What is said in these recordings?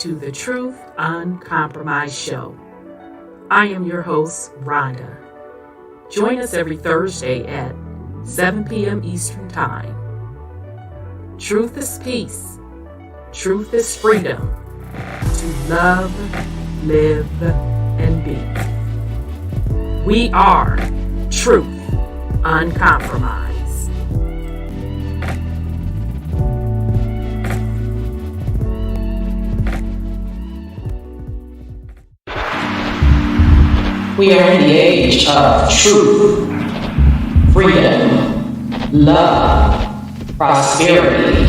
to the Truth Uncompromised Show. I am your host, Rhonda. Join us every Thursday at 7 p.m. Eastern Time. Truth is peace. Truth is freedom. To love, live, and be. We are Truth Uncompromised. We are in the age of truth, freedom, love, prosperity,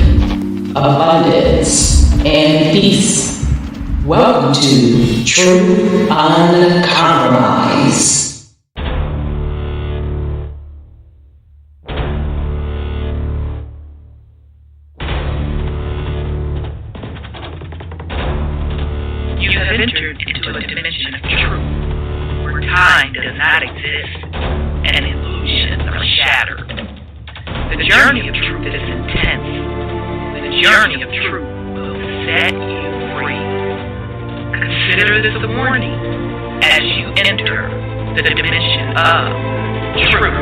abundance, and peace. Welcome to Truth Uncompromised. You have entered into a dimension of truth. Time does not exist, and illusions are shattered. The journey of truth is intense. The journey of truth will set you free. Consider this a warning as you enter the dimension of truth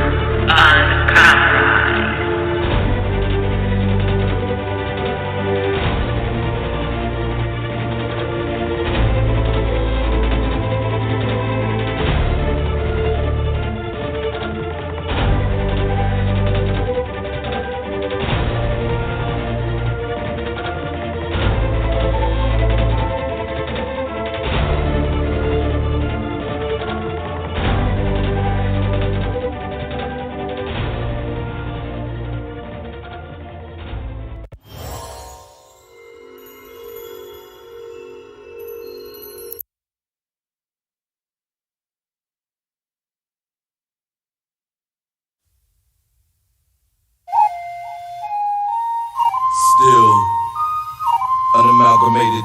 uncompromised. Still unamalgamated.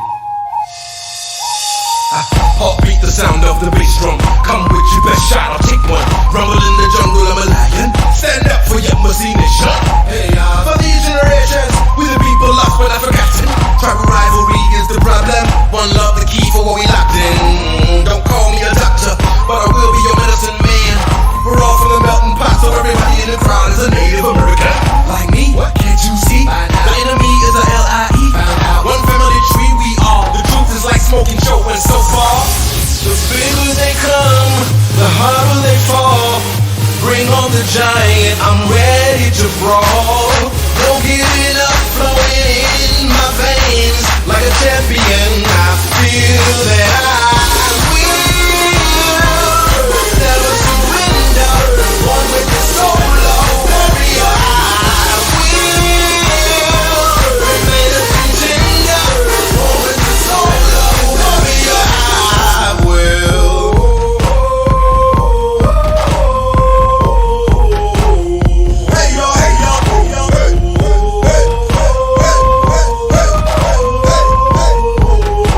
Heartbeat, the sound of the bass drum. Come with your best shot, I'll take one. Rumble in the jungle, I'm a lion. Stand up for your Messina shot. Hey, for these generations, we the people lost but not forgotten. Tribal rivalry is the problem. One love, the key for what we locked in. Don't call me a doctor, but I will be your medicine man. We're all from the melting pot, so everybody in the crowd is a Native American. Like me, what can't you see? The enemy is a L-I-E. One family tree, we all. The truth is like smoking, showing so far. The bigger they come, the harder they fall. Bring on the giant, I'm ready to brawl. Don't give it up, flowing in my veins. Like a champion, I feel that I will never surrender. One with the solo warrior, I will remain a contender. One with the solo warrior, I will. Hey yo, hey yo, hey yo, hey, hey, hey, hey, hey, hey, hey, hey.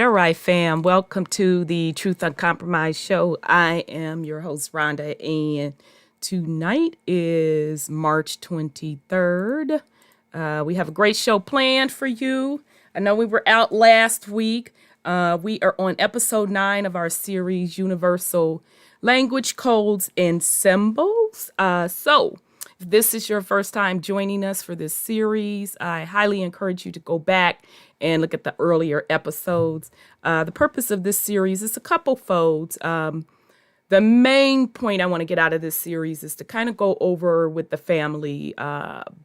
right, fam. Welcome to the Truth Uncompromised show. I am your host, Rhonda, and tonight is March 23rd. We have a great show planned for you. I know we were out last week. We are on episode 9 of our series, Universal Language Codes and Symbols. So, if this is your first time joining us for this series, I highly encourage you to go back and look at the earlier episodes. The purpose of this series is a couple folds. The main point I want to get out of this series is to kind of go over with the family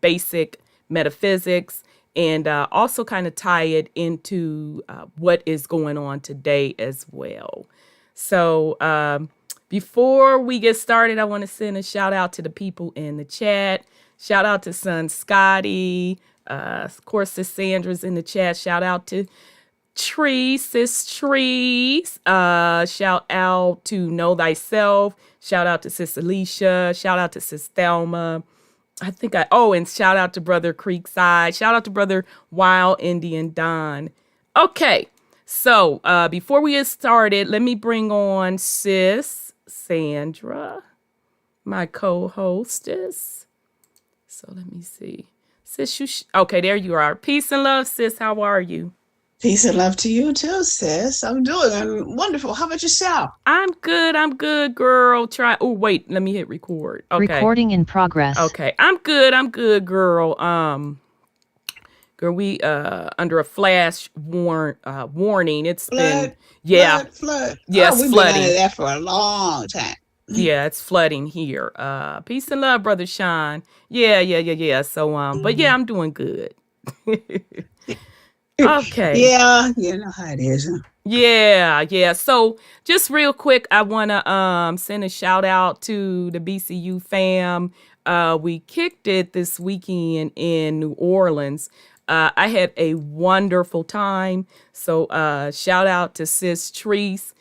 basic metaphysics and also kind of tie it into what is going on today as well. So before we get started, I want to send a shout out to the people in the chat. Shout out to son Scotty. Of course, sis Sandra's in the chat. Shout out to sis Trees. Shout out to Know Thyself. Shout out to sis Alicia. Shout out to sis Thelma. And shout out to brother Creekside. Shout out to brother Wild Indian Don. Okay, so before we get started, let me bring on sis Sandra, my co-hostess. So let me see. Sis, okay, there you are. Peace and love, sis. How are you? Peace and love to you too, sis. I'm wonderful. How about yourself? I'm good, girl. Wait, let me hit record. Okay. Recording in progress. Okay, I'm good, girl. Girl, we under a flash warning. It's been flood. Yes, we've flooding. been under that for a long time. Yeah, it's flooding here. Peace and love, brother Sean. Yeah. So but yeah, I'm doing good. Okay. Yeah, you know how it is. Huh? Yeah. So just real quick, I want to send a shout out to the BCU fam. We kicked it this weekend in New Orleans. I had a wonderful time. So shout out to sis Treese.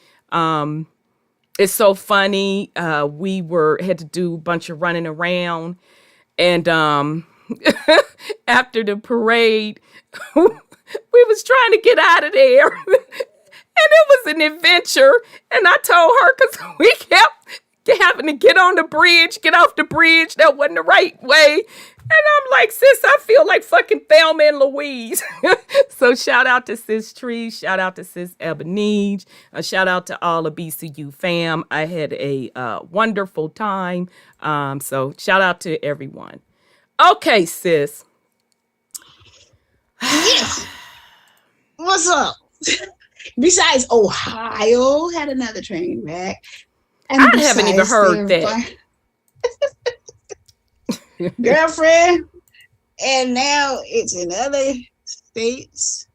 It's so funny. We had to do a bunch of running around, and after the parade, we was trying to get out of there, and it was an adventure. And I told her, because we kept having to get off the bridge. That wasn't the right way. And I'm like, sis, I feel like fucking Thelma and Louise. So shout out to sis Tree. Shout out to sis Ebeneege. Shout out to all the BCU fam. I had a wonderful time. So shout out to everyone. Okay, sis. Yes. What's up? Besides, Ohio had another train wreck. And I haven't even heard that. Girlfriend, and now it's in other states.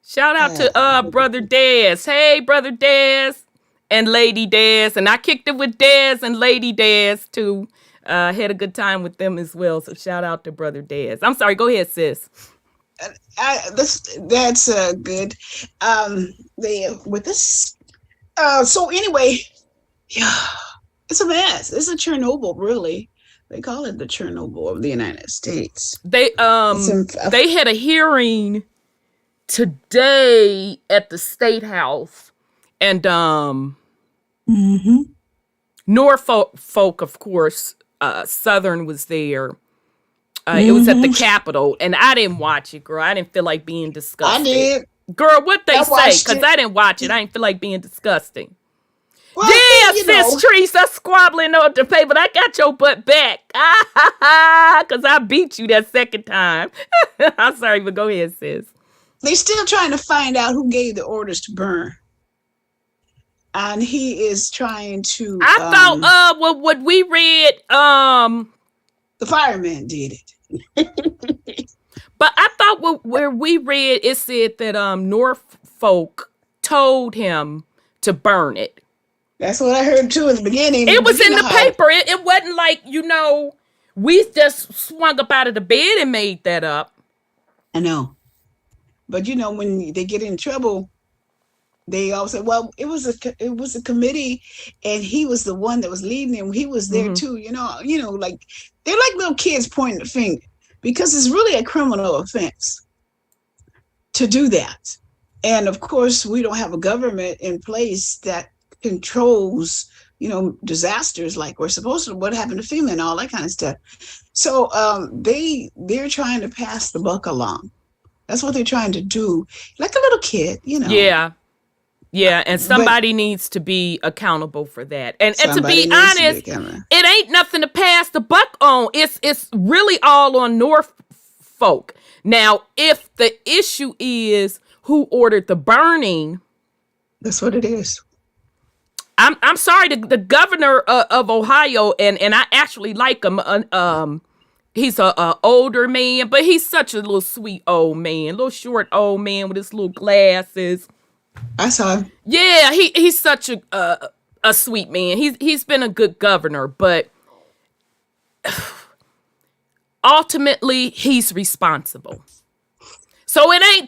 Shout out to brother Dez. Hey, brother Dez and Lady Dez, and I kicked it with Dez and Lady Dez too. Had a good time with them as well. So shout out to brother Dez. I'm sorry. Go ahead, sis. That's good. With this. So anyway, yeah, it's a mess. It's a Chernobyl, really. They call it the Chernobyl of the United States. They had a hearing today at the State House, and Norfolk, of course, Southern was there. It was at the Capitol, and I didn't watch it, girl. I didn't feel like being disgusting. I did. Girl, what they say, because I didn't watch it. I didn't feel like being disgusting. Well, yeah, sis Trees, us squabbling on the paper. I got your butt back. Because I beat you that second time. I'm sorry, but go ahead, sis. They're still trying to find out who gave the orders to burn. And he is trying to... I thought, what we read... the fireman did it. But I thought where we read, it said that Norfolk told him to burn it. That's what I heard too in the beginning. It was in the paper. It wasn't like, we just swung up out of the bed and made that up. I know. But when they get in trouble, they all say, well, it was a committee and he was the one that was leading it. He was there too, like they're like little kids pointing the finger, because it's really a criminal offense to do that. And of course, we don't have a government in place that controls, disasters like we're supposed to. What happened to FEMA and all that kind of stuff. So they're trying to pass the buck along. That's what they're trying to do, like a little kid, Yeah. Yeah, and somebody needs to be accountable for that. And to be honest, it ain't nothing to pass the buck on. It's really all on Norfolk. Now, if the issue is who ordered the burning, that's what it is. I'm sorry, the governor of Ohio, and I actually like him. He's a older man, but he's such a little sweet old man, little short old man with his little glasses. I saw him. Yeah, he's such a sweet man. He's been a good governor, but ultimately he's responsible. So it ain't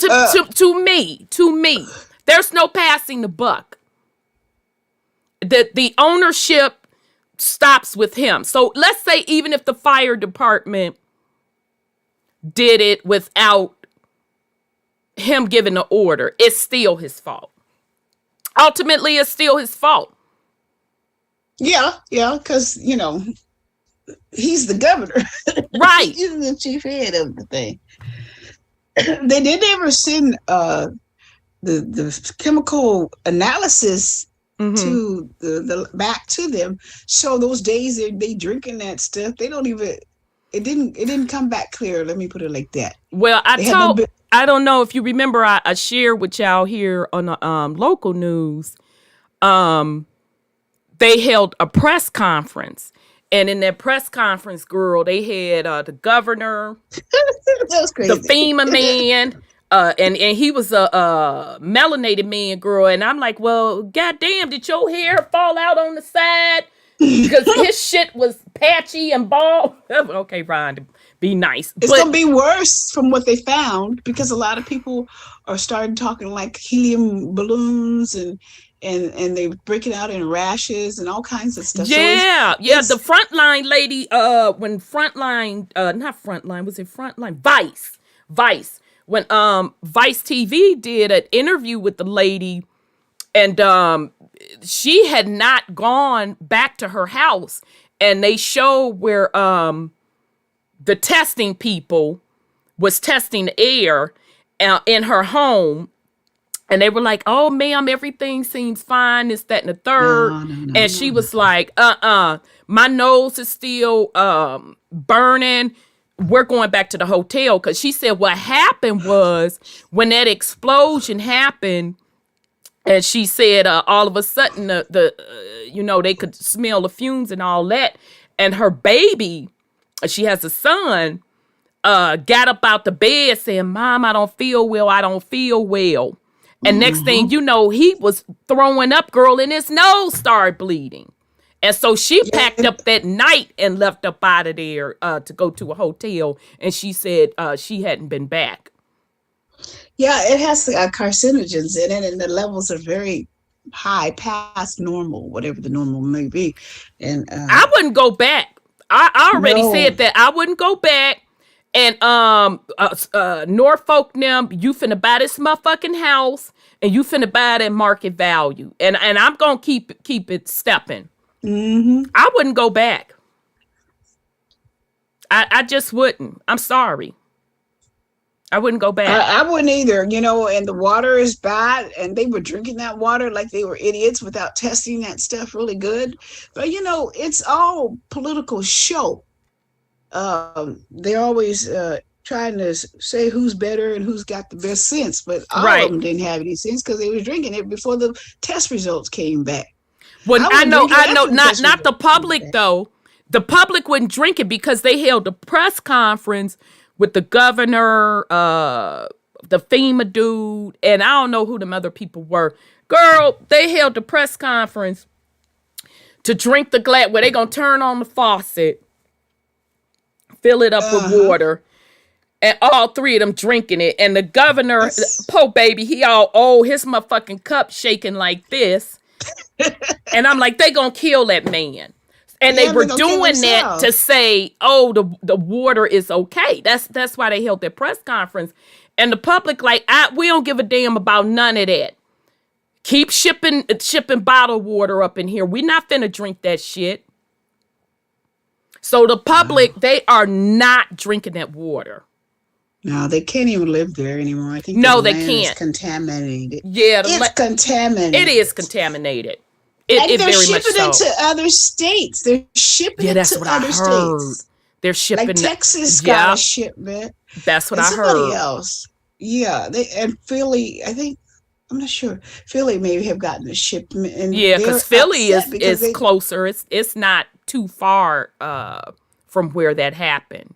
to me. There's no passing the buck. The ownership stops with him. So let's say even if the fire department did it without him giving the order, it's still his fault. Ultimately, it's still his fault. Yeah, because, he's the governor. Right. He's the chief head of the thing. They didn't ever send the chemical analysis to the back to them. So those days they drinking that stuff, they don't even, it didn't come back clear. Let me put it like that. Well, I don't know if you remember, I shared with y'all here on the local news. They held a press conference, and in that press conference, girl, they had the governor, that was crazy. the FEMA man, and he was a melanated man, girl. And I'm like, well, goddamn, did your hair fall out on the side? Because his shit was patchy and bald. Okay, Ron, be nice. It's going to be worse from what they found, because a lot of people are starting talking like helium balloons and they're breaking out in rashes and all kinds of stuff. Yeah, so the Frontline lady, when Frontline, not Frontline, was it Frontline? Vice. When Vice TV did an interview with the lady, and she had not gone back to her house, and they showed where the testing people was testing the air in her home, and they were like, "Oh, ma'am, everything seems fine. This, that, and the third." And she was like, my nose is still burning. We're going back to the hotel, because she said what happened was when that explosion happened. And she said, all of a sudden, they could smell the fumes and all that. And her baby, she has a son, got up out the bed saying, "Mom, I don't feel well. And next thing you know, he was throwing up, girl, and his nose started bleeding. And so she packed up that night and left up out of there to go to a hotel. And she said she hadn't been back. Yeah, it has carcinogens in it, and the levels are very high, past normal, whatever the normal may be. And I wouldn't go back. I already said that I wouldn't go back. And Norfolk, them, you finna buy this motherfucking house, and you finna buy it at market value. And I'm gonna keep it stepping. I wouldn't go back. I just wouldn't. I'm sorry. I wouldn't go back. I wouldn't either, and the water is bad, and they were drinking that water like they were idiots without testing that stuff really good. But, it's all political show. They're always trying to say who's better and who's got the best sense, but all of them didn't have any sense because they were drinking it before the test results came back. Well, I know, not the public though. The public wouldn't drink it because they held a press conference with the governor, the FEMA dude, and I don't know who them other people were. Girl, they held the press conference to drink the glass where they gonna turn on the faucet, fill it up with water, and all three of them drinking it. And the governor, poor baby, he all old, his motherfucking cup shaking like this. And I'm like, they gonna kill that man. And they were doing that to say, oh, the water is okay. That's why they held their press conference. And the public, like, we don't give a damn about none of that. Keep shipping bottled water up in here. We're not finna drink that shit. So the public, they are not drinking that water. No, they can't even live there anymore. I think No, the they land can't. is contaminated. Yeah, it's contaminated. It is contaminated. And It they're very much shipping it so. to other states. They're shipping it That's to what I other heard. states. They're shipping. Like Texas got a shipment. That's what and I somebody heard. else. Yeah, and Philly, I'm not sure. Philly maybe have gotten a shipment. And Yeah, because Philly is they, closer. It's not too far from where that happened.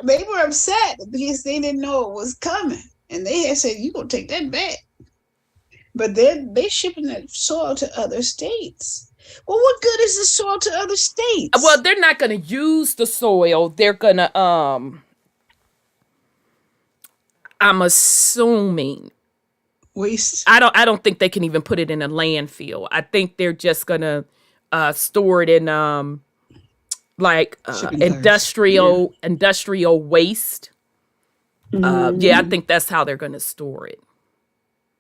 They were upset because they didn't know it was coming. And they had said, you're going to take that back. But they're shipping that soil to other states. Well, what good is the soil to other states? Well, they're not going to use the soil. They're going to, I'm assuming. Waste. I don't think they can even put it in a landfill. I think they're just going to store it in industrial waste. Mm-hmm. Yeah, I think that's how they're going to store it.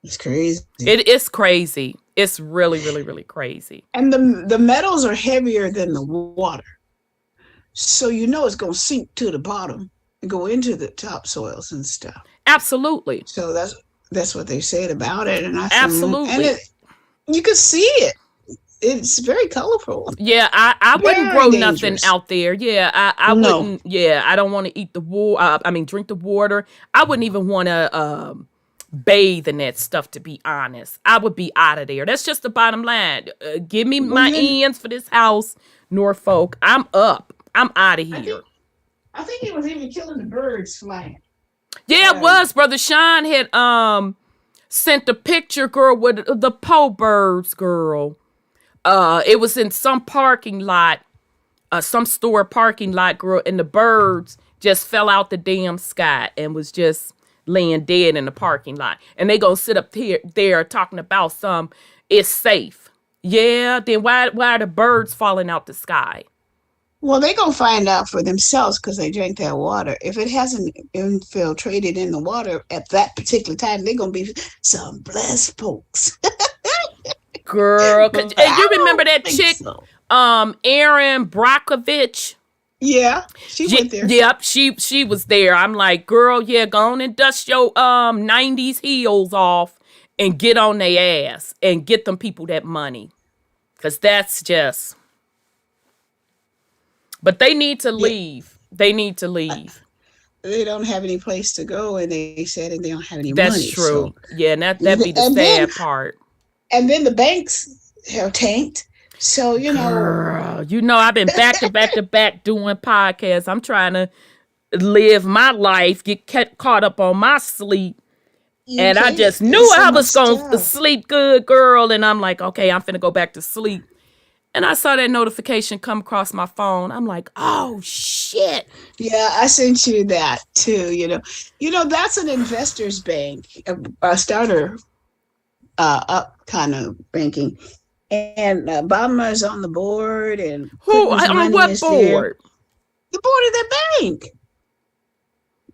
It's crazy. It is crazy. It's really, really, really crazy. And the metals are heavier than the water. So it's going to sink to the bottom and go into the topsoils and stuff. Absolutely. So that's what they said about it. And I absolutely. And you can see it. It's very colorful. Yeah, I wouldn't grow dangerous. nothing out there. Yeah, I wouldn't. Yeah, I don't want to eat the water. Drink the water. I wouldn't even want to bathe in that stuff, to be honest. I would be out of there. That's just the bottom line. Give me my ends for this house, Norfolk. I'm up. I'm out of here. I think it was even killing the birds flying. Yeah, it was. Brother Sean had sent a picture, girl, with the po birds, girl. It was in some parking lot, some store parking lot, girl, and the birds just fell out the damn sky and was just laying dead in the parking lot. And they gonna sit up there talking about it's safe. Yeah, then why are the birds falling out the sky? Well, they gonna find out for themselves because they drank that water. If it hasn't infiltrated in the water at that particular time, they're gonna be some blessed folks. Girl, and you remember that chick, Erin Brockovich? Yeah, she went there. Yep, she was there. I'm like, girl, yeah, go on and dust your 90s heels off and get on their ass and get them people that money. Because that's just... But they need to leave. They need to leave. They don't have any place to go, and they said they don't have any money. That's true. So. Yeah, and that'd be the sad part. And then the banks have tanked. So, Girl, I've been back to back to back doing podcasts. I'm trying to live my life, get caught up on my sleep. And I just knew I was going to sleep good, girl. And I'm like, okay, I'm finna go back to sleep. And I saw that notification come across my phone. I'm like, oh, shit. Yeah, I sent you that, too. That's an investor's bank, a starter up kind of banking. And Obama is on the board. And who? On what board? The board of the bank.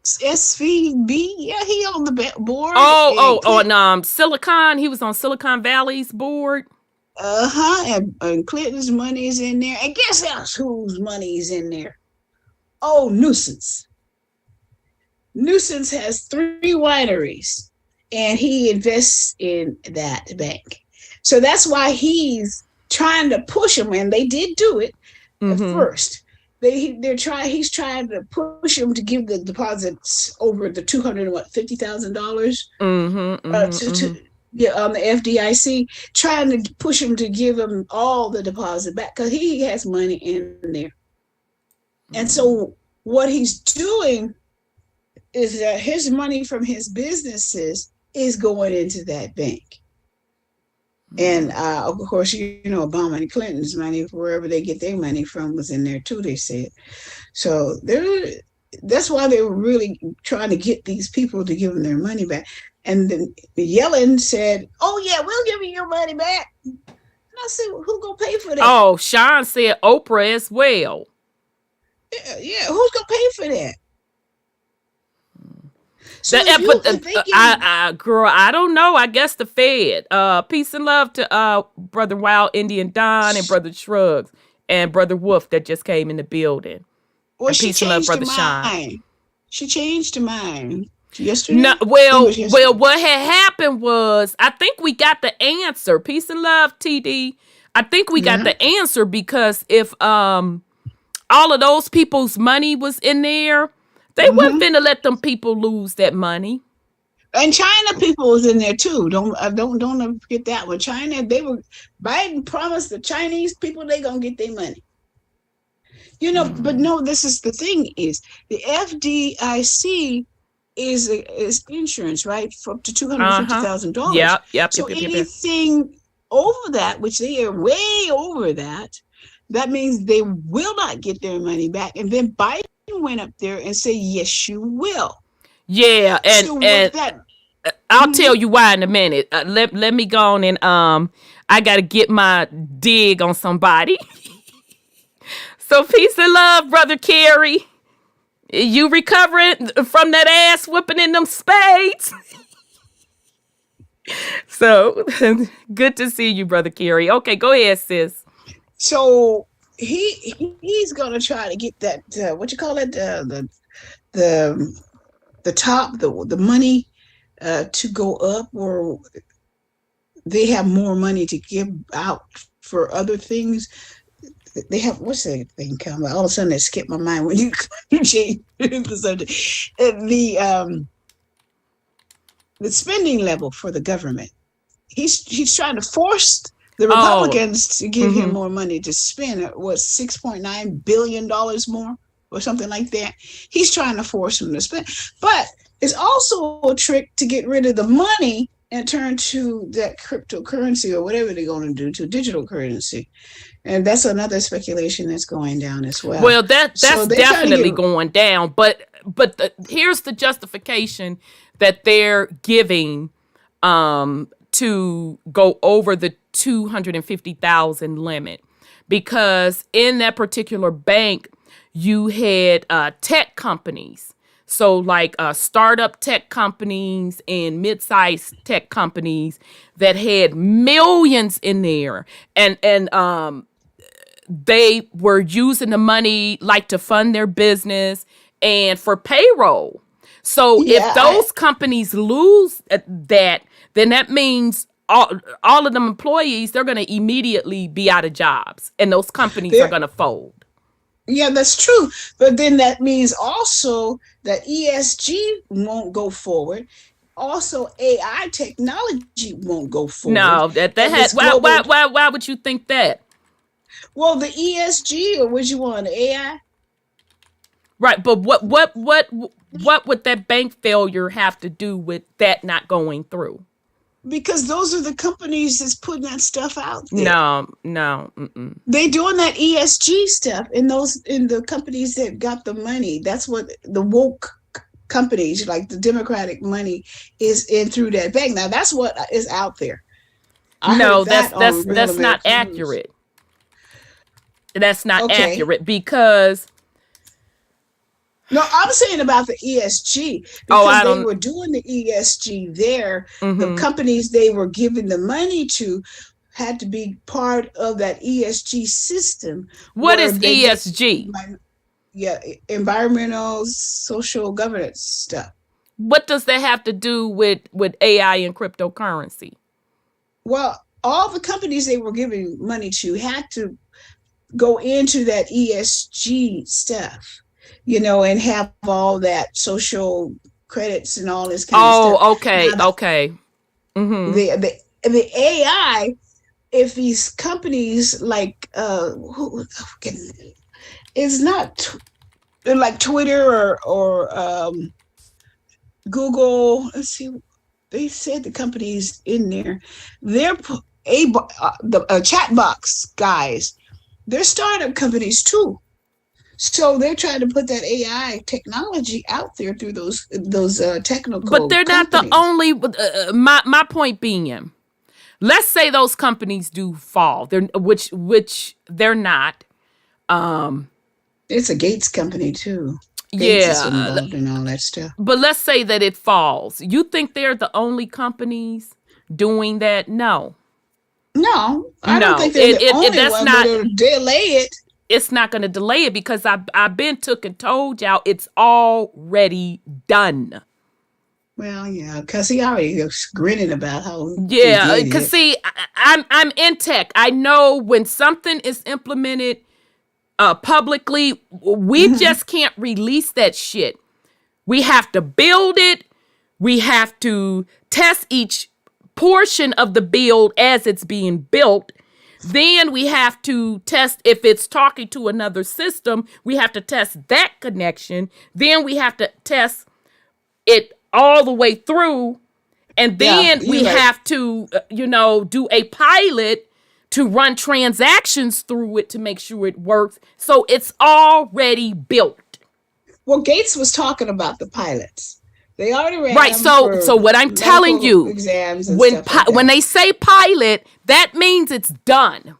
SVB. Yeah, he on the board. On Silicon. He was on Silicon Valley's board. And Clinton's money is in there. And guess whose money is in there? Oh, Nuisance. Nuisance has 3 wineries, and he invests in that bank. So that's why he's trying to push them, and they did do it at first. He's trying to push them to give the deposits over the $250,000 on the FDIC, trying to push him to give him all the deposit back because he has money in there. And so what he's doing is that his money from his businesses is going into that bank. And of course, Obama and Clinton's money, wherever they get their money from, was in there too, they said. So that's why they were really trying to get these people to give them their money back. And then Yellen said, oh, yeah, we'll give you your money back. And I said, well, who's going to pay for that? Oh, Sean said Oprah as well. Yeah, who's going to pay for that? So if they can, girl, I don't know. I guess the Fed. Peace and love to Brother Wild Indian Don and Brother Shrugs and Brother Wolf that just came in the building. well, And she peace and love, changed her Brother Sean. mind. She changed her mind yesterday. No, I think it well, was yesterday. what had happened was I think we got the answer. Peace and love, TD. I think we got Yeah. the answer because if all of those people's money was in there, they wasn't finna let them people lose that money. And China people was in there too. Don't forget that one. China, Biden promised the Chinese people they gonna get their money. But no, this is the thing is the FDIC is insurance, right? For up to $250,000. Yep. So anything over that, which they are way over that means they will not get their money back. And then Biden went up there and said, yes, you will. Yeah, and So with that, I'll tell you why in a minute. Let me go on and I gotta get my dig on somebody. So peace and love, Brother Kerry. You recovering from that ass whipping in them spades? So good to see you, Brother Kerry. Okay, go ahead, sis. so he's gonna try to get that what you call it, the top, the money to go up, or they have more money to give out for other things. They have, what's that thing called? All of a sudden it skipped my mind when you change the subject. The spending level for the government. He's trying to force the Republicans to give him more money to spend. $6.9 billion more or something like that. He's trying to force him to spend. But it's also a trick to get rid of the money and turn to that cryptocurrency or whatever they're going to do, to digital currency. And that's another speculation that's going down as well. Well, that's definitely going down. But here's the justification that they're giving to go over the 250,000 limit, because in that particular bank you had tech companies. So like startup tech companies and mid-sized tech companies that had millions in there, and they were using the money like to fund their business and for payroll. So if those companies lose that, then that means all of them employees, they're going to immediately be out of jobs, and those companies are going to fold. Yeah, that's true. But then that means also that ESG won't go forward. Also, AI technology won't go forward. No, that has why would you think that? Well, the ESG, or what you want, AI? Right, but what would that bank failure have to do with that not going through? Because those are the companies that's putting that stuff out there. No. They doing that ESG stuff in the companies that got the money. That's what the woke companies, like the Democratic money, is in through that bank. Now that's what is out there. That's not accurate. That's not accurate, because no, I'm saying about the ESG, because they were doing the ESG there. The companies they were giving the money to had to be part of that ESG system. What is ESG? Environmental, social governance stuff. What does that have to do with AI and cryptocurrency? Well, all the companies they were giving money to had to go into that ESG stuff, and have all that social credits and all this kind of stuff. Okay. Mm-hmm. The AI, if these companies like it's not like Twitter or Google. Let's see, they said the companies in there, they're the chat box guys. They're startup companies too. So they're trying to put that AI technology out there through those technical. But they're not companies. the only. My point being, let's say those companies do fall, which they're not. It's a Gates company too. Gates is Yeah. involved in all that stuff. But let's say that it falls. You think they're the only companies doing that? No. No, I don't No. think they're the only That's one, not. but it'll delay it. It's not going to delay it because I've been took and told y'all it's already done. Well, yeah, because he already was grinning about how Yeah, he did because it. see, I'm in tech. I know when something is implemented publicly, we just can't release that shit. We have to build it. We have to test each portion of the build as it's being built. Then we have to test if it's talking to another system. We have to test that connection. Then we have to test it all the way through. And then we have to, do a pilot to run transactions through it to make sure it works. So it's already built. Well, Gates was talking about the pilots. They already ran Right. them So what I'm telling you, exams and when stuff like that. when they say pilot, that means it's done.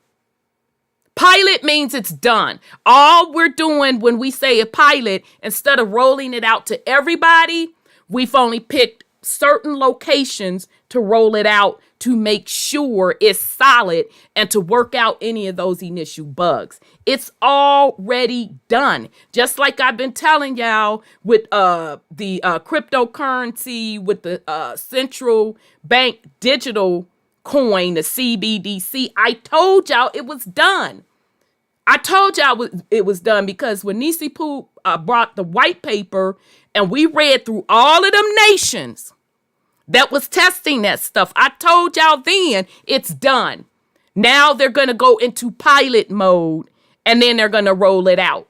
Pilot means it's done. All we're doing when we say a pilot, instead of rolling it out to everybody, we've only picked certain locations to roll it out to make sure it's solid and to work out any of those initial bugs. It's already done. Just like I've been telling y'all with the cryptocurrency, with the central bank digital coin, the CBDC. I told y'all it was done. I told y'all it was done because when Nisi Poo brought the white paper and we read through all of them nations that was testing that stuff, I told y'all then it's done. Now they're going to go into pilot mode and then they're going to roll it out.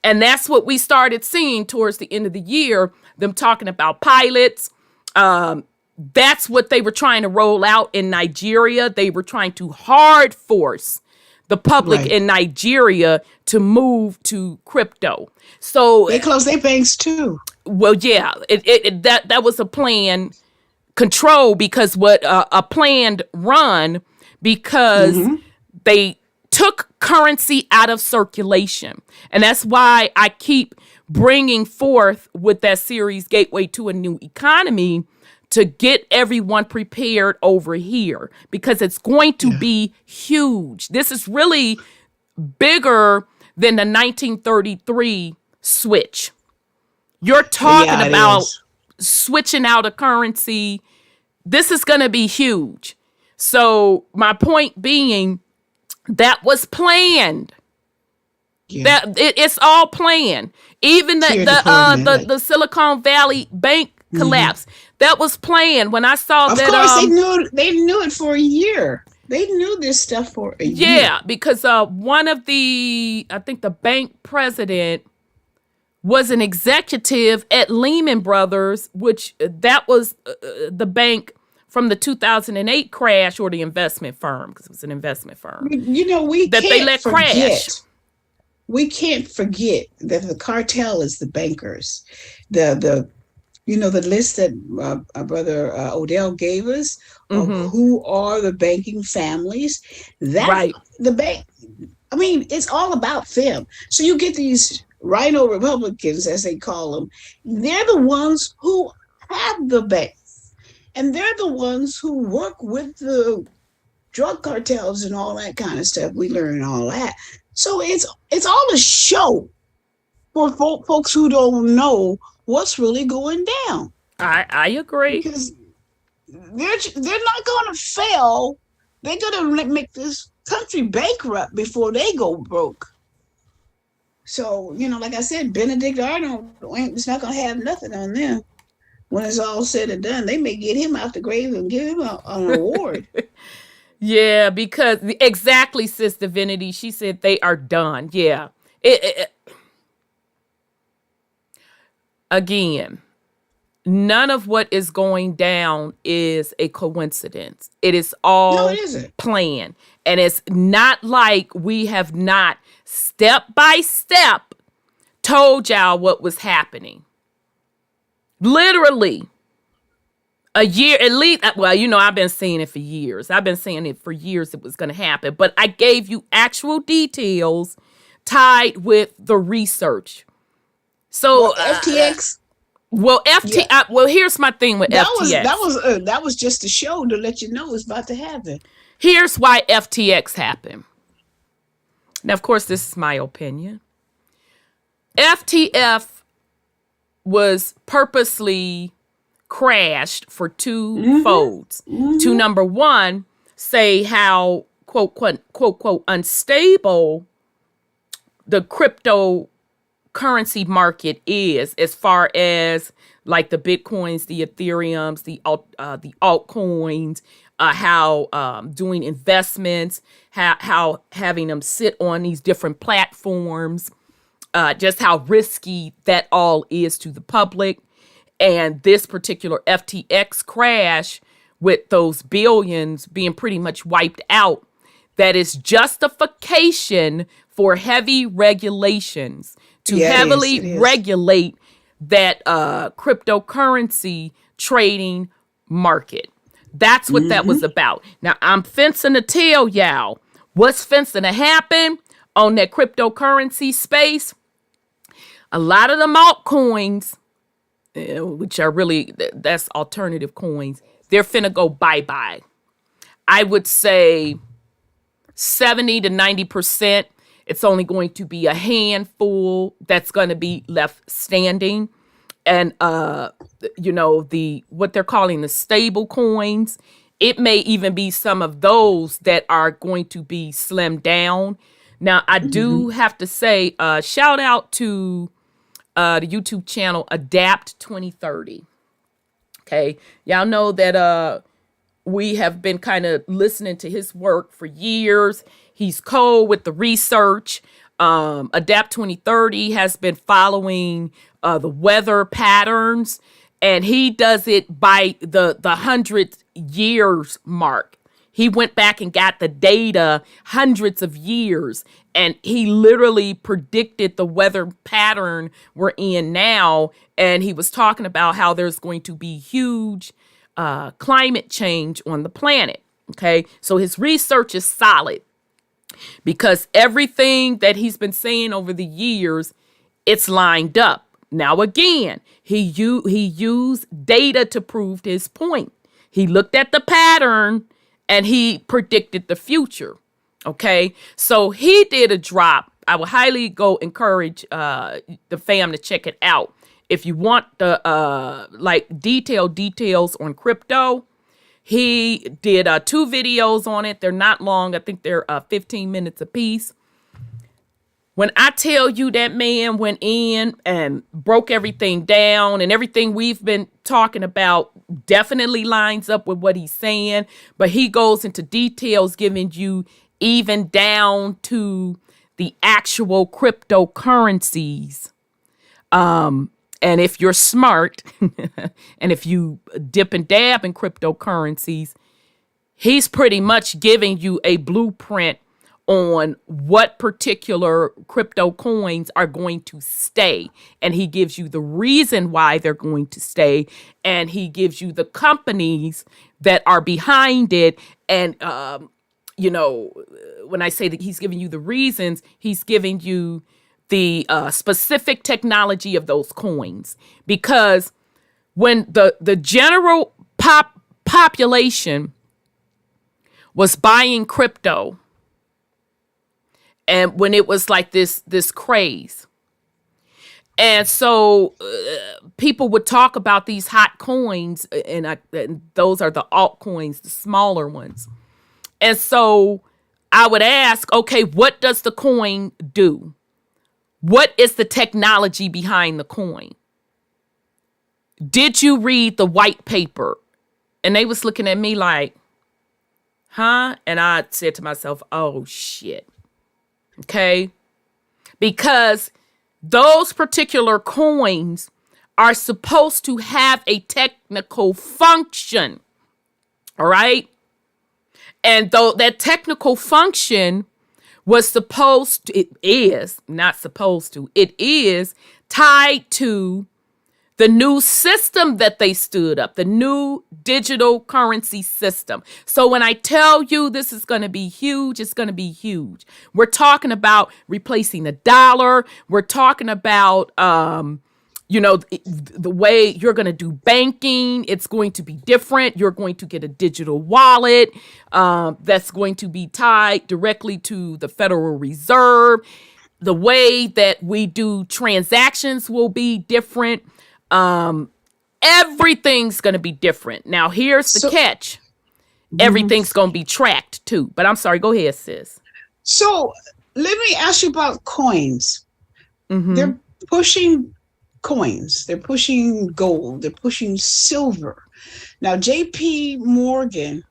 And that's what we started seeing towards the end of the year, them talking about pilots. That's what they were trying to roll out in Nigeria. They were trying to hard force the public in Nigeria to move to crypto. So they closed their banks too. Well, yeah, that was a planned control because a planned run because they took currency out of circulation. And that's why I keep bringing forth with that series Gateway to a New Economy to get everyone prepared over here because it's going to be huge. This is really bigger than the 1933 switch. You're talking about switching out a currency. This is going to be huge. So my point being, that was planned. Yeah. That it's all planned. Even the Silicon Valley Bank collapse. That was planned. When I saw that, of course they knew it for a year. They knew this stuff for a year. Yeah, because one of I think the bank president was an executive at Lehman Brothers, which that was the bank from the 2008 crash, or the investment firm, because it was an investment firm. They let crash. We can't forget that the cartel is the bankers. The list that our brother Odell gave us of who are the banking families. The bank. I mean, it's all about them. So you get these Rhino Republicans, as they call them. They're the ones who have the banks, and they're the ones who work with the drug cartels and all that kind of stuff. We learn all that. So it's all a show for folks who don't know what's really going down. I agree. Because they're not going to fail. They're going to make this country bankrupt before they go broke. So, like I said, Benedict Arnold is not going to have nothing on them. When it's all said and done, they may get him out the grave and give him an award. Yeah, because exactly, Sis Divinity, she said they are done. Yeah. Again, none of what is going down is a coincidence. It is all planned. And it's not like we have not step by step told y'all what was happening. Literally a year, at least. Well, I've been saying it for years. I've been saying it for years it was going to happen. But I gave you actual details tied with the research. So, FTX. well, Yeah. well, here's my thing with FTX. That was just a show to let you know it's about to happen. Here's why FTX happened. Now, of course, this is my opinion. FTF was purposely crashed for two folds. To number one, say how quote quote unstable the cryptocurrency market is, as far as like the Bitcoins, the Ethereums, the altcoins, how doing investments, how having them sit on these different platforms, just how risky that all is to the public. And this particular FTX crash, with those billions being pretty much wiped out, that is justification for heavy regulations to heavily it is. regulate that cryptocurrency trading market. That's what that was about. Now, I'm fencing to tell y'all what's fencing to happen on that cryptocurrency space. A lot of them altcoins, which are really, that's alternative coins, they're finna go bye-bye. I would say 70 to 90%. It's only going to be a handful that's going to be left standing. And, what they're calling the stable coins, it may even be some of those that are going to be slimmed down. Now, I do have to say, shout out to the YouTube channel Adapt 2030. Okay. Y'all know that we have been kind of listening to his work for years. He's cold with the research. Adapt 2030 has been following the weather patterns, and he does it by the 100 years mark. He went back and got the data hundreds of years, and he literally predicted the weather pattern we're in now. And he was talking about how there's going to be huge climate change on the planet. Okay, so his research is solid because everything that he's been saying over the years, it's lined up. Now, again, he used data to prove his point. He looked at the pattern and he predicted the future. Okay, so he did a drop. I would highly go encourage the fam to check it out. If you want the details on crypto, he did 2 videos on it. They're not long. I think they're 15 minutes apiece. When I tell you that man went in and broke everything down, and everything we've been talking about definitely lines up with what he's saying, but he goes into details, giving you even down to the actual cryptocurrencies. And if you're smart and if you dip and dab in cryptocurrencies, he's pretty much giving you a blueprint on what particular crypto coins are going to stay. And he gives you the reason why they're going to stay. And he gives you the companies that are behind it. And, when I say that he's giving you the reasons, he's giving you the specific technology of those coins. Because when the general population was buying crypto, and when it was like this craze, and so people would talk about these hot coins, and those are the altcoins, the smaller ones. And so I would ask, okay, what does the coin do? What is the technology behind the coin? Did you read the white paper? And they was looking at me like, huh? And I said to myself, oh shit. Okay. Because those particular coins are supposed to have a technical function. All right. And though that technical function was it is tied to the new system that they stood up, the new digital currency system. So when I tell you this is going to be huge, it's going to be huge. We're talking about replacing the dollar. We're talking about the way you're going to do banking, it's going to be different. You're going to get a digital wallet that's going to be tied directly to the Federal Reserve. The way that we do transactions will be different. Everything's going to be different. Now, here's the catch. Everything's going to be tracked too. But I'm sorry. Go ahead, sis. So let me ask you about coins. They're pushing coins. They're pushing gold. They're pushing silver. Now, JP Morgan,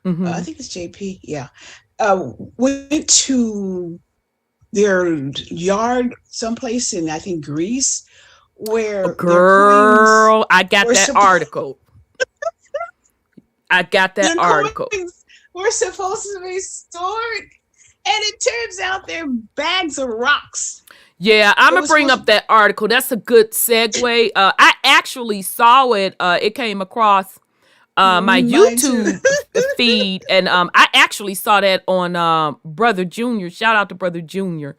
I think it's JP, went to their yard someplace in, I think, Greece, where girl, I got that article. I got that article. We're supposed to be stored, and it turns out they're bags of rocks. Yeah, I'm gonna bring up that article. That's a good segue. I actually saw it. It came across my YouTube feed, and I actually saw that on Brother Junior. Shout out to Brother Junior.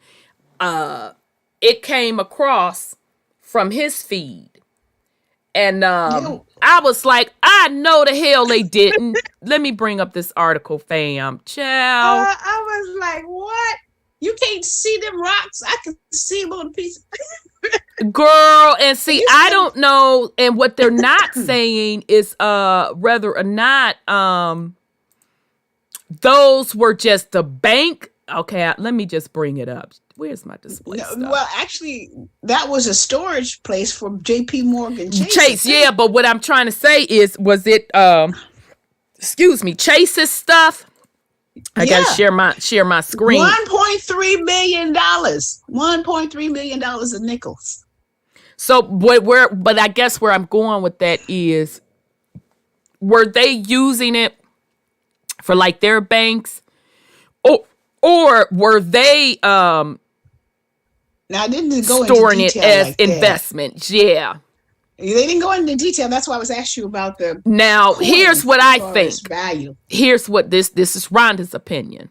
It came across from his feed, and I was like, I know the hell they didn't. Let me bring up this article, fam. Ciao. I was like, what? You can't see them rocks. I can see them on a piece of girl. And see, I don't know. And what they're not saying is whether or not those were just the bank. Okay, let me just bring it up. Where's my display stuff? Well, actually, that was a storage place for JP Morgan Chase. Yeah, but what I'm trying to say is, was it Chase's stuff? I gotta share my screen. $1.3 million. $1.3 million of nickels. So but I guess where I'm going with that is, were they using it for like their banks, or were they now I didn't go storing into it as like investments? Yeah. They didn't go into detail. That's why I was asking you about the. Now, here's what I think. Value. Here's what this is Rhonda's opinion.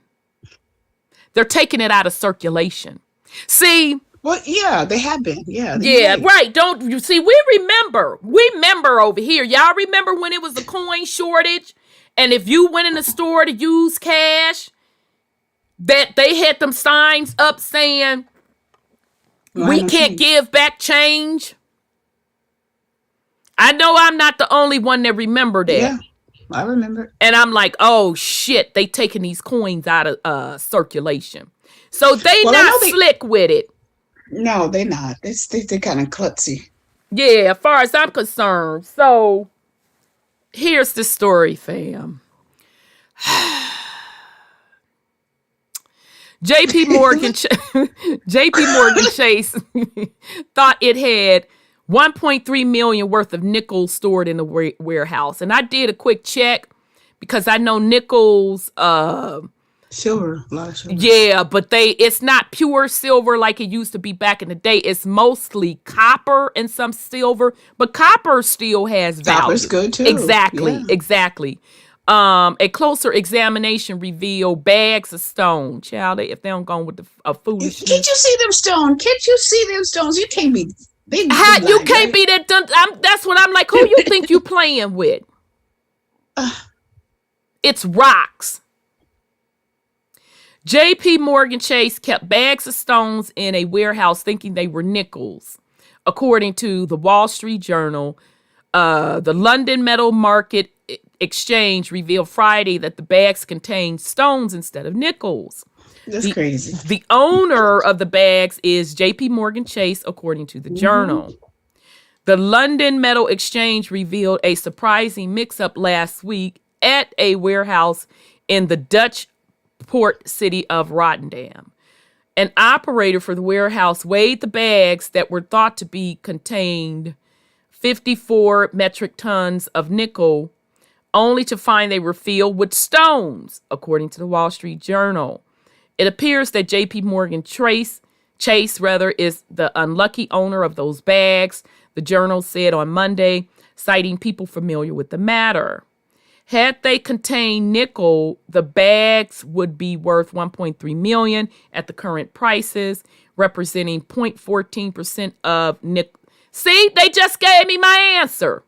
They're taking it out of circulation. See. Well, yeah, they have been. Yeah. Right. Don't you see? We remember over here. Y'all remember when it was a coin shortage, and if you went in the store to use cash, that they had them signs up saying, "We can't give back change." I know I'm not the only one that remember that. Yeah, I remember. And I'm like, oh shit, they taking these coins out of circulation. So they not slick with it. No, they're not. They're kind of klutzy. Yeah, as far as I'm concerned. So here's the story, fam. JP Morgan Chase thought it had 1.3 million worth of nickels stored in the warehouse. And I did a quick check because I know nickels, silver, a lot of silver. Yeah, but it's not pure silver like it used to be back in the day. It's mostly copper and some silver, but copper still has value. Copper's good too. Exactly. A closer examination revealed bags of stone. Child, if they don't go with the foolishness. Can't you see them stones? Can't you see them stones? You can't be. You can't be that done. That's what I'm like. Who you think you playing with? It's rocks. JP Morgan Chase kept bags of stones in a warehouse thinking they were nickels. According to the Wall Street Journal, the London Metal Market Exchange revealed Friday that the bags contained stones instead of nickels. That's crazy. The owner of the bags is JP Morgan Chase, according to the Journal. The London Metal Exchange revealed a surprising mix-up last week at a warehouse in the Dutch port city of Rotterdam. An operator for the warehouse weighed the bags that were thought to be contained 54 metric tons of nickel, only to find they were filled with stones, according to the Wall Street Journal. It appears that JP Morgan Chase is the unlucky owner of those bags, the Journal said on Monday, citing people familiar with the matter. Had they contained nickel, the bags would be worth $1.3 million at the current prices, representing 0.14% of See, they just gave me my answer.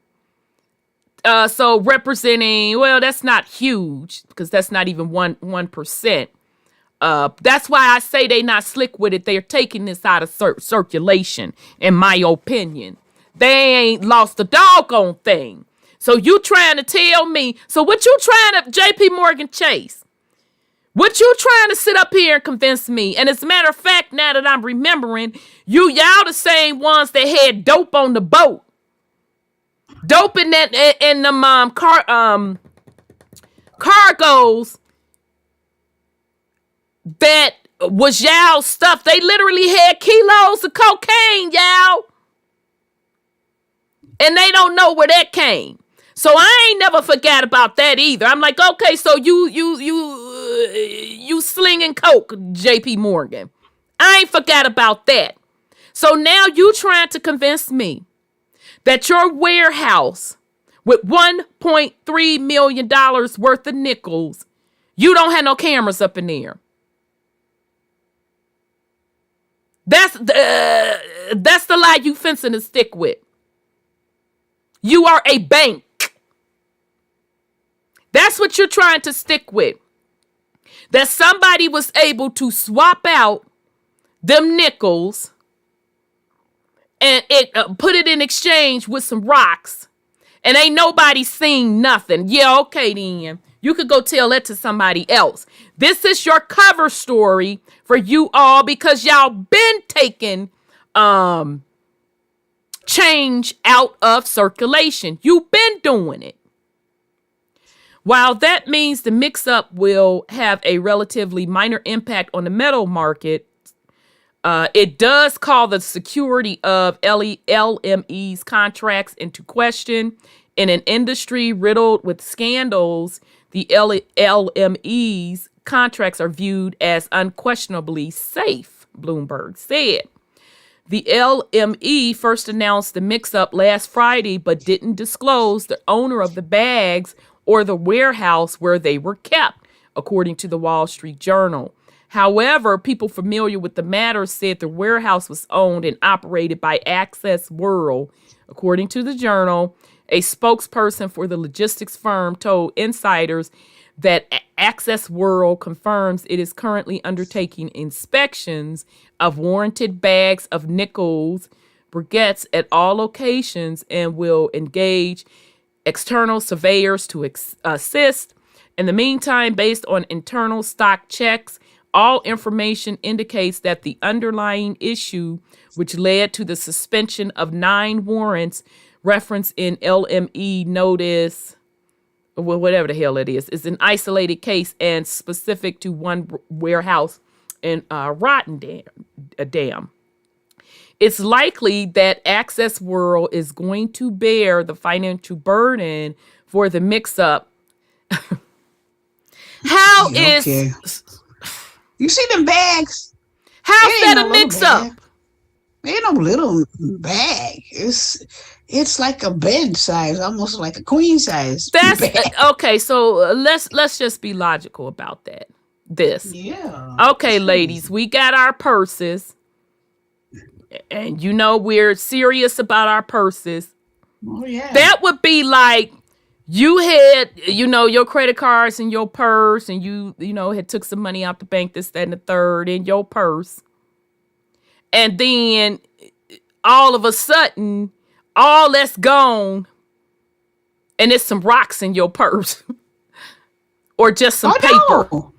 So representing, well, that's not huge because that's not even 1%. That's why I say they not slick with it. They're taking this out of circulation, in my opinion. They ain't lost a doggone thing. So you trying to tell me, so what you trying to, JP Morgan Chase, what you trying to sit up here and convince me? And as a matter of fact, now that I'm remembering, y'all the same ones that had dope on the boat. Dope in that, in them cargoes that was y'all stuff. They literally had kilos of cocaine, y'all. And they don't know where that came. So I ain't never forgot about that either. I'm like, okay, so you slinging coke, JP Morgan. I ain't forgot about that. So now you trying to convince me that your warehouse with $1.3 million worth of nickels, you don't have no cameras up in there. That's the lie you fencing to stick with. You are a bank. That's what you're trying to stick with. That somebody was able to swap out them nickels and put it in exchange with some rocks, and ain't nobody seen nothing. Yeah, okay then. You could go tell that to somebody else. This is your cover story for you all because y'all been taking change out of circulation. You've been doing it. While that means the mix-up will have a relatively minor impact on the metal market, it does call the security of LME's contracts into question. In an industry riddled with scandals, the LME's contracts are viewed as unquestionably safe, Bloomberg said. The LME first announced the mix-up last Friday, but didn't disclose the owner of the bags or the warehouse where they were kept, according to the Wall Street Journal. However, people familiar with the matter said the warehouse was owned and operated by Access World. According to the Journal, a spokesperson for the logistics firm told insiders that Access World confirms it is currently undertaking inspections of warranted bags of nickels, briquettes at all locations and will engage external surveyors to assist. In the meantime, based on internal stock checks, all information indicates that the underlying issue, which led to the suspension of 9 warrants referenced in LME notice, well, whatever the hell it is an isolated case and specific to one warehouse in Rotterdam. It's likely that Access World is going to bear the financial burden for the mix-up. How is... Okay. You see them bags? How's that a mix-up? Ain't no little bag. It's like a bed size, almost like a queen size. That's bag. Okay. So let's just be logical about that. Yeah. Okay, ladies, we got our purses, and you know we're serious about our purses. Oh yeah. That would be like you had, your credit cards in your purse, and you had took some money out the bank, this, that, and the third in your purse. And then all of a sudden, all that's gone, and it's some rocks in your purse. Or just some paper. No.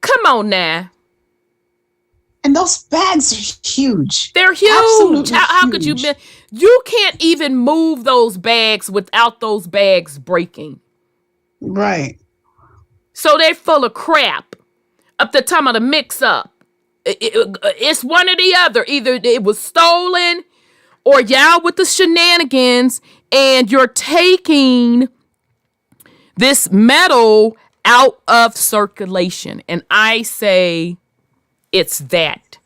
Come on now. And those bags are huge. They're huge. Absolutely How could you? You can't even move those bags without those bags breaking. Right. So they're full of crap. Up the time of the mix-up. It's one or the other. Either it was stolen or y'all with the shenanigans and you're taking this metal out of circulation. And I say it's that.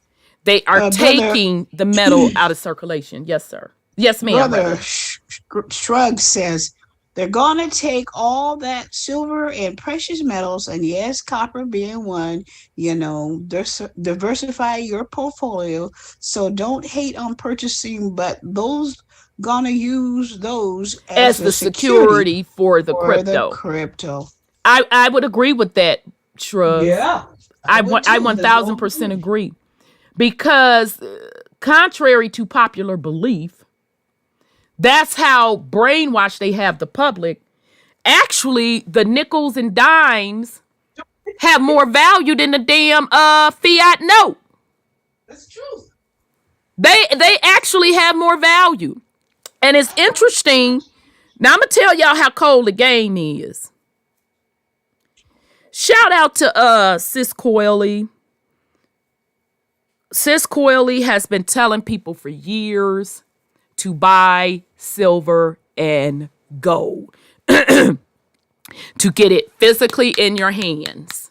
They are taking the metal out of circulation. Yes, sir. Yes, ma'am. Brother Shrug says They're going to take all that silver and precious metals, and yes, copper being one, diversify your portfolio. So don't hate on purchasing, but those going to use those as as the the security security for the for the crypto. crypto. I would agree with that, Shrugs. Yeah, I would too. 1000% agree. Because contrary to popular belief, that's how brainwashed they have the public. Actually, the nickels and dimes have more value than the damn fiat note. That's true. They actually have more value. And it's interesting. Now I'm gonna tell y'all how cold the game is. Shout out to Sis Coily. Sis Coily has been telling people for years to buy silver and gold. To get it physically in your hands.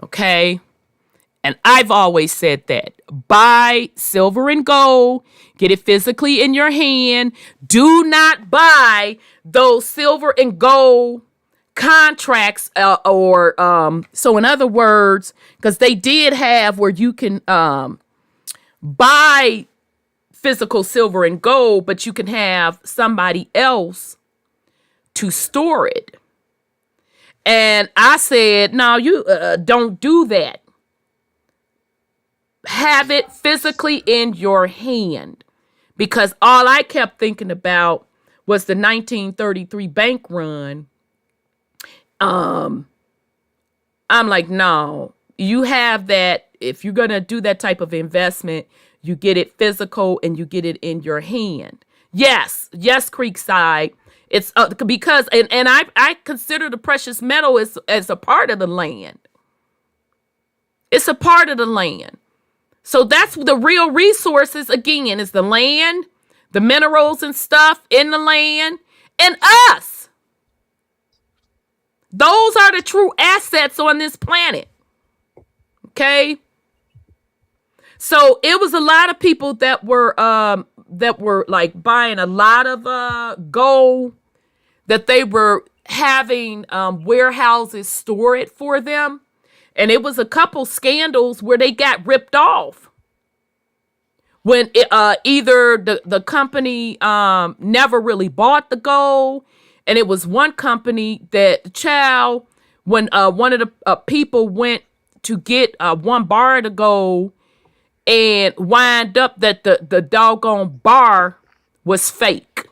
Okay? And I've always said that. Buy silver and gold. Get it physically in your hand. Do not buy those silver and gold contracts so in other words, because they did have where you can buy physical silver and gold, but you can have somebody else to store it. And I said, no, you don't do that. Have it physically in your hand. Because all I kept thinking about was the 1933 bank run. I'm like, no, you have that. If you're going to do that type of investment, you get it physical and you get it in your hand. Yes, Creekside. It's because, and I consider the precious metal as a part of the land. It's a part of the land. So that's the real resources, again, is the land, the minerals and stuff in the land, and us. Those are the true assets on this planet. Okay? So it was a lot of people that were like buying a lot of gold, that they were having warehouses store it for them. And it was a couple scandals where they got ripped off. When either the company never really bought the gold. And it was one company that the child, when one of the people went to get one bar of the gold and wind up that the doggone bar was fake.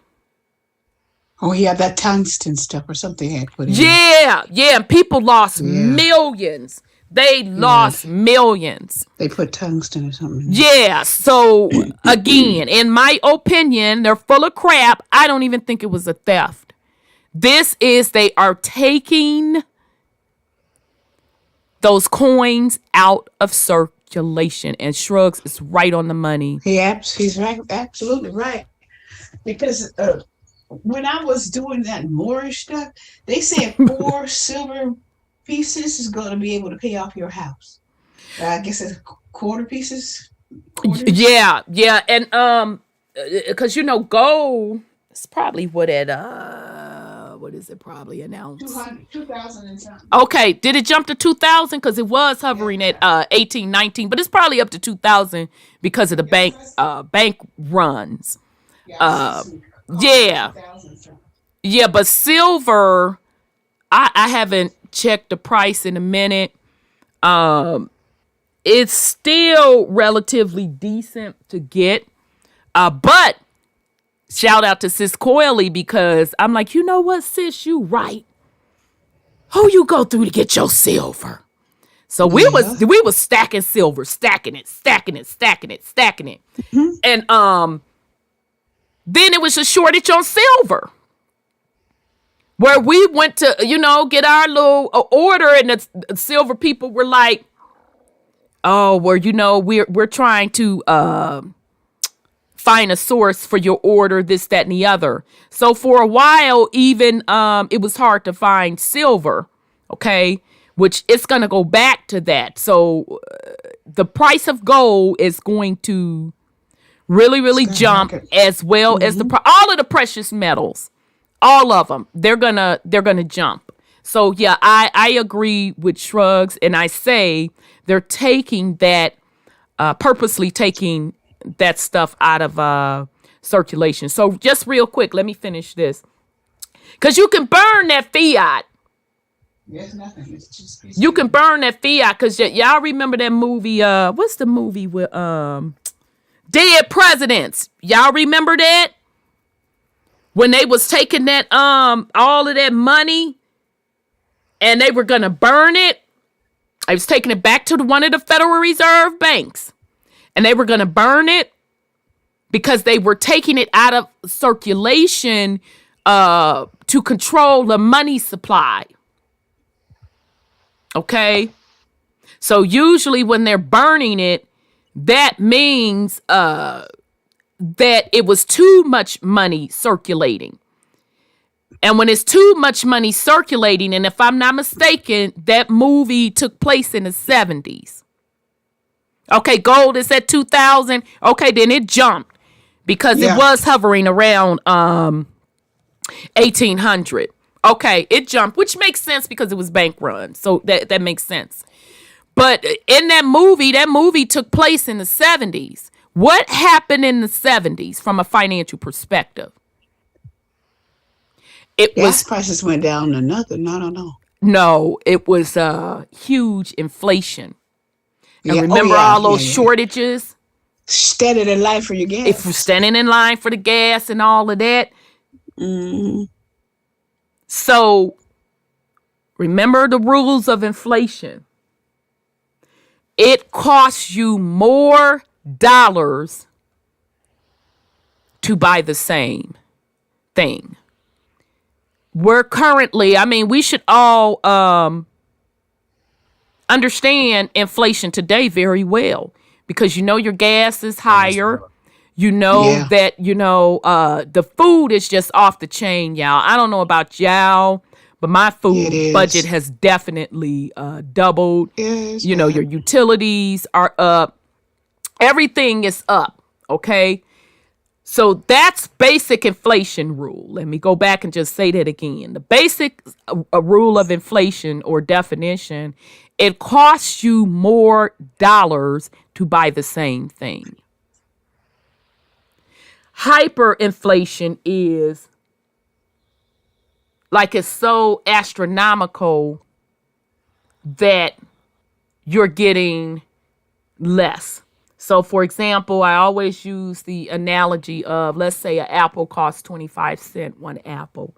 Oh, yeah, that tungsten stuff or something had put in. Yeah. And people lost millions. They lost millions. They put tungsten or something. Yeah. So, again, in my opinion, they're full of crap. I don't even think it was a theft. They are taking those coins out of circulation. And Shrugs is right on the money. He's right, absolutely right. Because when I was doing that Moorish stuff, they said 4 silver pieces is going to be able to pay off your house. I guess it's quarter pieces. Quarters. Yeah, and because gold is probably what is it probably an ounce? 2,000 and something. Okay, did it jump to 2,000? Because it was hovering at 18, 19, but it's probably up to 2,000 because of the bank runs. Yeah, but silver, I haven't checked the price in a minute. It's still relatively decent to get. But shout out to Sis Coily, because I'm like, you know what, sis, you right. Who you go through to get your silver? So we was stacking silver, stacking it. Mm-hmm. And then it was a shortage on silver, where we went to, get our little order, and the silver people were like, oh, well, we're trying to find a source for your order, this, that, and the other. So for a while, even it was hard to find silver, okay, which it's going to go back to that. So the price of gold is going to really, really jump, as well as all of the precious metals. All of them. They're gonna jump. So yeah, I agree with Shrugs, and I say they're taking that, purposely taking that stuff out of circulation. So just real quick, let me finish this, because you can burn that fiat. There's nothing. It's just You can burn that fiat, because y'all remember that movie? What's the movie with Dead Presidents? Y'all remember that? When they was taking that all of that money and they were gonna burn it. I was taking it back to one of the Federal Reserve banks, and they were gonna burn it because they were taking it out of circulation to control the money supply. Okay, so usually when they're burning it, that means that it was too much money circulating. And when it's too much money circulating, and if I'm not mistaken, that movie took place in the 70s. Okay, gold is at 2000. Okay, then it jumped because it was hovering around 1800. Okay, it jumped, which makes sense because it was bank run. So that makes sense. But in that movie took place in the 70s. What happened in the 70s from a financial perspective? Gas prices went down to nothing. I don't know. No, it was huge inflation. And remember all those shortages? Standing in line for your gas. If you're standing in line for the gas and all of that. Mm-hmm. So remember the rules of inflation. It costs you more dollars to buy the same thing. We're currently, we should all understand inflation today very well, because your gas is higher. That, the food is just off the chain, y'all. I don't know about y'all, but my food budget has definitely doubled. Your utilities are up. Everything is up, okay? So that's basic inflation rule. Let me go back and just say that again. The basic rule of inflation or definition, it costs you more dollars to buy the same thing. Hyperinflation is like it's so astronomical that you're getting less. So, for example, I always use the analogy of, let's say an apple costs 25 cents, one apple.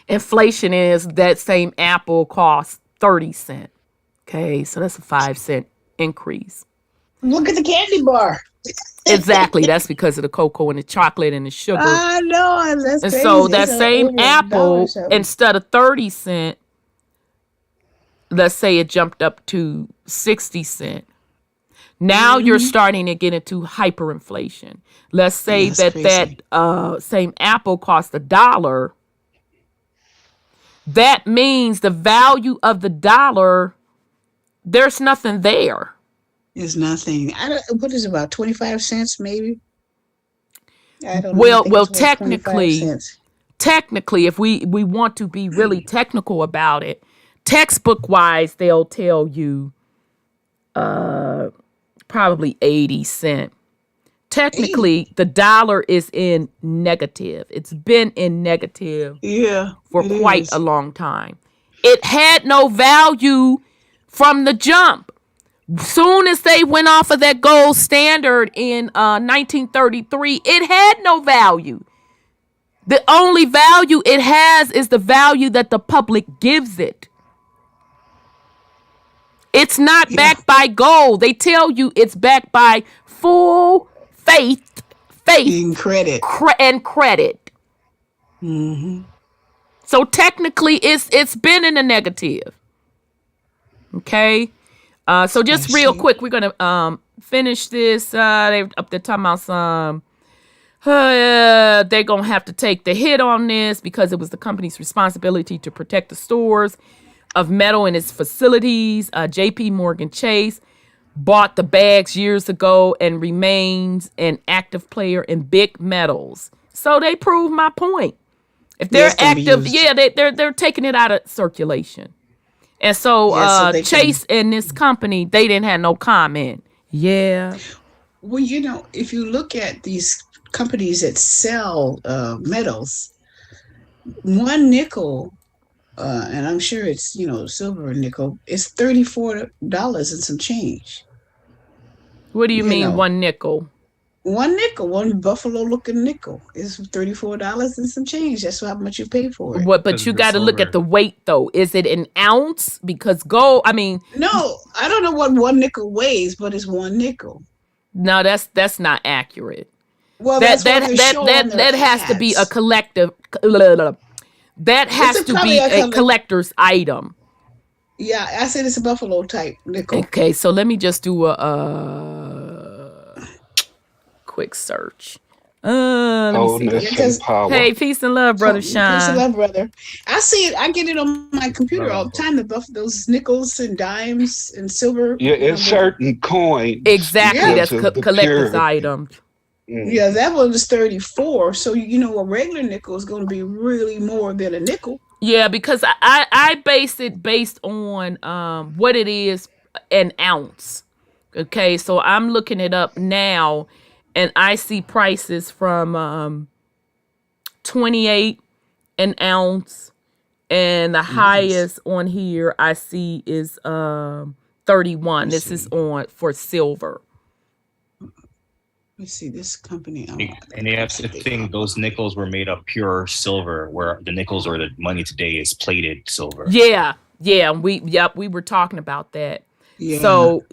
Inflation is that same apple costs 30 cents. Okay, so that's a 5-cent increase. Look at the candy bar. Exactly. That's because of the cocoa and the chocolate and the sugar. I know. That's crazy. So that same apple, instead of 30 cents, let's say it jumped up to 60 cents. Now you're starting to get into hyperinflation. Let's say that same apple costs $1. That means the value of the dollar, there's nothing there. There's nothing. What is it, about 25 cents maybe? I don't know. Well, technically, if we want to be really technical about it, textbook wise, they'll tell you probably 80 cents. Technically, the dollar is in negative. It's been in negative for quite a long time. It had no value from the jump. Soon as they went off of that gold standard in 1933, it had no value. The only value it has is the value that the public gives it. It's not backed by gold. They tell you it's backed by full faith and credit. Mm-hmm. So technically, it's been in the negative. Okay. So just real quick, we're gonna finish this. They up there talking about some. They're gonna have to take the hit on this because it was the company's responsibility to protect the stores of metal in its facilities. J.P. Morgan Chase bought the bags years ago and remains an active player in big metals. So they prove my point. If Yeah, they're it's gonna be active, used. yeah, they're taking it out of circulation. And so Yeah, so they Chase and this company, they didn't have no comment. Yeah. Well, if you look at these companies that sell metals, one nickel, and I'm sure it's silver and nickel, is $34 and some change. What do you You mean know, one nickel? one nickel, one buffalo looking nickel is $34 and some change. That's how much you pay for it. What? But Because you of the got to look at silver. the weight though. Is it an ounce? Because gold. I mean, No, I don't know what one nickel weighs, but it's one nickel. no, that's not accurate. Well, That that's what that they that show on that their that has to be a ads. collective. That It's has to probably be a collector's item. Yeah, I said it's a buffalo type nickel. Okay, so let me just do a quick search. Let me see. Wholeness and Because power. Hey, peace and love, brother peace and Sean. love, brother. I see it. I get it on my computer all the Bravo. time. Those nickels and dimes and silver. Yeah, it's certain coins. Exactly, Yeah. that's because of the collector's purity. item. Yeah, that one is 34. So a regular nickel is going to be really more than a nickel. Yeah, because I base it based on what it is an ounce. Okay, so I'm looking it up now, and I see prices from 28 an ounce, and the highest on here I see is 31. This is on for silver. Let's see this company. And you have to think those nickels were made of pure silver, where the nickels or the money today is plated silver. Yeah, we were talking about that. Yeah. So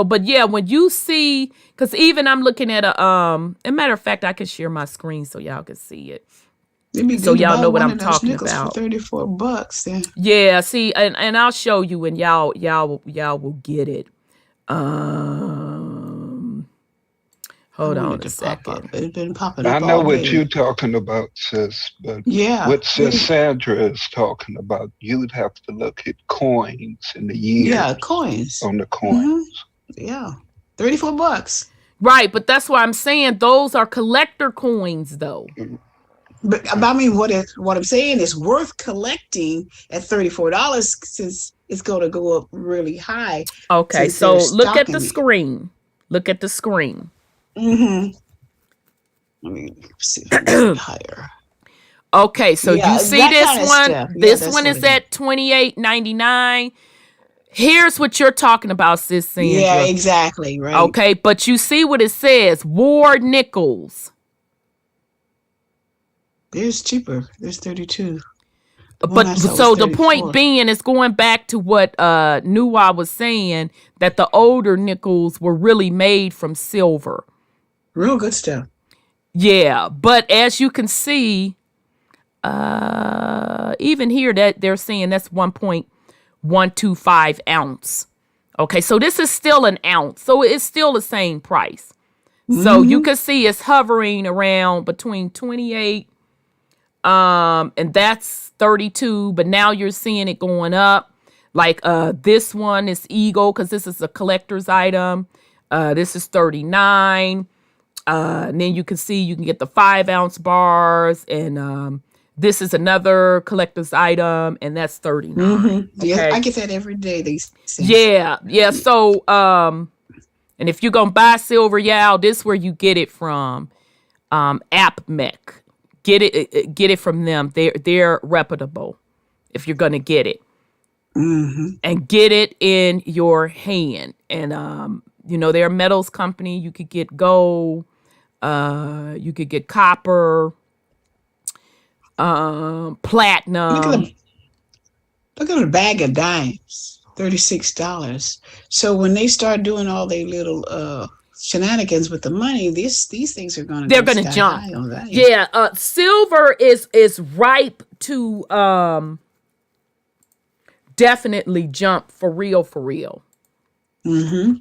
but yeah, when you see, because even I'm looking at a matter of fact, I can share my screen so y'all can see it. So y'all know what I'm talking about. For $34 then. Yeah, see, and I'll show you, and y'all will get it. Hold on a second. It's been popping I up. know all what day. you're talking about, sis, but Yeah. what Sis Sandra is talking about, you'd have to look at coins and the years Yeah, coins. on the coins. Yeah. $34. Right, but that's why I'm saying those are collector coins, though. But I mean, what I'm saying is worth collecting at $34 since it's going to go up really high. Okay, since so they're look at stocking the it. screen. Look at the screen. Mm-hmm. Let me see if I can get it higher. Okay, so Yeah, you see that this kinda one? stuff. Yeah, This that's one what is it is. at $28.99. Here's what you're talking about, sis Sandra. Yeah, exactly. Right. Okay, but you see what it says? War nickels. There's cheaper. There's 32. But so the point being is going back to what Nuwa was saying, that the older nickels were really made from silver. Real good stuff. Yeah, but as you can see, even here that they're saying that's 1.125 ounce. Okay, so this is still an ounce, so it's still the same price. So you can see it's hovering around between 28 and that's 32, but now you're seeing it going up. Like this one is Eagle, because this is a collector's item. This is 39. And then you can see you can get the 5-ounce bars, and this is another collector's item, and that's 39. Yeah, Okay. I get that every day. They say. Yeah. So, and if you're gonna buy silver, this is where you get it from. AppMec. Get it from them. They're reputable. If you're gonna get it, and get it in your hand, and they're a metals company. You could get gold. You could get copper, platinum. Look at a bag of dimes, $36. So when they start doing all their little shenanigans with the money, these things are going to They're going to jump. Yeah, silver is ripe to definitely jump for real. Mm-hmm.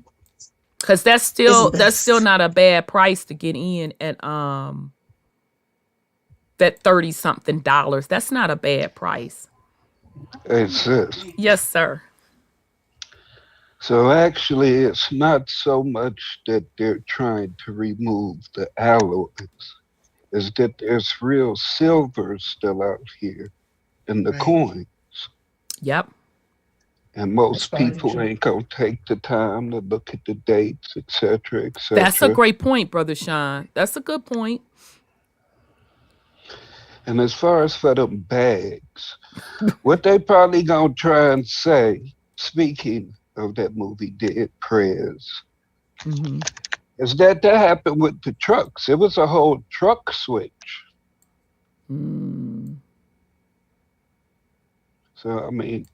Because that's still not a bad price to get in at that $30-something. That's not a bad price. Hey, sis. Yes, sir. So actually, it's not so much that they're trying to remove the alloys. is that there's real silver still out here in the Right. coins. Yep. And That's most probably people true. ain't gonna take the time to look at the dates, etc., That's a etc. great point, Brother Sean. That's a good point. And as far as for them bags, what they probably gonna try and say, speaking of that movie Dead Prayers, Mm-hmm. is that happened with the trucks. It was a whole truck switch. Mm. So I mean,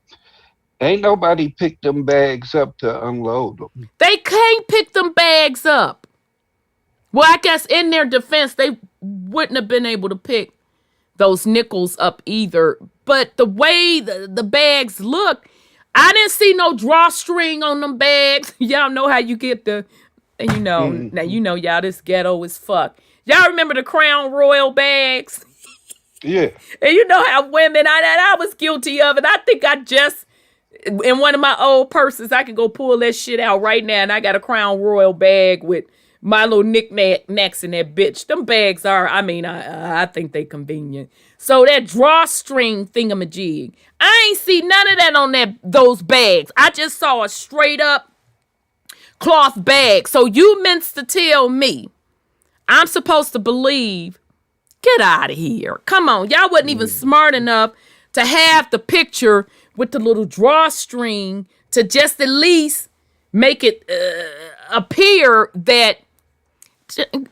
ain't nobody picked them bags up to unload them. They can't pick them bags up. Well, I guess in their defense, they wouldn't have been able to pick those nickels up either. But the way the bags look, I didn't see no drawstring on them bags. Y'all know how you get the, and now Mm-hmm. y'all this ghetto as fuck. Y'all remember the Crown Royal bags? Yeah. And you know how women, I was guilty of it. I think I just, in one of my old purses, I could go pull that shit out right now, and I got a Crown Royal bag with my little knickknacks in that bitch. Them bags are, I think they convenient. So that drawstring thingamajig, I ain't see none of that on those bags. I just saw a straight up cloth bag. So you meant to tell me I'm supposed to believe? Get out of here. Come on. Y'all wasn't even smart enough to have the picture with the little drawstring to just at least make it appear that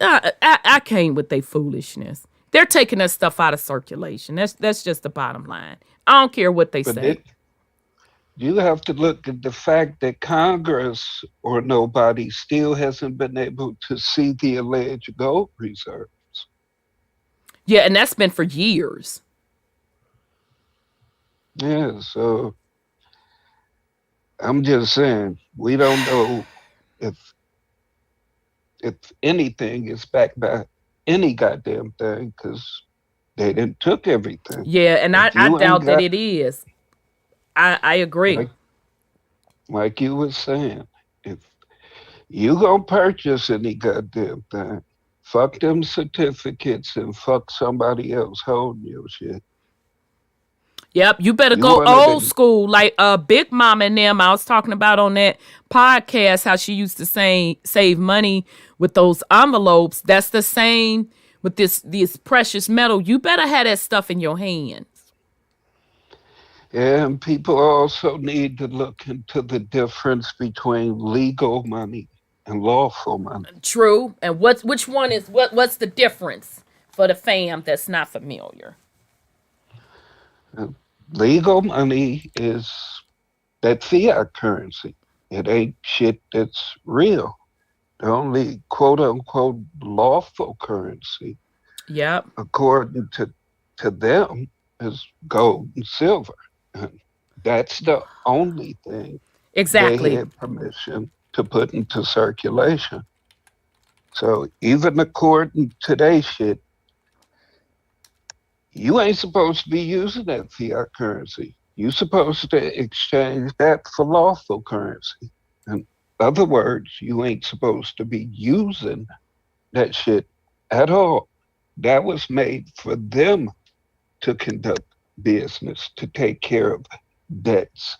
I came with their foolishness. They're taking that stuff out of circulation. That's just the bottom line. I don't care what they But say. you have to look at the fact that Congress or nobody still hasn't been able to see the alleged gold reserve. Yeah, and that's been for years. Yeah, so I'm just saying we don't know if if anything is backed by any goddamn thing because they didn't took everything. Yeah, and If I you ain't doubt that got it is. I agree. like like you was saying, if you gonna purchase any goddamn thing, fuck them certificates and fuck somebody else holding your shit. Yep, you better You go one of old them. school like Big Mom and them. I was talking about on that podcast how she used to save money with those envelopes. That's the same with this precious metal. You better have that stuff in your hands. And people also need to look into the difference between legal money and lawful money. True. And which one is what's the difference for the fam that's not familiar? And legal money is that fiat currency. It ain't shit that's real. The only quote unquote lawful currency, Yep. according to them, is gold and silver. And that's the only thing they Exactly. had permission to put into circulation. So even according to their shit, you ain't supposed to be using that fiat currency. You're supposed to exchange that for lawful currency. In other words, you ain't supposed to be using that shit at all. That was made for them to conduct business, to take care of debts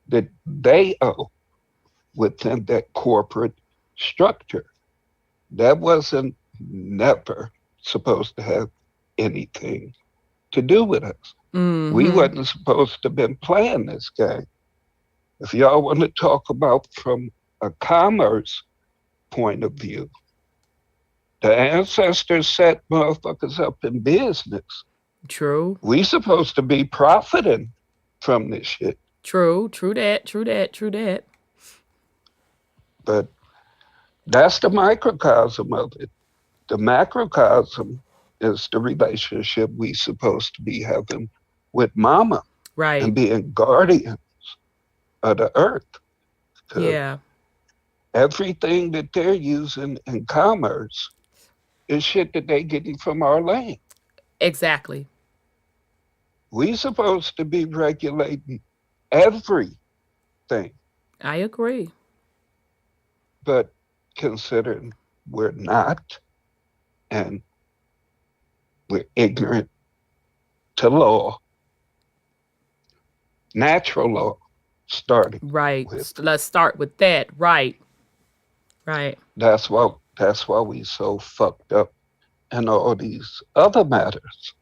that they owe within that corporate structure. That wasn't never supposed to have anything to do with us. We Mm-hmm. wasn't supposed to have been playing this game. If y'all want to talk about from a commerce point of view, the ancestors set motherfuckers up in business. True. We supposed to be profiting from this shit. True. True that. True that. True that. But that's the microcosm of it. The macrocosm is the relationship we supposed to be having with mama Right. and being guardians of the earth. 'Cause Yeah. everything that they're using in commerce is shit that they getting from our land. Exactly. We supposed to be regulating everything, I agree. but considering we're not, and We're ignorant to law, natural law, starting Right. with. Let's start with that. Right. Right. That's why we so fucked up in all these other matters.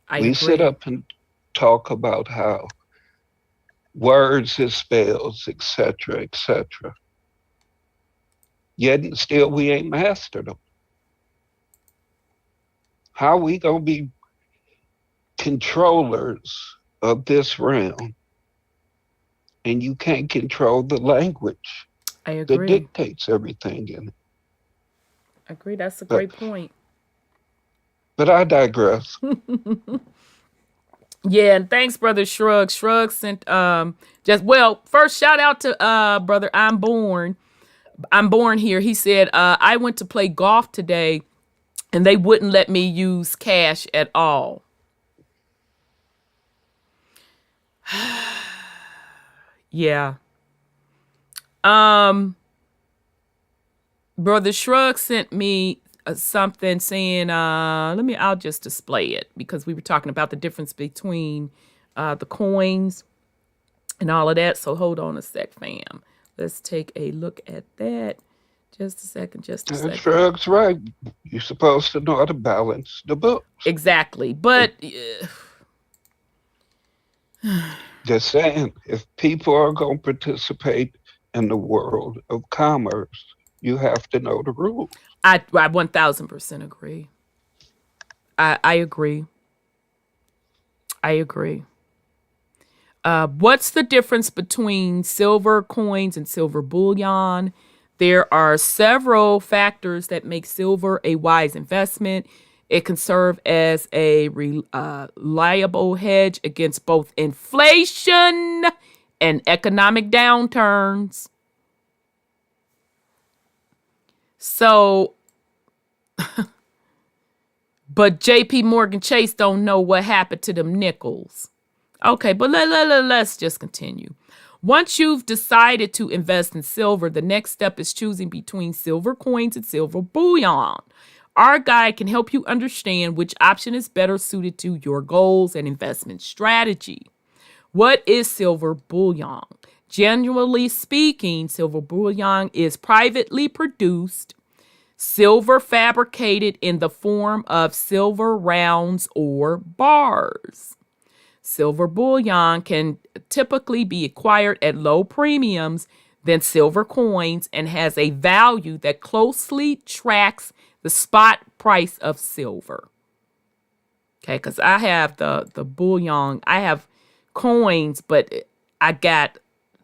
I We sit agree. up and talk about how words is spells, etc., etc. Yet and still we ain't mastered them. How we gonna be controllers of this realm and you can't control the language I that agree. dictates everything in it? I agree. That's a But great point. but I digress. Yeah, and thanks, brother Shrug. Shrug sent first shout out to brother I'm born. I'm born here. He said, I went to play golf today and they wouldn't let me use cash at all. Yeah. Brother Shrug sent me something saying, I'll just display it because we were talking about the difference between the coins and all of that. So hold on a sec, fam. Let's take a look at that. Just a second. Shrug's right. You're supposed to know how to balance the books. Exactly. But Just saying, if people are going to participate in the world of commerce, you have to know the rules. I 1000% agree. I agree. I agree. What's the difference between silver coins and silver bullion? There are several factors that make silver a wise investment. It can serve as a reliable hedge against both inflation and economic downturns. So, but JP Morgan Chase don't know what happened to them nickels. Okay, but let's just continue. Once you've decided to invest in silver, the next step is choosing between silver coins and silver bullion. Our guide can help you understand which option is better suited to your goals and investment strategy. What is silver bullion? Generally speaking, silver bullion is privately produced silver fabricated in the form of silver rounds or bars. Silver bullion can typically be acquired at low premiums than silver coins and has a value that closely tracks the spot price of silver. Okay, because I have the bullion. I have coins, but I got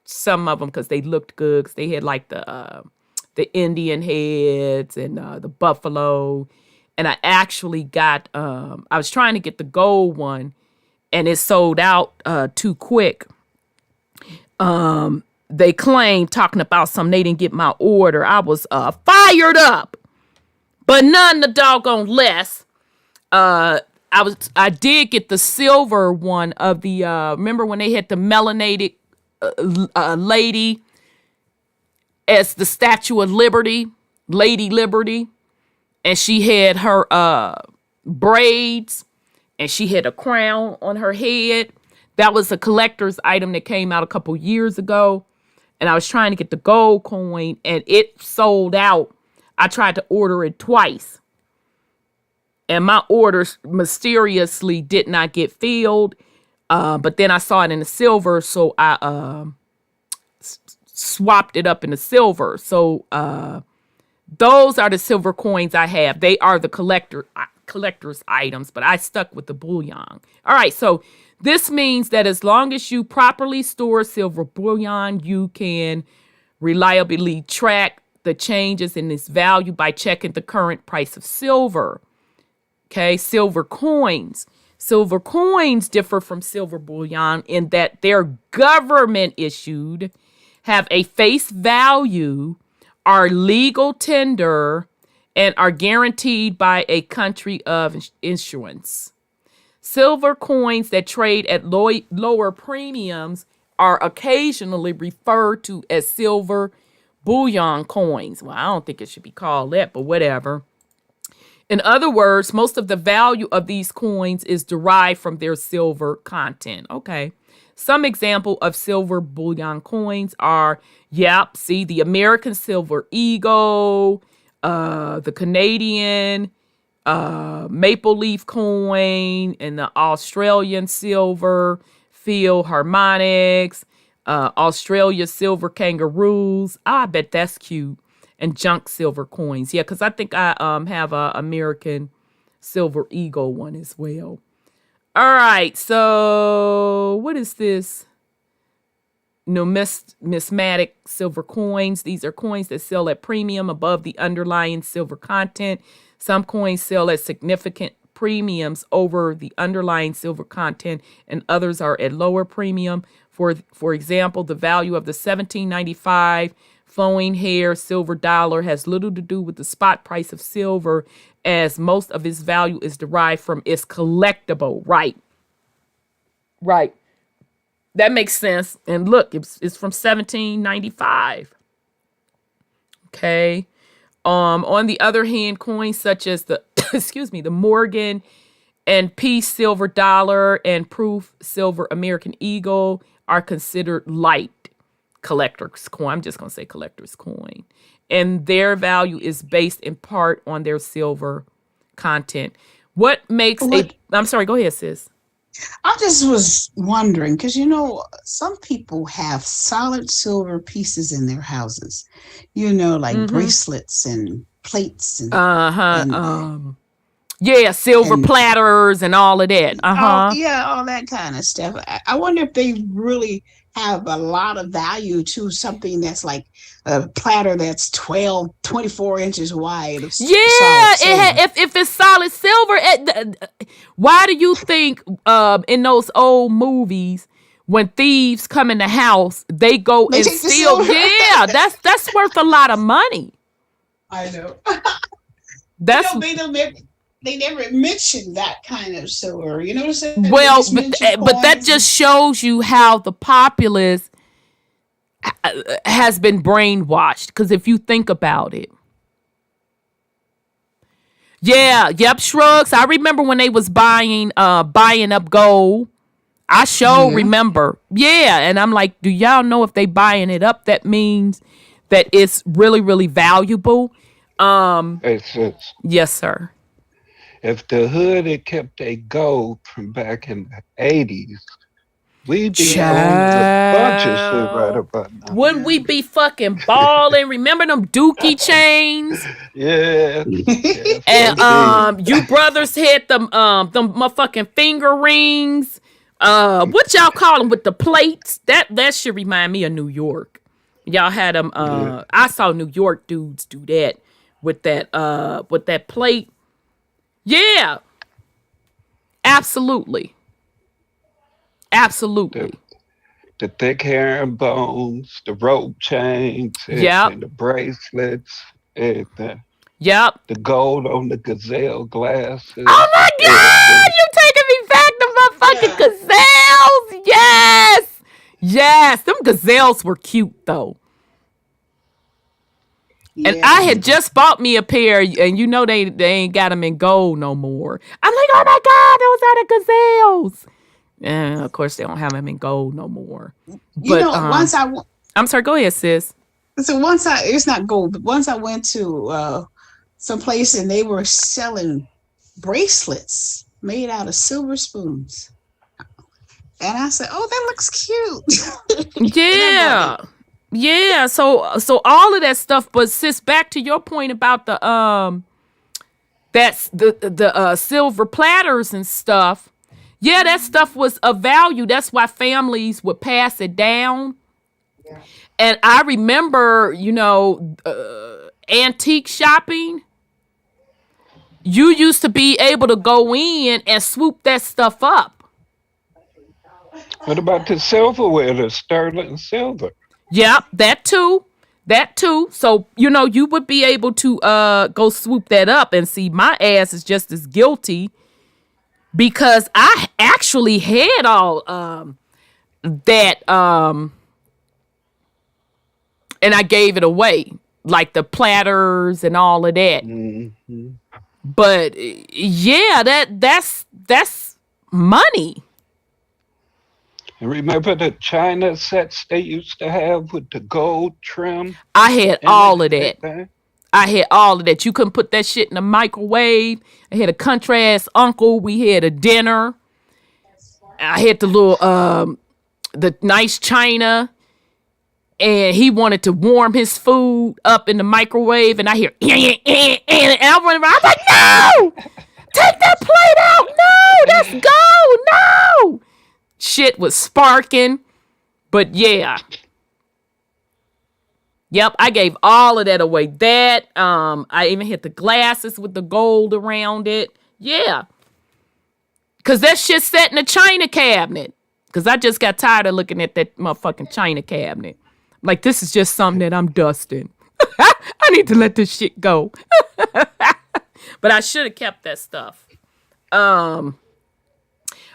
some of them because they looked good. Cause they had like the Indian heads and the buffalo. And I actually got, I was trying to get the gold one and it sold out too quick. They claimed talking about something, they didn't get my order. I was fired up, but none the doggone less. I did get the silver one of the, remember when they had the melanated lady as the Statue of Liberty, Lady Liberty, and she had her braids and she had a crown on her head. That was a collector's item that came out a couple years ago. And I was trying to get the gold coin and it sold out. I tried to order it twice. And my orders mysteriously did not get filled. But then I saw it in the silver, so I swapped it up into silver. So those are the silver coins I have. They are the collector's items, but I stuck with the bullion. All right, so this means that as long as you properly store silver bullion, you can reliably track the changes in its value by checking the current price of silver. Okay, silver coins. Silver coins differ from silver bullion in that they're government issued, have a face value, are legal tender, and are guaranteed by a country of issuance. Silver coins that trade at lower premiums are occasionally referred to as silver bullion coins. Well, I don't think it should be called that, but whatever. In other words, most of the value of these coins is derived from their silver content. Okay. Some example of silver bullion coins are, the American Silver Eagle, the Canadian Maple Leaf coin, and the Australian Silver Philharmonics, Australia Silver Kangaroos. I bet that's cute. And junk silver coins. Yeah, because I think I have a American Silver Eagle one as well. All right, so what is this? Numismatic silver coins. These are coins that sell at premium above the underlying silver content. Some coins sell at significant premiums over the underlying silver content, and others are at lower premium. For example, the value of the 1795 flowing hair silver dollar has little to do with the spot price of silver, as most of its value is derived from its collectible. Right. That makes sense. And look, it's from 1795. Okay. On the other hand, coins such as the the Morgan and Peace silver dollar and Proof silver American Eagle are considered light collector's coin. I'm just going to say collector's coin. And their value is based in part on their silver content. What makes I'm sorry, go ahead, sis. I just was wondering, because, some people have solid silver pieces in their houses, like bracelets and plates. And, silver platters and all of that. All that kind of stuff. I wonder if they really have a lot of value to something that's like a platter that's 24 inches wide. If it's solid silver, why do you think in those old movies when thieves come in the house, they go and steal? Yeah, that's worth a lot of money. I know. That's they never mentioned that kind of silver. You know what I'm saying? Well, but that just shows you how the populace has been brainwashed. Because if you think about it. Shrugs. I remember when they was buying up gold. I remember. Yeah, and I'm like, do y'all know if they buying it up, that means that it's really, really valuable? Yes, sir. If the hood had kept their gold from back in the 80s, we'd be owning a bunch of shit right about now. Wouldn't we be fucking balling? Remember them Dookie chains? Yeah. And you brothers had them motherfucking finger rings. What y'all call them with the plates? That should remind me of New York. Y'all had them. I saw New York dudes do that with that plate. Yeah, absolutely. The thick hair and bones, the rope chains, and the bracelets, everything. Yep. The gold on the gazelle glasses. Oh my God! You taking me back to my fucking gazelles? Yes. Them gazelles were cute though. And I had just bought me a pair, and they ain't got them in gold no more. I'm like, oh my God, those are the gazelles. And of course, they don't have them in gold no more. Once I'm sorry, go ahead, sis. So it's not gold, but once I went to some place and they were selling bracelets made out of silver spoons. And I said, oh, that looks cute. Yeah. Yeah, so all of that stuff, but sis, back to your point about the silver platters and stuff. Yeah, that stuff was of value. That's why families would pass it down. Yeah. And I remember, antique shopping. You used to be able to go in and swoop that stuff up. What about the silverware, the sterling silver? Yep, that too. So, you would be able to go swoop that up and see my ass is just as guilty because I actually had all that and I gave it away, like the platters and all of that. Mm-hmm. But yeah, that's money. And remember the China sets they used to have with the gold trim? I had and all of that. everything? I had all of that. You couldn't put that shit in the microwave. I had a country ass uncle. We had a dinner. I had the little the nice china, and he wanted to warm his food up in the microwave, and I hear and I run around. I'm like, no, take that plate out. No, let's go. No, shit was sparking, but yeah. Yep, I gave all of that away. That, I even hit the glasses with the gold around it. Yeah. Because that shit sat in the china cabinet. Because I just got tired of looking at that motherfucking china cabinet. Like, this is just something that I'm dusting. I need to let this shit go. But I should have kept that stuff. All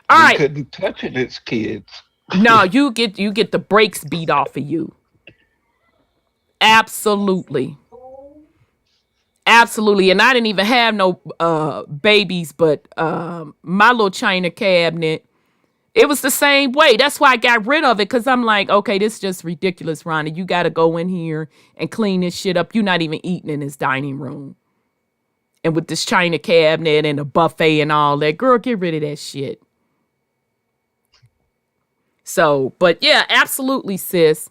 right. Couldn't touch it as kids. No, you get the brakes beat off of you. Absolutely. Absolutely. And I didn't even have no babies, but my little china cabinet, it was the same way. That's why I got rid of it, because I'm like, okay, this is just ridiculous, Rhonda. You got to go in here and clean this shit up. You're not even eating in this dining room. And with this china cabinet and a buffet and all that, girl, get rid of that shit. So, but yeah, absolutely, sis.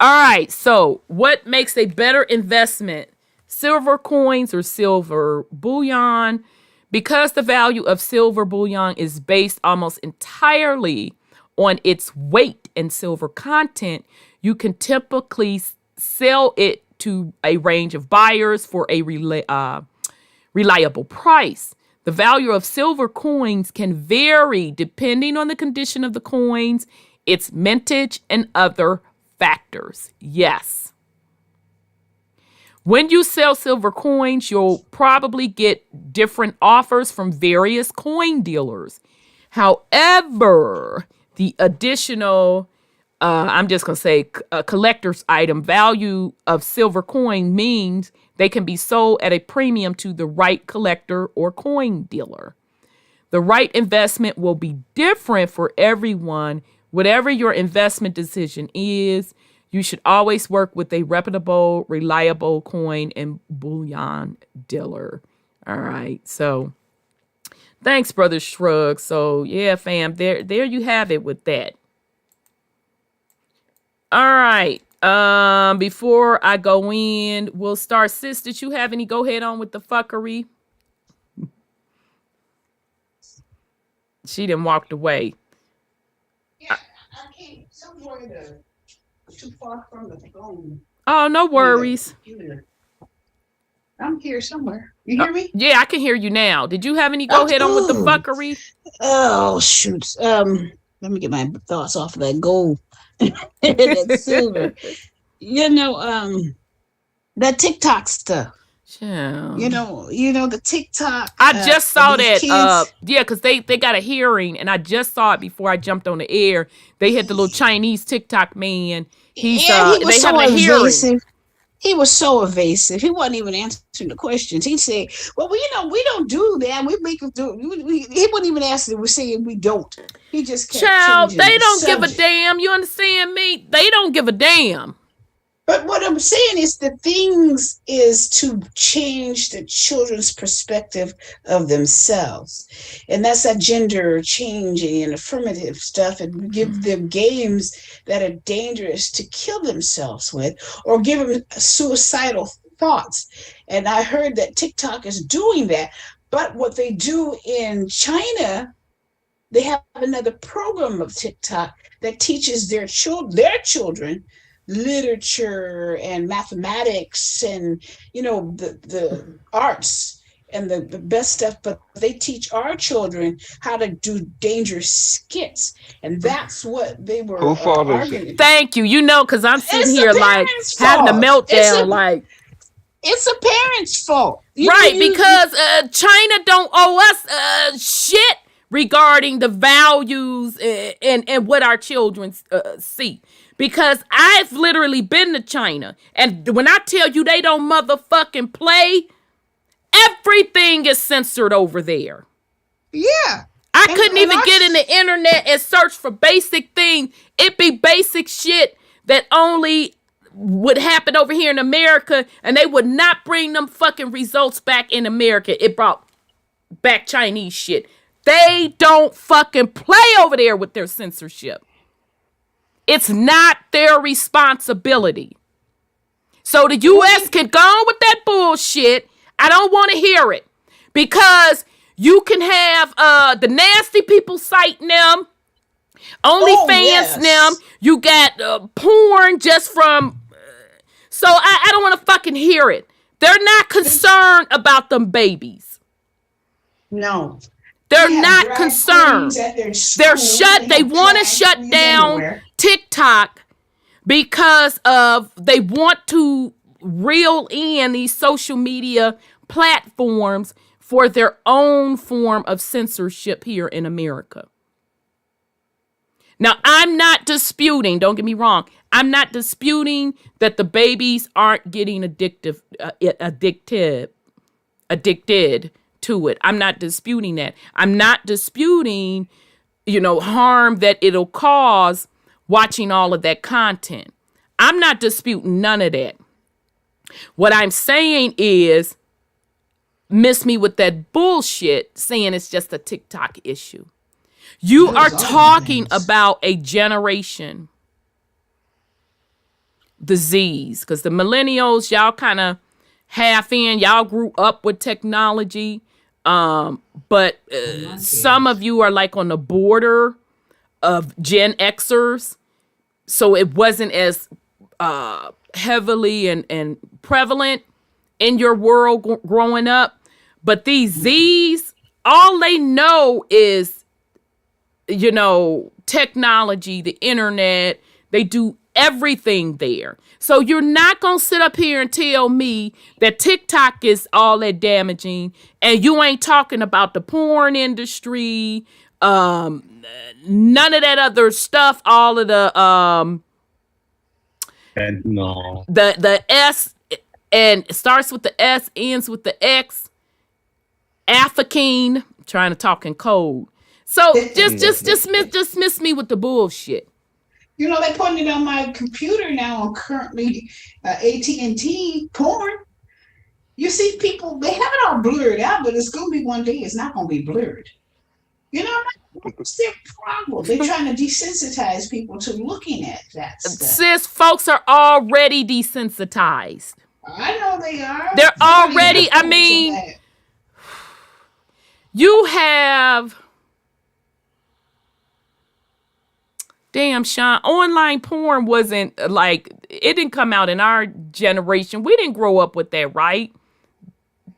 All right, so what makes a better investment? Silver coins or silver bullion? Because the value of silver bullion is based almost entirely on its weight and silver content, you can typically sell it to a range of buyers for a reliable price. The value of silver coins can vary depending on the condition of the coins, its mintage, and other factors. Yes. When you sell silver coins, you'll probably get different offers from various coin dealers. However, the additional, I'm just going to say, collector's item value of silver coin means they can be sold at a premium to the right collector or coin dealer. The right investment will be different for everyone. Whatever your investment decision is, you should always work with a reputable, reliable coin and bullion dealer. All right. So thanks, Brother Shrug. So yeah, fam, there you have it with that. All right. Before I go in, we'll start. Sis, did you have any go ahead on with the fuckery? She done walked away. Yeah, I came somewhere too far from the phone. Oh, no worries. I'm here somewhere. You hear me? Yeah, I can hear you now. Did you have any go ahead on with the fuckery? Oh shoot. Let me get my thoughts off of that gold and that silver. You know, that TikTok stuff. Yeah. You know the TikTok. I just saw that. Kids. Yeah, because they got a hearing, and I just saw it before I jumped on the air. They had the little Chinese TikTok man. He was so evasive. He was so evasive. He wasn't even answering the questions. He'd say, "Well, we don't do that. We make them do." He wouldn't even answer. We're saying we don't. He just kept Child, they don't subject. give a damn. You understand me? They don't give a damn. But what I'm saying is the things is to change the children's perspective of themselves. And that's that gender changing and affirmative stuff, and give them games that are dangerous to kill themselves with, or give them suicidal thoughts. And I heard that TikTok is doing that. But what they do in China, they have another program of TikTok that teaches their children literature and mathematics and the arts and the best stuff, but they teach our children how to do dangerous skits, and that's what they were arguing. Thank you. Because I'm sitting here like having a meltdown. It's a parent's fault, because China don't owe us shit regarding the values and what our children see. Because I've literally been to China. And when I tell you they don't motherfucking play, Everything is censored over there. Yeah. I couldn't even get in the internet and search for basic things. It be basic shit that only would happen over here in America, and they would not bring them fucking results back in America. It brought back Chinese shit. They don't fucking play over there with their censorship. It's not their responsibility. So the U.S. can go on with that bullshit. I don't want to hear it, because you can have the nasty people citing them, OnlyFans them. You got porn just from. So I don't want to fucking hear it. They're not concerned about them babies. No. They're not concerned. They're shut. They want to shut down TikTok because of they want to reel in these social media platforms for their own form of censorship here in America. Now, I'm not disputing, don't get me wrong, I'm not disputing that the babies aren't getting addicted to it. I'm not disputing that. I'm not disputing, harm that it'll cause watching all of that content. I'm not disputing none of that. What I'm saying is, miss me with that bullshit saying it's just a TikTok issue. You are talking about a generation disease, because the millennials, y'all kind of half in, y'all grew up with technology, but some of you are like on the border of Gen Xers, so it wasn't as heavily and prevalent in your world growing up. But these Z's, all they know is, technology, the internet. They do everything there. So you're not going to sit up here and tell me that TikTok is all that damaging, and you ain't talking about the porn industry, none of that other stuff, all of the and no, the S, and it starts with the S, ends with the X, African, trying to talk in code. So just miss me with the bullshit. They putting it on my computer now. I'm currently AT&T porn. You see people, they have it all blurred out, but it's going to be one day it's not going to be blurred. What's their problem? They're trying to desensitize people to looking at that stuff. Sis, folks are already desensitized. I know they are. They're already, you have... Damn, Sean, online porn wasn't it didn't come out in our generation. We didn't grow up with that, right?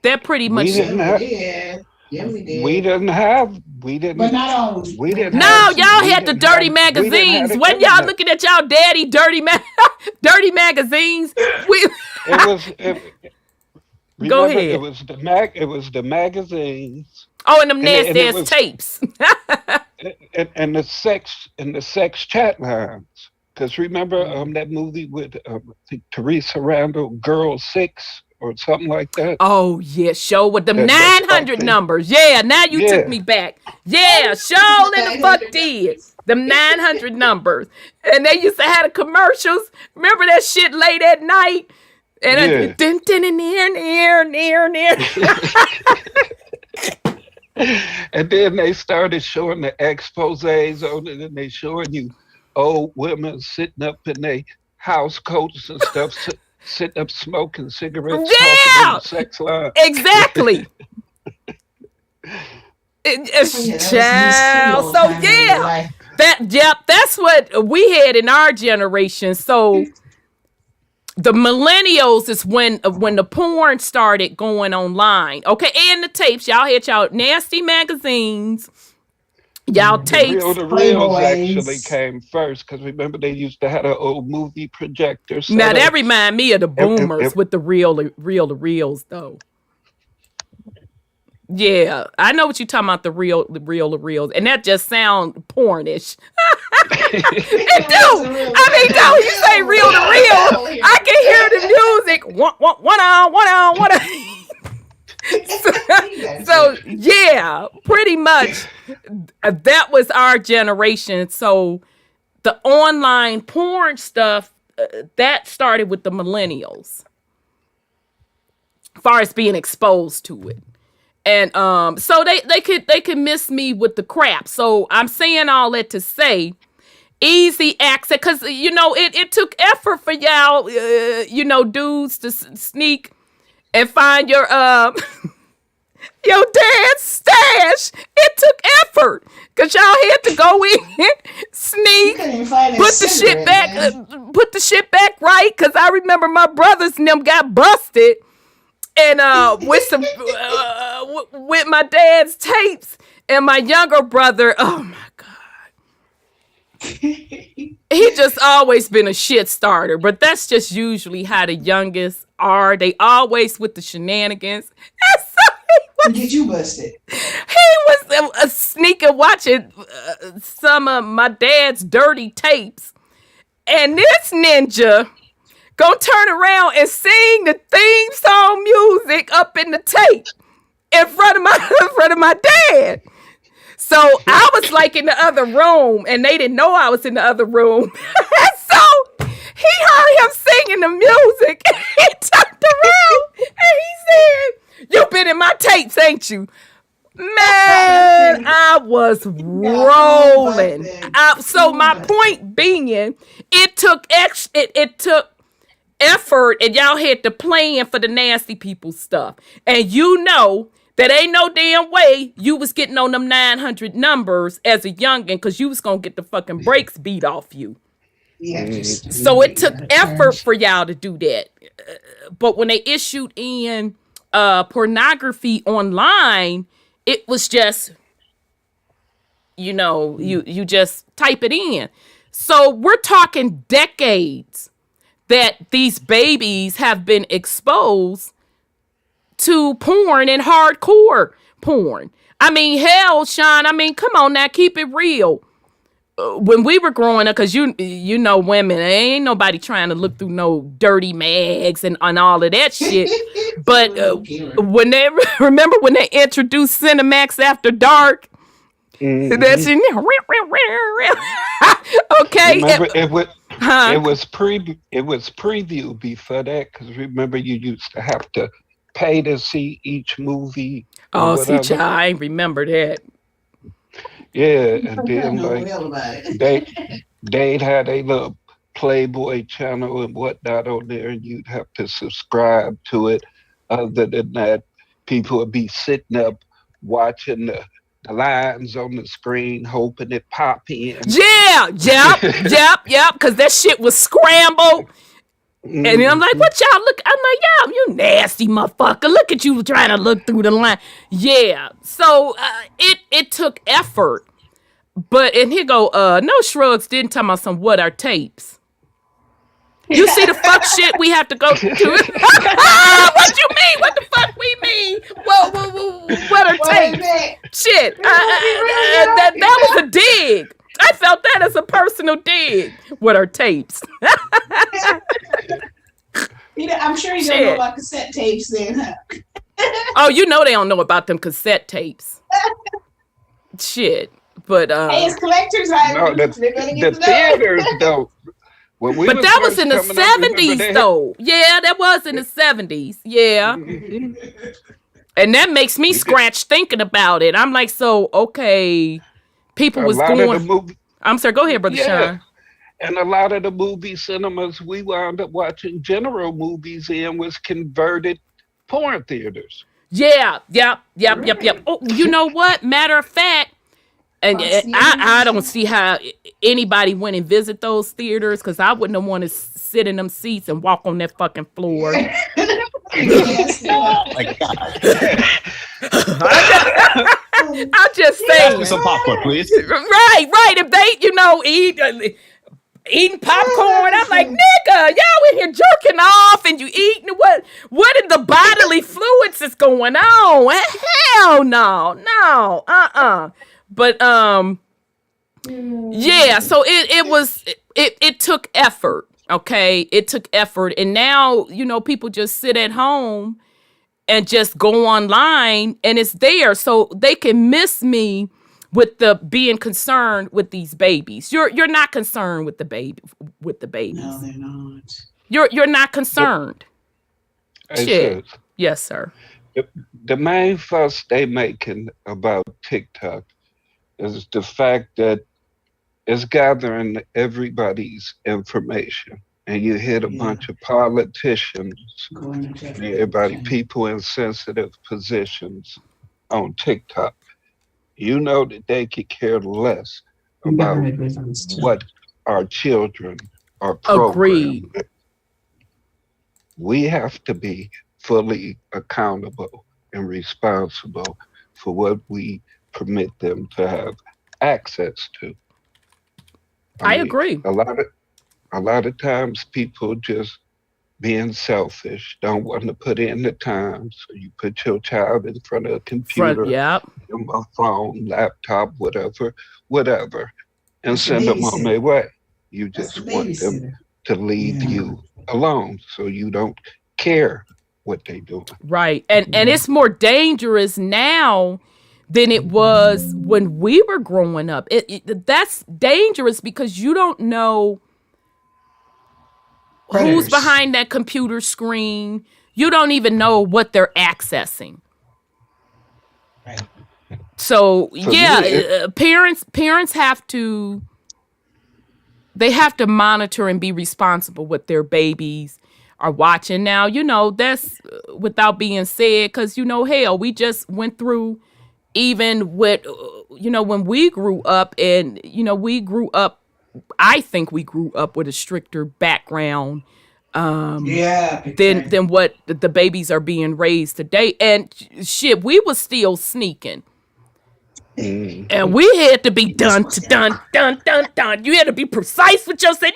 That pretty much. We didn't. We didn't. But not only. We didn't. No, y'all had the dirty magazines. When y'all looking at y'all daddy dirty magazines? Go ahead. It was the magazines. Oh, and them nasty ass tapes. and the sex chat lines. Because remember that movie with Teresa Randall, Girl 6 or something like that? Oh, yeah. Show with them 900 numbers. Yeah, now you took me back. Yeah, show in the fuck did. Them 900 numbers. And they used to have the commercials. Remember that shit late at night? And near. And then they started showing the exposés on it, and they showing you old women sitting up in their house coats and stuff, sitting up smoking cigarettes, talking on the sex line. Exactly. Child. So yeah, that's what we had in our generation. So the millennials is when the porn started going online. Okay, and the tapes. Y'all had y'all nasty magazines. Y'all tapes. The reels actually came first, because remember they used to have an old movie projector. Now that remind me of the boomers with the reels though. Yeah, I know what you're talking about, the reels, and that just sound pornish. It do. Don't you say reel to reel? I can hear the music. One on. So yeah, pretty much that was our generation. So the online porn stuff that started with the millennials, as far as being exposed to it. And so they could miss me with the crap. So I'm saying all that to say easy access, because it took effort for y'all dudes to sneak and find your your dad's stash. It took effort because y'all had to go in, sneak, put the shit back right. Because I remember my brothers and them got busted, and with some with my dad's tapes, and my younger brother. Oh my god. He just always been a shit starter, but that's just usually how the youngest are. They always with the shenanigans. And so Get you busted. he was sneaking watching some of my dad's dirty tapes, and this ninja gonna turn around and sing the theme song music up in the tape in front of my dad. So I was like in the other room, and they didn't know I was in the other room. So he heard him singing the music, and he turned around and he said, "You been in my tapes, ain't you?" Man, I was rolling. So my point being, it took effort, and y'all had to plan for the nasty people stuff. And that ain't no damn way you was getting on them 900 numbers as a youngin', because you was gonna get the fucking brakes beat off you. Yeah. So it took effort for y'all to do that. But when they issued in pornography online, it was just, you just type it in. So we're talking decades that these babies have been exposed to porn and hardcore porn. I mean, hell, Sean, come on now, keep it real. When we were growing up, because you know women, ain't nobody trying to look through no dirty mags and all of that shit. But when they introduced Cinemax After Dark, that's in there. Okay. Remember, it was preview before that, because remember you used to have to pay to see each movie. Oh, see, child, I ain't remember that. Yeah, and then they'd had a little Playboy channel and whatnot on there, and you'd have to subscribe to it. Other than that, people would be sitting up watching the lines on the screen, hoping it pop in. Yeah, yep, because that shit was scrambled. And then I'm like, what y'all look? I'm like, yo, you nasty motherfucker. Look at you trying to look through the line. Yeah. So it took effort. And here go, no shrugs didn't tell me some what are tapes. You see the fuck shit we have to go through? What you mean? What the fuck we mean? What are tapes? Shit. That was a dig. I felt that as a personal dig. What are tapes? I'm sure you don't know about cassette tapes then, huh? Oh, they don't know about them cassette tapes. Shit. But hey, it's collectors' items. No, the theaters don't. But that was in the 70s, though. Yeah, that was in the 70s. Yeah. And that makes me scratch thinking about it. I'm like, so, okay, people was going. I'm sorry, go ahead, Brother Sean. And a lot of the movie cinemas we wound up watching general movies in was converted porn theaters. Yeah, yep. Oh, you know what? Matter of fact, and I don't see how anybody went and visit those theaters, because I wouldn't have wanted to sit in them seats and walk on that fucking floor. Oh my God. I'm just saying. Some popcorn, please. Right. If they, eating popcorn, I'm like, nigga, y'all in here jerking off and you eating what in the bodily fluids is going on? Hell no. But yeah, so it took effort. Okay, it took effort, and now people just sit at home and just go online and it's there. So they can miss me with the being concerned with these babies. You're not concerned with the babies. No, they're not. You're not concerned. Hey, Shit. sis, Yes, sir. the main fuss they making about TikTok is the fact that it's gathering everybody's information. And you hit a Yeah. bunch of politicians, Going to everybody, people in sensitive positions on TikTok. You know that they could care less about government business too. what our children are Agreed. programmed. We have to be fully accountable and responsible for what we permit them to have access to. I mean, agree. a lot of times people just being selfish, don't want to put in the time. So you put your child in front of a computer, Yep. a phone, laptop, whatever, and That's the send them on babysitter. their way. You That's just the want them babysitter. to leave Yeah. you alone so you don't care what they do. Right. And it's more dangerous now than it was when we were growing up. That's dangerous because you don't know who's Predators. behind that computer screen. You don't even know what they're accessing. Right. So For yeah, me, parents have to monitor and be responsible with their babies are watching. Now, that's without being said, because hell, we just went through even with when we grew up, and I think we grew up with a stricter background Yeah. big than time. than what the babies are being raised today. And shit, we was still sneaking. mm, And we had to be dun to dun dun dun dun. You had to be precise with your say.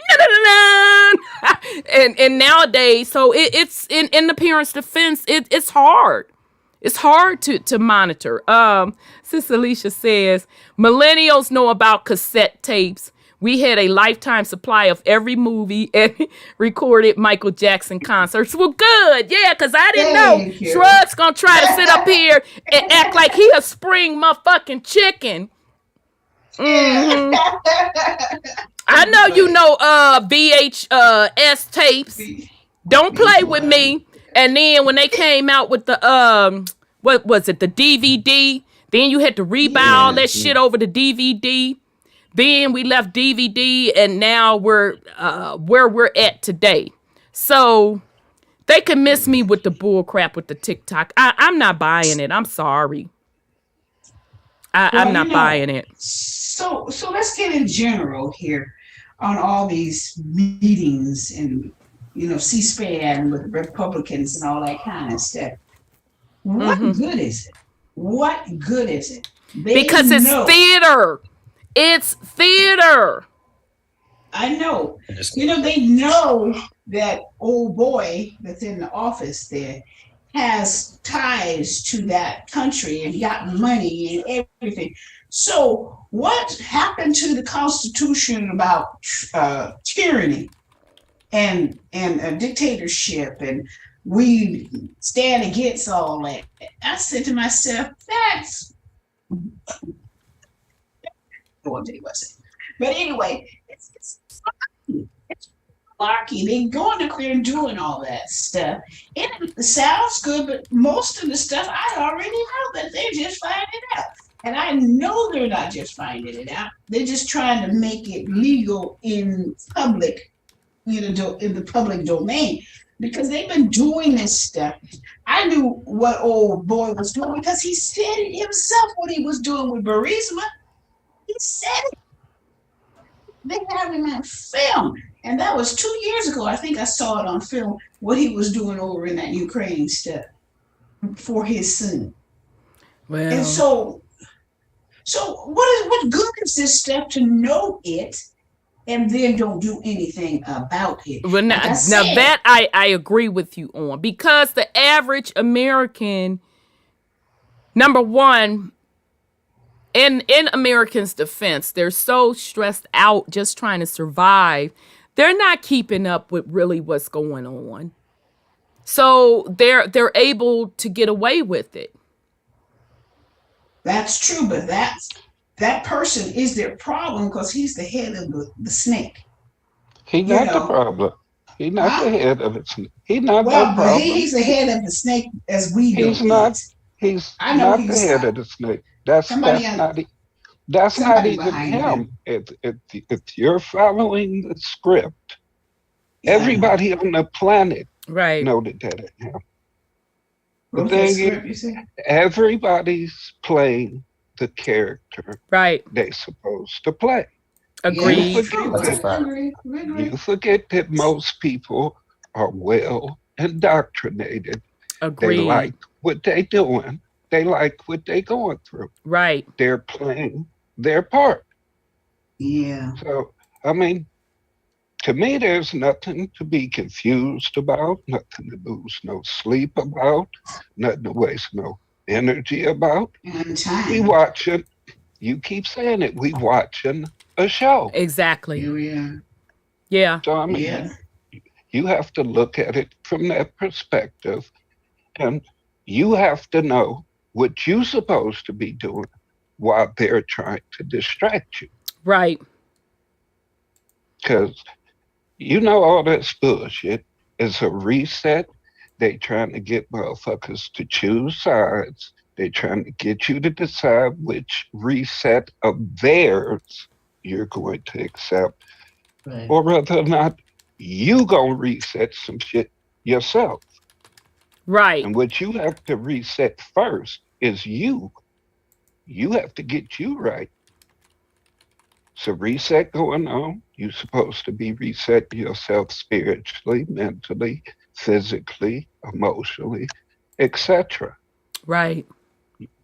And nowadays, so it's in the parents' defense. It's hard. It's hard to monitor. Sis Alicia says millennials know about cassette tapes. We had a lifetime supply of every movie and recorded Michael Jackson concerts. Well, good. Yeah, because I didn't Thank know you. Shrug's going to try to sit up here and act like he a spring motherfucking chicken. Mhm. I know you know VHS tapes. Don't play with me. And then when they came out with the what was it, the DVD, then you had to rebuy all that shit over the DVD. Then we left DVD, and now we're where we're at today. So they can miss me with the bull crap with the TikTok. I'm not buying it. I'm sorry. I'm not buying it. So let's get in general here on all these meetings and C-SPAN with Republicans and all that kind of stuff. What good is it? What good is it? Because it's theater. It's theater. I know. They know that old boy that's in the office there has ties to that country and got money and everything. So what happened to the Constitution about tyranny and a dictatorship, and we stand against all that? I said to myself, that's I won't tell you what I said. But anyway, it's malarkey. They going up there and doing all that stuff. It sounds good, but most of the stuff I already know that they're just finding out. And I know they're not just finding it out. They're just trying to make it legal in public, in the public domain, because they've been doing this stuff. I knew what old boy was doing because he said it himself what he was doing with Burisma. He said it. They have him on film. And that was 2 years ago. I think I saw it on film, what he was doing over in that Ukraine stuff for his son. Well, And so what good is this stuff to know it and then don't do anything about it? well, now that I agree with you on, because the average American, number one, in Americans' defense, they're so stressed out just trying to survive. They're not keeping up with really what's going on. So they're able to get away with it. That's true, but that person is their problem because he's the head of the snake. He's not the problem. He's not the head of it. He's not the problem. But he's the head of the snake as we know. He's not. He's not the head of the snake. That's not even him. If you're following the script, everybody on the planet know that ain't him. The thing is, everybody's playing the character they're supposed to play. Agreed. You forget that most people are well indoctrinated. Agreed. They like what they're doing. They like what they're going through. Right. They're playing their part. Yeah. So, I mean, to me, there's nothing to be confused about, nothing to lose no sleep about, nothing to waste no energy about. We watching, you keep saying it, we watching a show. Exactly. Yeah. So, I mean, you have to look at it from that perspective, and you have to know what you're supposed to be doing while they're trying to distract you. Right. Because you know all this bullshit is a reset. They trying to get motherfuckers to choose sides. They trying to get you to decide which reset of theirs you're going to accept, or whether or not you gonna reset some shit yourself. Right. And what you have to reset first is you. You have to get you right. So reset going on. You're supposed to be resetting yourself spiritually, mentally, physically, emotionally, etc. Right.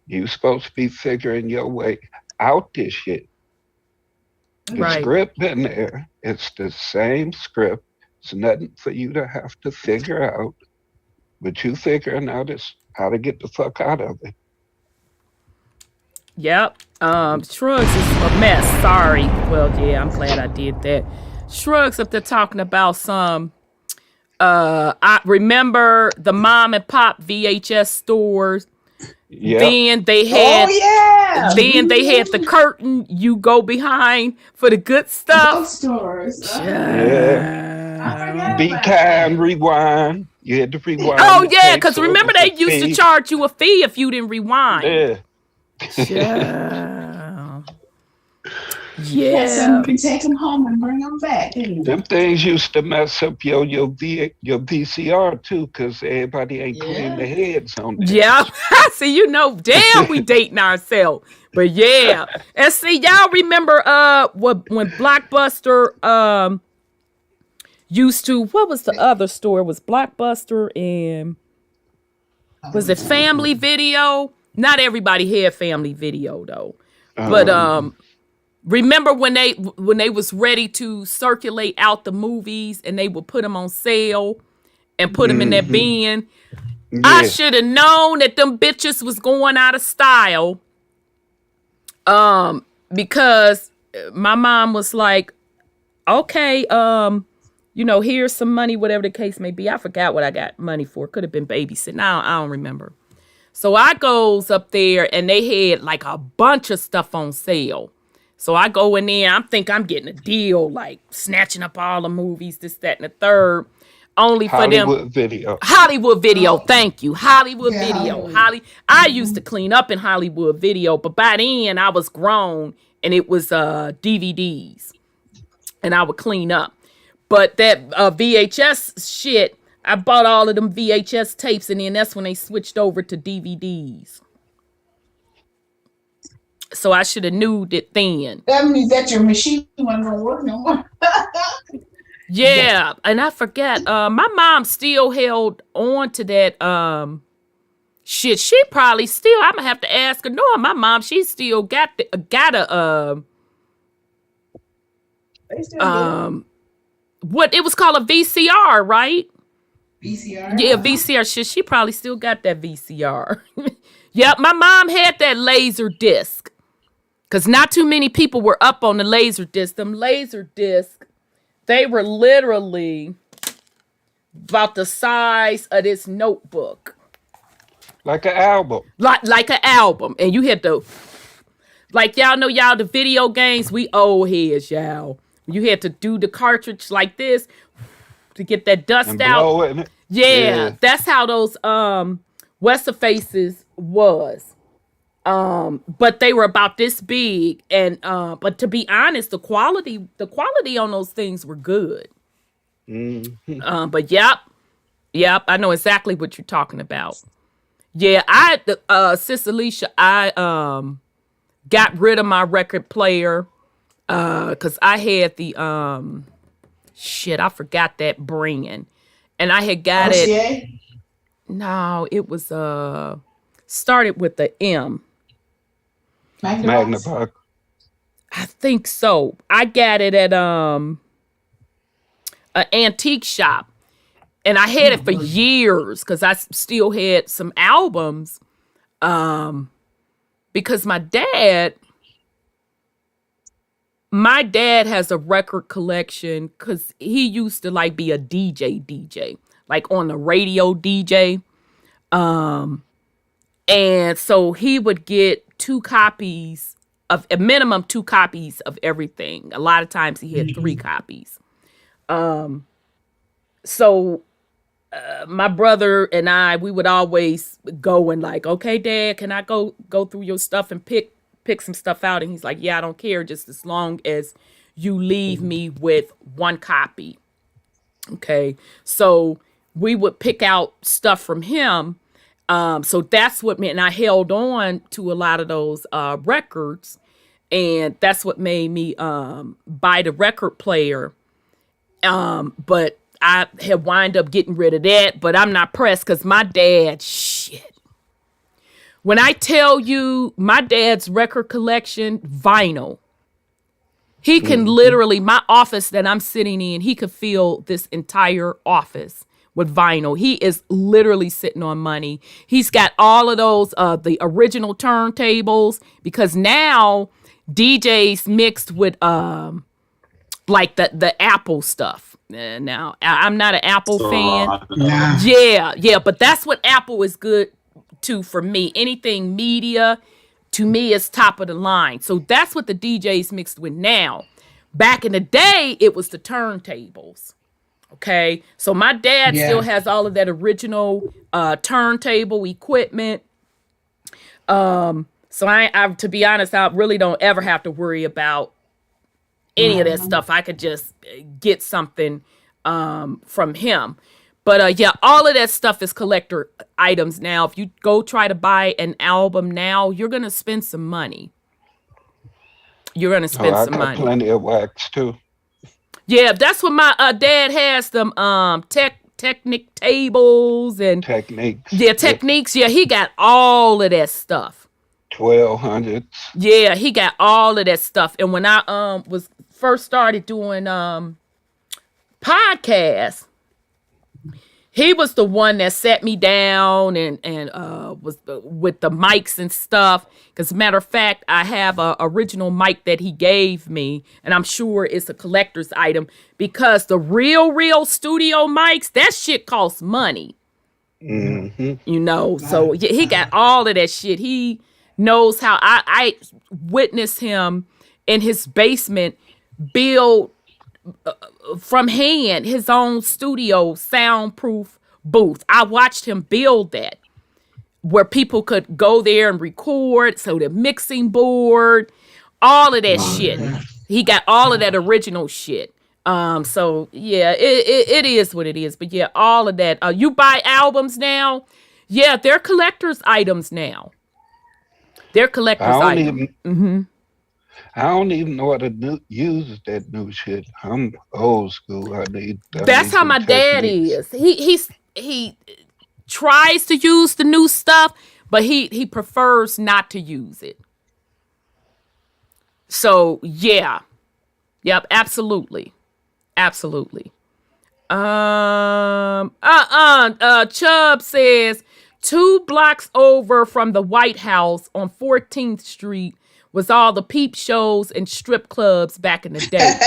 You're supposed to be figuring your way out this shit. The script in there, it's the same script. It's nothing for you to have to figure out. What you figuring out is how to get the fuck out of it. Yep. Shrugs is a mess. Sorry. Well, yeah, I'm glad I did that. Shrugs up there talking about some I remember the mom and pop VHS stores. Yeah. Then they had then they had the curtain you go behind for the good stuff. Bookstores. Yeah. Be kind, rewind. You had to rewind. Oh yeah, because remember they used to charge you a fee if you didn't rewind. Yeah. Yeah. You can take them home and bring them back. Them things used to mess up your VCR too, because everybody ain't clean their heads on it. Yeah. See, you know, damn, we dating ourselves. But yeah. And see, y'all remember when Blockbuster used to, what was the other store? It was Blockbuster and was it Family Video? Not everybody had Family Video though. But remember when they was ready to circulate out the movies and they would put them on sale and put them in that bin? Yeah. I should have known that them bitches was going out of style. Because my mom was like, okay, you know, here's some money, whatever the case may be. I forgot what I got money for. Could have been babysitting. I don't remember. So I goes up there and they had like a bunch of stuff on sale. So I go in there, I'm getting a deal, like snatching up all the movies, this, that, and the third. Only for Hollywood Video. Hollywood Video, thank you. Hollywood Video. I used to clean up in Hollywood Video, but by then I was grown and it was DVDs. And I would clean up. But that VHS shit, I bought all of them VHS tapes and then that's when they switched over to DVDs. So I should have knew that then. That means that your machine wasn't gonna work no more. Yeah, and I forget. My mom still held on to that shit. She probably still. I'm gonna have to ask her. No, my mom. She still got what it was called, a VCR, right? VCR. Yeah, VCR. She probably still got that VCR. Yep, my mom had that laser disc. Because not too many people were up on the laser disc. Them laser discs, they were literally about the size of this notebook. Like an album. Like an album. And you had to, like y'all know y'all, the video games, we old heads, y'all. You had to do the cartridge like this to get that dust And out. blow it. Yeah, that's how those Western faces was. But they were about this big, and but to be honest, the quality on those things were good. But yep, I know exactly what you're talking about. Yeah, Sis Alicia, I got rid of my record player because I had the I forgot that brand, and I had got it. No, it was started with the M. Magnavox. I think so. I got it at an antique shop, and I had it for years because I still had some albums. Because my dad has a record collection because he used to like be a DJ, like on the radio DJ. And so he would get a minimum two copies of everything. A lot of times he had 3 copies. So my brother and we would always go and like, okay, Dad, can I go through your stuff and pick some stuff out? And he's like, yeah, I don't care, just as long as you leave me with 1 copy. Okay. So we would pick out stuff from him. So that's what made, and I held on to a lot of those records, and that's what made me buy the record player. But I had wind up getting rid of that, but I'm not pressed because my dad, shit. When I tell you my dad's record collection, vinyl, he can literally, my office that I'm sitting in, he could fill this entire office with vinyl. He is literally sitting on money. He's got all of those, the original turntables, because now DJs mixed with like the Apple stuff. Now I'm not an Apple fan. Nah. Yeah, but that's what Apple is good to for me. Anything media to me is top of the line. So that's what the DJs mixed with now. Back in the day, it was the turntables. Okay, so my dad still has all of that original turntable equipment. So I to be honest, I really don't ever have to worry about any of that stuff. I could just get something from him. But yeah, all of that stuff is collector items now. If you go try to buy an album now, you're gonna spend some money. You're gonna spend some money. Plenty of wax too. Yeah, that's what my dad has, them Technic tables and Techniques. Yeah, Techniques. Yeah, he got all of that stuff. 1200s. Yeah, he got all of that stuff. And when I was first started doing podcasts, he was the one that sat me down and was with the mics and stuff. Because, matter of fact, I have a original mic that he gave me, and I'm sure it's a collector's item because the real studio mics, that shit costs money. Mm-hmm. You know, so yeah, he got all of that shit. He knows how. I witnessed him in his basement build from hand his own studio soundproof booth. I watched him build that, where people could go there and record. So the mixing board, all of that shit. He got all of that original shit. So yeah, it is what it is. But yeah, all of that. You buy albums now. Yeah, they're collector's items now. They're collector's items. I don't even know how to use that new shit. I'm old school. That's how my dad is. He tries to use the new stuff, but he prefers not to use it. So yeah. Yep, absolutely. Chubb says 2 blocks over from the White House on 14th Street was all the peep shows and strip clubs back in the day.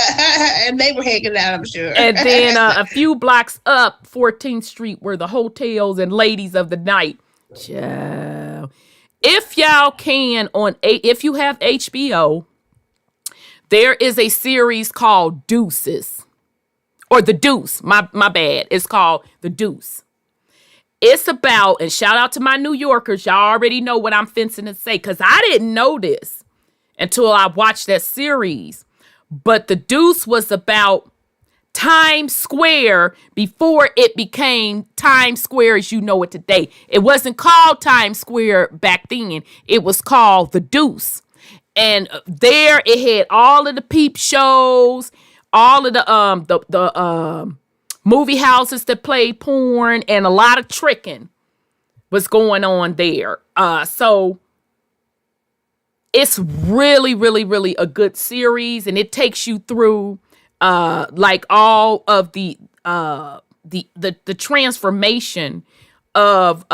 And they were hanging out, I'm sure. And then a few blocks up 14th Street were the hotels and ladies of the night. Ciao. If y'all can, if you have HBO, there is a series called Deuces. Or The Deuce. My bad. It's called The Deuce. It's about, and shout out to my New Yorkers, y'all already know what I'm fencing to say, because I didn't know this until I watched that series. But The Deuce was about Times Square before it became Times Square as you know it today. It wasn't called Times Square back then. It was called The Deuce. And there it had all of the peep shows, all of the movie houses that played porn, and a lot of tricking was going on there. So it's really, really, really a good series, and it takes you through like all of the transformation of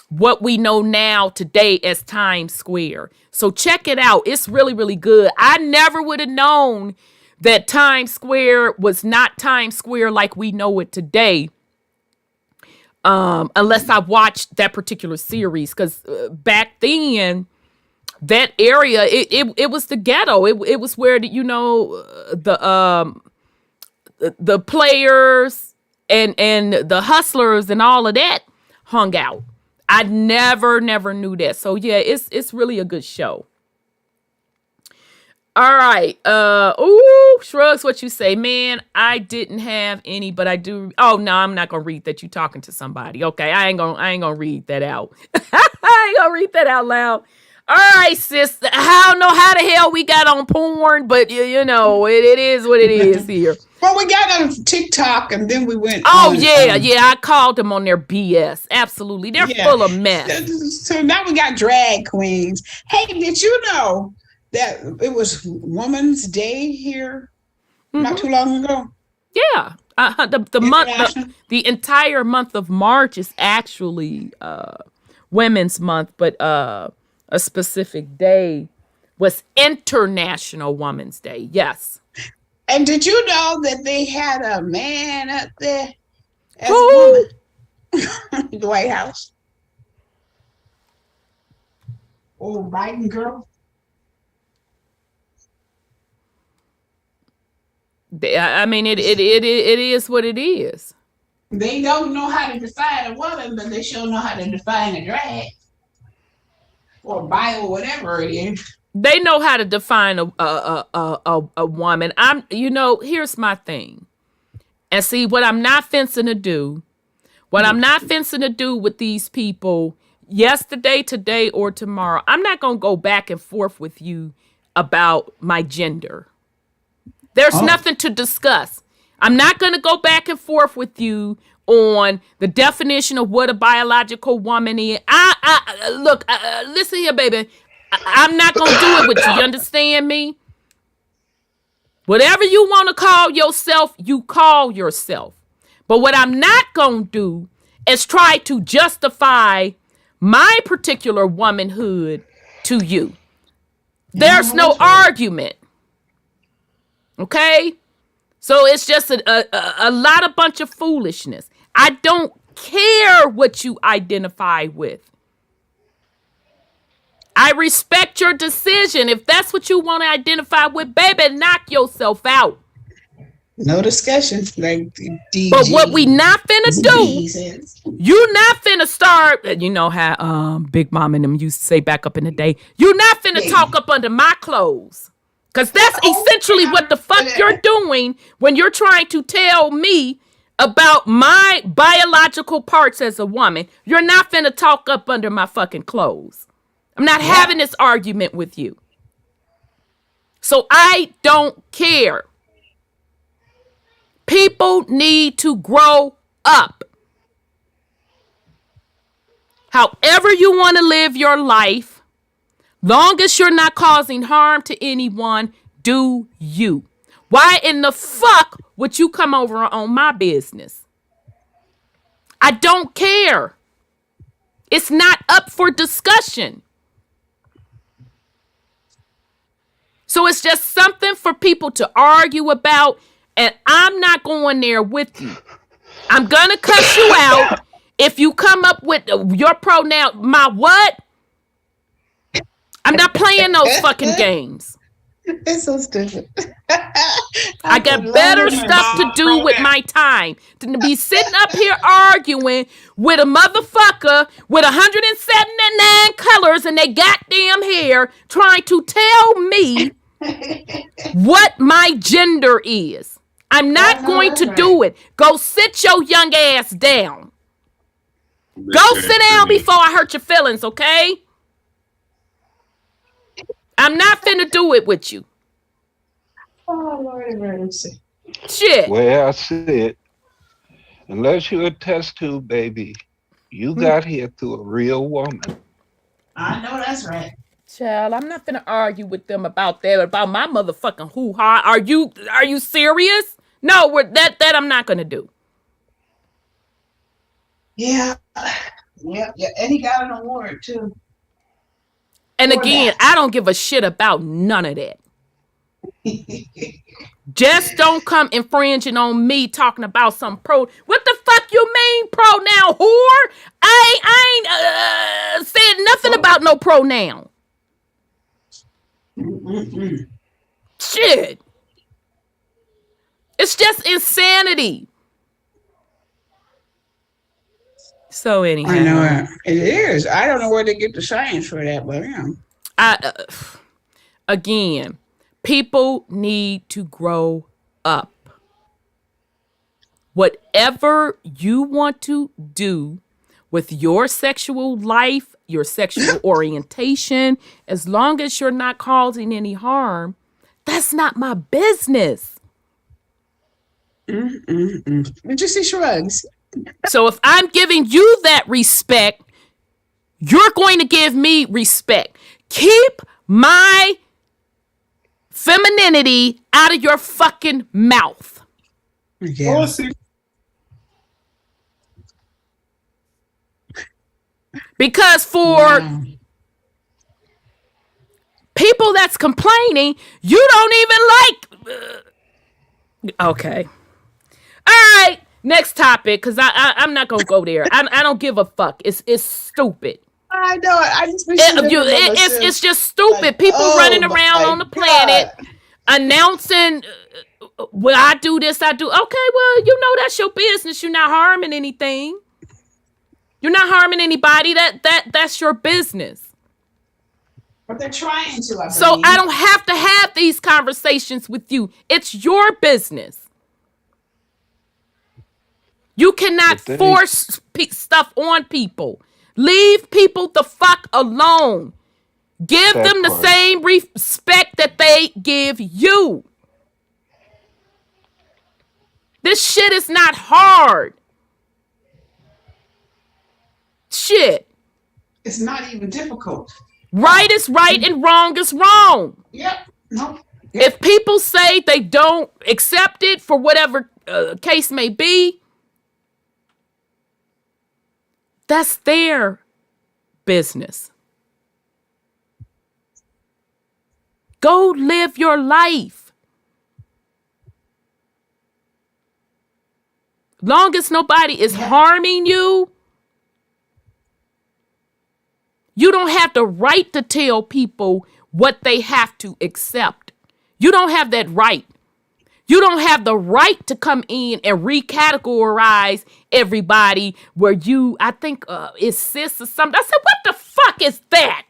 what we know now today as Times Square. So check it out. It's really, really good. I never would have known that Times Square was not Times Square like we know it today, unless I watched that particular series. Because back then, that area, it was the ghetto. It was where the players and the hustlers and all of that hung out. I never knew that. So yeah, it's really a good show. All right. Shrugs, what you say, man? I didn't have any, but I do. Oh no, I'm not gonna read that. You talking to somebody? Okay, I ain't gonna read that out. I ain't gonna read that out loud. All right, sis. I don't know how the hell we got on porn, but you know it is what it is here. Well, we got on TikTok and then we went. Oh, yeah. I called them on their BS. Absolutely. They're full of mess. So now we got drag queens. Hey, did you know that it was Women's Day here not too long ago? Yeah. The entire month of March is actually Women's Month, but a specific day was International Women's Day. Yes. And did you know that they had a man up there as a woman in the White House? Old Biden girl. I mean, it is what it is. They don't know how to define a woman, but they sure know how to define a drag or bio, whatever it is. They know how to define a woman. Here's my thing. And see, what I'm not fencing to do with these people yesterday, today, or tomorrow, I'm not going to go back and forth with you about my gender. There's nothing to discuss. I'm not going to go back and forth with you on the definition of what a biological woman is. Look, listen here, baby. I'm not going to do it with you. You understand me? Whatever you want to call yourself, you call yourself. But what I'm not going to do is try to justify my particular womanhood to you. There's no argument. Okay? So it's just a bunch of foolishness. I don't care what you identify with. I respect your decision. If that's what you want to identify with, baby, knock yourself out. No discussion. Like DG, but what we not finna do, you not finna start, you know how Big Mom and them used to say back up in the day, you not finna talk up under my clothes. Because that's essentially what the fuck you're doing when you're trying to tell me about my biological parts as a woman. You're not finna talk up under my fucking clothes. I'm not having this argument with you. So I don't care. People need to grow up. However you want to live your life, long as you're not causing harm to anyone, do you. Why in the fuck would you come over on my business? I don't care. It's not up for discussion. So it's just something for people to argue about, and I'm not going there with you. I'm going to cuss you out if you come up with your pronoun. My what? I'm not playing those fucking games. It's so stupid. I got better stuff to do with my time than to be sitting up here arguing with a motherfucker with 179 colors in their goddamn hair trying to tell me what my gender is. I'm not going to do it. Go sit your young ass down. Go sit down before I hurt your feelings, okay? I'm not finna do it with you. Oh, Lord have mercy. Shit. Well, I said, unless you're a test tube baby, you got here through a real woman. I know that's right. Child, I'm not finna argue with them about that, about my motherfucking hoo-ha. Are you serious? No, that I'm not gonna do. Yeah. Yeah. And he got an award too. And again, I don't give a shit about none of that. Just don't come infringing on me talking about some What the fuck you mean pronoun whore? I ain't said nothing about no pronoun. Shit. It's just insanity. So anyhow. I know it is. I don't know where they get the science for that, but yeah. Again, people need to grow up. Whatever you want to do with your sexual life, your sexual orientation, as long as you're not causing any harm, that's not my business. Just see shrugs. So if I'm giving you that respect, you're going to give me respect. Keep my femininity out of your fucking mouth. Yeah. Because for people that's complaining, you don't even like. Okay. All right. Next topic, because I'm not gonna go there. I don't give a fuck. It's stupid. I know. I just it's just stupid. Like, people running around on the planet announcing, "Well, I do this, I do." Okay, well, you know that's your business. You're not harming anything. You're not harming anybody. That's your business. But they're trying to. So I don't have to have these conversations with you. It's your business. You cannot force stuff on people. Leave people the fuck alone. Give them the same respect that they give you. This shit is not hard. Shit. It's not even difficult. Right is right and wrong is wrong. Yep. Nope. Yep. If people say they don't accept it for whatever case may be, that's their business. Go live your life. Long as nobody is harming you, you don't have the right to tell people what they have to accept. You don't have that right. You don't have the right to come in and recategorize everybody where I think it's cis or something. I said, what the fuck is that?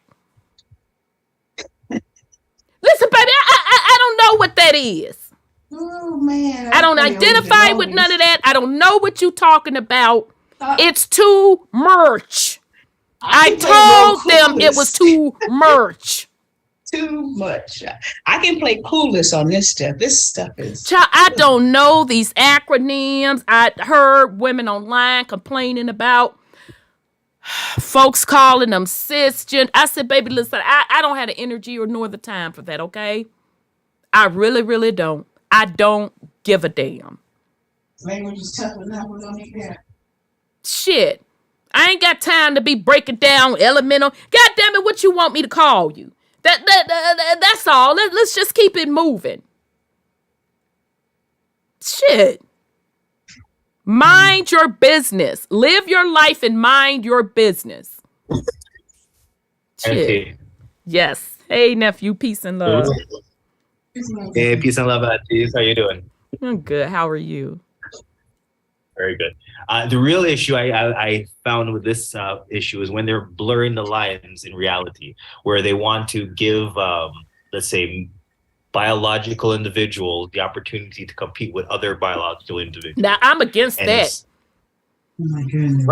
Listen, baby, I don't know what that is. Oh, man. I don't identify with none of that. I don't know what you're talking about. It's too much. I told them it was too much. Too much. I can play clueless on this stuff. This stuff is. Child, I don't know these acronyms. I heard women online complaining about folks calling them cisgen. I said, baby, listen, I don't have the energy or nor the time for that, okay? I really, really don't. I don't give a damn. Language is tough enough. We don't need that. Shit. I ain't got time to be breaking down elemental. God damn it, what you want me to call you? That's all. Let's just keep it moving. Shit. Mind your business. Live your life and mind your business. Shit. Yes. Hey, nephew. Peace and love. Hey, peace and love, Aunties. How you doing? I'm good. How are you? Very good. The real issue I found with this issue is when they're blurring the lines in reality, where they want to give, let's say, biological individuals the opportunity to compete with other biological individuals. Now, I'm against that. Oh my goodness.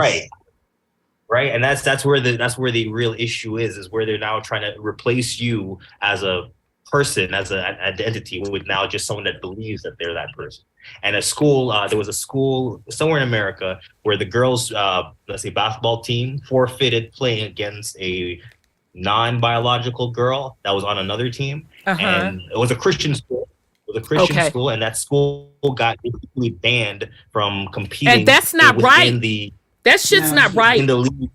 Right, and that's where the real issue is where they're now trying to replace you as a person, as an identity, with now just someone that believes that they're that person. And a school, there was a school somewhere in America where the girls, let's say, basketball team forfeited playing against a non-biological girl that was on another team, and it was a Christian school. It was a Christian school, and that school got basically banned from competing. And that's not right. That shit's not right. In the league.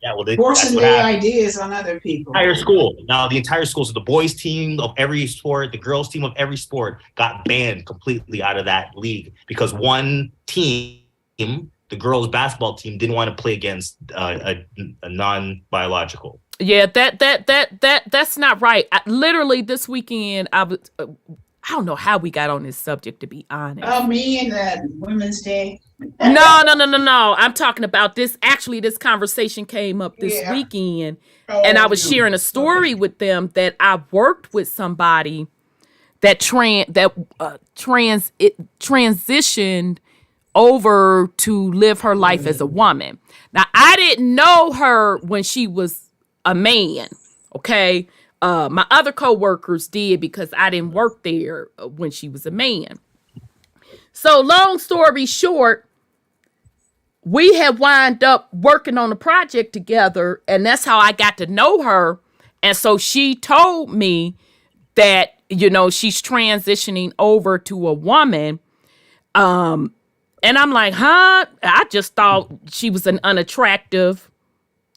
Yeah, well, forcing their ideas on other people. Entire school. Now, the entire school, so the boys' team of every sport, the girls' team of every sport, got banned completely out of that league because one team, the girls' basketball team, didn't want to play against a non-biological. Yeah, that's not right. Literally, this weekend, I don't know how we got on this subject, to be honest. Oh, me and the Women's Day. No. I'm talking about this. Actually, this conversation came up this weekend, and I was sharing a story with them that I worked with somebody that transitioned over to live her life as a woman. Now, I didn't know her when she was a man. Okay. My other coworkers did because I didn't work there when she was a man. So long story short, we had wound up working on a project together, and that's how I got to know her. And so she told me that, she's transitioning over to a woman. And I'm like, huh? I just thought she was an unattractive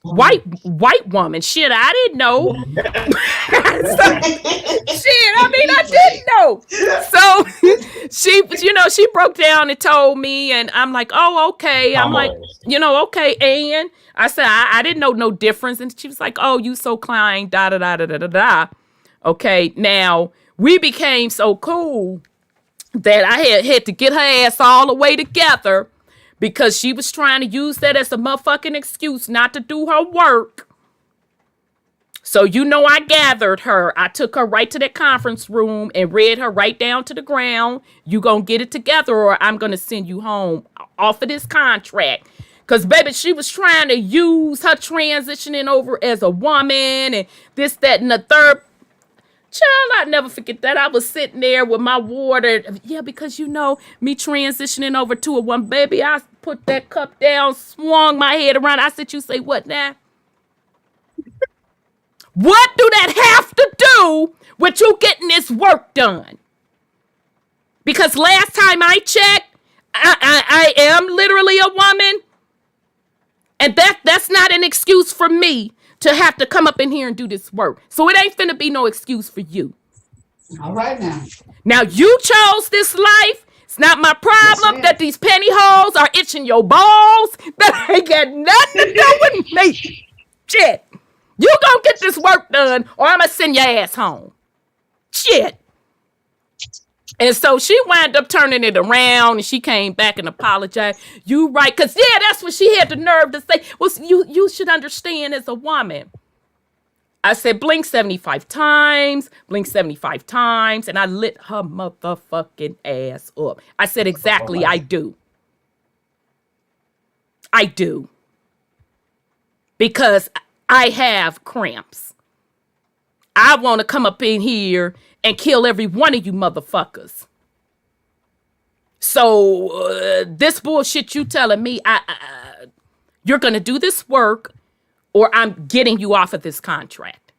white woman. Shit, I didn't know. I didn't know. So she broke down and told me, and I'm like, oh, okay. I'm like, okay. And I said, I didn't know no difference. And she was like, oh, you so Klein, da da da da da da da. Okay, now we became so cool that I had to get her ass all the way together, because she was trying to use that as a motherfucking excuse not to do her work. So, I gathered her. I took her right to that conference room and read her right down to the ground. You gonna get it together, or I'm gonna send you home off of this contract. Because, baby, she was trying to use her transitioning over as a woman and this, that, and the third. Child, I'll never forget that. I was sitting there with my water. Yeah, because me transitioning over to a woman, baby, I put that cup down, swung my head around. I said, you say what now? What do that have to do with you getting this work done? Because last time I checked, I am literally a woman. And that's not an excuse for me to have to come up in here and do this work. So it ain't finna be no excuse for you. All right now. Now you chose this life. It's not my problem that these pantyhose are itching your balls. That ain't got nothing to do with me. Shit. You gonna get this work done, or I'm gonna send your ass home. Shit. And so she wound up turning it around, and she came back and apologized. You right, because that's what she had the nerve to say. Well, you should understand as a woman. I said, blink 75 times, and I lit her motherfucking ass up. I said, exactly, I do. I do. Because I have cramps. I want to come up in here and kill every one of you motherfuckers. So this bullshit you telling me, you're going to do this work, or I'm getting you off of this contract.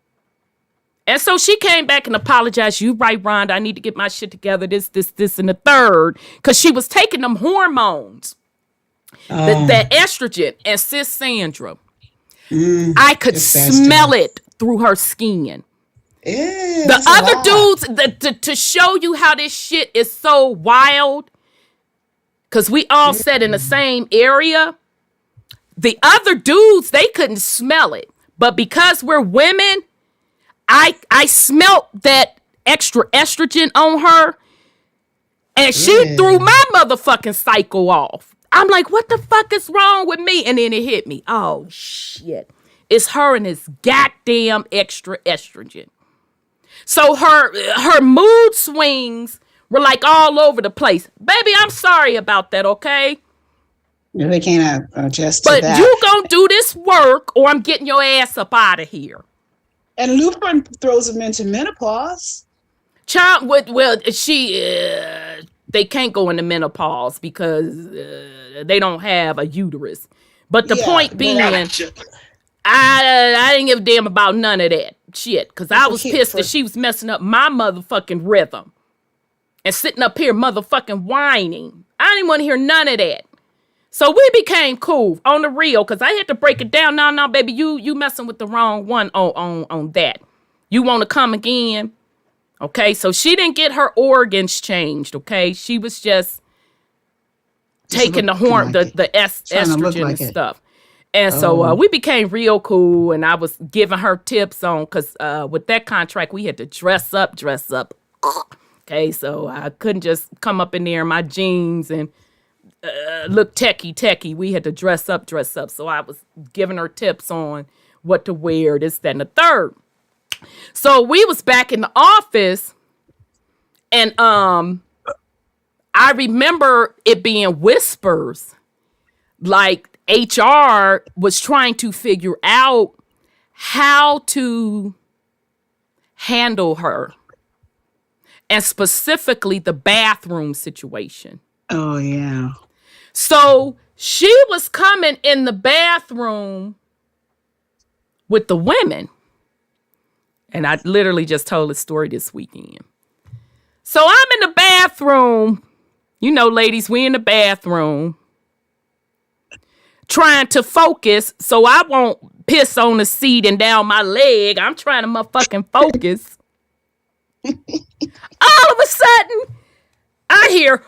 And so she came back and apologized. You right, Rhonda, I need to get my shit together, this, and the third. Because she was taking them hormones, that estrogen. And sis Sandra, I could smell it through her skin. Yeah, The that's a other lot. dudes, to show you how this shit is so wild, because we all sat in the same area. The other dudes, they couldn't smell it. But because we're women, I smelt that extra estrogen on her, and she threw my motherfucking cycle off. I'm like, what the fuck is wrong with me? And then it hit me. Oh, shit. It's her and this goddamn extra estrogen. So her mood swings were like all over the place. Baby, I'm sorry about that, okay? They can't adjust to But that. you gonna do this work or I'm getting your ass up out of here. And Lupin throws them into menopause. Child, well, they can't go into menopause because they don't have a uterus. But the point being, I didn't give a damn about none of that shit because I was pissed that she was messing up my motherfucking rhythm and sitting up here motherfucking whining. I didn't want to hear none of that. So we became cool on the real because I had to break it down. No, baby, you messing with the wrong one on that. You want to come again? Okay, so she didn't get her organs changed. Okay, she was just taking the horn, the estrogen and stuff. And so we became real cool, and I was giving her tips on, because with that contract, we had to dress up. Okay, so I couldn't just come up in there in my jeans and look techie. We had to dress up. So I was giving her tips on what to wear, this, that, and the third. So we was back in the office, and I remember it being whispers, like HR was trying to figure out how to handle her, and specifically the bathroom situation. Oh, yeah. So she was coming in the bathroom with the women. And I literally just told a story this weekend. So I'm in the bathroom. You know, ladies, we in the bathroom. Trying to focus so I won't piss on the seat and down my leg. I'm trying to motherfucking focus. All of a sudden, I hear...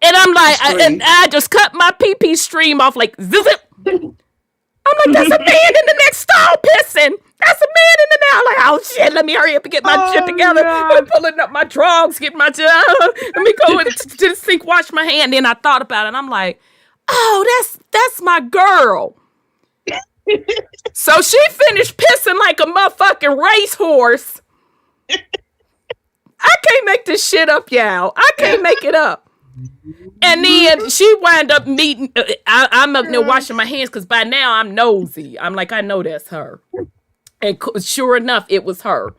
And I'm like, I just cut my pee-pee stream off like, zip. I'm like, that's a man in the next stall pissing. That's a man in the now. I'm like, oh shit, let me hurry up and get my shit together. I'm pulling up my drawers, get my let me go to the sink, wash my hand. Then I thought about it, and I'm like, oh, that's my girl. So she finished pissing like a motherfucking racehorse. I can't make this shit up, y'all. I can't make it up. And then she wound up meeting. I'm up there washing my hands because by now I'm nosy. I'm like, I know that's her. And sure enough, it was her.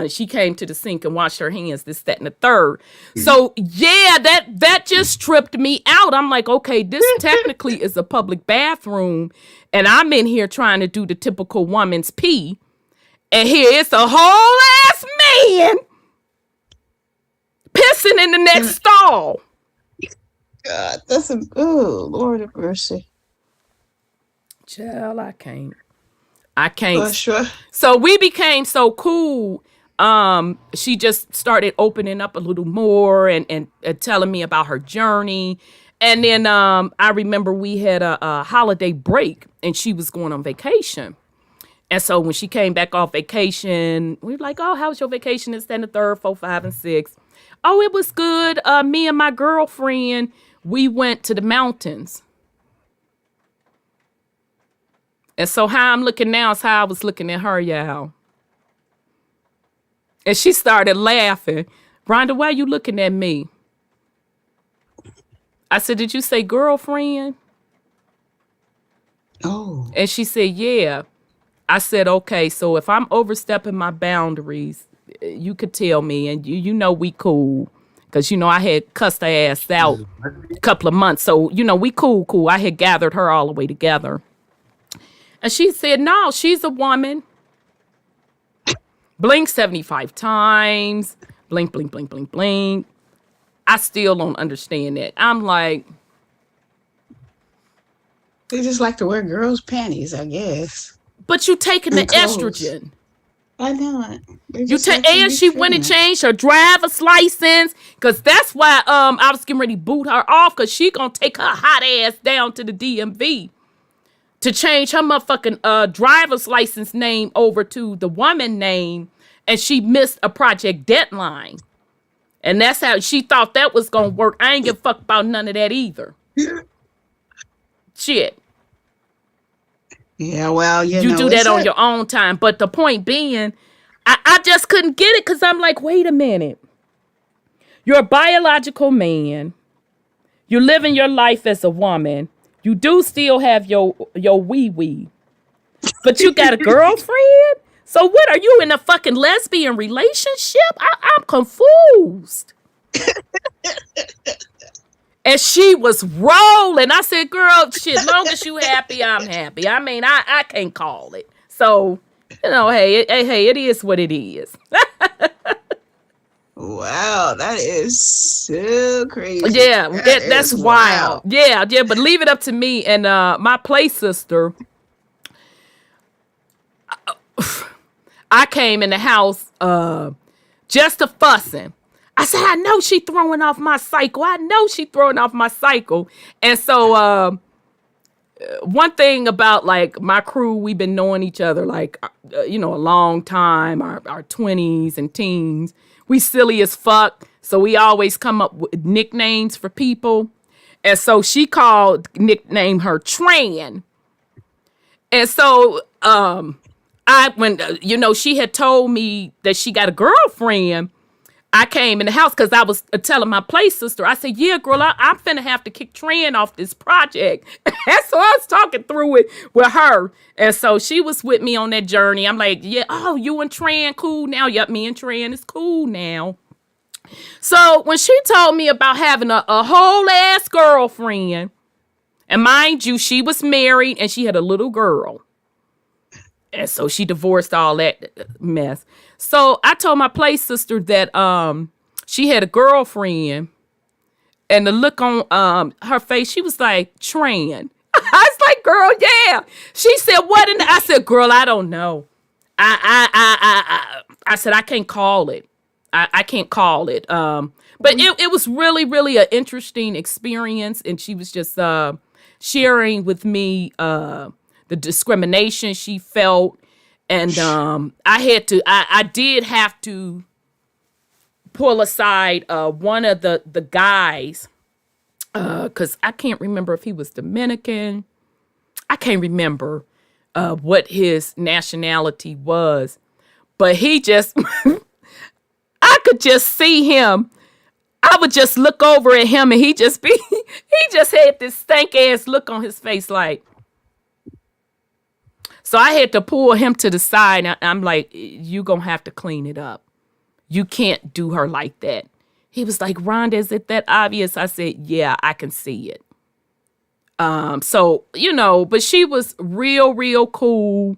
She came to the sink and washed her hands, this, that, and the third. So yeah, that just tripped me out. I'm like, okay, this technically is a public bathroom, and I'm in here trying to do the typical woman's pee, and here it's a whole ass man pissing in the next stall. God, that's Lord have mercy. Child, I can't. Sure. So we became so cool. She just started opening up a little more and telling me about her journey. And then I remember we had a holiday break and she was going on vacation. And so when she came back off vacation, we were like, oh, how was your vacation? It's then the 3rd, 4th, 5, and 6. Oh, it was good. Me and my girlfriend, we went to the mountains. And so how I'm looking now is how I was looking at her, y'all. And she started laughing. Rhonda, why are you looking at me? I said, did you say girlfriend? Oh. And she said, yeah. I said, okay, so if I'm overstepping my boundaries, you could tell me, and you know we cool. Because, I had cussed her ass out a couple of months. So, we cool. I had gathered her all the way together. And she said, no, she's a woman. Blink 75 times. Blink, blink, blink, blink, blink. I still don't understand that. I'm like... They just like to wear girls' panties, I guess. But you taking the estrogen. I know it. And she went and changed her driver's license, because that's why I was getting ready to boot her off, because she gonna take her hot ass down to the DMV to change her motherfucking driver's license name over to the woman name, and she missed a project deadline. And that's how she thought that was gonna work. I ain't give a fuck about none of that either. Shit. Yeah, well, you do that on your own time. But the point being, I just couldn't get it, because I'm like, wait a minute. You're a biological man. You're living your life as a woman. You do still have your wee-wee. But you got a girlfriend? So what, are you in a fucking lesbian relationship? I'm confused. And she was rolling. I said, girl, shit, long as you happy, I'm happy. I mean, I can't call it. So, hey, it is what it is. Wow, that is so crazy. Yeah, that's wild. Yeah, but leave it up to me. And my play sister, I came in the house just a fussing. I said, I know she throwing off my cycle. And so one thing about like my crew, we've been knowing each other like, a long time, our 20s and teens. We silly as fuck. So we always come up with nicknames for people. And so she nicknamed her Tran. And so when she had told me that she got a girlfriend, I came in the house because I was telling my play sister, I said, yeah, girl, I'm finna have to kick Tran off this project. And so I was talking through it with her. And so she was with me on that journey. I'm like, yeah, oh, you and Tran cool now? Yep, me and Tran is cool now. So when she told me about having a whole ass girlfriend, and mind you, she was married and she had a little girl. And so she divorced all that mess. So I told my play sister that she had a girlfriend, and the look on her face, she was like, Tran. I was like, girl, yeah. She said, what? I said, girl, I don't know. I said, I can't call it. I can't call it. But it was really, really an interesting experience. And she was just sharing with me the discrimination she felt. And I did have to pull aside one of the guys, because I can't remember if he was Dominican. I can't remember what his nationality was. But he just, I could just see him. I would just look over at him and he just had this stank ass look on his face like. So I had to pull him to the side. And I'm like, you gonna have to clean it up. You can't do her like that. He was like, Rhonda, is it that obvious? I said, yeah, I can see it. So, but she was real, real cool.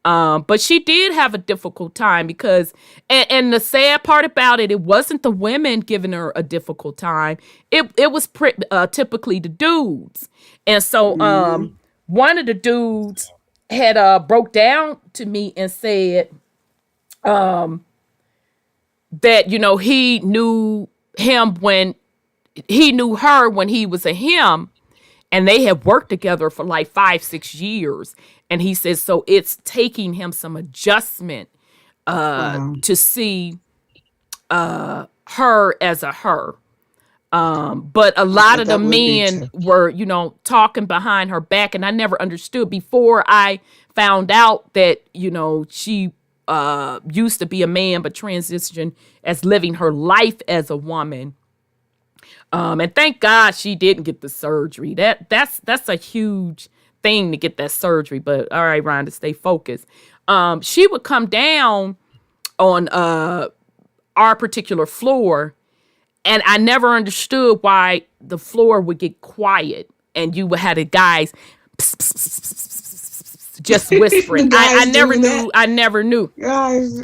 But she did have a difficult time because, and the sad part about it, it wasn't the women giving her a difficult time. It was typically the dudes. And so one of the dudes had broke down to me and said that, he knew him when he knew her when he was a him, and they had worked together for like 5-6 years. And he says, so it's taking him some adjustment to see her as a her. But a lot of the men were, talking behind her back. And I never understood before I found out that, she used to be a man, but transitioned as living her life as a woman. And thank God she didn't get the surgery. That's a huge thing to get that surgery. But all right, Rhonda, stay focused. She would come down on our particular floor. And I never understood why the floor would get quiet and you would have the guys just whispering. I never knew. Guys,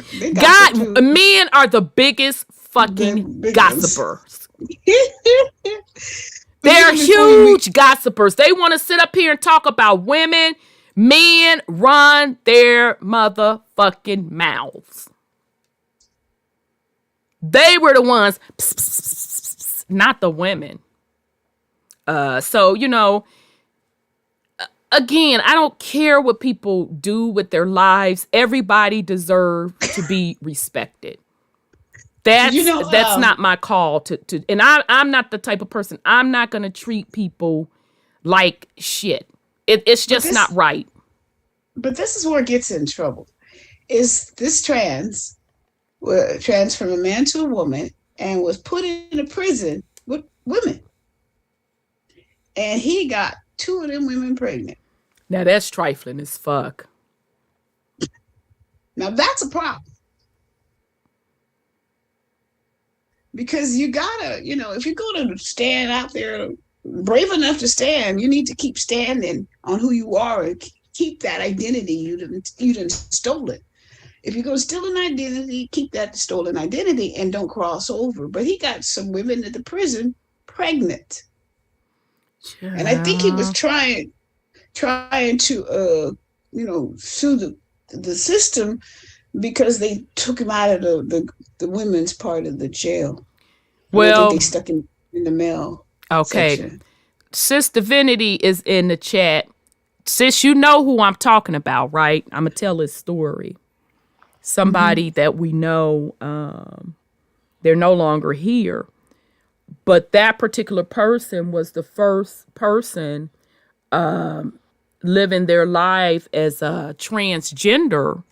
men are the biggest fucking gossipers. They're huge gossipers. They want to sit up here and talk about women, Men run their motherfucking mouths. They were the ones, not the women. So, you know, again, I don't care what people do with their lives. Everybody deserves to be respected. That's not my call to and I'm not the type of person. I'm not going to treat people like shit. It's just not right. But this is where it gets in trouble. Is this trans from a man to a woman and was put in a prison with women. And he got 2 of them women pregnant. Now that's trifling as fuck. Now that's a problem. Because you gotta, you know, if you're gonna stand out there brave enough to stand, you need to keep standing on who you are and keep that identity you done stolen. If you're gonna steal an identity, keep that stolen identity and don't cross over. But he got some women at the prison pregnant. Yeah. And I think he was trying to sue the system because they took him out of the women's part of the jail. Well, they stuck him in the male. Okay. Section. Sis Divinity is in the chat. Sis, you know who I'm talking about, right? I'm going to tell his story. Somebody that we know, they're no longer here. But that particular person was the first person living their life as a transgender.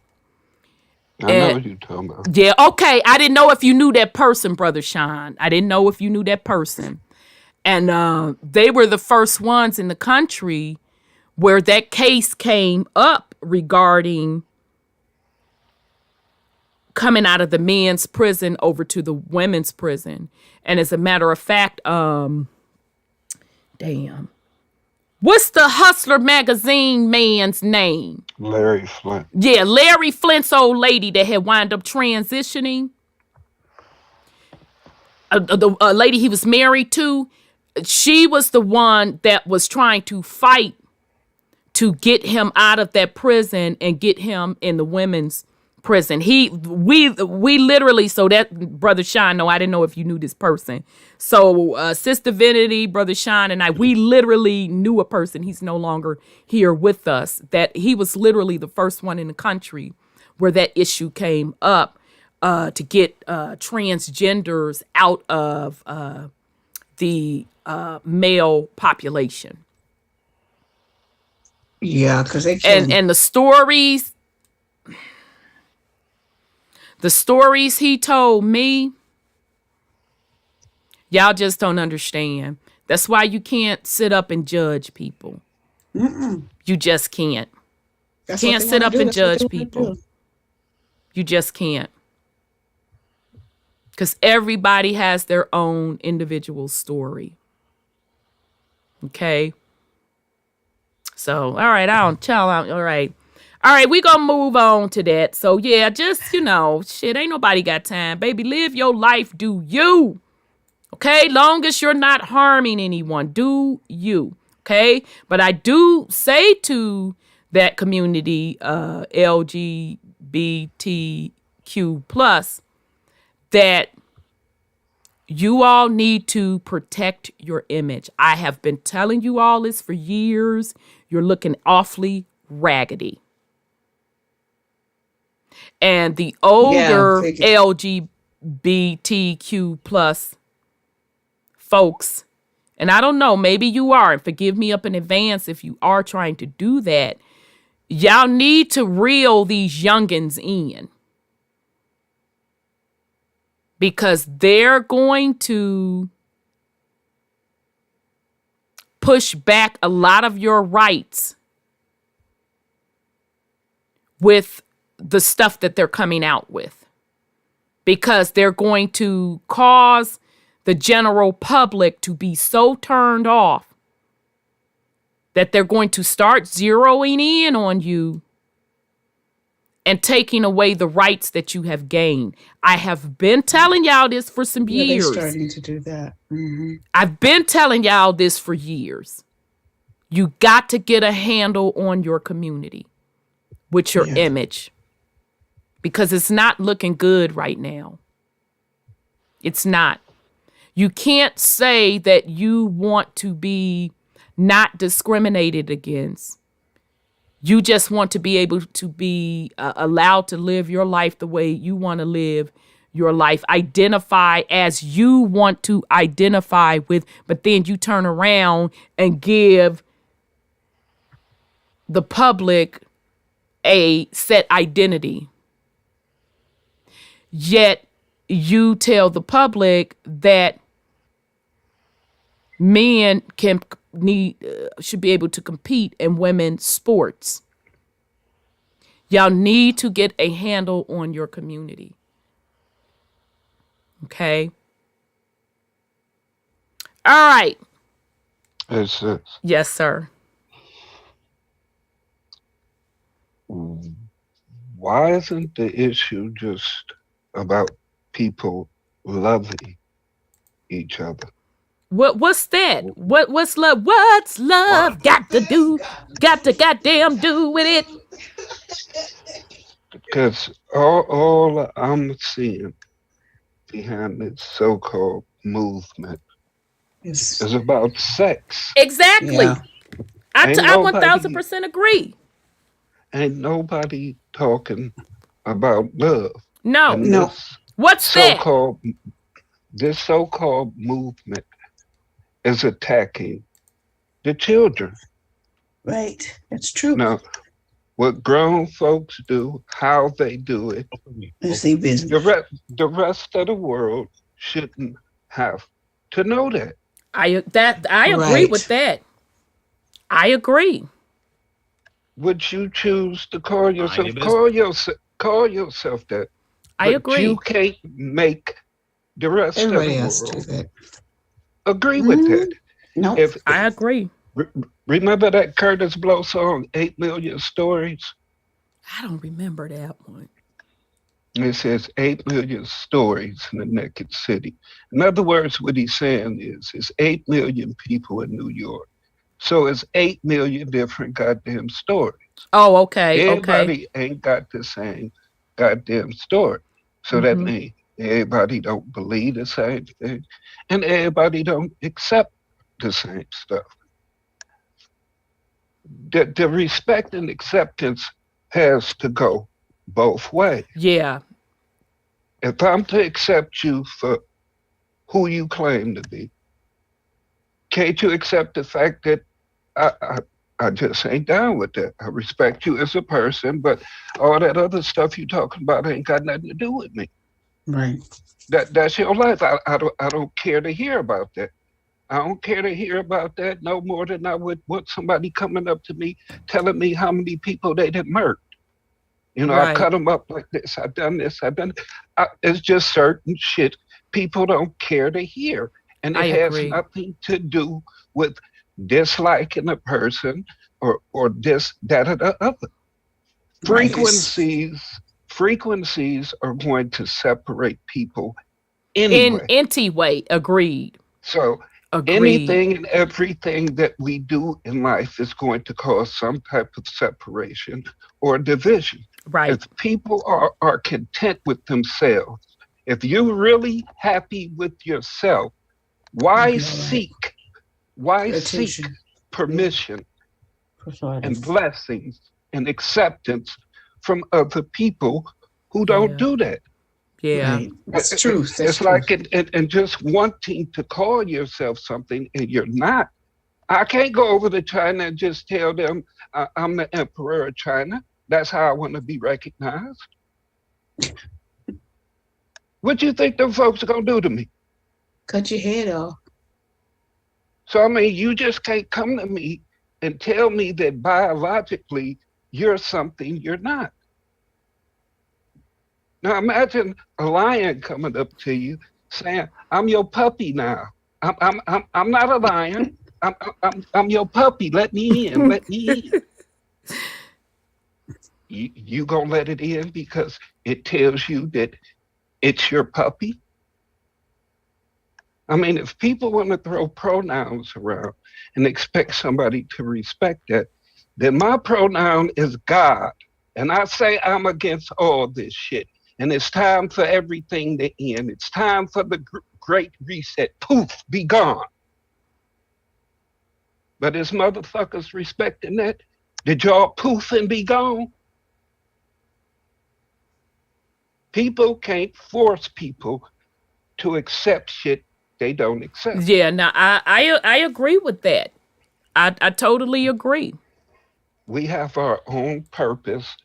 I know what you're talking about. Yeah, okay. I didn't know if you knew that person, Brother Sean. I didn't know if you knew that person. And they were the first ones in the country where that case came up regarding coming out of the men's prison over to the women's prison. And as a matter of fact, what's the Hustler magazine man's name? Larry Flint. Yeah, Larry Flint's old lady that had wound up transitioning. The lady he was married to, she was the one that was trying to fight to get him out of that prison and get him in the women's prison. We literally, so that Brother Sean, no, I didn't know if you knew this person. So Sister Divinity, Brother Sean, and we literally knew a person. He's no longer here with us. That he was literally the first one in the country where that issue came up to get transgenders out of the male population. Yeah, because they can. And the stories he told me, y'all just don't understand. That's why you can't sit up and judge people. You just can't. Can't sit up and judge people. You just can't. Because everybody has their own individual story. Okay? So, all right, all right. All right, we gonna move on to that. So, yeah, just, shit, ain't nobody got time. Baby, live your life, do you. Okay? Long as you're not harming anyone, do you. Okay? But I do say to that community, LGBTQ+, that you all need to protect your image. I have been telling you all this for years. You're looking awfully raggedy. And the older LGBTQ+ folks, and I don't know, maybe you are, and forgive me up in advance if you are trying to do that, y'all need to reel these youngins in. Because they're going to push back a lot of your rights with the stuff that they're coming out with. Because they're going to cause the general public to be so turned off that they're going to start zeroing in on you and taking away the rights that you have gained. I have been telling y'all this for some years. They're starting to do that. I've been telling y'all this for years. You got to get a handle on your community with your Yeah. image, because it's not looking good right now. It's not. You can't say that you want to be not discriminated against. You just want to be able to be allowed to live your life the way you want to live your life. Identify as you want to identify with, but then you turn around and give the public a set identity. Yet you tell the public that men should be able to compete in women's sports. Y'all need to get a handle on your community. Okay? All right. Yes, sir. Why isn't the issue just about people loving each other? What's that? What's love? What's love got to do? Got to goddamn do with it. Because all I'm seeing behind this so-called movement is about sex. Exactly. Yeah. I 1000% agree. Ain't nobody talking about love. No. And No. What's that? This so-called movement is attacking the children. Right. That's true. Now, what grown folks do, how they do it, It's their business. the rest of the world shouldn't have to know that. I agree Right. with that. I agree. Would you choose to call yourself that? I But agree. you can't make the rest Everybody of else the do world that. agree with that. No. I agree. Remember that Curtis Blow song, 8 Million Stories? I don't remember that one. It says 8 million stories in the naked city. In other words, what he's saying is it's 8 million people in New York. So it's 8 million different goddamn stories. Oh, okay. Everybody ain't got the same goddamn story. So that means everybody don't believe the same thing and everybody don't accept the same stuff. The respect and acceptance has to go both ways. Yeah. If I'm to accept you for who you claim to be, can't you accept the fact that I just ain't down with that? I respect you as a person, but all that other stuff you talking about ain't got nothing to do with me. Right. That's your life. I don't care to hear about that. I don't care to hear about that no more than I would want somebody coming up to me telling me how many people they did murder. You know, Right. I cut them up like this. I've done this. It's just certain shit people don't care to hear. And I it has agree. nothing to do with disliking a person or this, that, or the other. Right. Frequencies are going to separate people anyway. Anyway, agreed. So Agreed. anything and everything that we do in life is going to cause some type of separation or division. Right. If people are content with themselves, if you're really happy with yourself, why seek Attention. permission and blessings and acceptance from other people who don't do that? Yeah. Right. That's true. That's It's true. like and just wanting to call yourself something and you're not. I can't go over to China and just tell them I'm the emperor of China. That's how I want to be recognized. What do you think them folks are gonna do to me? Cut your head off. So I mean, you just can't come to me and tell me that biologically you're something you're not. Now imagine a lion coming up to you saying, "I'm your puppy now. I'm not a lion. I'm your puppy. Let me in. Let me in." You gonna let it in because it tells you that it's your puppy? I mean, if people want to throw pronouns around and expect somebody to respect that, then my pronoun is God. And I say I'm against all this shit. And it's time for everything to end. It's time for the great reset. Poof, be gone. But is motherfuckers respecting that? Did y'all poof and be gone? People can't force people to accept shit they don't accept. Yeah, now I agree with that. I totally agree. We have our own purpose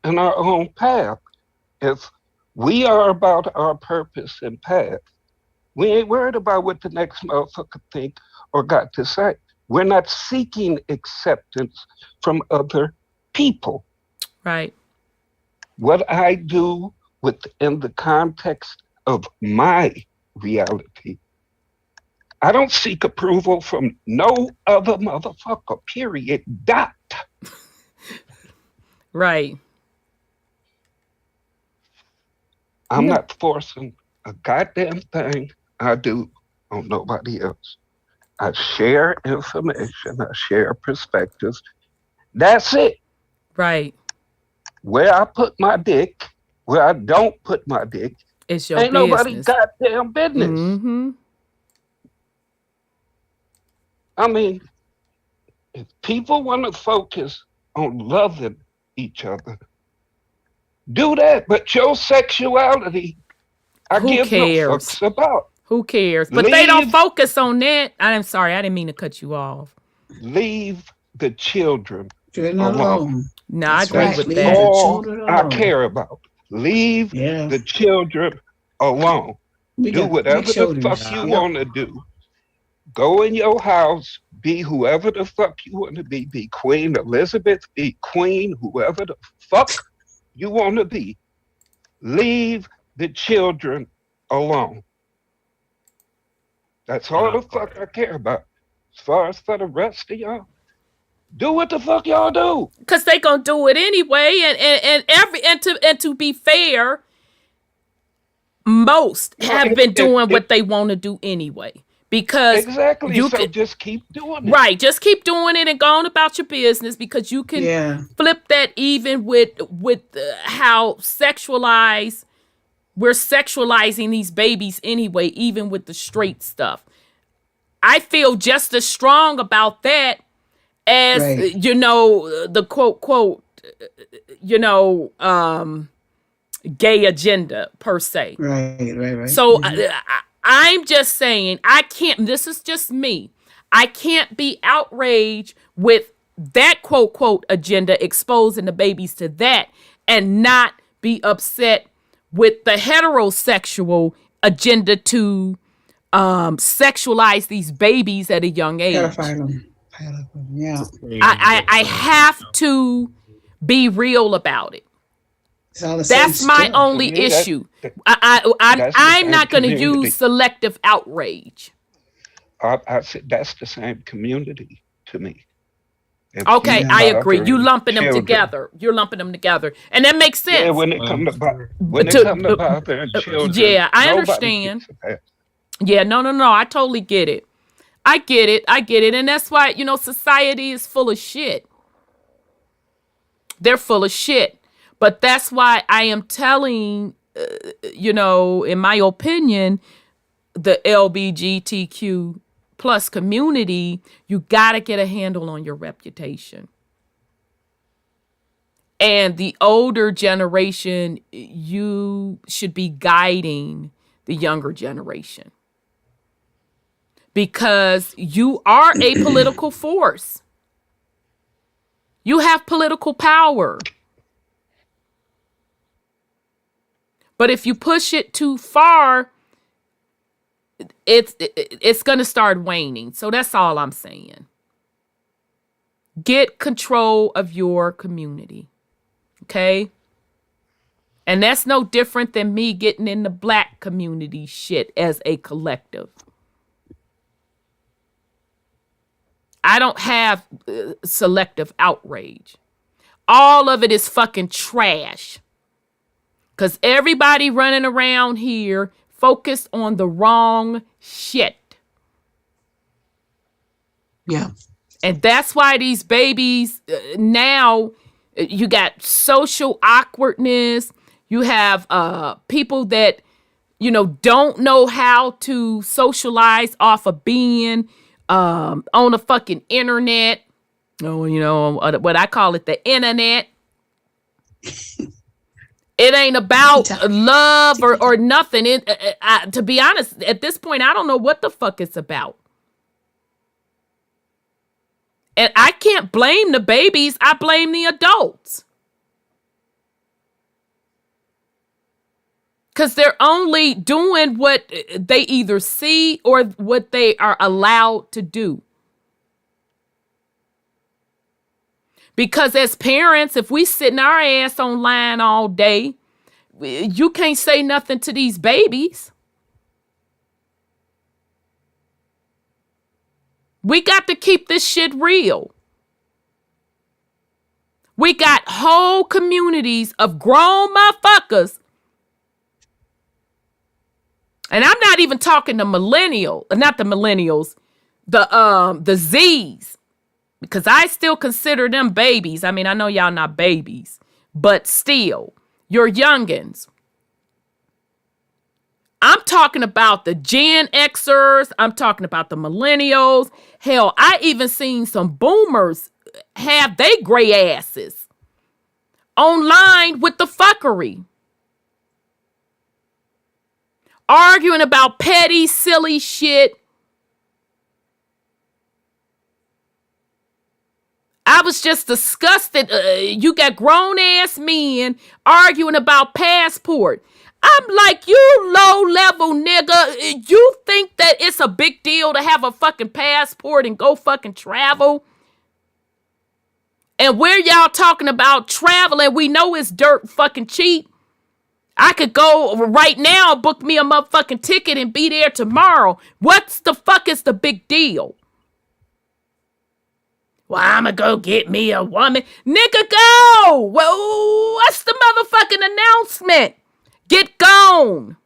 and our own path. If we are about our purpose and path, we ain't worried about what the next motherfucker think or got to say. We're not seeking acceptance from other people. Right. What I do within the context of my reality, I don't seek approval from no other motherfucker, period, dot. Right. I'm not forcing a goddamn thing I do on nobody else. I share information, I share perspectives. That's it. Right. Where I put my dick, where I don't put my dick, It's your ain't business. nobody goddamn business. Mm-hmm. I mean, if people want to focus on loving each other, do that. But your sexuality, I Who give cares? no fucks about. Who cares? But they don't Leave- focus on that. I'm sorry, I didn't mean to cut you off. Leave the children Children alone. alone. No, I That's agree right. with Leave that. the All children I alone. care about. Leave Yeah. the children alone. We Do got whatever big the shoulders. fuck you Yep. want to do. Go in your house, be whoever the fuck you want to be. Be Queen Elizabeth, be Queen, whoever the fuck you want to be. Leave the children alone. That's all the fuck I care about. As far as for the rest of y'all, do what the fuck y'all do. Cause they gonna do it anyway, and to be fair, most have been doing what they want to do anyway. Because Exactly. you So can, just keep doing it. right, just keep doing it and go on about your business, because you can Yeah. flip that even with how sexualized we're sexualizing these babies anyway, even with the straight stuff. I feel just as strong about that as Right. the quote gay agenda per se. Right. So I'm just saying, I can't, this is just me, I can't be outraged with that quote agenda, exposing the babies to that, and not be upset with the heterosexual agenda to sexualize these babies at a young age. Pedophile. Yeah. I have to be real about it. It's all the same That's my stuff. only Yeah, that- issue. that's I'm the not going to same community. use selective outrage. I said that's the same community to me. If Okay, you I agree. bother You lumping them children- together. You're lumping them together, and that makes sense. Yeah, when it come to bothering children, yeah, I nobody understand. gets a pass. Yeah, no. I totally get it. I get it. And that's why, society is full of shit. They're full of shit. But that's why I am telling, in my opinion, the LGBTQ plus community, you got to get a handle on your reputation. And the older generation, you should be guiding the younger generation. Because you are a political force. You have political power. But if you push it too far, it's going to start waning. So that's all I'm saying. Get control of your community. Okay? And that's no different than me getting in the black community shit as a collective. I don't have selective outrage. All of it is fucking trash. Because everybody running around here focused on the wrong shit. Yeah. And that's why these babies now, you got social awkwardness. You have people that, don't know how to socialize off of being on the fucking internet. What I call it, the internet. It ain't about love or nothing. To be honest, at this point, I don't know what the fuck it's about. And I can't blame the babies. I blame the adults. Because they're only doing what they either see or what they are allowed to do. Because as parents, if we sitting our ass online all day, you can't say nothing to these babies. We got to keep this shit real. We got whole communities of grown motherfuckers. And I'm not even talking the Z's. Because I still consider them babies. I mean, I know y'all not babies, but still, you're youngins. I'm talking about the Gen Xers. I'm talking about the millennials. Hell, I even seen some boomers have they gray asses online with the fuckery. Arguing about petty, silly shit. I was just disgusted. You got grown ass men arguing about passport. I'm like, you low level nigga. You think that it's a big deal to have a fucking passport and go fucking travel? And where y'all talking about traveling, we know it's dirt fucking cheap. I could go right now, book me a motherfucking ticket and be there tomorrow. What's the fuck is the big deal? Well, I'ma go get me a woman. Nigga, go! Well, what's the motherfucking announcement? Get gone.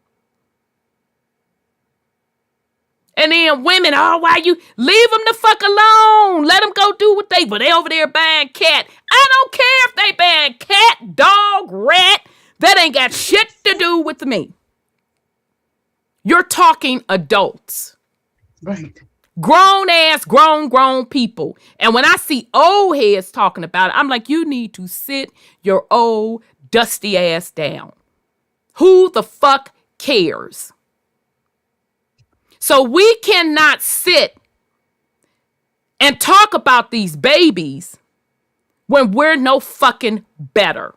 And then women, why you leave them the fuck alone? Let them go do what but they over there buying cat. I don't care if they buying cat, dog, rat. That ain't got shit to do with me. You're talking adults. Right. Grown people. And when I see old heads talking about it, I'm like, you need to sit your old dusty ass down. Who the fuck cares? So we cannot sit and talk about these babies when we're no fucking better.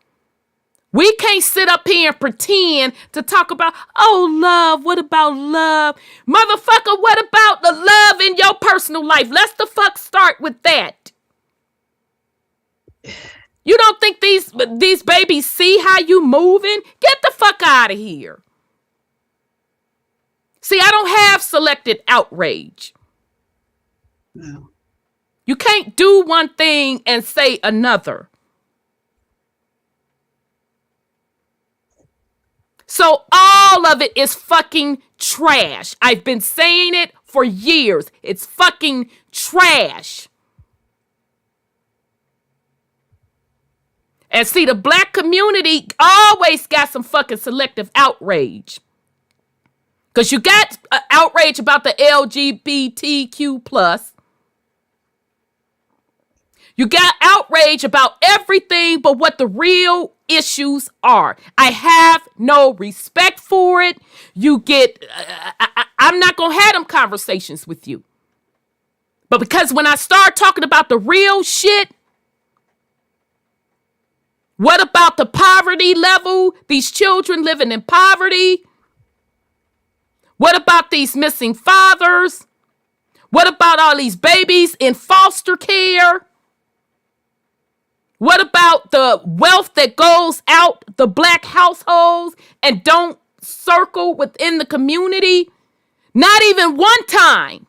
We can't sit up here and pretend to talk about, love. What about love? Motherfucker, what about the love in your personal life? Let's the fuck start with that. You don't think these babies see how you moving? Get the fuck out of here. See, I don't have selected outrage. No. You can't do one thing and say another. So all of it is fucking trash. I've been saying it for years. It's fucking trash. And see, the black community always got some fucking selective outrage. Because you got outrage about the LGBTQ plus. You got outrage about everything but what the real issues are. I have no respect for it. You get, I'm not going to have them conversations with you. But because when I start talking about the real shit, what about the poverty level? These children living in poverty? What about these missing fathers? What about all these babies in foster care? What about the wealth that goes out the black households and don't circle within the community? Not even one time.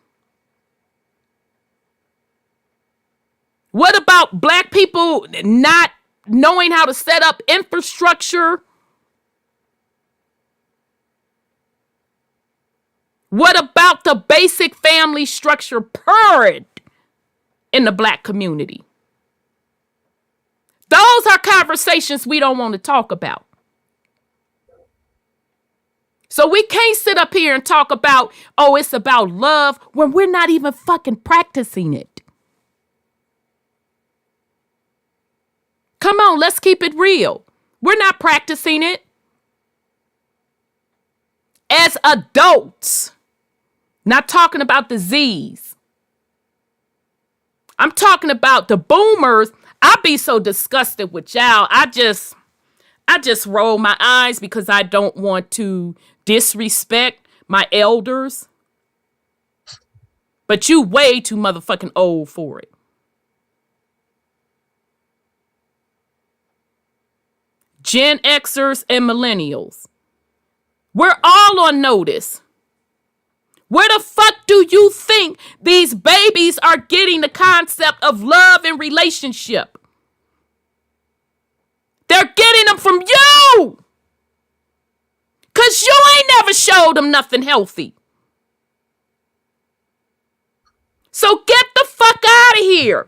What about black people not knowing how to set up infrastructure? What about the basic family structure period in the Black community? Those are conversations we don't want to talk about. So we can't sit up here and talk about, oh, it's about love when we're not even fucking practicing it. Come on, let's keep it real. We're not practicing it. As adults, not talking about the Z's. I'm talking about the boomers. I be so disgusted with y'all. I just roll my eyes because I don't want to disrespect my elders. But you way too motherfucking old for it. Gen Xers and millennials. We're all on notice. Where the fuck do you think these babies are getting the concept of love and relationship? They're getting them from you. Because you ain't never showed them nothing healthy. So get the fuck out of here.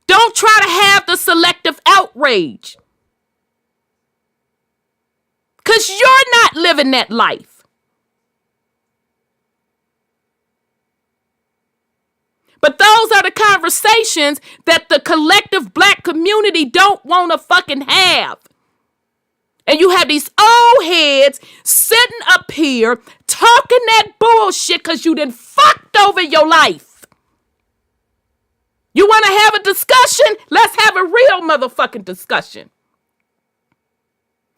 Don't try to have the selective outrage. Because you're not living that life. But those are the conversations that the collective Black community don't want to fucking have. And you have these old heads sitting up here talking that bullshit because you done fucked over your life. You want to have a discussion? Let's have a real motherfucking discussion.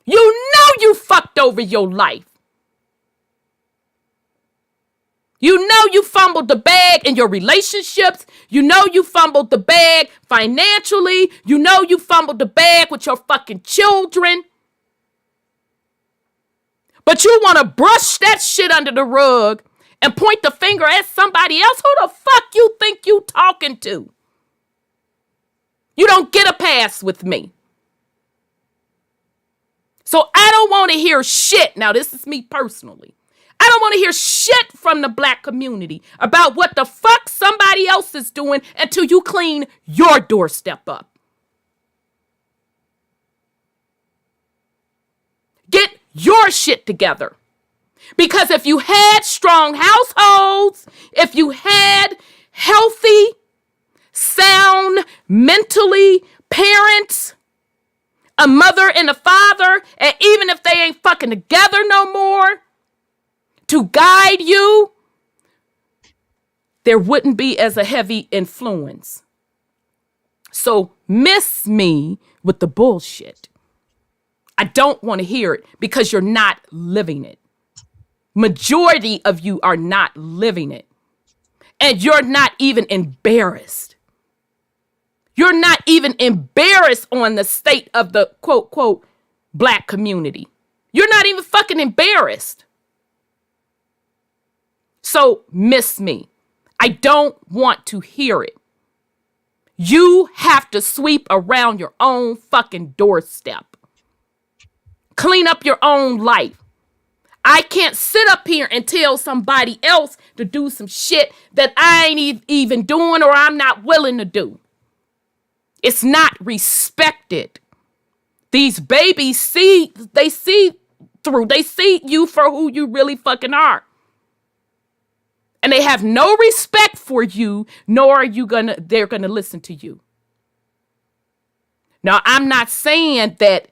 You know you fucked over your life. You know you fumbled the bag in your relationships. You know you fumbled the bag financially. You know you fumbled the bag with your fucking children. But you want to brush that shit under the rug and point the finger at somebody else. Who the fuck you think you talking to? You don't get a pass with me. So I don't want to hear shit. Now, this is me personally. I don't want to hear shit from the Black community about what the fuck somebody else is doing until you clean your doorstep up. Get your shit together. Because if you had strong households, if you had healthy, sound, mentally parents, a mother and a father, and even if they ain't fucking together no more, to guide you, there wouldn't be as a heavy influence. So miss me with the bullshit. I don't want to hear it because you're not living it. Majority of you are not living it. And you're not even embarrassed. You're not even embarrassed on the state of the quote, quote, Black community. You're not even fucking embarrassed. So miss me. I don't want to hear it. You have to sweep around your own fucking doorstep. Clean up your own life. I can't sit up here and tell somebody else to do some shit that I ain't even doing or I'm not willing to do. It's not respected. These babies see through. They see you for who you really fucking are. And they have no respect for you, nor are they're gonna listen to you. Now, I'm not saying that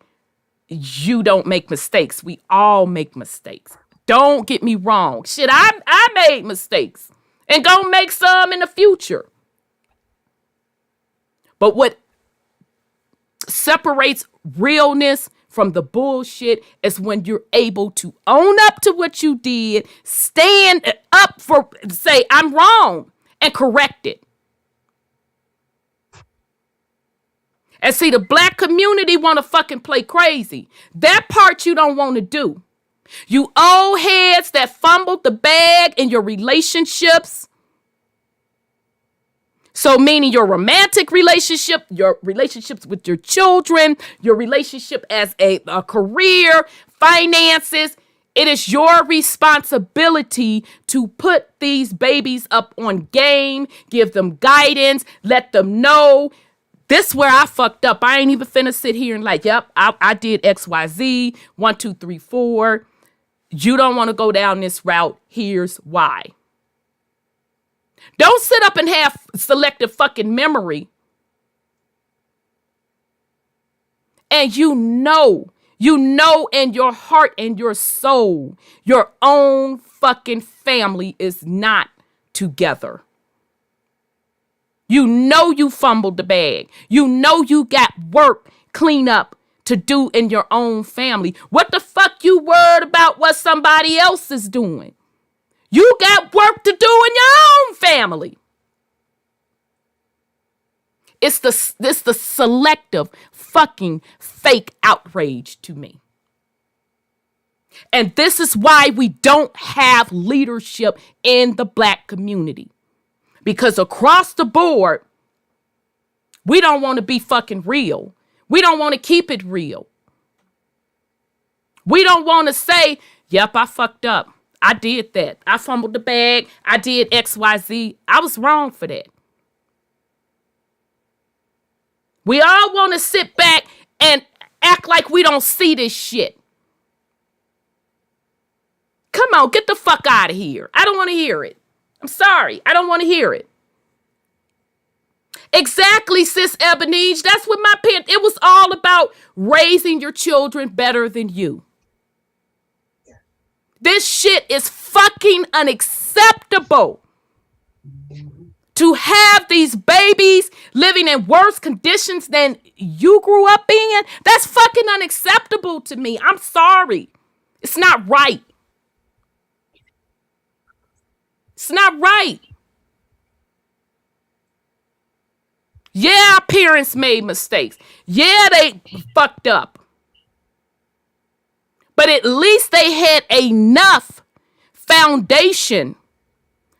you don't make mistakes. We all make mistakes. Don't get me wrong. Shit, I made mistakes and gonna make some in the future. But what separates realness from the bullshit is when you're able to own up to what you did, stand up say, I'm wrong, and correct it. And see, the Black community want to fucking play crazy. That part you don't want to do. You old heads that fumbled the bag in your relationships. So meaning your romantic relationship, your relationships with your children, your relationship as a career, finances. It is your responsibility to put these babies up on game, give them guidance, let them know this where I fucked up. I ain't even finna sit here and like, yep, I did XYZ, 1, 2, 3, 4. You don't want to go down this route. Here's why. Don't sit up and have selective fucking memory. And you know in your heart and your soul, your own fucking family is not together. You know you fumbled the bag. You know you got work, clean up to do in your own family. What the fuck you worried about what somebody else is doing? You got work to do in your own family. It's the selective fucking fake outrage to me. And this is why we don't have leadership in the Black community. Because across the board, we don't want to be fucking real. We don't want to keep it real. We don't want to say, yep, I fucked up. I did that. I fumbled the bag. I did XYZ. I was wrong for that. We all want to sit back and act like we don't see this shit. Come on, get the fuck out of here. I don't want to hear it. I'm sorry. I don't want to hear it. Exactly, sis Ebenezer. That's what my parents, it was all about raising your children better than you. This shit is fucking unacceptable. To have these babies living in worse conditions than you grew up in, that's fucking unacceptable to me. I'm sorry. It's not right. It's not right. Yeah, parents made mistakes. Yeah, they fucked up. But at least they had enough foundation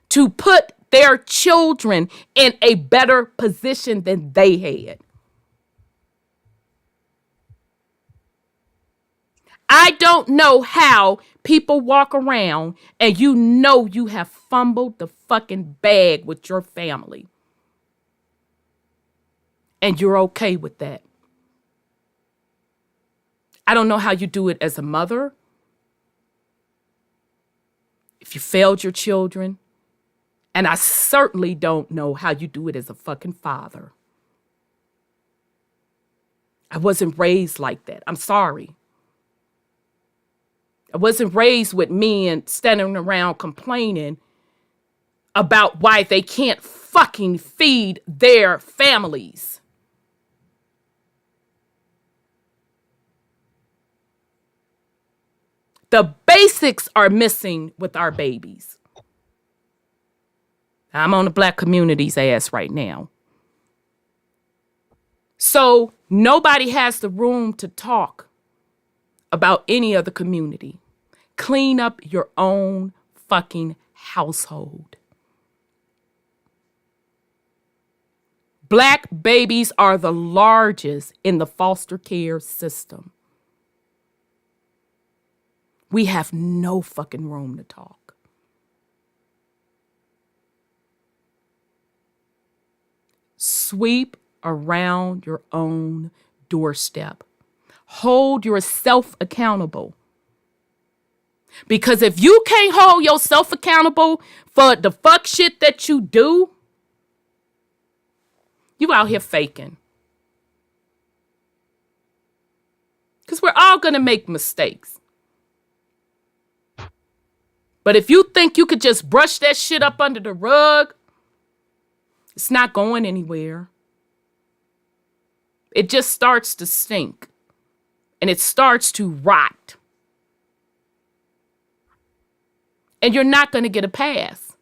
to put their children in a better position than they had. I don't know how people walk around and you know you have fumbled the fucking bag with your family. And you're okay with that. I don't know how you do it as a mother. If you failed your children. And I certainly don't know how you do it as a fucking father. I wasn't raised like that. I'm sorry. I wasn't raised with men standing around complaining about why they can't fucking feed their families. The basics are missing with our babies. I'm on the Black community's ass right now. So nobody has the room to talk about any other community. Clean up your own fucking household. Black babies are the largest in the foster care system. We have no fucking room to talk. Sweep around your own doorstep. Hold yourself accountable. Because if you can't hold yourself accountable for the fuck shit that you do, you out here faking. Because we're all going to make mistakes. But if you think you could just brush that shit up under the rug, it's not going anywhere. It just starts to stink. And it starts to rot. And you're not going to get a pass.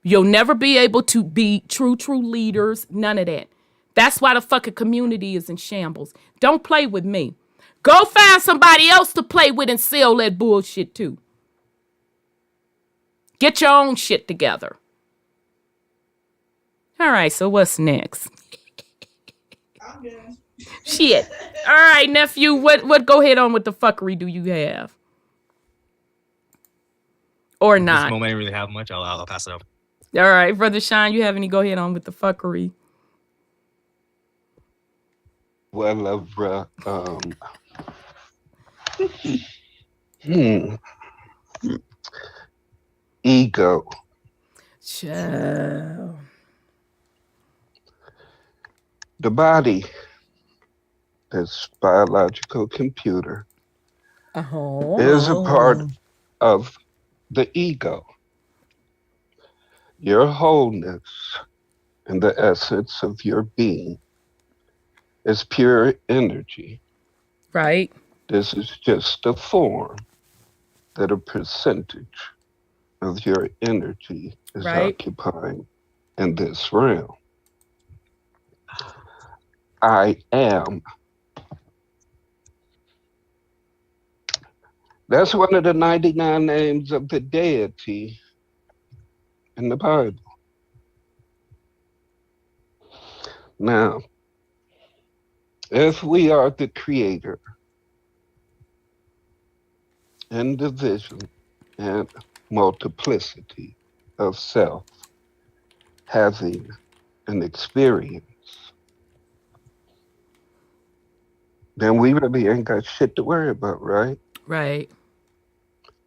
You'll never be able to be true leaders. None of that. That's why the fucking community is in shambles. Don't play with me. Go find somebody else to play with and sell that bullshit too. Get your own shit together. All right, so what's next? I'm done. Shit. All right, nephew. What? Go ahead on with the fuckery. Do you have or At this not? moment, I didn't really have much. I'll pass it up. All right, brother Sean. You have any? Go ahead on with the fuckery. Well, ego. Child. The body, this biological computer, is a part of the ego. Your wholeness and the essence of your being is pure energy. Right. This is just a form that a percentage of your energy is occupying in this realm. I am. That's one of the 99 names of the deity in the Bible. Now, if we are the creator and division and multiplicity of self having an experience, then we really ain't got shit to worry about, right? Right.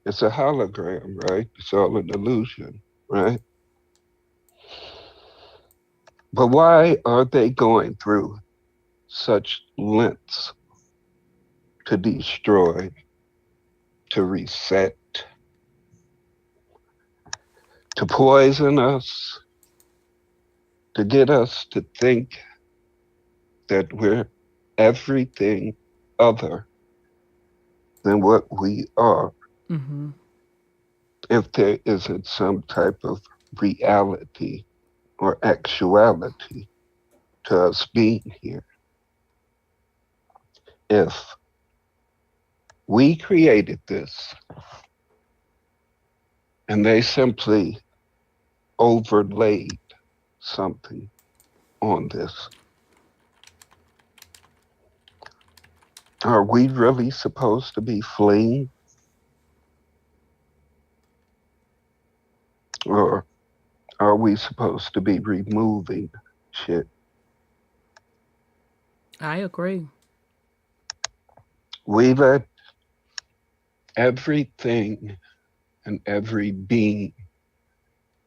It's a hologram, right? It's all an illusion, right? But why are they going through such lengths to destroy, to reset, to poison us, to get us to think that we're everything other than what we are? Mm-hmm. If there isn't some type of reality or actuality to us being here. If we created this and they simply overlaid something on this, are we really supposed to be fleeing? Or are we supposed to be removing shit? I agree. We let everything and every being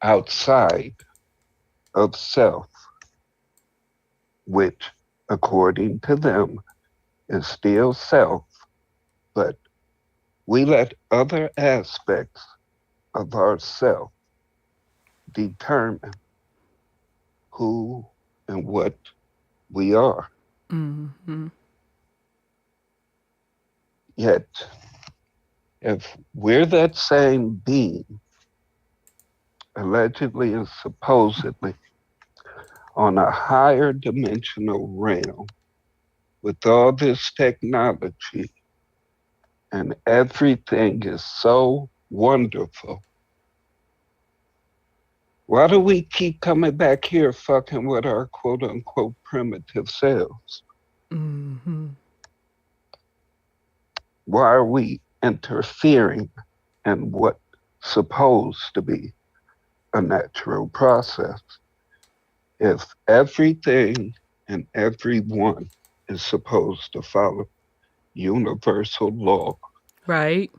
outside of self, which according to them is still self, but we let other aspects of ourself determine who and what we are. Mm-hmm. Yet, if we're that same being, allegedly and supposedly, on a higher dimensional realm, with all this technology, and everything is so wonderful, why do we keep coming back here fucking with our quote unquote primitive selves? Mm-hmm. Why are we interfering in what's supposed to be a natural process if everything and everyone is supposed to follow universal law? Right.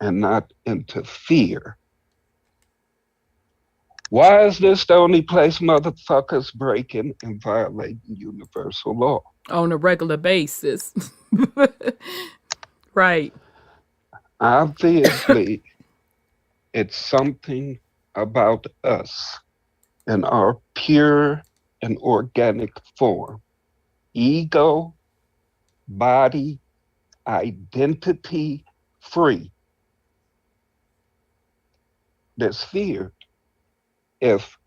And not interfere? Why is this the only place motherfuckers breaking and violating universal law? On a regular basis. Right. Obviously, it's something about us in our pure and organic form. Ego, body, identity free. That's feared. If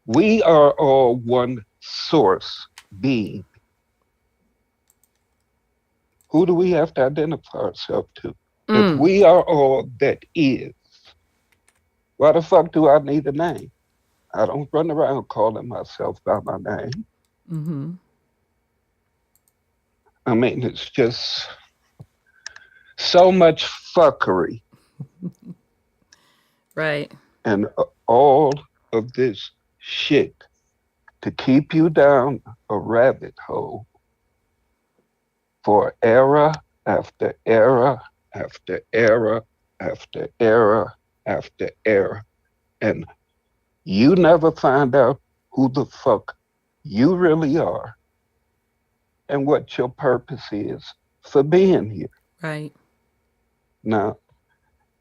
we are all one source being, who do we have to identify ourselves to? If we are all that is, why the fuck do I need a name? I don't run around calling myself by my name. Mm-hmm. I mean, it's just so much fuckery Right. and all of this shit to keep you down a rabbit hole for era after era after era after era after era. And you never find out who the fuck you really are and what your purpose is for being here. Right. Now,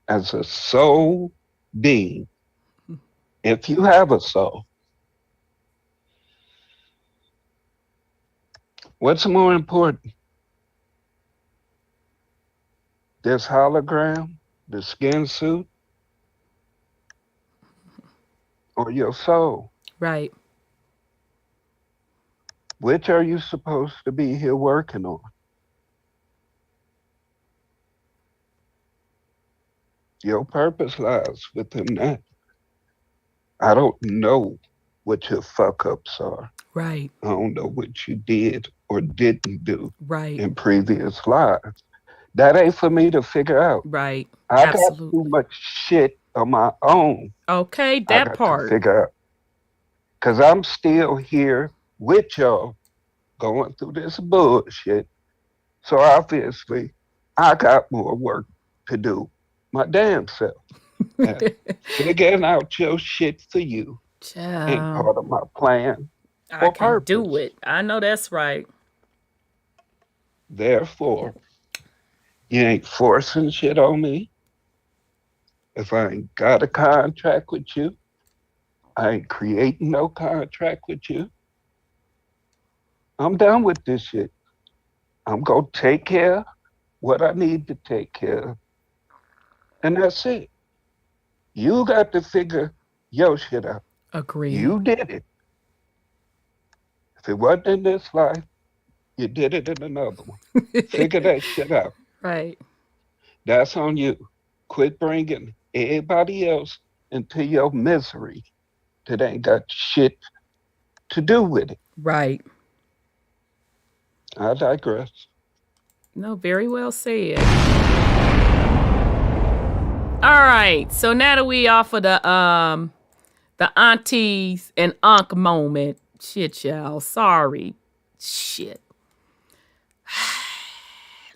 as a soul being, if you have a soul, what's more important? This hologram, the skin suit, or your soul? Right. Which are you supposed to be here working on? Your purpose lies within that. I don't know what your fuck ups are. Right. I don't know what you did or didn't do Right. in previous lives. That ain't for me to figure out. Right. I got Absolutely. too much shit on my own. Okay, I that got to part. figure out. Because I'm still here with y'all going through this bullshit. So obviously, I got more work to do my damn self. And figuring out your shit for you ain't Child, part of my plan I or can do purpose. it. I know that's right. Therefore, you ain't forcing shit on me. If I ain't got a contract with you, I ain't creating no contract with you. I'm done with this shit. I'm gonna take care of what I need to take care of. And that's it. You got to figure your shit out. Agreed. You did it. If it wasn't in this life, you did it in another one. Figure that shit out. Right. That's on you. Quit bringing everybody else into your misery that ain't got shit to do with it. Right. I digress. No, very well said. All right. So now that we off of the aunties and unc moment. Shit, y'all. Sorry. Shit.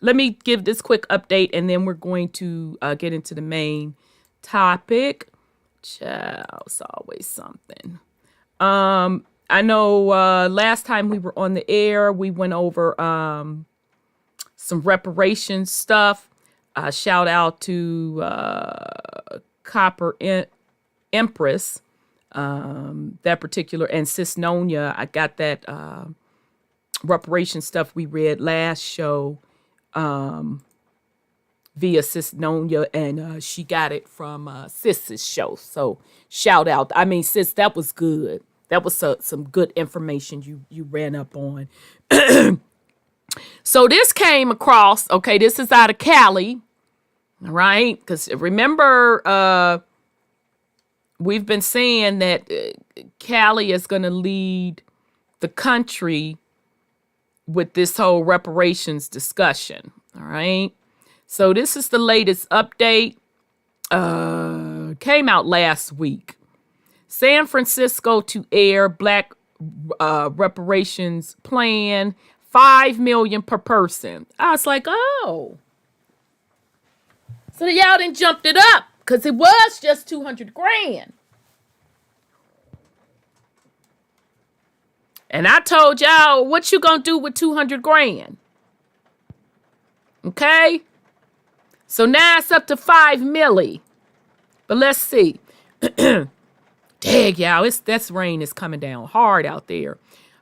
Let me give this quick update and then we're going to get into the main topic. Child, it's always something. I know last time we were on the air, we went over some reparations stuff. Shout out to Copper Empress, that particular, and Sis Nonia. I got that reparation stuff we read last show via Sis Nonia, and she got it from Sis's show. So shout out. I mean, Sis, that was good. That was some good information you ran up on. So this came across, okay, this is out of Cali, all right? Because remember, we've been saying that Cali is going to lead the country with this whole reparations discussion, all right? So this is the latest update. Came out last week. San Francisco to air Black reparations plan, $5 million per person. I was like, oh. So y'all done jumped it up because it was just 200 grand. And I told y'all, what you gonna do with 200 grand? Okay? So now it's up to 5 milli. But let's see. Dang, y'all, this rain is coming down hard out there.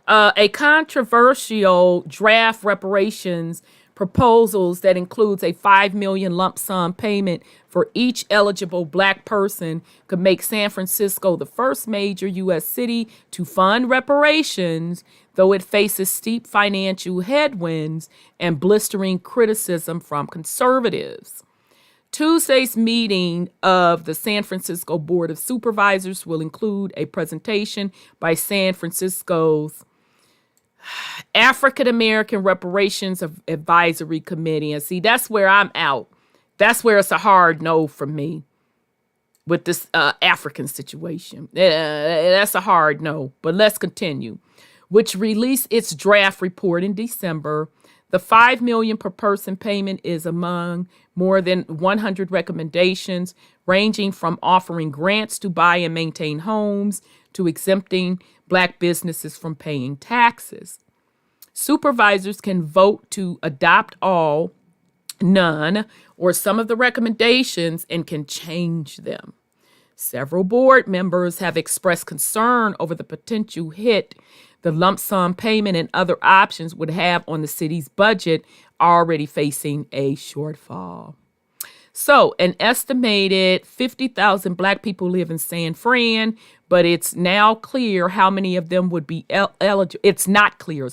A controversial draft reparations proposals that includes a $5 million lump sum payment for each eligible Black person could make San Francisco the first major U.S. city to fund reparations, though it faces steep financial headwinds and blistering criticism from conservatives. Tuesday's meeting of the San Francisco Board of Supervisors will include a presentation by San Francisco's African American Reparations Advisory Committee. And see, that's where I'm out. That's where it's a hard no for me with this African situation. That's a hard no. But let's continue. Which released its draft report in December. The $5 million per person payment is among more than 100 recommendations, ranging from offering grants to buy and maintain homes to exempting Black businesses from paying taxes. Supervisors can vote to adopt all, none, or some of the recommendations and can change them. Several board members have expressed concern over the potential hit the lump sum payment and other options would have on the city's budget, already facing a shortfall. So, an estimated 50,000 Black people live in San Fran, but it's now clear how many of them would be eligible. It's not clear,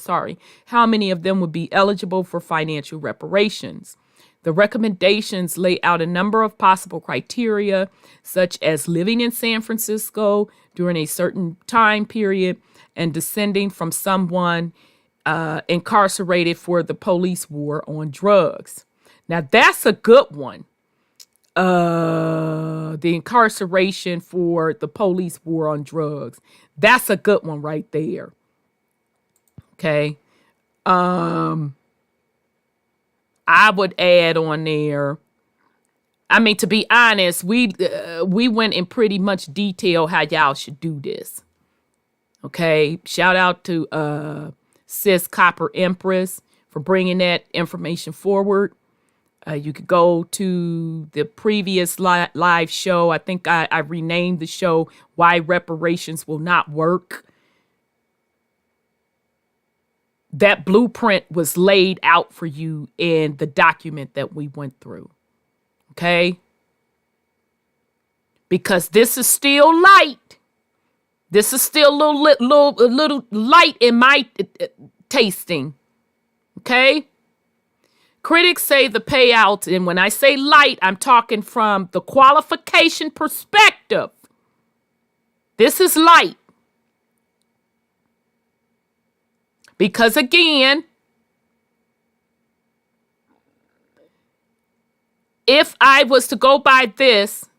how many of them would be eligible for financial reparations. The recommendations lay out a number of possible criteria, such as living in San Francisco during a certain time period and descending from someone incarcerated for the police war on drugs. Now, that's a good one. The incarceration for the police war on drugs. That's a good one right there. Okay. I would add on there. I mean, to be honest, we went in pretty much detail how y'all should do this. Okay. Shout out to Sis Copper Empress for bringing that information forward. You could go to the previous live show. I think I renamed the show Why Reparations Will Not Work. That blueprint was laid out for you in the document that we went through. Okay? Because this is still light. This is still a little light in my tasting. Okay? Critics say the payouts, and when I say light, I'm talking from the qualification perspective. This is light. Because again, if I was to go by this,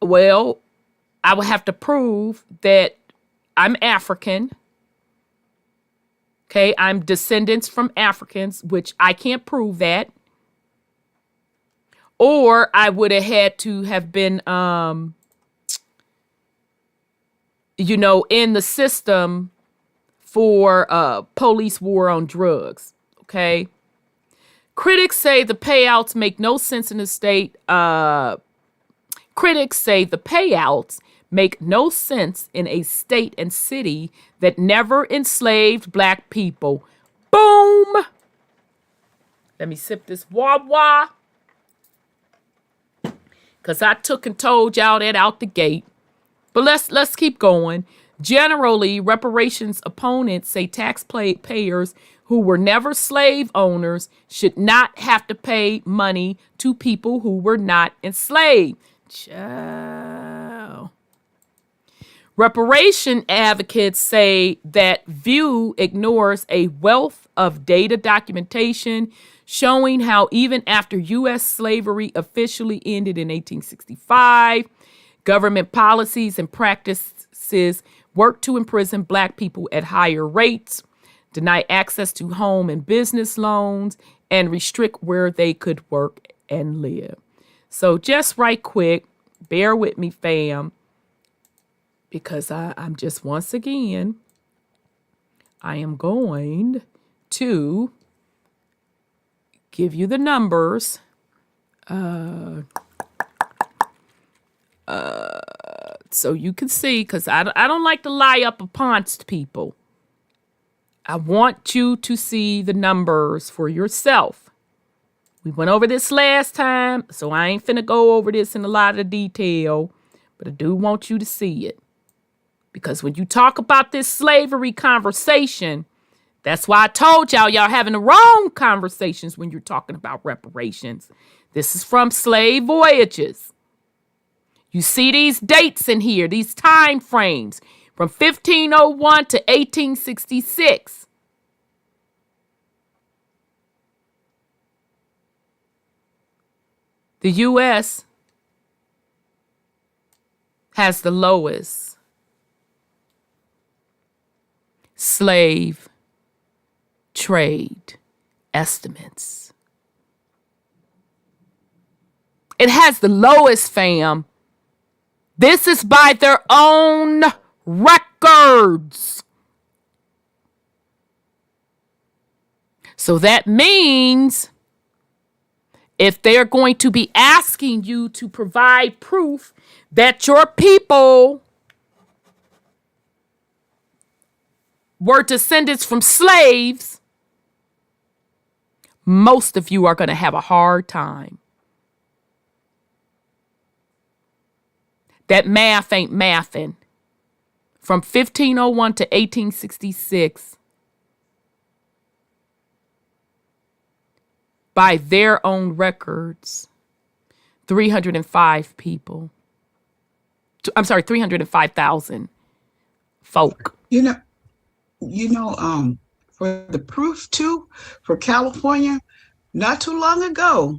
well, I would have to prove that I'm African. Okay, I'm descendants from Africans, which I can't prove that. Or I would have had to have been, in the system for police war on drugs. Okay. Critics say the payouts make no sense in the state. Critics say the payouts make no sense in a state and city that never enslaved Black people. Boom! Let me sip this wah-wah. Because I took and told y'all that out the gate. But let's keep going. Generally, reparations opponents say taxpayers who were never slave owners should not have to pay money to people who were not enslaved. Ciao. Reparation advocates say that view ignores a wealth of data documentation showing how even after U.S. slavery officially ended in 1865, government policies and practices worked to imprison Black people at higher rates, deny access to home and business loans, and restrict where they could work and live. So just right quick, bear with me, fam. Because I'm just, once again, I am going to give you the numbers. So you can see, because I don't like to lie up upon people. I want you to see the numbers for yourself. We went over this last time, so I ain't finna go over this in a lot of detail, but I do want you to see it. Because when you talk about this slavery conversation, that's why I told y'all having the wrong conversations when you're talking about reparations. This is from Slave Voyages. You see these dates in here, these time frames. from 1501 to 1866. The U.S. has the lowest slave trade estimates. It has the lowest, fam. This is by their own records. So that means if they're going to be asking you to provide proof that your people were descendants from slaves, most of you are going to have a hard time. That math ain't mathing. From 1501 to 1866, by their own records, 305 people. I'm sorry, 305,000 folk. For the proof too, for California, not too long ago,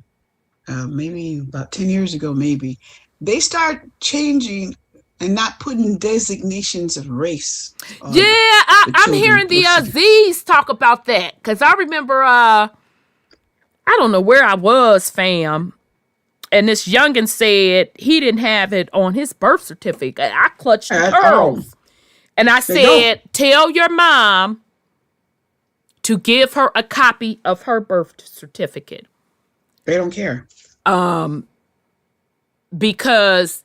maybe about 10 years ago, maybe, they start changing and not putting designations of race. Yeah, I'm hearing the Z's talk about that. Because I remember, I don't know where I was, fam. And this youngin said he didn't have it on his birth certificate. I clutched the pearls. And I said, tell your mom to give her a copy of her birth certificate. They don't care. Because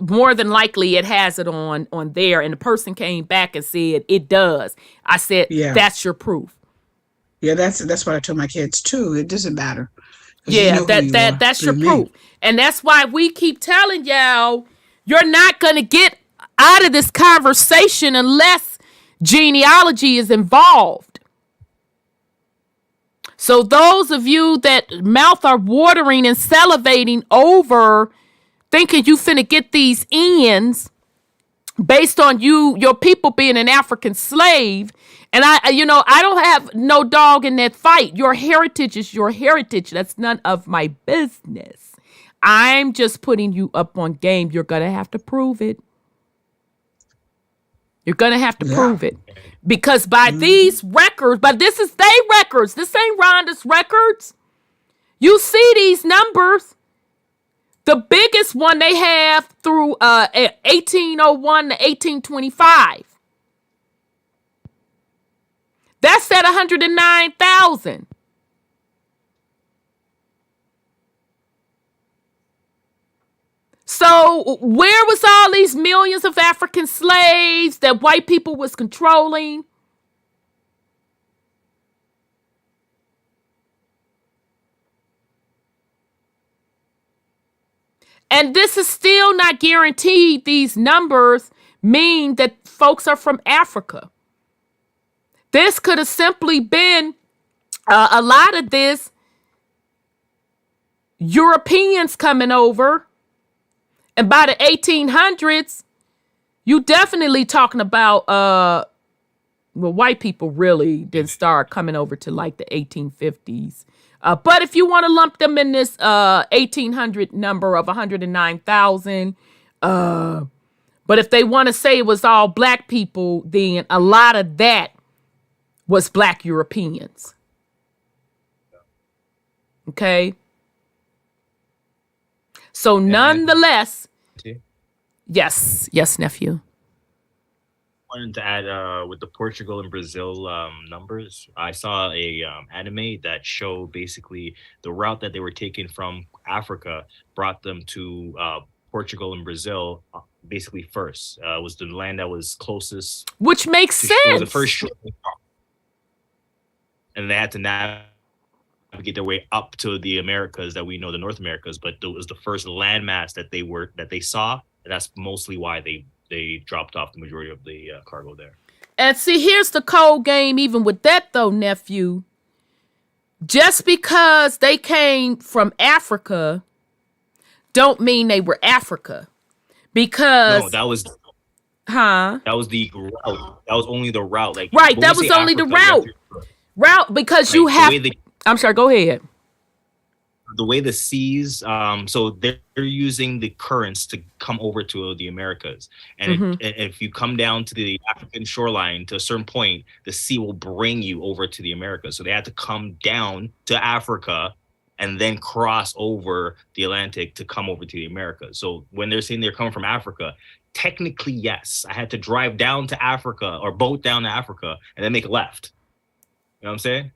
more than likely it has it on there. And the person came back and said, it does. I said, that's your proof. Yeah, that's what I told my kids too. It doesn't matter. Yeah, that's your proof. And that's why we keep telling y'all, you're not going to get out of this conversation unless genealogy is involved. So those of you that mouth are watering and salivating over thinking you finna get these ends based on your people being an African slave. And I don't have no dog in that fight. Your heritage is your heritage. That's none of my business. I'm just putting you up on game. You're going to have to prove it. You're going to have to prove it. Because by these records, but this is their records. This ain't Rhonda's records. You see these numbers. The biggest one they have through 1801 to 1825. That's at 109,000. So where was all these millions of African slaves that white people was controlling? And this is still not guaranteed. These numbers mean that folks are from Africa. This could have simply been a lot of this Europeans coming over. And by the 1800s, you definitely talking about, white people really didn't start coming over to like the 1850s. But if you want to lump them in this 1800 number of 109,000, but if they want to say it was all black people, then a lot of that was black Europeans. Okay. So nonetheless, yes, nephew. I wanted to add with the Portugal and Brazil numbers. I saw a anime that showed basically the route that they were taking from Africa brought them to Portugal and Brazil. Basically, first was the land that was closest, which makes sense. It was the first, and they had to navigate their way up to the Americas that we know, the North Americas. But it was the first landmass that they saw. And that's mostly why they dropped off the majority of the cargo there. And see, here's the cold game. Even with that, though, nephew, just because they came from Africa, don't mean they were Africa. Because no, that was Huh? That was the route. That was only the route. Like, Right. when That we was say only the Africa, we have route. to- Route because like, you have. the way I'm sorry. Go ahead. the seas, so they're using the currents to come over to the Americas, and if you come down to the African shoreline to a certain point, the sea will bring you over to the Americas. So they had to come down to Africa and then cross over the Atlantic to come over to the Americas. So when they're saying they're coming from Africa, technically yes, I had to drive down to Africa or boat down to Africa and then make a left. You know what I'm saying?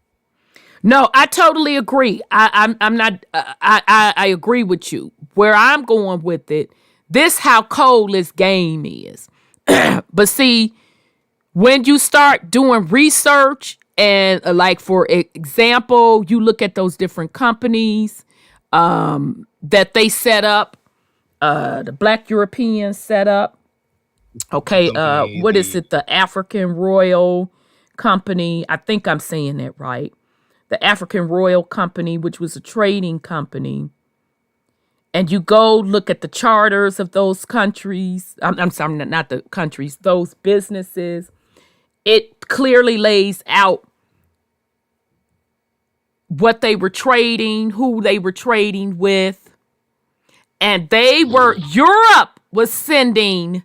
No, I totally agree. I'm not. I agree with you. Where I'm going with it, this how cold this game is. But see, when you start doing research and like for example, you look at those different companies that they set up, the Black Europeans set up. Okay, what is it? The African Royal Company. I think I'm saying that right. The African Royal Company, which was a trading company. And you go look at the charters of those countries. I'm sorry, not the countries, those businesses. It clearly lays out what they were trading, who they were trading with. And Europe was sending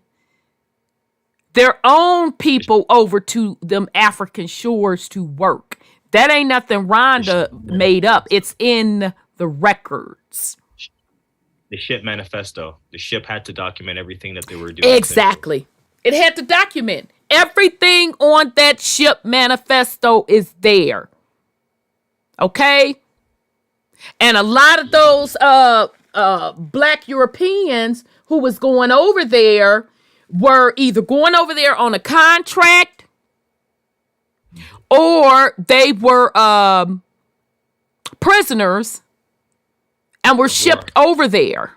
their own people over to them African shores to work. That ain't nothing Rhonda made up. It's in the records. The ship manifesto. The ship had to document everything that they were doing. Exactly. It had to document. Everything on that ship manifesto is there. Okay? And a lot of those Black Europeans who was going over there were either going over there on a contract or they were prisoners and were shipped over there.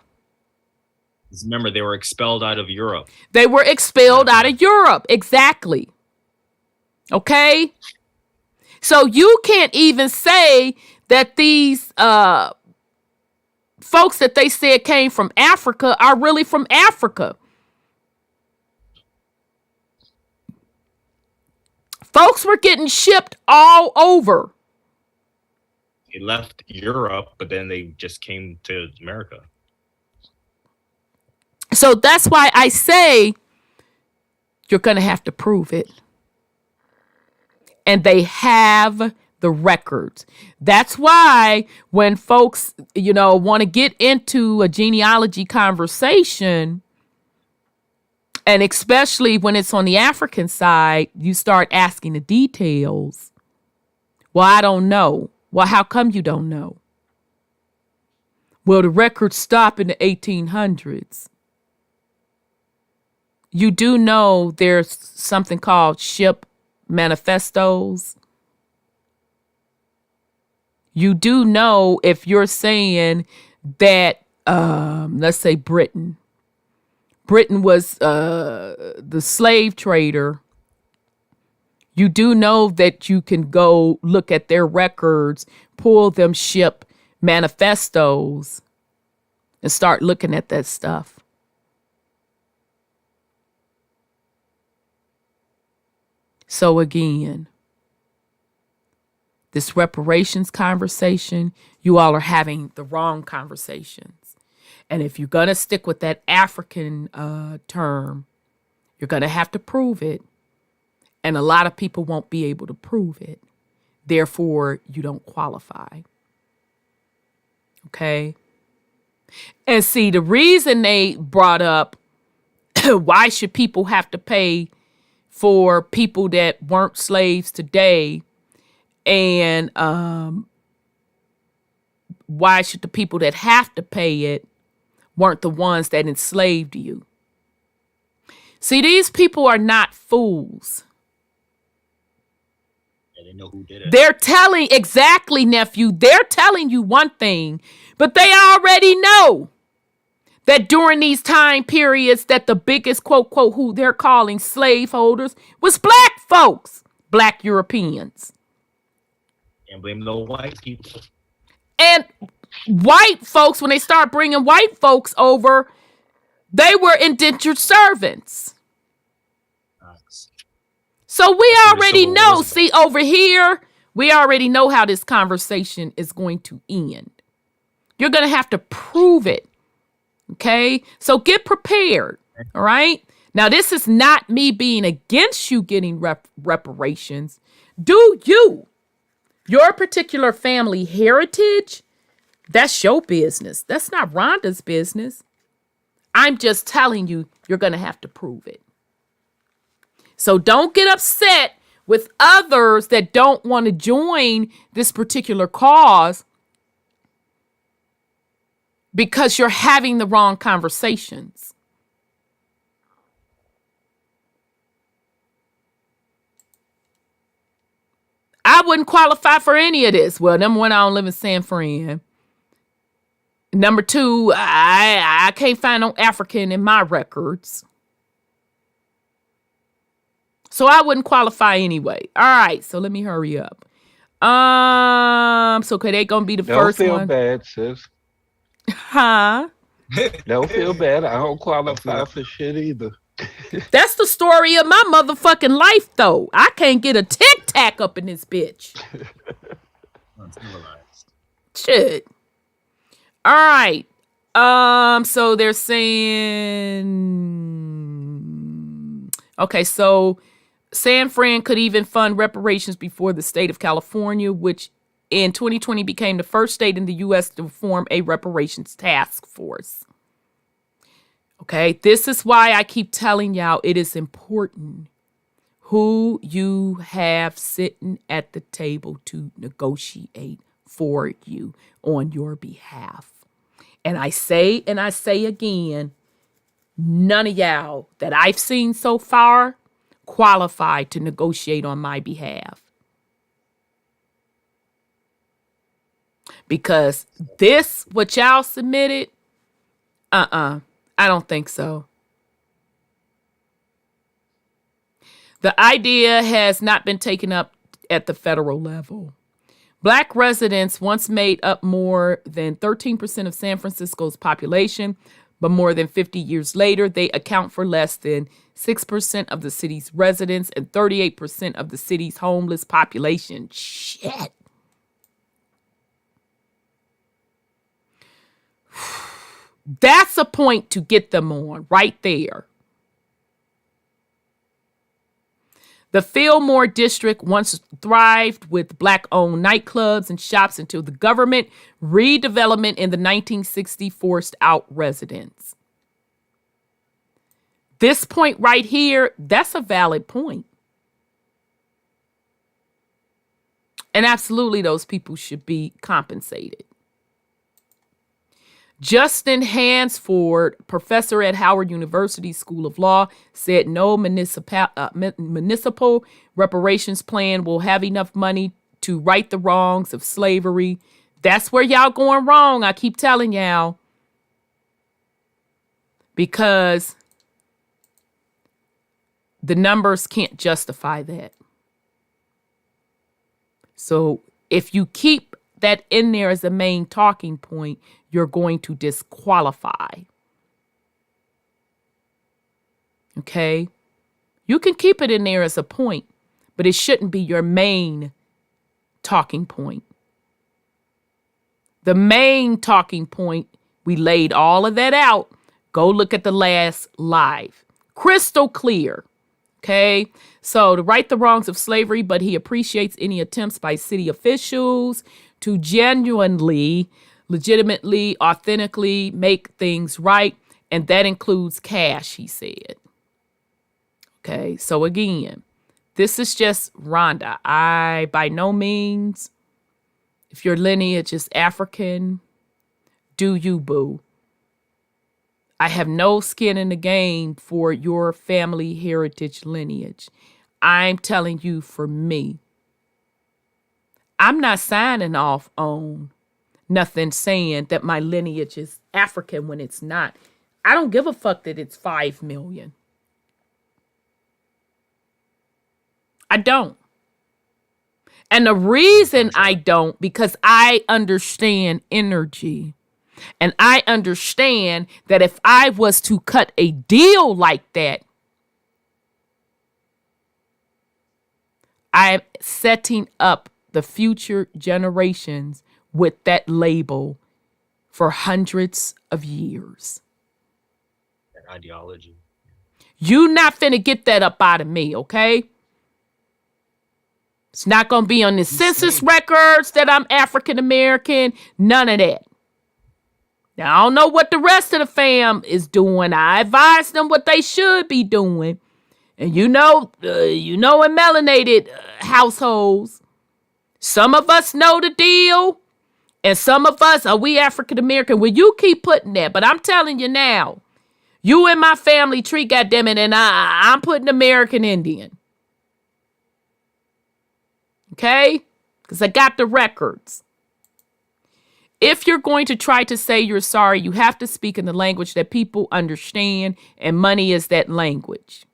Remember, they were expelled out of Europe. They were expelled out of Europe. Exactly. Okay? So you can't even say that these folks that they said came from Africa are really from Africa. Folks were getting shipped all over. They left Europe, but then they just came to America. So that's why I say you're going to have to prove it. And they have the records. That's why when folks, want to get into a genealogy conversation, and especially when it's on the African side, you start asking the details. Well, I don't know. Well, how come you don't know? Well, the records stop in the 1800s. You do know there's something called ship manifestos. You do know if you're saying that, let's say Britain was the slave trader. You do know that you can go look at their records, pull them ship manifestos, and start looking at that stuff. So again, this reparations conversation, you all are having the wrong conversations. And if you're going to stick with that African term, you're going to have to prove it. And a lot of people won't be able to prove it. Therefore, you don't qualify. Okay? And see, the reason they brought up why should people have to pay for people that weren't slaves today, and why should the people that have to pay it weren't the ones that enslaved you? See, these people are not fools. Yeah, they know who did it. They're telling, exactly, nephew, they're telling you one thing, but they already know that during these time periods that the biggest, quote, quote, who they're calling slaveholders was black folks, black Europeans. Can't blame the white people. And white folks, when they start bringing white folks over, they were indentured servants. So we That's where the already Civil know. War's See, over here, we already know how this conversation is going to end. You're going to have to prove it. Okay? So get prepared. All right? Now, this is not me being against you getting reparations. Do you? Your particular family heritage, that's your business. That's not Rhonda's business. I'm just telling you, you're going to have to prove it. So don't get upset with others that don't want to join this particular cause because you're having the wrong conversations. I wouldn't qualify for any of this. Well, number one, I don't live in San Fran. Number two, I can't find no African in my records. So I wouldn't qualify anyway. All right, so let me hurry up. So okay, they gonna be the first one. Don't feel bad, sis. Huh? Don't feel bad. I don't qualify for shit either. That's the story of my motherfucking life, though. I can't get a tic tac up in this bitch. Shit. All right. So they're saying, okay, so San Fran could even fund reparations before the state of California, which in 2020 became the first state in the U.S. to form a reparations task force. Okay, this is why I keep telling y'all it is important who you have sitting at the table to negotiate for you on your behalf. And I say again, none of y'all that I've seen so far qualified to negotiate on my behalf. Because this, what y'all submitted, I don't think so. The idea has not been taken up at the federal level. Black residents once made up more than 13% of San Francisco's population, but more than 50 years later, they account for less than 6% of the city's residents and 38% of the city's homeless population. Shit. That's a point to get them on right there. The Fillmore district once thrived with Black-owned nightclubs and shops until the government redevelopment in the 1960s forced out residents. This point right here, that's a valid point. And absolutely those people should be compensated. Justin Hansford, professor at Howard University School of Law, said no municipal reparations plan will have enough money to right the wrongs of slavery. That's where y'all going wrong. I keep telling y'all. Because the numbers can't justify that. So if you keep that in there as a main talking point, you're going to disqualify. Okay? You can keep it in there as a point, but it shouldn't be your main talking point. The main talking point, we laid all of that out. Go look at the last live. Crystal clear. Okay? So to right the wrongs of slavery, but he appreciates any attempts by city officials to genuinely, legitimately, authentically make things right. And that includes cash, he said. Okay, so again, this is just Rhonda. I, by no means, if your lineage is African, do you, boo. I have no skin in the game for your family heritage lineage. I'm telling you for me. I'm not signing off on nothing saying that my lineage is African when it's not. I don't give a fuck that it's 5 million. I don't. And the reason I don't, because I understand energy. And I understand that if I was to cut a deal like that, I'm setting up the future generations with that label for hundreds of years. That ideology. You not finna get that up out of me, okay? It's not gonna be on the census records that I'm African American. None of that. Now, I don't know what the rest of the fam is doing. I advise them what they should be doing. And in melanated households, some of us know the deal, and some of us are we African American. Well, you keep putting that, but I'm telling you now, you in my family tree, goddammit, and I'm putting American Indian. Okay? Because I got the records. If you're going to try to say you're sorry, you have to speak in the language that people understand, and money is that language.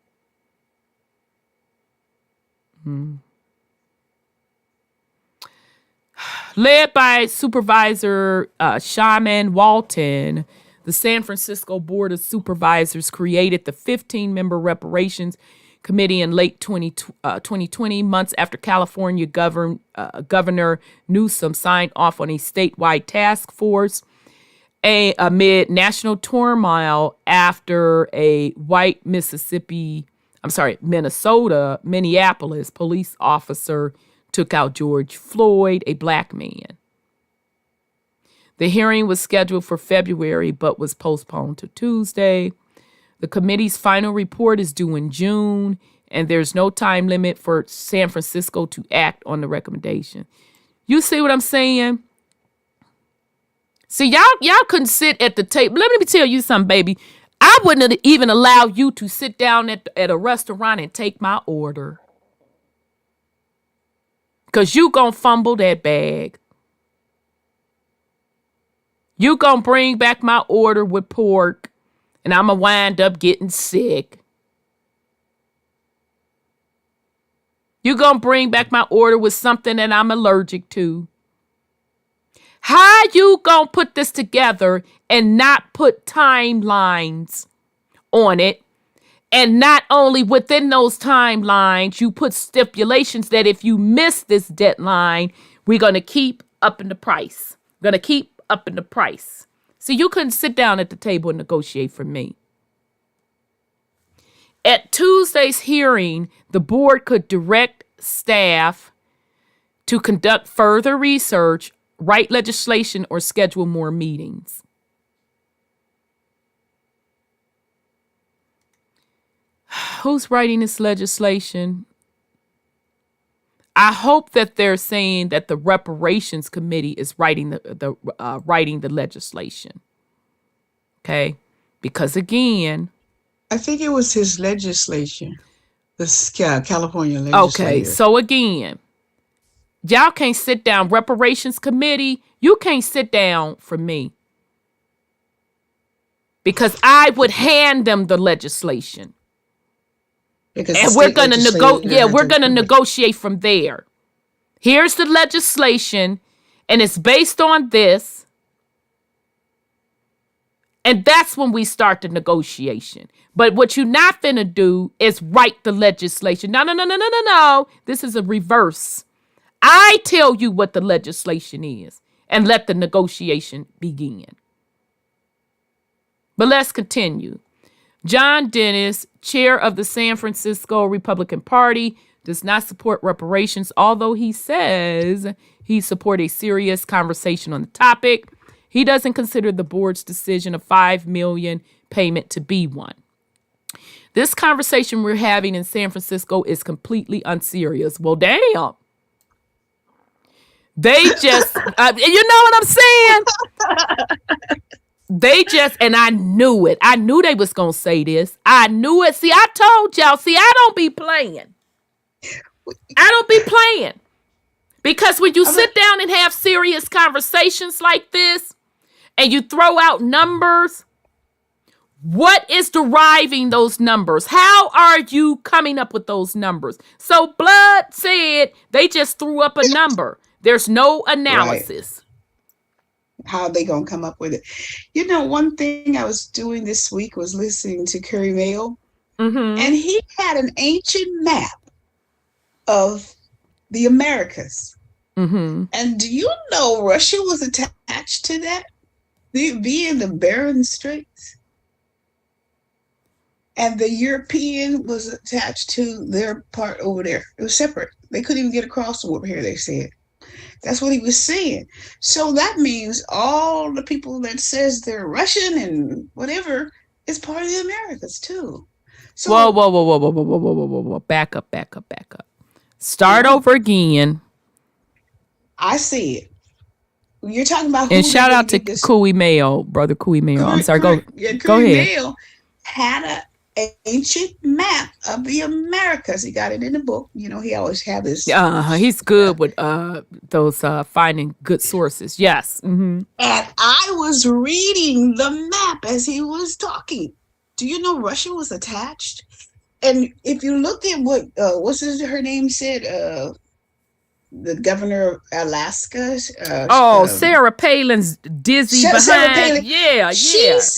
Led by Supervisor Shaman Walton, the San Francisco Board of Supervisors created the 15-member Reparations Committee in late 2020, months after California Governor Newsom signed off on a statewide task force amid national turmoil after a white Minneapolis police officer took out George Floyd, a black man. The hearing was scheduled for February, but was postponed to Tuesday. The committee's final report is due in June, and there's no time limit for San Francisco to act on the recommendation. You see what I'm saying? See, y'all couldn't sit at the table. Let me tell you something, baby. I wouldn't even allow you to sit down at a restaurant and take my order. Because you gonna fumble that bag. You gonna bring back my order with pork, and I'm gonna wind up getting sick. You gonna bring back my order with something that I'm allergic to. How you gonna put this together and not put timelines on it? And not only within those timelines, you put stipulations that if you miss this deadline, we're going to keep upping the price. We're going to keep upping the price. So you couldn't sit down at the table and negotiate for me. At Tuesday's hearing, the board could direct staff to conduct further research, write legislation, or schedule more meetings. Who's writing this legislation? I hope that they're saying that the Reparations Committee is writing the legislation. Okay, because again, I think it was his legislation, the California legislature. Okay, so again, y'all can't sit down. Reparations Committee, you can't sit down for me because I would hand them the legislation. And we're going to negotiate from there. Here's the legislation, and it's based on this. And that's when we start the negotiation. But what you're not finna do is write the legislation. No. This is a reverse. I tell you what the legislation is and let the negotiation begin. But let's continue. John Dennis, chair of the San Francisco Republican Party, does not support reparations, although he says he supports a serious conversation on the topic. He doesn't consider the board's decision of $5 million payment to be one. This conversation we're having in San Francisco is completely unserious. Well, damn. They just, you know what I'm saying? They just, and I knew it. I knew they was going to say this. I knew it. See, I told y'all, I don't be playing. Because when you sit down and have serious conversations like this, and you throw out numbers, what is deriving those numbers? How are you coming up with those numbers? So Blood said they just threw up a number. There's no analysis. Right. How are they going to come up with it? You know, one thing I was doing this week was listening to Curry Mail, and he had an ancient map of the Americas. Mm-hmm. And do you know Russia was attached to that? Being the Bering Straits. And the European was attached to their part over there. It was separate. They couldn't even get across over here, they said. That's what he was saying. So that means all the people that says they're Russian and whatever is part of the Americas too. So Whoa. Back up. Start over again. I see it. You're talking about and shout out to Kui Mayo, brother Kui Mayo. I'm sorry. Go ahead. Mayo had an ancient map of the Americas. He got it in the book. You know, he always have this. He's good with those finding good sources. Yes. Mm-hmm. And I was reading the map as he was talking. Do you know Russia was attached? And if you look at what her name said, the governor of Alaska. Sarah Palin's dizzy behind. Sarah Palin. Yeah.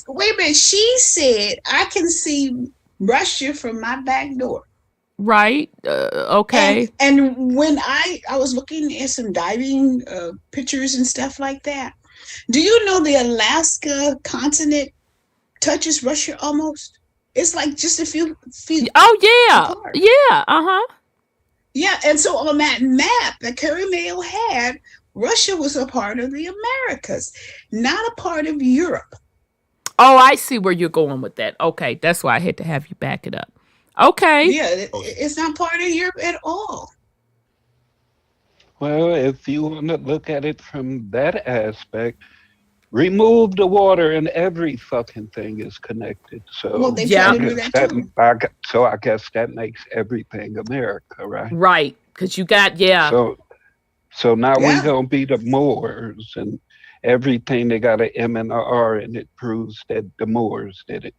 Wait a minute. She said, I can see Russia from my back door. Right. Okay. And when I was looking at some diving pictures and stuff like that, do you know the Alaska continent touches Russia almost? It's like just a few feet. Oh, yeah. Apart. Yeah. Uh-huh. Yeah, and so on that map that Curry Mayo had, Russia was a part of the Americas, not a part of Europe. Oh, I see where you're going with that. Okay, that's why I had to have you back it up. Okay. Yeah, it's not part of Europe at all. Well, if you want to look at it from that aspect, remove the water and every fucking thing is connected. So they try to do that too. So I guess that makes everything America, right? Right, because you got So now we're gonna be the Moors and everything. They got an M and an R, and it proves that the Moors did it.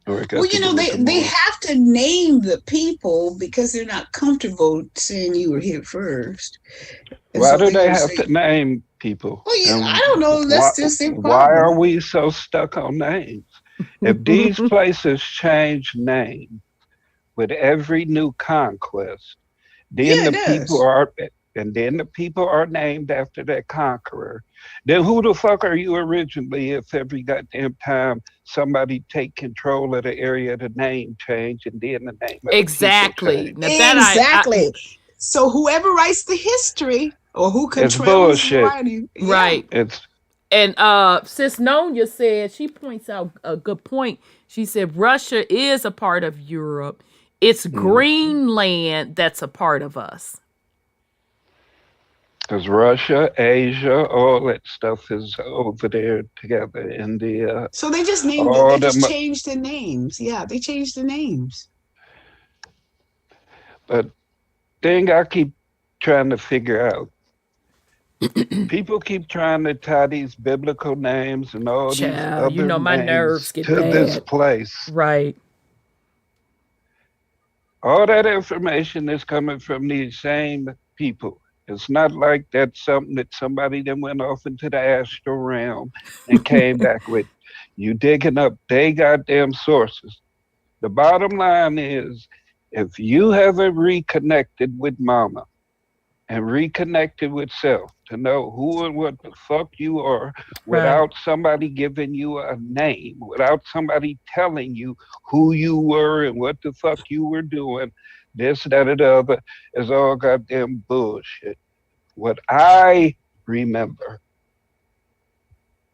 Well, you know, they have to name the people because they're not comfortable saying you were here first. And why do they have to name people? Well, yeah, I don't know. That's just their problem. Why are we so stuck on names? If these places change names with every new conquest, then the people are named after that conqueror. Then who the fuck are you originally if every goddamn time somebody take control of the area, the name change, and then the name of exactly. Exactly. So whoever writes the history or who controls the writing. Right. And Sis Nonya said, she points out a good point. She said Russia is a part of Europe. It's Greenland that's a part of us. Because Russia, Asia, all that stuff is over there together in the. So they just named it. They just changed the names. Yeah, they changed the names. But thing I keep trying to figure out, people keep trying to tie these biblical names and all these other my names nerves get to bad. This place. Right. All that information is coming from these same people. It's not like that's something that somebody then went off into the astral realm and came back with. You digging up they goddamn sources. The bottom line is, if you haven't reconnected with mama and reconnected with self to know who and what the fuck you are without somebody giving you a name, without somebody telling you who you were and what the fuck you were doing, this, that, or the other is all goddamn bullshit. What I remember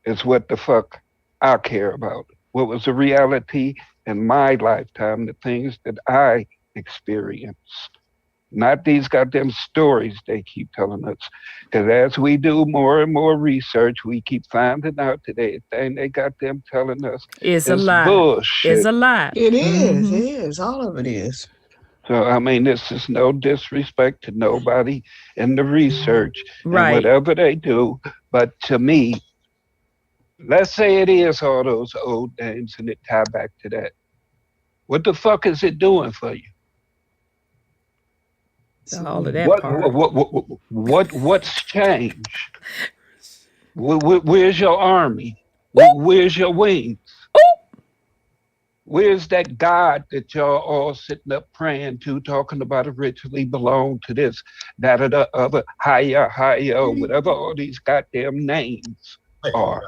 is what the fuck I care about. What was the reality in my lifetime, the things that I experienced. Not these goddamn stories they keep telling us. Because as we do more and more research, we keep finding out that everything they got them telling us is a lie. Bullshit. It's a lie. It is. Mm-hmm. It is. All of it is. So, I mean, this is no disrespect to nobody in the research and whatever they do. But to me, let's say it is all those old names and it tie back to that. What the fuck is it doing for you? All of that what's changed? Where's your army? Where's your wings? Where's that God that y'all all sitting up praying to, talking about originally belonged to this, that, or the other, higher, whatever all these goddamn names are?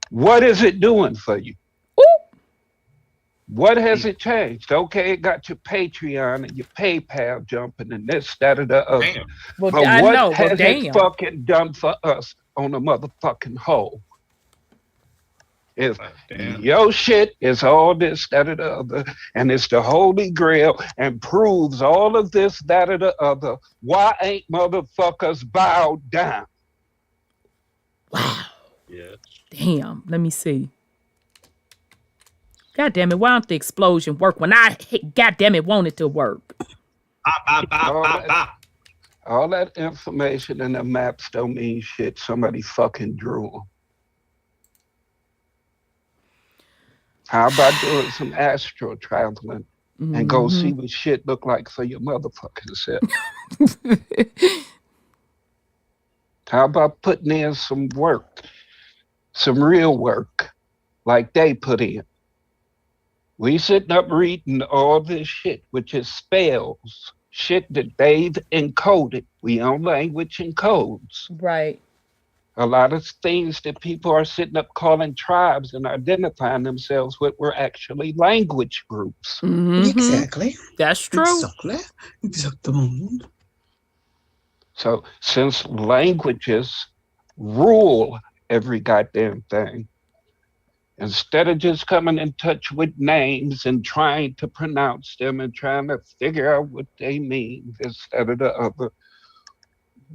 What is it doing for you? What has it changed? Okay, it got your Patreon and your PayPal jumping and this, that, or the other. Well, But I what know. Well, has it damn. fucking done for us on the motherfucking whole? If your shit is all this, that, or the other, and it's the holy grail and proves all of this, that, or the other, why ain't motherfuckers bowed down? Wow. Yeah. Damn. Let me see. God damn it. Why don't the explosion work when I, God damn it, want it to work? All that information and the maps don't mean shit. Somebody fucking drew them. How about doing some astral traveling and go see what shit look like for your motherfucking self? How about putting in some work, some real work, like they put in? We sitting up reading all this shit, which is spells, shit that they've encoded. We own language and codes. Right. A lot of things that people are sitting up calling tribes and identifying themselves with were actually language groups. Exactly. That's true. Exactly. So since languages rule every goddamn thing, instead of just coming in touch with names and trying to pronounce them and trying to figure out what they mean, this, that, or the other,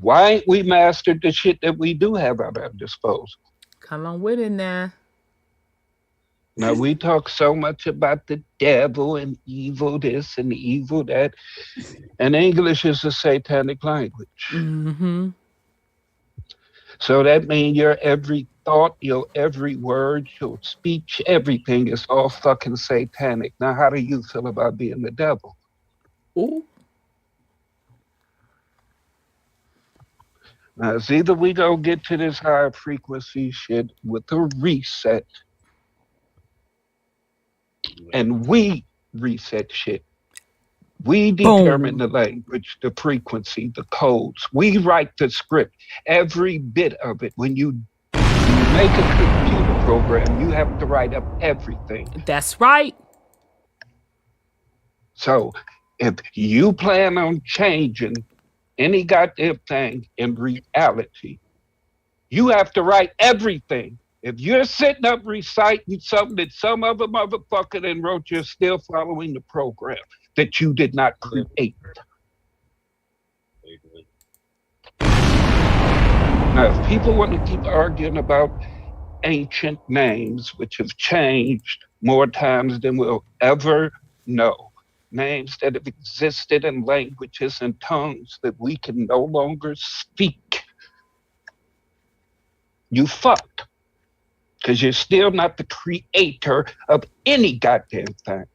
why ain't we mastered the shit that we do have at our disposal? Come on with it now. Now, we talk so much about the devil and evil this and evil that, and English is a satanic language. So that means your every thought, your every word, your speech, everything is all fucking satanic. Now, how do you feel about being the devil? Ooh. Now, it's either we go get to this higher frequency shit with a reset, and we reset shit. We determine the language, the frequency, the codes. We write the script, every bit of it. When you make a computer program, you have to write up everything. That's right. So if you plan on changing any goddamn thing in reality, you have to write everything. If you're sitting up reciting something that some other motherfucker then wrote, you're still following the program that you did not create. Now, if people want to keep arguing about ancient names, which have changed more times than we'll ever know, names that have existed in languages and tongues that we can no longer speak, you fucked. Because you're still not the creator of any goddamn thing.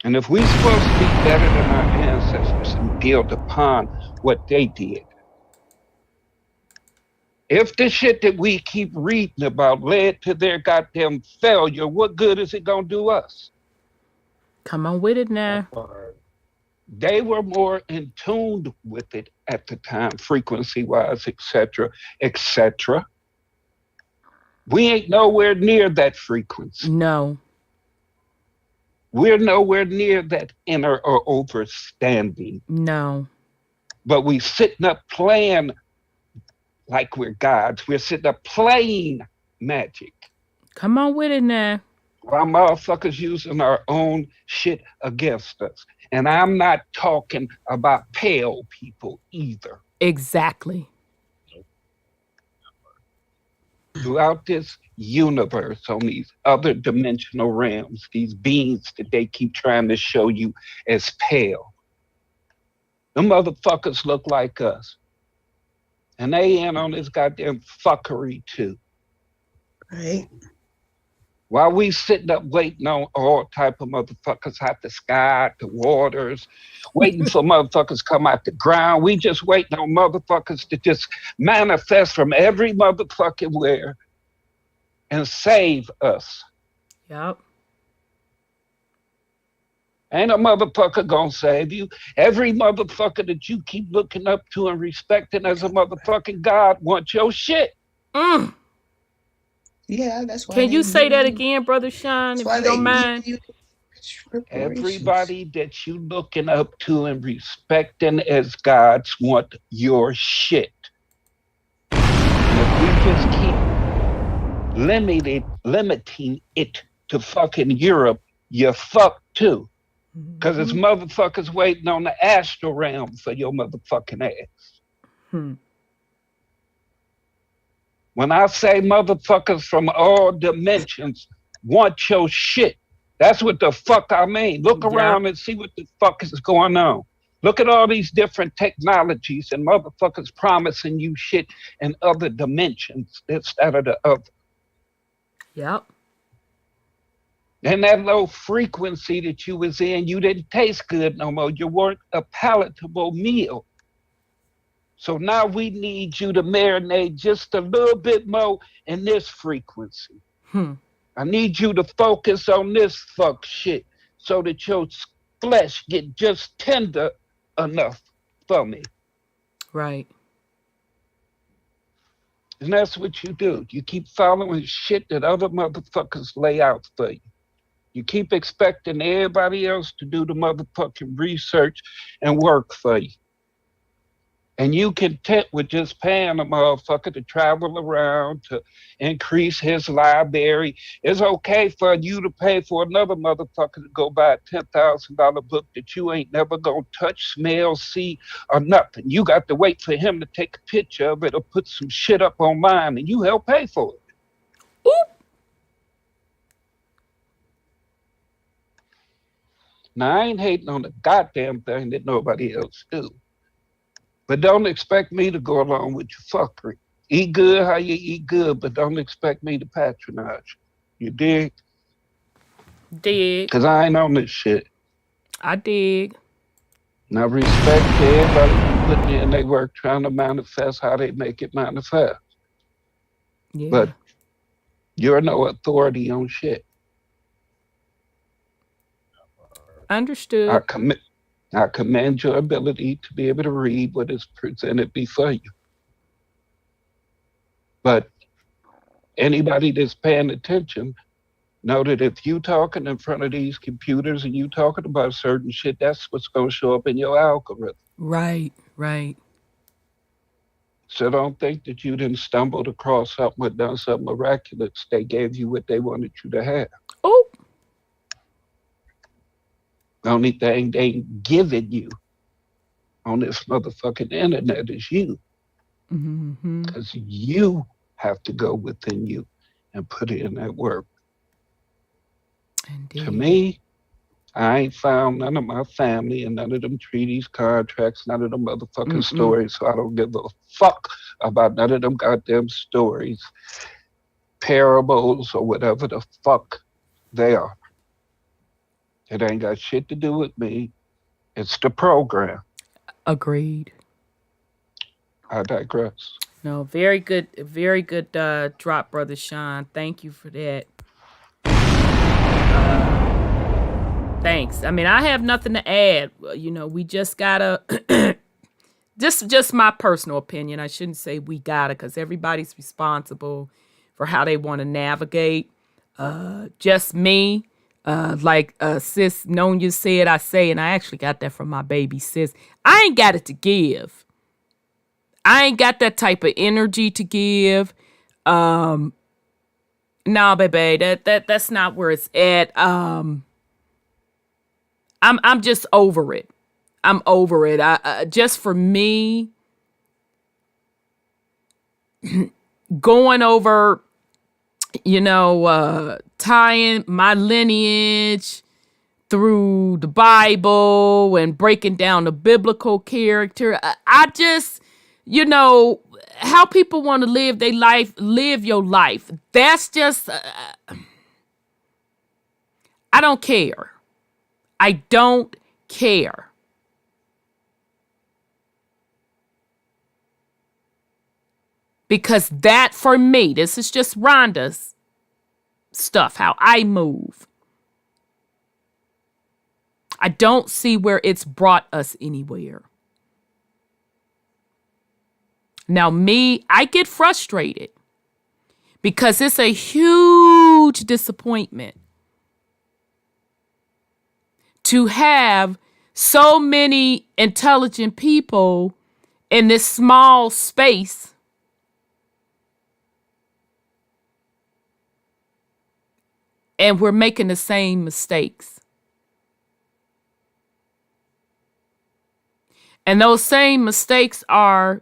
And if we're supposed to be better than our ancestors and build upon what they did, if the shit that we keep reading about led to their goddamn failure, what good is it gonna do us? Come on with it now. They were more in tune with it at the time, frequency-wise, etc., etc. We ain't nowhere near that frequency. No. We're nowhere near that inner or overstanding. No. But we sitting up playing like we're gods. We're sitting up playing magic. Come on with it now. While motherfuckers using our own shit against us. And I'm not talking about pale people either. Exactly. Throughout this universe, on these other dimensional realms, these beings that they keep trying to show you as pale, them motherfuckers look like us. And they in on this goddamn fuckery too. Right. While we sitting up waiting on all type of motherfuckers out the sky, out the waters, waiting for motherfuckers come out the ground, we just waiting on motherfuckers to just manifest from every motherfucking where. and save us. Yep. Ain't a motherfucker gonna save you. Every motherfucker that you keep looking up to and respecting as a motherfucking God wants your shit. Mm. Yeah, that's why Can they you say give that you. again, Brother Sean, That's if why you they don't give mind? you reparations. Everybody that you looking up to and respecting as gods want your shit. And if we just keep limiting it to fucking Europe, you're fucked too. Because it's motherfuckers waiting on the astral realm for your motherfucking ass. Hmm. When I say motherfuckers from all dimensions want your shit, that's what the fuck I mean. Look around and see what the fuck is going on. Look at all these different technologies and motherfuckers promising you shit in other dimensions, this, that, or the other. Yep. And that low frequency that you was in, you didn't taste good no more. You weren't a palatable meal. So now we need you to marinate just a little bit more in this frequency. I need you to focus on this fuck shit so that your flesh get just tender enough for me. Right. And that's what you do. You keep following shit that other motherfuckers lay out for you. You keep expecting everybody else to do the motherfucking research and work for you. And you content with just paying a motherfucker to travel around to increase his library. It's okay for you to pay for another motherfucker to go buy a $10,000 book that you ain't never gonna touch, smell, see, or nothing. You got to wait for him to take a picture of it or put some shit up on mine and you help pay for it. Oop. Now, I ain't hating on the goddamn thing that nobody else do. But don't expect me to go along with your fuckery. Eat good how you eat good, but don't expect me to patronize you. You dig? Dig. Because I ain't on this shit. I dig. Now, respect to everybody putting in their work trying to manifest how they make it manifest. Yeah. But you're no authority on shit. Understood. I commend your ability to be able to read what is presented before you. But anybody that's paying attention know that if you talking in front of these computers and you talking about certain shit, that's what's going to show up in your algorithm. Right, right. So don't think that you didn't stumbled across something or done something miraculous. They gave you what they wanted you to have. Oh. The only thing they ain't giving you on this motherfucking internet is you. Because you have to go within you and put in that work. Indeed. To me, I ain't found none of my family and none of them treaties, contracts, none of them motherfucking stories. So I don't give a fuck about none of them goddamn stories, parables, or whatever the fuck they are. It ain't got shit to do with me. It's the program. Agreed. I digress. No, very good drop, Brother Sean. Thank you for that. Thanks. I mean, I have nothing to add. You know, we just gotta, just my personal opinion. I shouldn't say we gotta, because everybody's responsible for how they want to navigate. Just me. Like sis Nonya said, I say, and I actually got that from my baby sis, I ain't got it to give. I ain't got that type of energy to give. No, baby, that's not where it's at. I'm just over it. I'm over it. I just for me, going over, tying my lineage through the Bible and breaking down the biblical character. I just, how people want to live their life, live your life. That's just, I don't care. I don't care. Because that, for me, this is just Rhonda's stuff, how I move. I don't see where it's brought us anywhere. Now, I get frustrated because it's a huge disappointment to have so many intelligent people in this small space and we're making the same mistakes. And those same mistakes are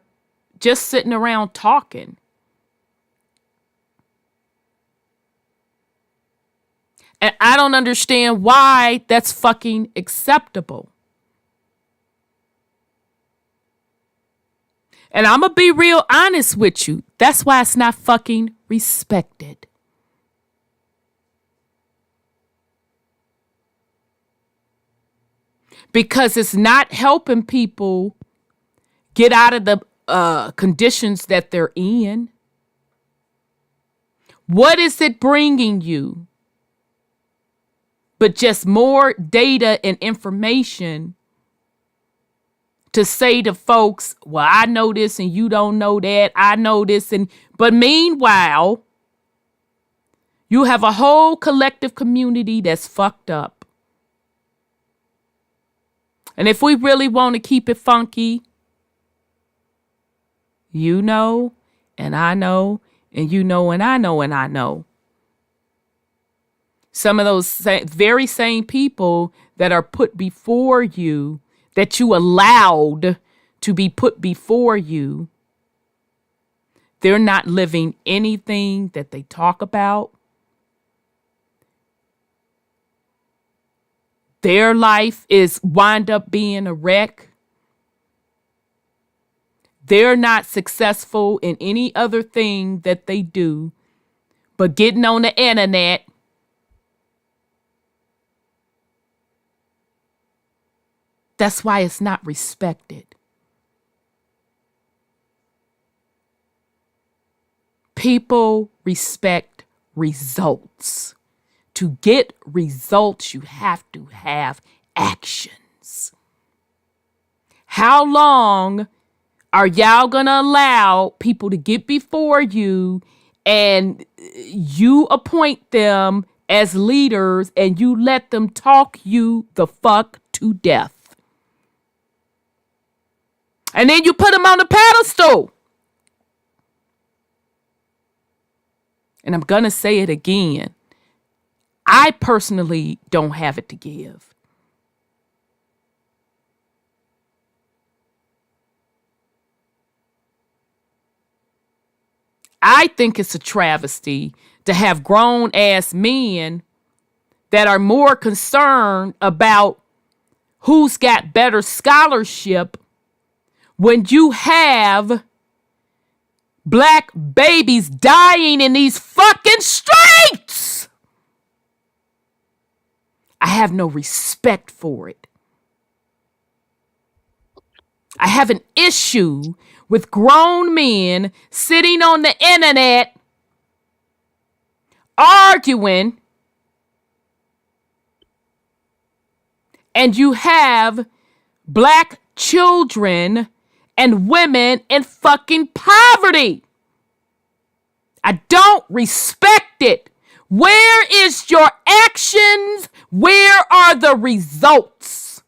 just sitting around talking. And I don't understand why that's fucking acceptable. And I'm going to be real honest with you. That's why it's not fucking respected. Because it's not helping people get out of the conditions that they're in. What is it bringing you? But just more data and information to say to folks, well, I know this and you don't know that. I know this. But meanwhile, you have a whole collective community that's fucked up. And if we really want to keep it funky, you know, and I know, and you know, and I know, and I know. Some of those very same people that are put before you, that you allowed to be put before you, they're not living anything that they talk about. Their life is wind up being a wreck. They're not successful in any other thing that they do, but getting on the internet. That's why it's not respected. People respect results. To get results, you have to have actions. How long are y'all gonna allow people to get before you and you appoint them as leaders and you let them talk you the fuck to death? And then you put them on the pedestal. And I'm gonna say it again. I personally don't have it to give. I think it's a travesty to have grown ass men that are more concerned about who's got better scholarship when you have black babies dying in these fucking streets. I have no respect for it. I have an issue with grown men sitting on the internet arguing, and you have black children and women in fucking poverty. I don't respect it. Where is your actions? Where are the results?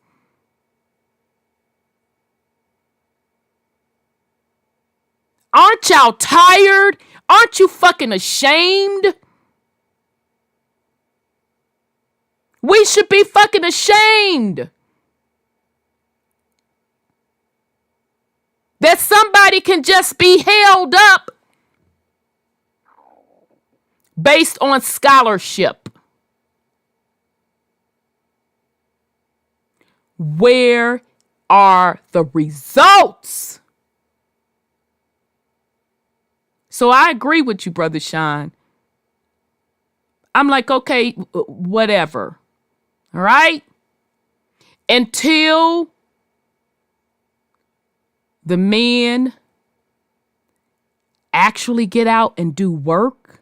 Aren't y'all tired? Aren't you fucking ashamed? We should be fucking ashamed that somebody can just be held up based on scholarship. Where are the results? So I agree with you, Brother Sean. I'm like, okay, whatever. All right? Until the men actually get out and do work,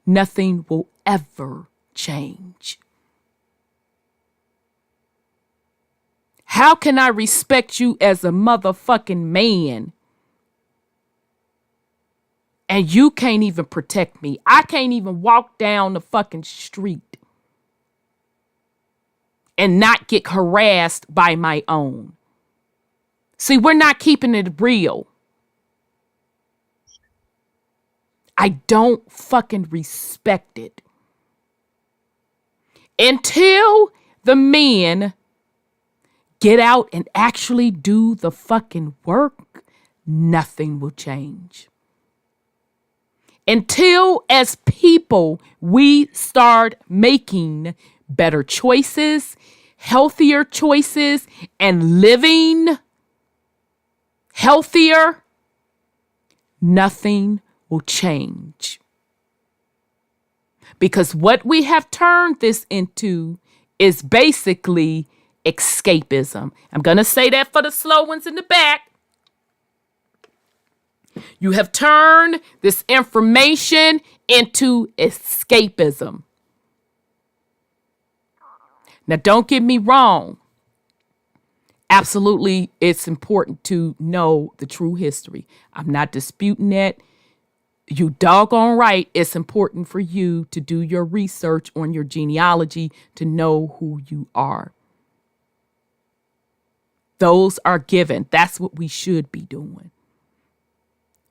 nothing will ever change. How can I respect you as a motherfucking man and you can't even protect me? I can't even walk down the fucking street and not get harassed by my own. See, we're not keeping it real. I don't fucking respect it. Until the men get out and actually do the fucking work, nothing will change. Until, as people, we start making better choices, healthier choices, and living healthier, nothing will change. Because what we have turned this into is basically escapism. I'm going to say that for the slow ones in the back. You have turned this information into escapism. Now, don't get me wrong. Absolutely, it's important to know the true history. I'm not disputing that. You doggone right, it's important for you to do your research on your genealogy to know who you are. Those are given. That's what we should be doing.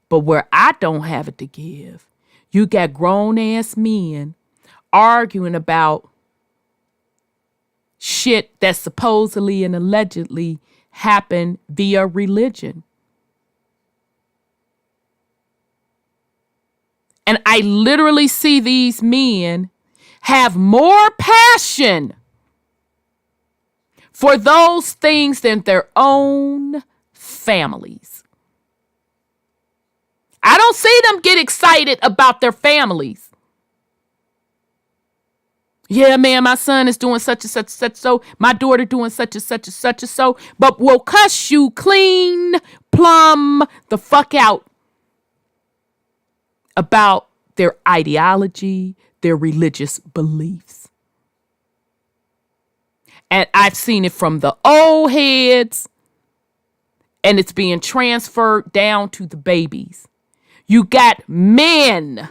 But where I don't have it to give, you got grown-ass men arguing about shit that supposedly and allegedly happened via religion. And I literally see these men have more passion for those things than their own families. I don't see them get excited about their families. Yeah, man, my son is doing such and such and such so. My daughter doing such and such and such and so. But will cuss you clean, plumb the fuck out about their ideology, their religious beliefs. And I've seen it from the old heads, and it's being transferred down to the babies. You got men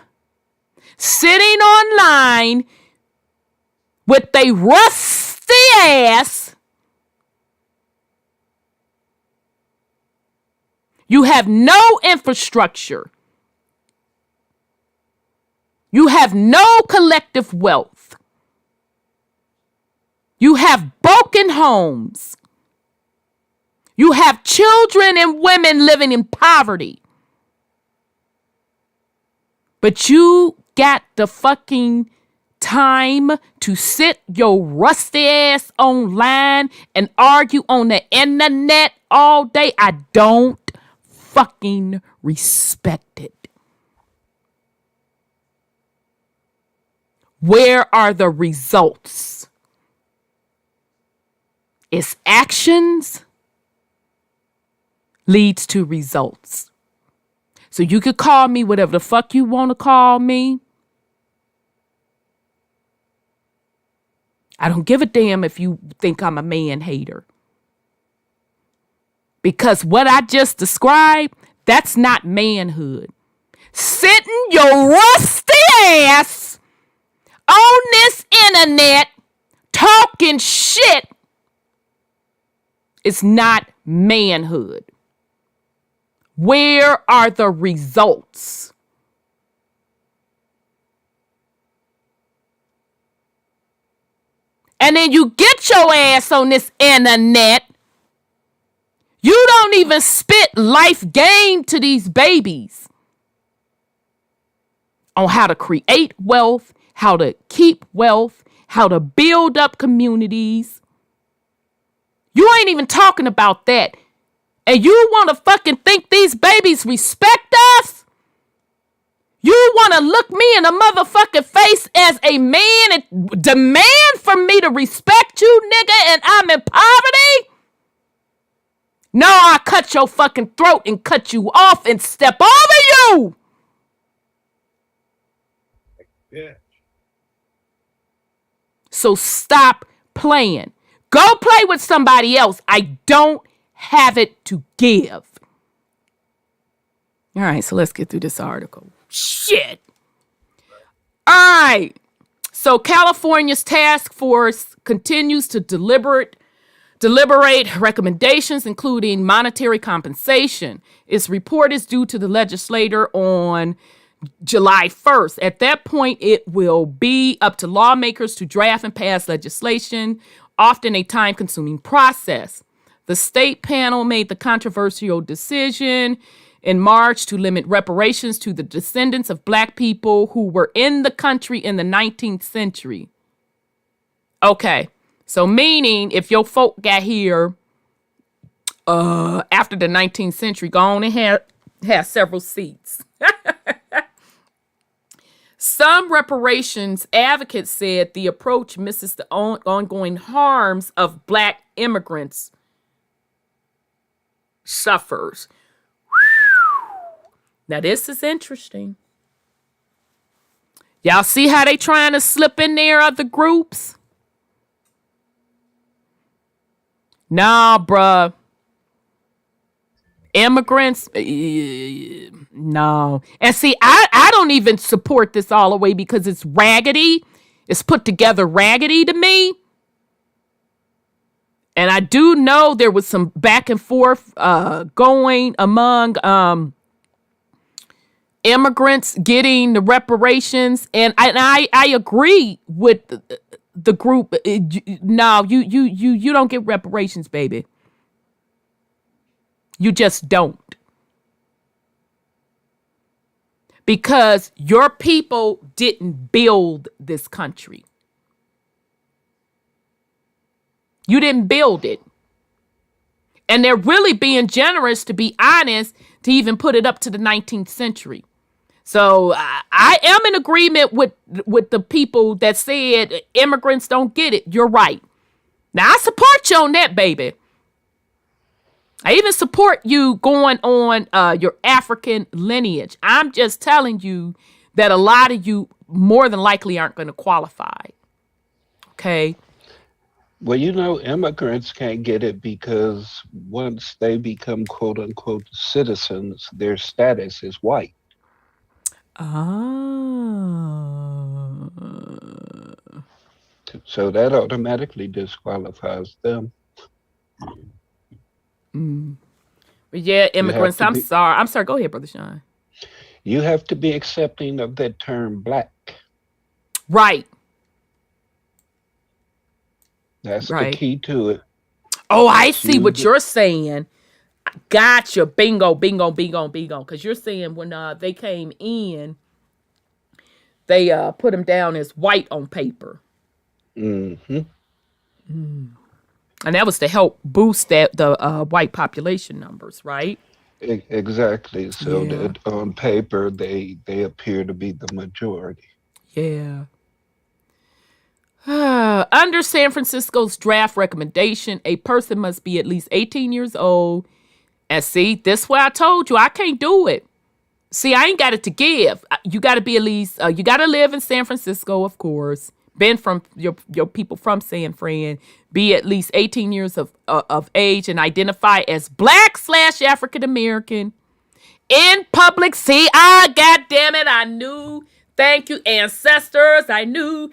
sitting online with they rusty ass. You have no infrastructure. You have no collective wealth. You have broken homes. You have children and women living in poverty. But you got the fucking time to sit your rusty ass online and argue on the internet all day. I don't fucking respect it. Where are the results? It's actions leads to results. So you could call me whatever the fuck you want to call me. I don't give a damn if you think I'm a man hater. Because what I just described, that's not manhood. Sitting your rusty ass on this internet talking shit is not manhood. Where are the results? And then you get your ass on this internet. You don't even spit life game to these babies on how to create wealth, how to keep wealth, how to build up communities. You ain't even talking about that. And you want to fucking think these babies respect us? You want to look me in the motherfucking face as a man and demand for me to respect you, nigga, and I'm in poverty? No, I cut your fucking throat and cut you off and step over you. Yeah. So stop playing. Go play with somebody else. I don't have it to give. All right, so let's get through this article. Shit. All right. So California's task force continues to deliberate recommendations, including monetary compensation. Its report is due to the legislature on July 1st. At that point, it will be up to lawmakers to draft and pass legislation, often a time-consuming process. The state panel made the controversial decision in March to limit reparations to the descendants of Black people who were in the country in the 19th century. Okay, so meaning if your folk got here after the 19th century, go on and have several seats. Some reparations advocates said the approach misses the ongoing harms of Black immigrants suffers. Now this is interesting. Y'all see how they trying to slip in there other groups? Nah, bruh. Immigrants, no. And see, I don't even support this all the way because it's raggedy. It's put together raggedy to me. And I do know there was some back and forth going among immigrants getting the reparations. And I agree with the group. No, you don't get reparations, baby. You just don't. Because your people didn't build this country. You didn't build it. And they're really being generous, to be honest, to even put it up to the 19th century. So I am in agreement with the people that said immigrants don't get it. You're right. Now, I support you on that, baby. I even support you going on your African lineage. I'm just telling you that a lot of you more than likely aren't going to qualify. Okay. Well, immigrants can't get it because once they become quote unquote citizens, their status is white. Oh. So that automatically disqualifies them. But yeah, immigrants, I'm sorry. Go ahead, Brother Sean. You have to be accepting of that term Black. Right. That's the key to it. Oh, I see what you're saying. Gotcha. Bingo, bingo, bingo, bingo. Because you're saying when they came in, they put them down as white on paper. Mm-hmm. And that was to help boost the white population numbers, right? Exactly. So that on paper, they appear to be the majority. Yeah. Under San Francisco's draft recommendation, a person must be at least 18 years old. And see, this why I told you I can't do it. See, I ain't got it to give. You got to be at least, you got to live in San Francisco, of course. Been from your people from San Fran. Be at least 18 years of age and identify as Black/African American in public. See, God damn it, I knew. Thank you, ancestors. I knew.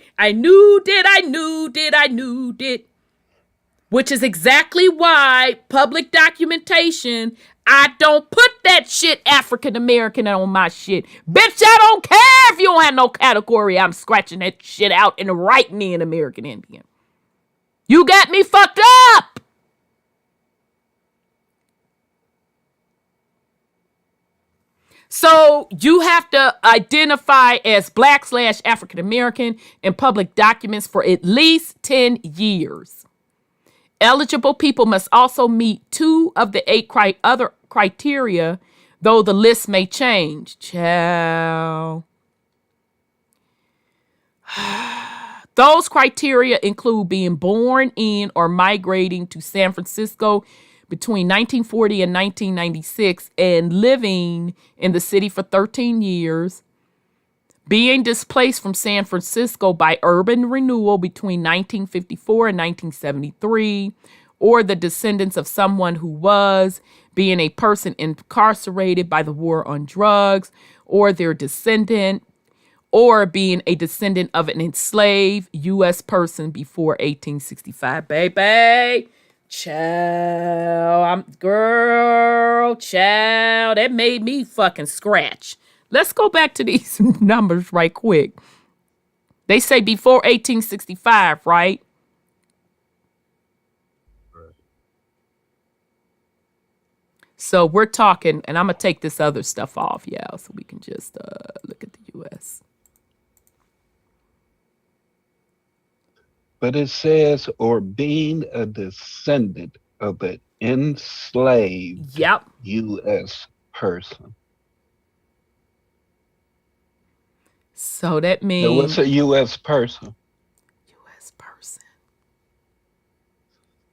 Which is exactly why public documentation, I don't put that shit African American on my shit. Bitch, I don't care if you don't have no category. I'm scratching that shit out and writing in American Indian. You got me fucked up. So you have to identify as Black/African American in public documents for at least 10 years. Eligible people must also meet 2 of the 8 other criteria, though the list may change. Ciao. Those criteria include being born in or migrating to San Francisco between 1940 and 1996 and living in the city for 13 years, being displaced from San Francisco by urban renewal between 1954 and 1973, or the descendants of someone who was, being a person incarcerated by the war on drugs, or their descendant, or being a descendant of an enslaved U.S. person before 1865. Baby, child, child, that made me fucking scratch. Let's go back to these numbers right quick. They say before 1865, right? So we're talking, and I'm going to take this other stuff off, yeah, so we can just look at the U.S. But it says, or being a descendant of an enslaved U.S. person. So that means... So what's a U.S. person? U.S. person.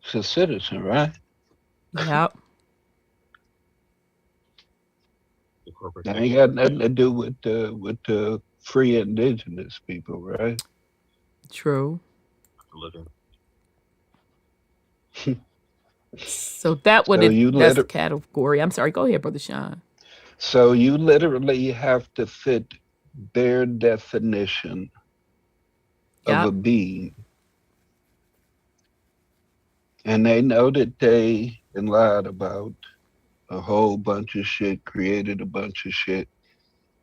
It's a citizen, right? Yep. That ain't got nothing to do with the free indigenous people, right? True. So that would that's the category. I'm sorry. Go ahead, Brother Sean. So you literally have to fit their definition of a being. And they know that they lied about a whole bunch of shit, created a bunch of shit.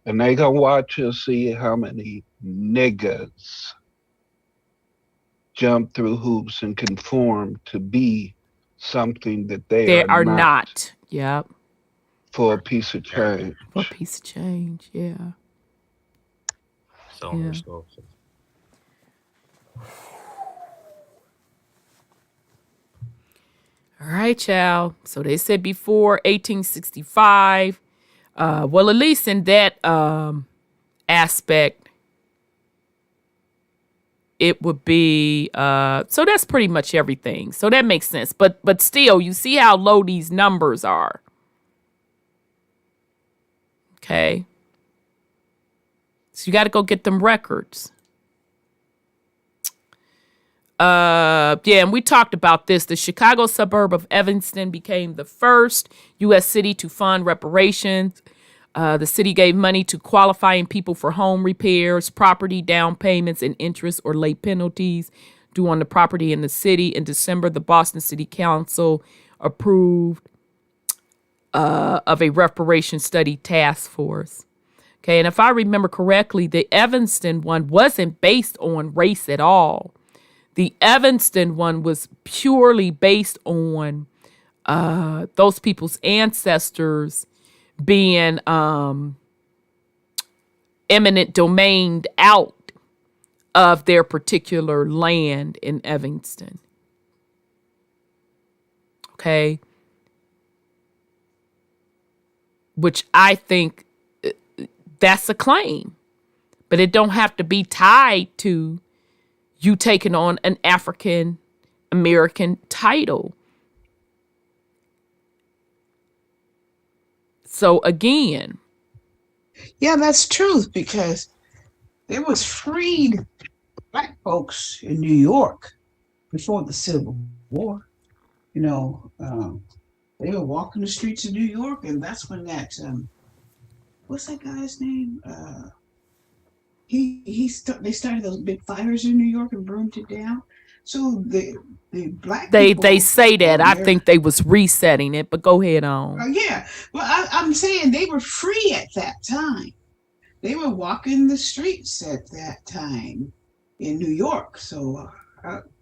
And they gonna watch and see how many niggas jump through hoops and conform to be something that they are not. Yep. For a piece of change. For a piece of change, yeah. So yeah. All right, child. So they said before 1865. Well, at least in that aspect, it would be so that's pretty much everything. So that makes sense. But still, you see how low these numbers are. Okay. So you got to go get them records. And we talked about this. The Chicago suburb of Evanston became the first U.S. city to fund reparations. The city gave money to qualifying people for home repairs, property down payments, and interest or late penalties due on the property in the city. In December, the Boston City Council approved of a reparation study task force. Okay, and if I remember correctly, the Evanston one wasn't based on race at all. The Evanston one was purely based on those people's ancestors being eminent domained out of their particular land in Evanston. Okay. Which I think that's a claim, but it don't have to be tied to you taking on an African American title. So again. Yeah, that's truth, because there was freed Black folks in New York before the Civil War. You know, they were walking the streets of New York, and that's when that, what's that guy's name? They started those big fires in New York and burned it down. So the Black people, they say that. I think they was resetting it, but go ahead on. Yeah, well, I'm saying they were free at that time. They were walking the streets at that time in New York. So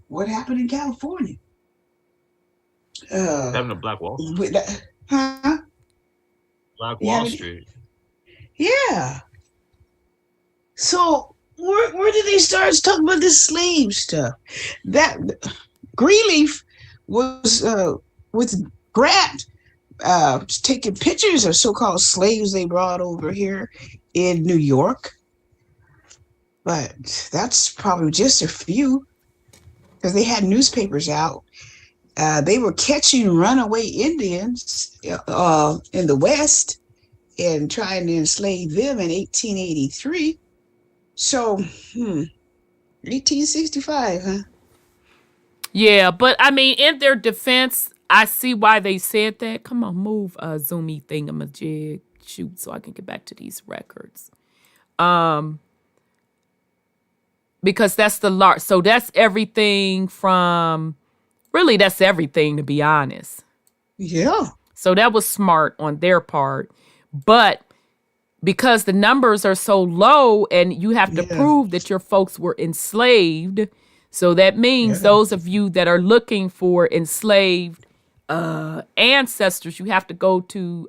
what happened in California? Having a Black Wall Street. Black Wall Street. Yeah. So where did they start talking about this slave stuff? That Greenleaf was with Grant taking pictures of so-called slaves they brought over here in New York. But that's probably just a few, because they had newspapers out. They were catching runaway Indians in the West and trying to enslave them in 1883. So, 1865, huh? Yeah, but I mean, in their defense, I see why they said that. Come on, move zoomy thingamajig. Shoot, so I can get back to these records. Because that's the large. So that's everything from. Really, that's everything, to be honest. Yeah. So that was smart on their part. But because the numbers are so low and you have to Yeah. prove that your folks were enslaved. So that means Yeah. those of you that are looking for enslaved ancestors, you have to go to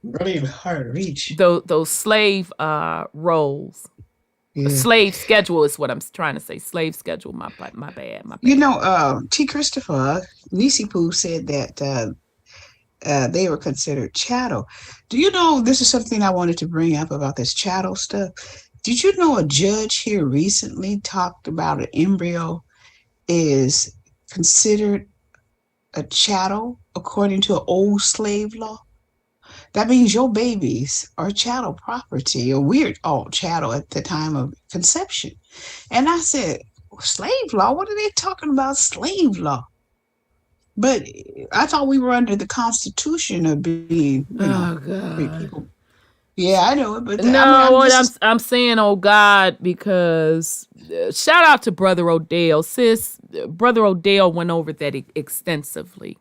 Really hard to reach. those slave rolls. Yeah. Slave schedule is what I'm trying to say. Slave schedule. My bad. You know, T. Christopher Nisi Poo said that they were considered chattel. Do you know, this is something I wanted to bring up about this chattel stuff. Did you know a judge here recently talked about an embryo is considered a chattel according to an old slave law? That means your babies are chattel property, or we're all chattel at the time of conception. And I said, slave law? What are they talking about, slave law? But I thought we were under the Constitution of being, free God. people. Yeah, I know it, but No, I'm just, I'm saying, oh God, because shout out to Brother Odell. Sis, Brother Odell went over that extensively.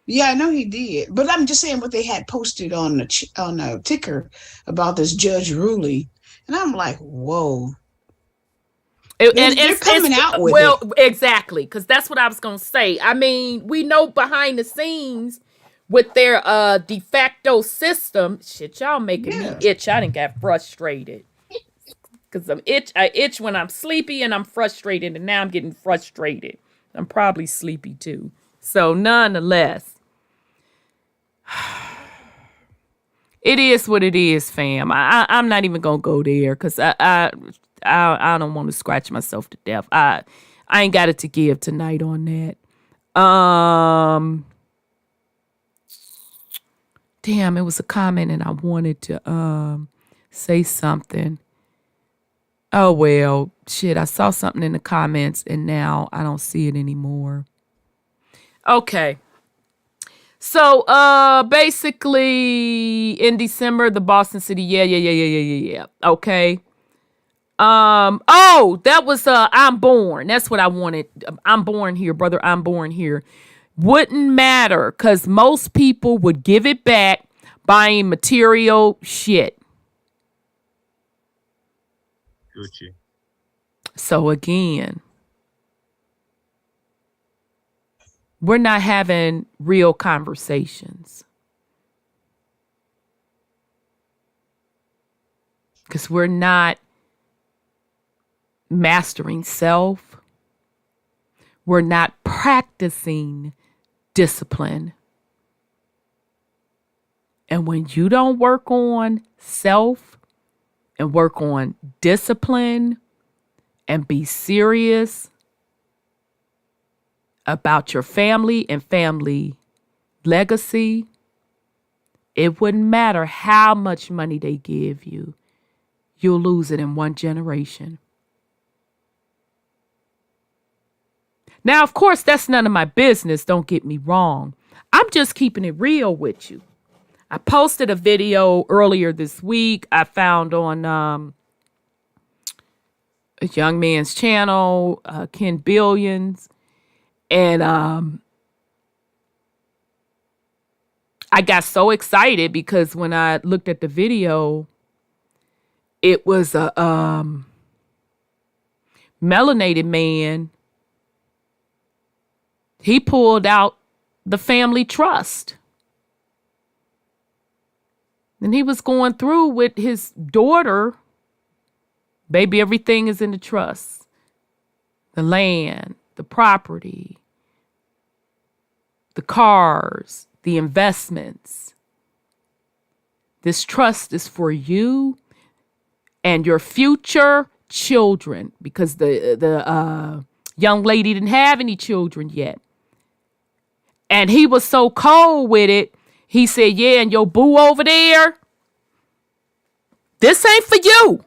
yeah, I know he did, but I'm just saying what they had posted on the ticker about this judge ruling, and I'm like, whoa. They're coming out with well, it. exactly, because that's what I was gonna say. I mean, we know behind the scenes with their de facto system, shit, y'all making me itch. I didn't get frustrated because I itch when I'm sleepy and I'm frustrated, and now I'm getting frustrated. I'm probably sleepy too. So nonetheless, it is what it is, fam. I'm not even gonna go there because I don't want to scratch myself to death. I ain't got it to give tonight on that. Damn, it was a comment and I wanted to say something. Oh well, shit, I saw something in the comments and now I don't see it anymore. Okay. So basically in December, the Boston City, yeah. Okay. Oh, that was I'm born. That's what I wanted. I'm born here, brother. I'm born here. Wouldn't matter because most people would give it back buying material shit. Gucci. So again, we're not having real conversations. Because we're not mastering self. We're not practicing discipline. And when you don't work on self and work on discipline and be serious about your family and family legacy, it wouldn't matter how much money they give you. You'll lose it in one generation. Now, of course, that's none of my business. Don't get me wrong. I'm just keeping it real with you. I posted a video earlier this week I found on a young man's channel, Ken Billions. And I got so excited because when I looked at the video, it was a melanated man. He pulled out the family trust. And he was going through with his daughter. Baby, everything is in the trust. The land, the property, the cars, the investments. This trust is for you and your future children because the young lady didn't have any children yet. And he was so cold with it. He said, yeah, and your boo over there, this ain't for you.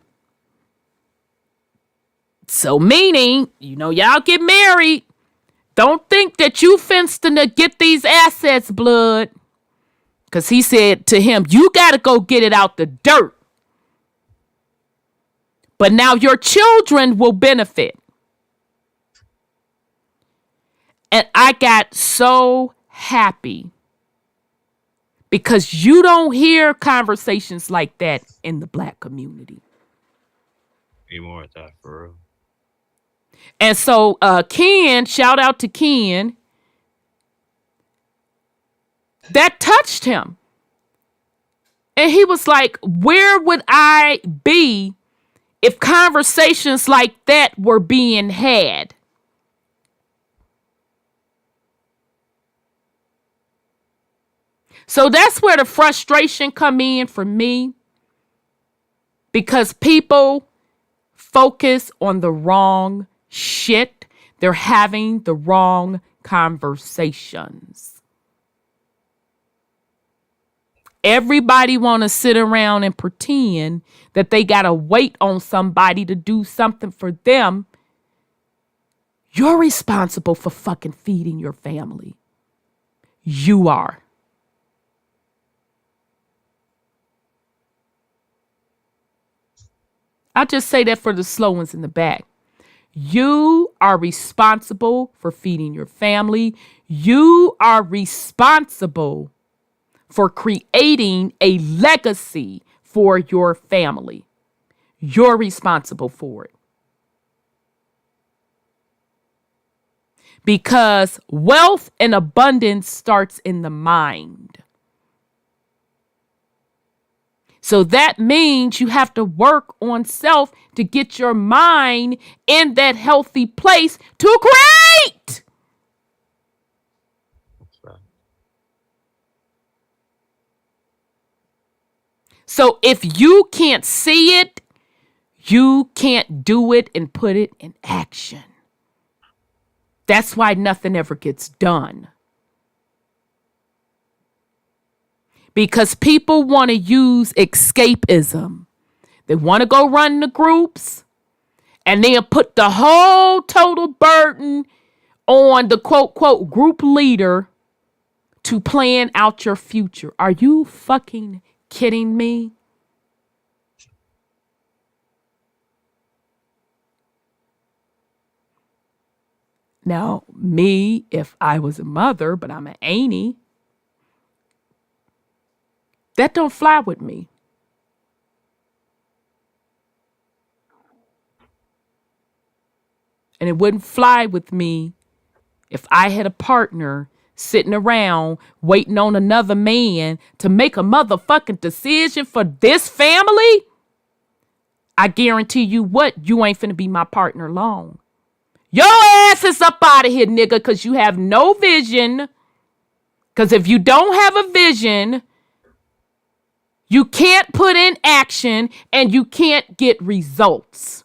So meaning, y'all get married. Don't think that you finna get these assets, blood. Because he said to him, you got to go get it out the dirt. But now your children will benefit. And I got so happy because you don't hear conversations like that in the Black community. Be more with that, for real. And so Ken, shout out to Ken, that touched him. And he was like, where would I be if conversations like that were being had? So that's where the frustration come in for me, because people focus on the wrong shit. They're having the wrong conversations. Everybody want to sit around and pretend that they got to wait on somebody to do something for them. You're responsible for fucking feeding your family. You are. I'll just say that for the slow ones in the back. You are responsible for feeding your family. You are responsible for creating a legacy for your family. You're responsible for it. Because wealth and abundance starts in the mind. So that means you have to work on self to get your mind in that healthy place to create. So if you can't see it, you can't do it and put it in action. That's why nothing ever gets done. Because people want to use escapism. They want to go run the groups and then put the whole total burden on the quote, quote, group leader to plan out your future. Are you fucking kidding me? Now, me, if I was a mother, but I'm an auntie, that don't fly with me. And it wouldn't fly with me if I had a partner sitting around waiting on another man to make a motherfucking decision for this family. I guarantee you what, you ain't finna be my partner long. Your ass is up out of here, nigga, because you have no vision. Because if you don't have a vision, you can't put in action and you can't get results.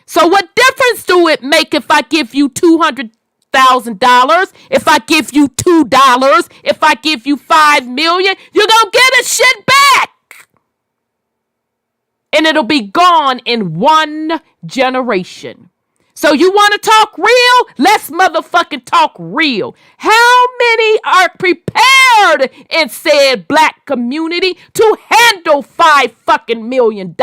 So what difference do it make if I give you $200,000? If I give you $2? If I give you $5 million? You're going to get a shit back. And it'll be gone in 1 generation. So you want to talk real? Let's motherfucking talk real. How many are prepared in said Black community to handle $5 million?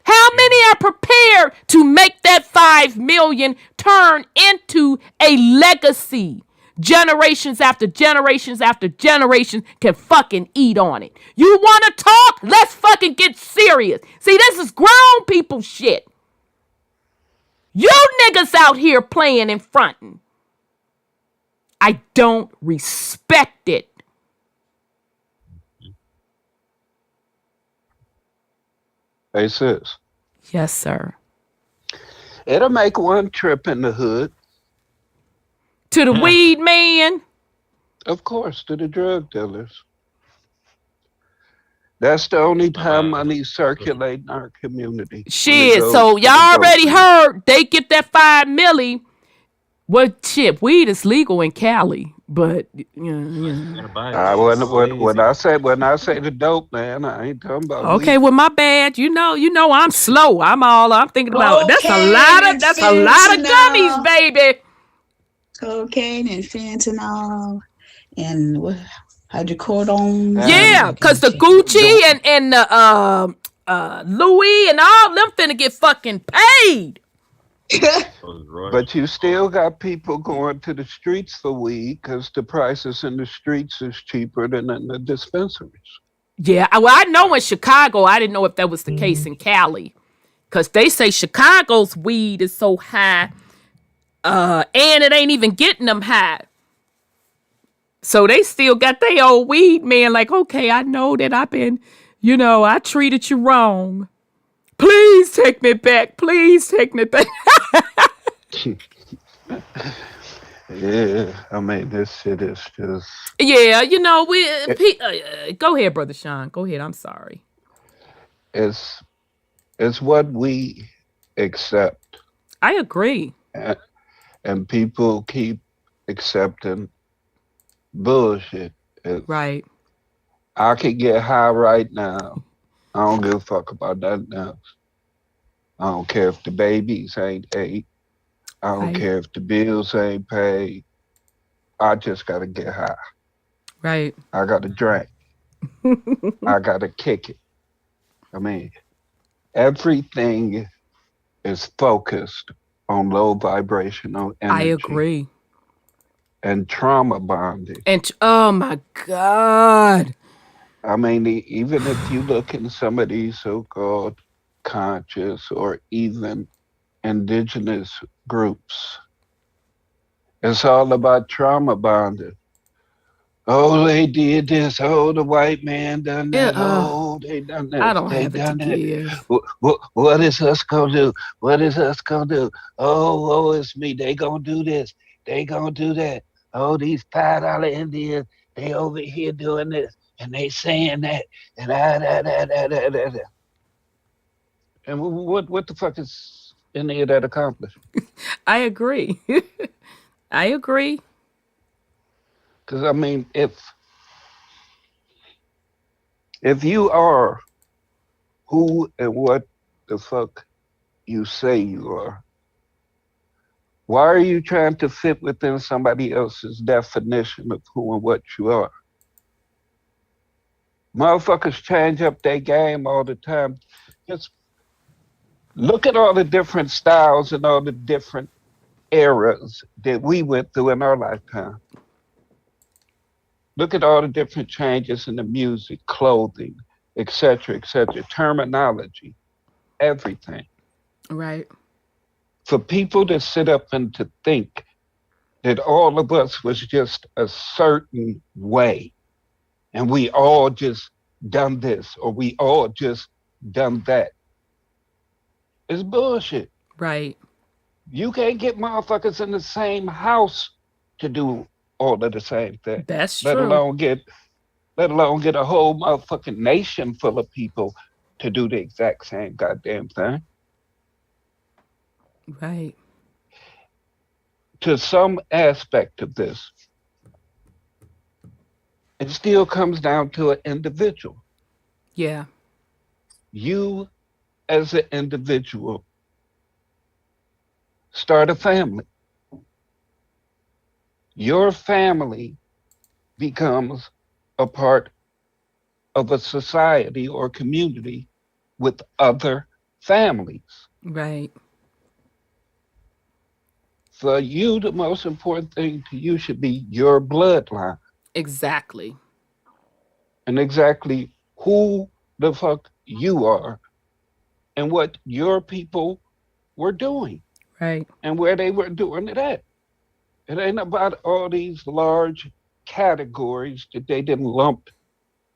How many are prepared to make that 5 million turn into a legacy? Generations after generations after generations can fucking eat on it. You want to talk? Let's fucking get serious. See, this is grown people shit. You niggas out here playing and fronting. I don't respect it. Hey, sis. Yes, sir. It'll make one trip in the hood. To the weed man. Of course, to the drug dealers. That's the only time money circulate in our community. Shit, so y'all already heard they get that 5 milli. Well, shit, weed is legal in Cali, but Gotta buy it. When I say the dope, man, I ain't talking about okay, weed. well, my bad. You know, I'm slow. I'm thinking about that's a Cocaine and lot of gummies, fentanyl. baby. Cocaine and fentanyl and hydrocodone. And Yeah, cause the Gucci and the Louis and all them finna get fucking paid. but you still got people going to the streets for weed because the prices in the streets is cheaper than in the dispensaries. Yeah, well, I know in Chicago. I didn't know if that was the case in Cali, cause they say Chicago's weed is so high, and it ain't even getting them high. So they still got their old weed man. Like, okay, I know that I've been, I treated you wrong. Please take me back. Please take me back. Yeah, I mean, this shit is just. Yeah, go ahead, Brother Sean. Go ahead. I'm sorry. It's what we accept, I agree. and people keep accepting bullshit. Right. I could get high right now. I don't give a fuck about nothing else. I don't care if the babies ain't ate. I don't Right. care if the bills ain't paid. I just gotta get high. Right. I gotta drink. I gotta kick it. I mean, everything is focused on low vibrational energy. I agree. And trauma bonding. And oh my God. I mean, even if you look in some of these so-called conscious or even indigenous groups, it's all about trauma bonding. Oh, they did this. Oh, the white man done that. Oh, they done that. I don't They have it to done that. give. What is us gonna do? What is us gonna do? Oh, it's me. They gonna do this. They gonna do that. Oh, these $5 Indians, they over here doing this, and they saying that, and that. And what the fuck is any of that accomplished? I agree. I agree. Because I mean, if you are who and what the fuck you say you are, why are you trying to fit within somebody else's definition of who and what you are? Motherfuckers change up their game all the time. Just look at all the different styles and all the different eras that we went through in our lifetime. Look at all the different changes in the music, clothing, etc., terminology, everything. Right. For people to sit up and to think that all of us was just a certain way, and we all just done this, or we all just done that, is bullshit. Right. You can't get motherfuckers in the same house to do all of the same thing. That's let true. alone get a whole motherfucking nation full of people to do the exact same goddamn thing. Right. To some aspect of this, it still comes down to an individual. Yeah. You as an individual start a family. Your family becomes a part of a society or community with other families. Right. For you, the most important thing to you should be your bloodline. Exactly. And exactly who the fuck you are and what your people were doing. Right. And where they were doing it at. It ain't about all these large categories that they didn't lump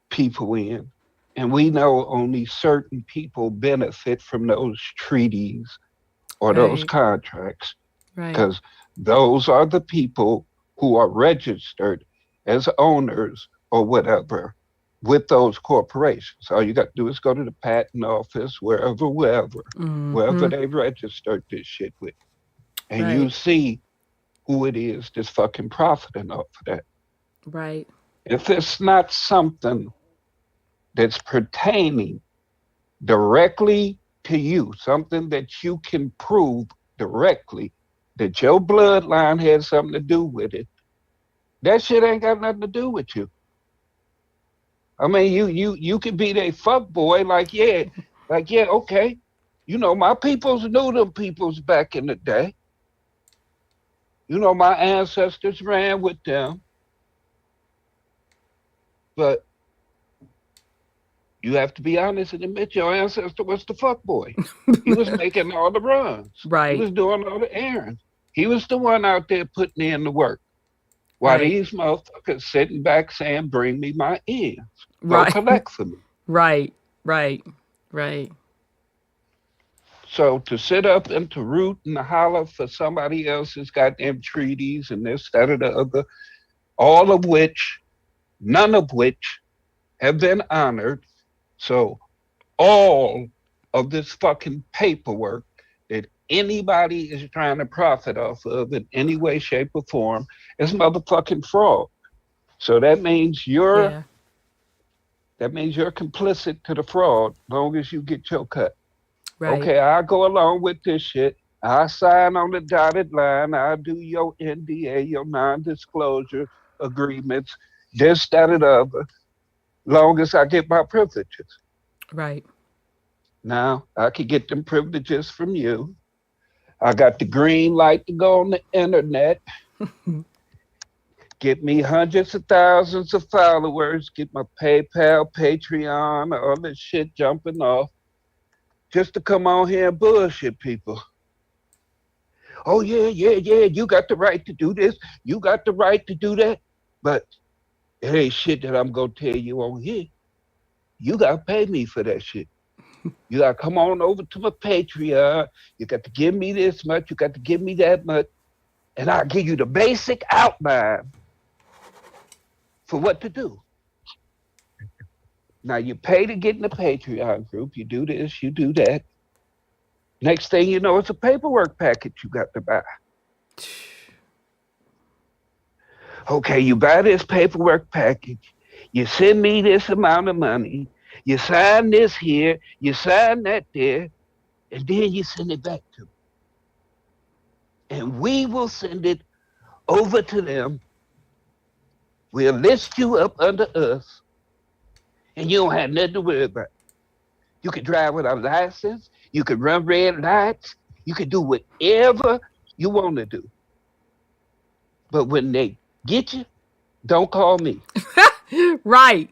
people in. And we know only certain people benefit from those treaties or those contracts. Right. Because those are the people who are registered as owners or whatever with those corporations. All you got to do is go to the patent office, wherever Mm-hmm. they registered this shit with. And you see who it is that's fucking profiting off of that. Right. If it's not something that's pertaining directly to you, something that you can prove directly that your bloodline had something to do with it, that shit ain't got nothing to do with you. I mean, you could be that fuck boy, like yeah, okay. You know, my peoples knew them peoples back in the day. You know, my ancestors ran with them. But you have to be honest and admit your ancestor was the fuck boy. He was making all the runs. Right. He was doing all the errands. He was the one out there putting in the work. While Right. these motherfuckers sitting back saying, bring me my ends. Go Right. collect for me. Right. Right. Right. So to sit up and to root and to holler for somebody else's goddamn treaties and this, that, or the other, all of which, none of which have been honored. So all of this fucking paperwork that anybody is trying to profit off of in any way, shape, or form is motherfucking fraud. So that means you're complicit to the fraud as long as you get your cut. Right. Okay, I'll go along with this shit. I'll sign on the dotted line. I'll do your NDA, your non-disclosure agreements, this, that, and the other, long as I get my privileges. Right. Now, I could get them privileges from you. I got the green light to go on the internet, get me hundreds of thousands of followers, get my PayPal, Patreon, all this shit jumping off, just to come on here and bullshit people. Oh, yeah, you got the right to do this. You got the right to do that. But it ain't shit that I'm going to tell you on here. You got to pay me for that shit. You got to come on over to my Patreon. You got to give me this much. You got to give me that much. And I'll give you the basic outline for what to do. Now, you pay to get in the Patreon group. You do this, you do that. Next thing you know, it's a paperwork package you got to buy. Okay, you buy this paperwork package. You send me this amount of money. You sign this here. You sign that there. And then you send it back to me. And we will send it over to them. We'll list you up under us. And you don't have nothing to worry about. You can drive without a license. You can run red lights. You can do whatever you want to do. But when they get you, don't call me. Right.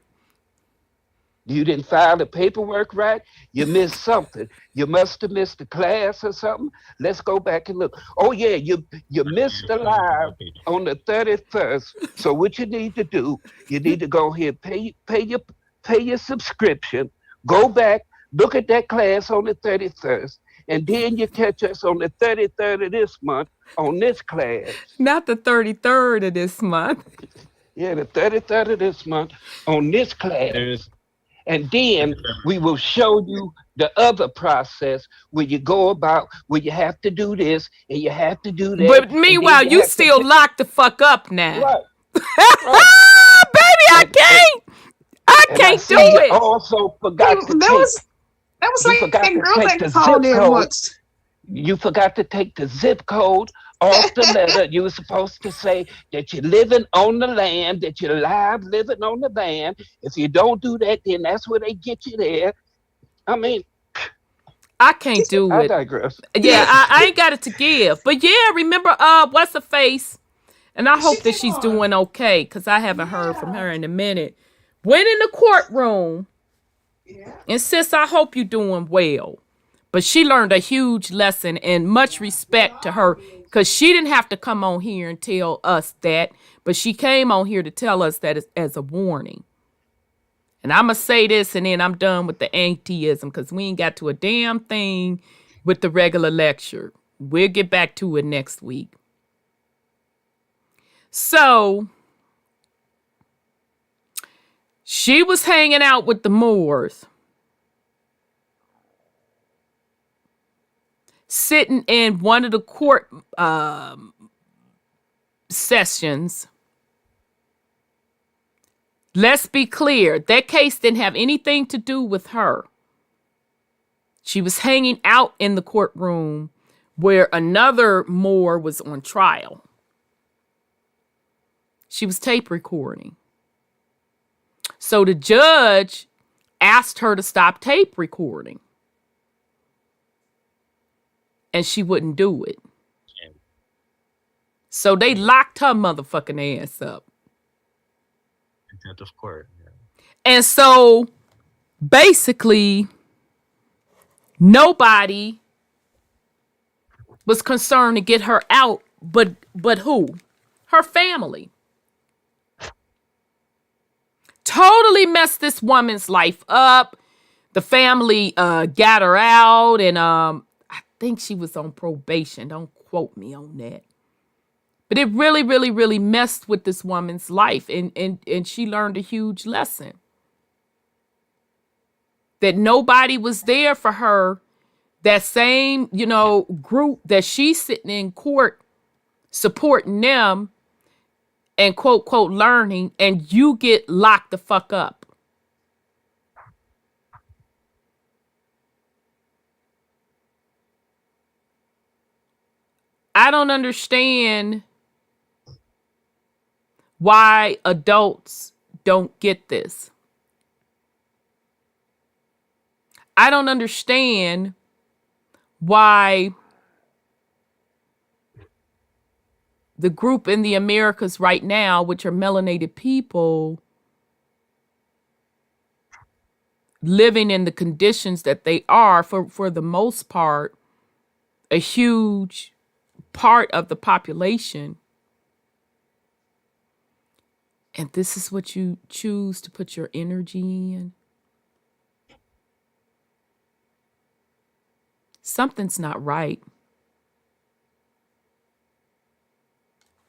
You didn't file the paperwork right. You missed something. You must have missed a class or something. Let's go back and look. Oh yeah, you missed the live on the 31st. So what you need to do, you need to go here, pay your subscription, go back, look at that class on the 31st, and then you catch us on the 33rd of this month on this class. Not the 33rd of this month. Yeah, the 33rd of this month on this class. And then we will show you the other process where you go about, where you have to do this and you have to do that. But meanwhile, you still locked the fuck up now. Right. Baby, I can't do it. Also forgot to that was like that girl that called in once. You forgot to take the zip code off the letter. You were supposed to say that you're living on the land, that you're live living on the land. If you don't do that, then that's where they get you there. I mean, I can't do it. I digress. Yeah, I ain't got it to give. But yeah, remember, what's her face? And I hope that she's doing okay, because I haven't heard from her in a minute. Went in the courtroom. And sis, I hope you're doing well. But she learned a huge lesson, and much respect to her, because she didn't have to come on here and tell us that, but she came on here to tell us that as a warning. And I'm going to say this, and then I'm done with the atheism, because we ain't got to a damn thing with the regular lecture. We'll get back to it next week. So, she was hanging out with the Moors, sitting in one of the court sessions. Let's be clear. That case didn't have anything to do with her. She was hanging out in the courtroom where another Moore was on trial. She was tape recording. So the judge asked her to stop tape recording. And she wouldn't do it. So they locked her motherfucking ass up. Contempt of court. Yeah. And so basically, nobody was concerned to get her out, but who? Her family. Totally messed this woman's life up. The family got her out, and I think she was on probation. Don't quote me on that. But it really, really, really messed with this woman's life, and she learned a huge lesson. That nobody was there for her. That same, group that she's sitting in court supporting them and quote, learning, and you get locked the fuck up. I don't understand why adults don't get this. I don't understand why the group in the Americas right now, which are melanated people, living in the conditions that they are, for the most part, a huge part of the population. And this is what you choose to put your energy in. Something's not right.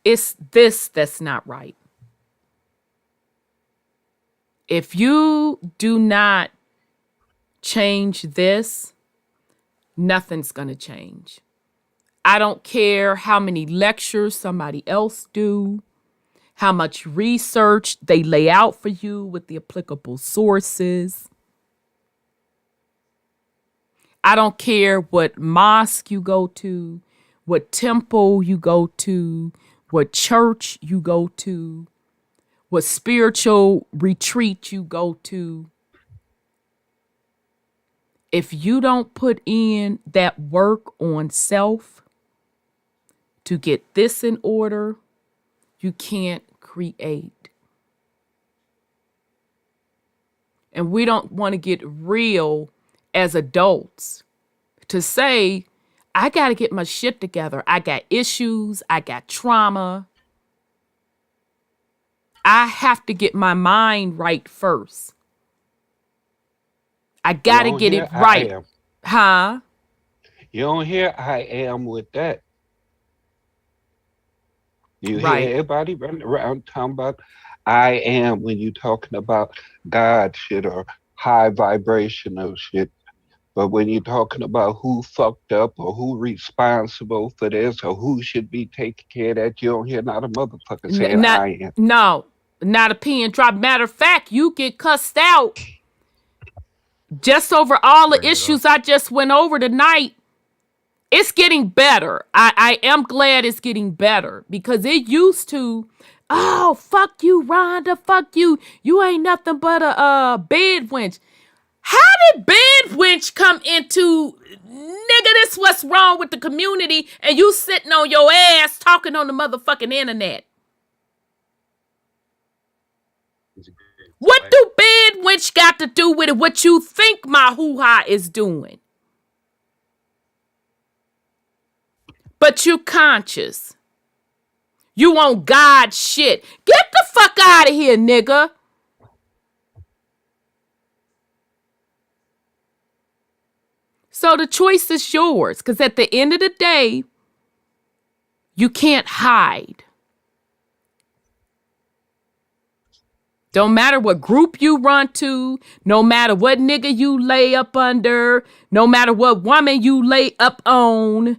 It's this that's not right. If you do not change this, nothing's going to change. I don't care how many lectures somebody else do, how much research they lay out for you with the applicable sources. I don't care what mosque you go to, what temple you go to, what church you go to, what spiritual retreat you go to. If you don't put in that work on self to get this in order, you can't create. And we don't want to get real as adults to say, I got to get my shit together. I got issues. I got trauma. I have to get my mind right first. I got to get it right. Huh? You don't hear I am with that. You Right. hear everybody running around talking about I am when you talking about God shit or high vibrational shit. But when you're talking about who fucked up or who responsible for this or who should be taking care of that, you don't hear not a motherfucker saying I am. No, not a pin drop. Matter of fact, you get cussed out just over all the issues I just went over tonight. It's getting better. I am glad it's getting better because it used to, oh, fuck you, Rhonda, fuck you. You ain't nothing but a bed wench. How did bed wench come into, nigga, this what's wrong with the community and you sitting on your ass talking on the motherfucking internet? What do bed wench got to do with it? What you think my hoo-ha is doing? But you conscious. You want God shit. Get the fuck out of here, nigga. So the choice is yours, because at the end of the day, you can't hide. Don't matter what group you run to, no matter what nigga you lay up under, no matter what woman you lay up on,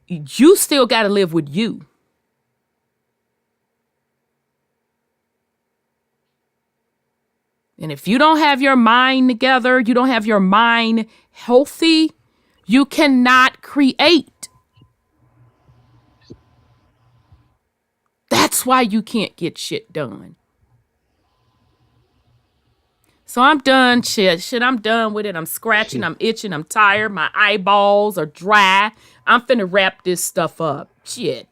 you still got to live with you. And if you don't have your mind together, you don't have your mind healthy, you cannot create. That's why you can't get shit done. So I'm done, shit, I'm done with it. I'm scratching, I'm itching, I'm tired. My eyeballs are dry. I'm finna wrap this stuff up. Shit.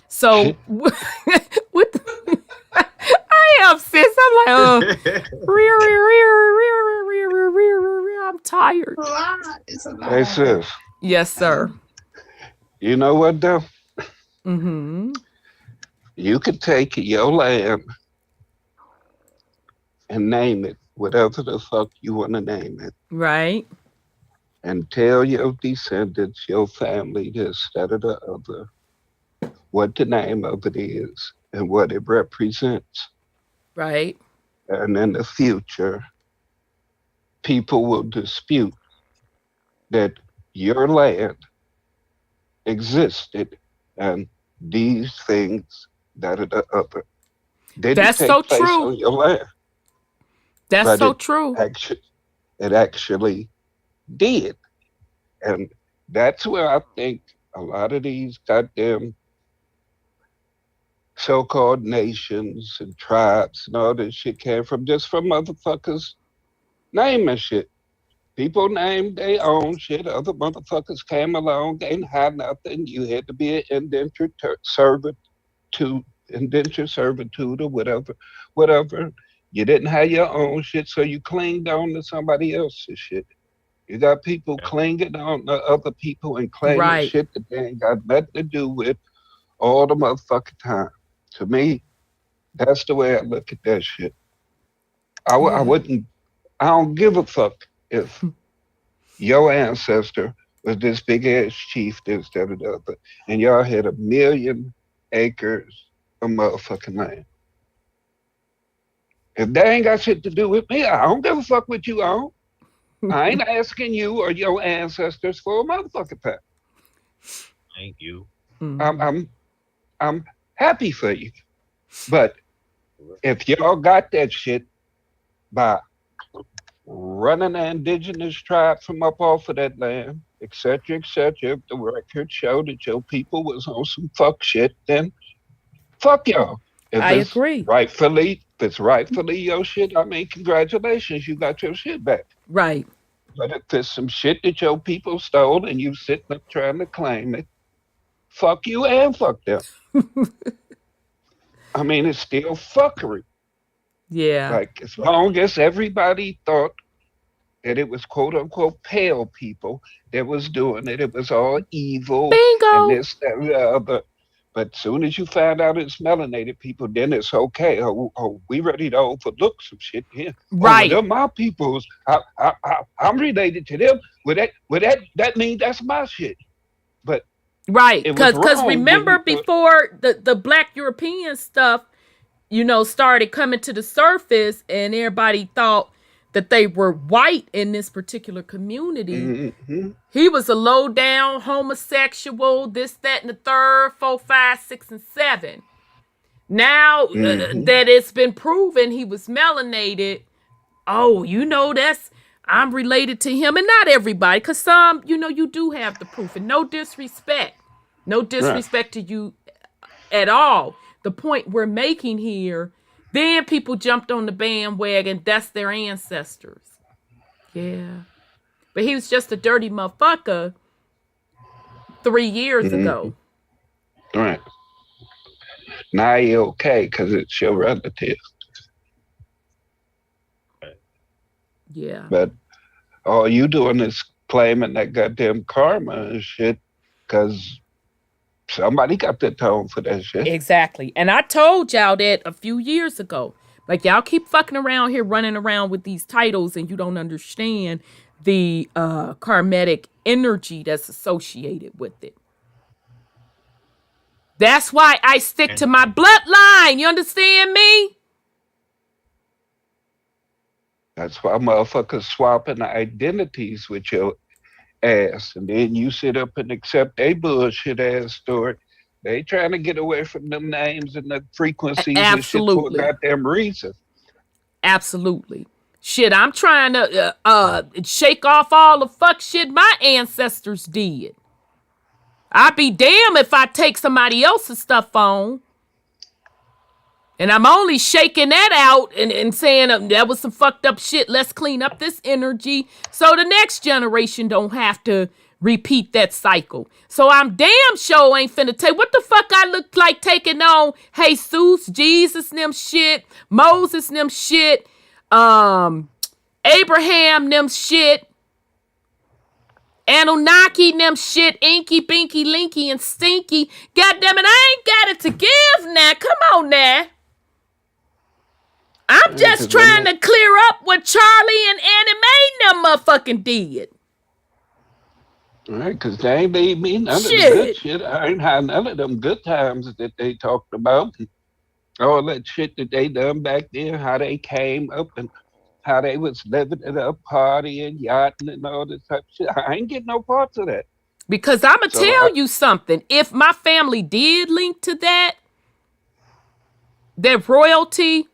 So, with I am, sis. I'm like, I'm tired. It's a lot. Hey, sis. Yes, sir. You know what, though? Mm-hmm. You could take your land and name it whatever the fuck you want to name it. Right. And tell your descendants, your family, this, that, or the other, what the name of it is and what it represents. Right. And in the future, people will dispute that your land existed and these things, that, or the other, didn't That's take so place true. on your land. That's But so true. It actually did. And that's where I think a lot of these goddamn so-called nations and tribes and all this shit came from, just from motherfuckers naming shit. People named their own shit. Other motherfuckers came along, they didn't have nothing. You had to be an indentured servitude or whatever. You didn't have your own shit, so you clinged on to somebody else's shit. You got people clinging on to other people and claiming Right. shit that they ain't got nothing to do with all the motherfucking time. To me, that's the way I look at that shit. I don't give a fuck if your ancestor was this big ass chief, this, that, or the other, and y'all had 1 million acres of motherfucking land. If that ain't got shit to do with me, I don't give a fuck what you own. I ain't asking you or your ancestors for a motherfucking thing. Thank you. I'm happy for you. But if y'all got that shit by running an indigenous tribe from up off of that land, etc., if the records show that your people was on some fuck shit, then fuck y'all. If I it's agree. If it's rightfully your shit, I mean, congratulations, you got your shit back. Right. But if there's some shit that your people stole and you sitting up trying to claim it, fuck you and fuck them. I mean, it's still fuckery. Yeah. Like, as long as everybody thought that it was quote unquote pale people that was doing it, it was all evil. Bingo. And this, that, and the other. But soon as you find out it's melanated people, then it's okay. Oh, we ready to overlook some shit here. Right. Oh, they're my peoples. I'm related to them. That means that's my shit. But right, because wrong remember when you before the Black European stuff, started coming to the surface, and everybody thought that they were white in this particular community. Mm-hmm. He was a low down homosexual, this, that, and the third, 4, 5, 6, and 7. Now that it's been proven he was melanated, I'm related to him. And not everybody, because some, you do have the proof. And no disrespect to you at all. The point we're making here, then people jumped on the bandwagon. That's their ancestors. Yeah. But he was just a dirty motherfucker 3 years ago. Right. Now you're okay because it's your relative. Yeah. But all you doing is claiming that goddamn karma and shit because somebody got the tone for that shit. Exactly. And I told y'all that a few years ago. Like, y'all keep fucking around here, running around with these titles, and you don't understand the karmatic energy that's associated with it. That's why I stick to my bloodline. You understand me? That's why motherfuckers swapping the identities with your ass, and then you sit up and accept a bullshit ass story. They trying to get away from them names and the frequencies and shit for a goddamn reason. Absolutely. Shit, I'm trying to shake off all the fuck shit my ancestors did. I'd be damn if I take somebody else's stuff on. And I'm only shaking that out and saying that was some fucked up shit. Let's clean up this energy so the next generation don't have to repeat that cycle. So I'm damn sure ain't finna take what the fuck I look like taking on Jesus, Jesus, them shit, Moses, them shit, Abraham, them shit, Anunnaki, them shit, Inky, Binky, Linky, and Stinky. God damn it, I ain't got it to give now. Come on now. I'm just trying to clear up what Charlie and Annie Mae them motherfucking did. All right, because they ain't made me none of the good shit. I ain't had none of them good times that they talked about. All that shit that they done back there, how they came up and how they was living at a party and yachting and all this type of shit. I ain't getting no parts of that. Because I'm going to tell you something. If my family did link to that royalty,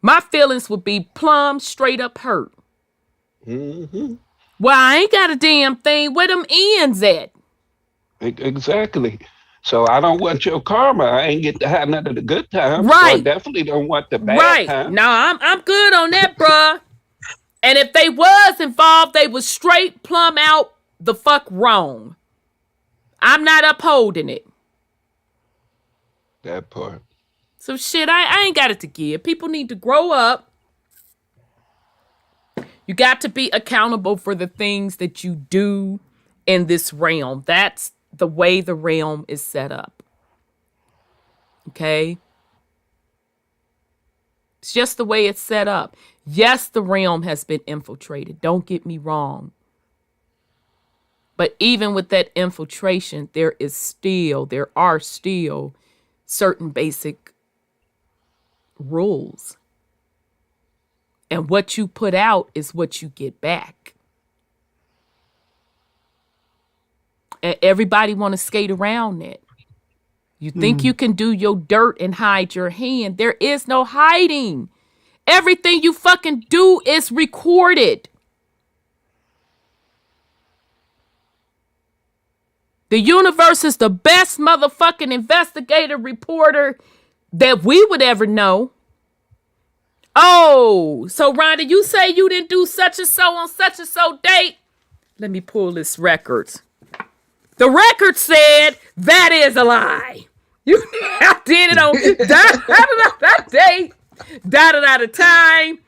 my feelings would be plumb straight up hurt. Mm-hmm. Well, I ain't got a damn thing. Where them ends at? Exactly. So I don't want your karma. I ain't get to have none of the good times. Right. So I definitely don't want the bad times. No, I'm good on that, bruh. And if they was involved, they was straight plumb out the fuck wrong. I'm not upholding it. That part. So shit, I ain't got it to give. People need to grow up. You got to be accountable for the things that you do in this realm. That's the way the realm is set up. Okay? It's just the way it's set up. Yes, the realm has been infiltrated. Don't get me wrong. But even with that infiltration, there are still certain basic rules. And what you put out is what you get back. And everybody want to skate around that. You think you can do your dirt and hide your hand. There is no hiding. Everything you fucking do is recorded. The universe is the best motherfucking investigative reporter that we would ever know. Oh, so Rhonda, you say you didn't do such and so on such and so date? Let me pull this record. The record said that is a lie. You did it on that date, da time.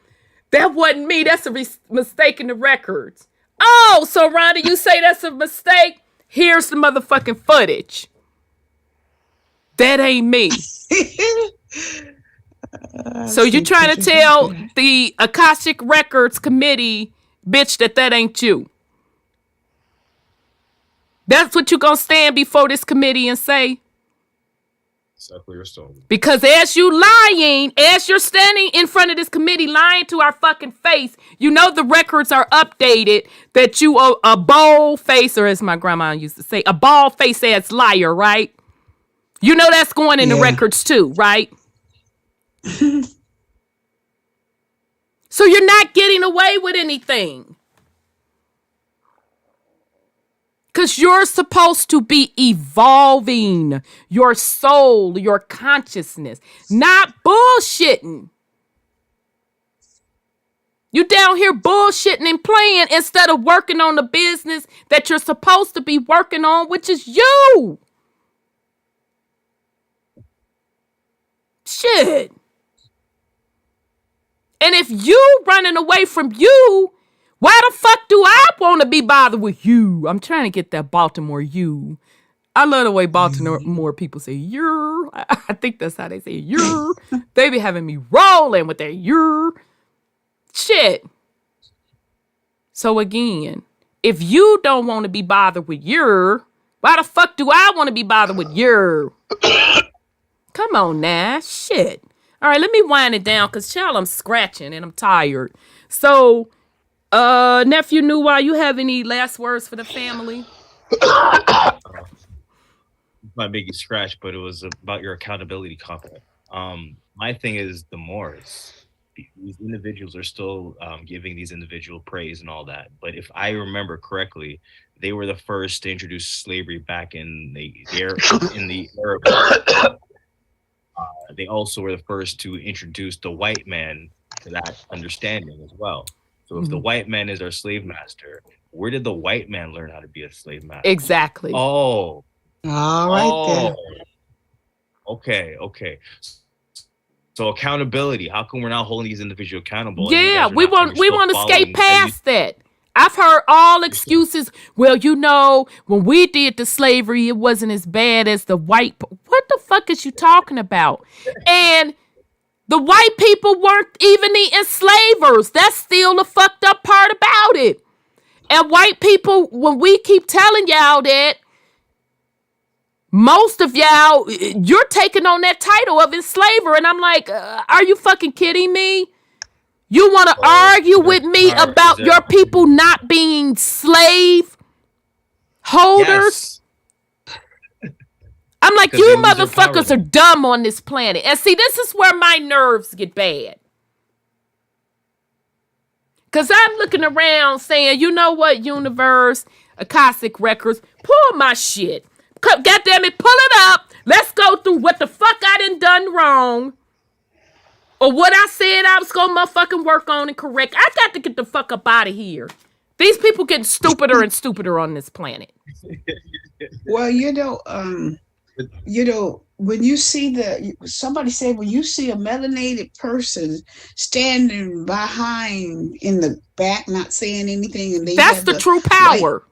That wasn't me. That's a mistake in the records. Oh, so Rhonda, you say that's a mistake? Here's the motherfucking footage. That ain't me. So you're trying to tell the Akashic Records Committee, bitch, that ain't you. That's what you're going to stand before this committee and say? Exactly your story. Because as you're standing in front of this committee lying to our fucking face, you know the records are updated that you are a bald face, or as my grandma used to say, a bald face ass liar, right? You know that's going in the records too, right? So you're not getting away with anything. Because you're supposed to be evolving your soul, your consciousness, not bullshitting. You down here bullshitting and playing instead of working on the business that you're supposed to be working on, which is you. Shit. And if you running away from you, why the fuck do I want to be bothered with you? I'm trying to get that Baltimore you. I love the way Baltimore people say you're. I think that's how they say you're. They be having me rolling with their you're. Shit. So again, if you don't want to be bothered with your, why the fuck do I want to be bothered with your? Come on now. Shit. All right, let me wind it down because, child, I'm scratching and I'm tired. So, nephew Nuwa, you have any last words for the family? Might make you scratch, but it was about your accountability concept. My thing is the Moors, these individuals are still giving these individual praise and all that. But if I remember correctly, they were the first to introduce slavery back in the Arab. They also were the first to introduce the white man to that understanding as well. So if the white man is our slave master, where did the white man learn how to be a slave master? Exactly. All right then. Okay. So accountability. How come we're not holding these individuals accountable? Yeah, we want to skate past that. I've heard all excuses. Well, when we did the slavery, it wasn't as bad as the white. What the fuck is you talking about? And the white people weren't even the enslavers. That's still the fucked up part about it. And white people, when we keep telling y'all that, most of y'all, you're taking on that title of enslaver. And I'm like, are you fucking kidding me? You want to argue with me about your people not being slave holders? Yes. I'm like, you motherfuckers are dumb on this planet. And see, this is where my nerves get bad. Because I'm looking around saying, you know what, Universe, Akashic Records, pull my shit. God damn it, pull it up. Let's go through what the fuck I done wrong. Or what I said I was going to motherfucking work on and correct. I got to get the fuck up out of here. These people getting stupider and stupider on this planet. Well, when you see somebody said, when you see a melanated person standing behind in the back, not saying anything, and that's the true power.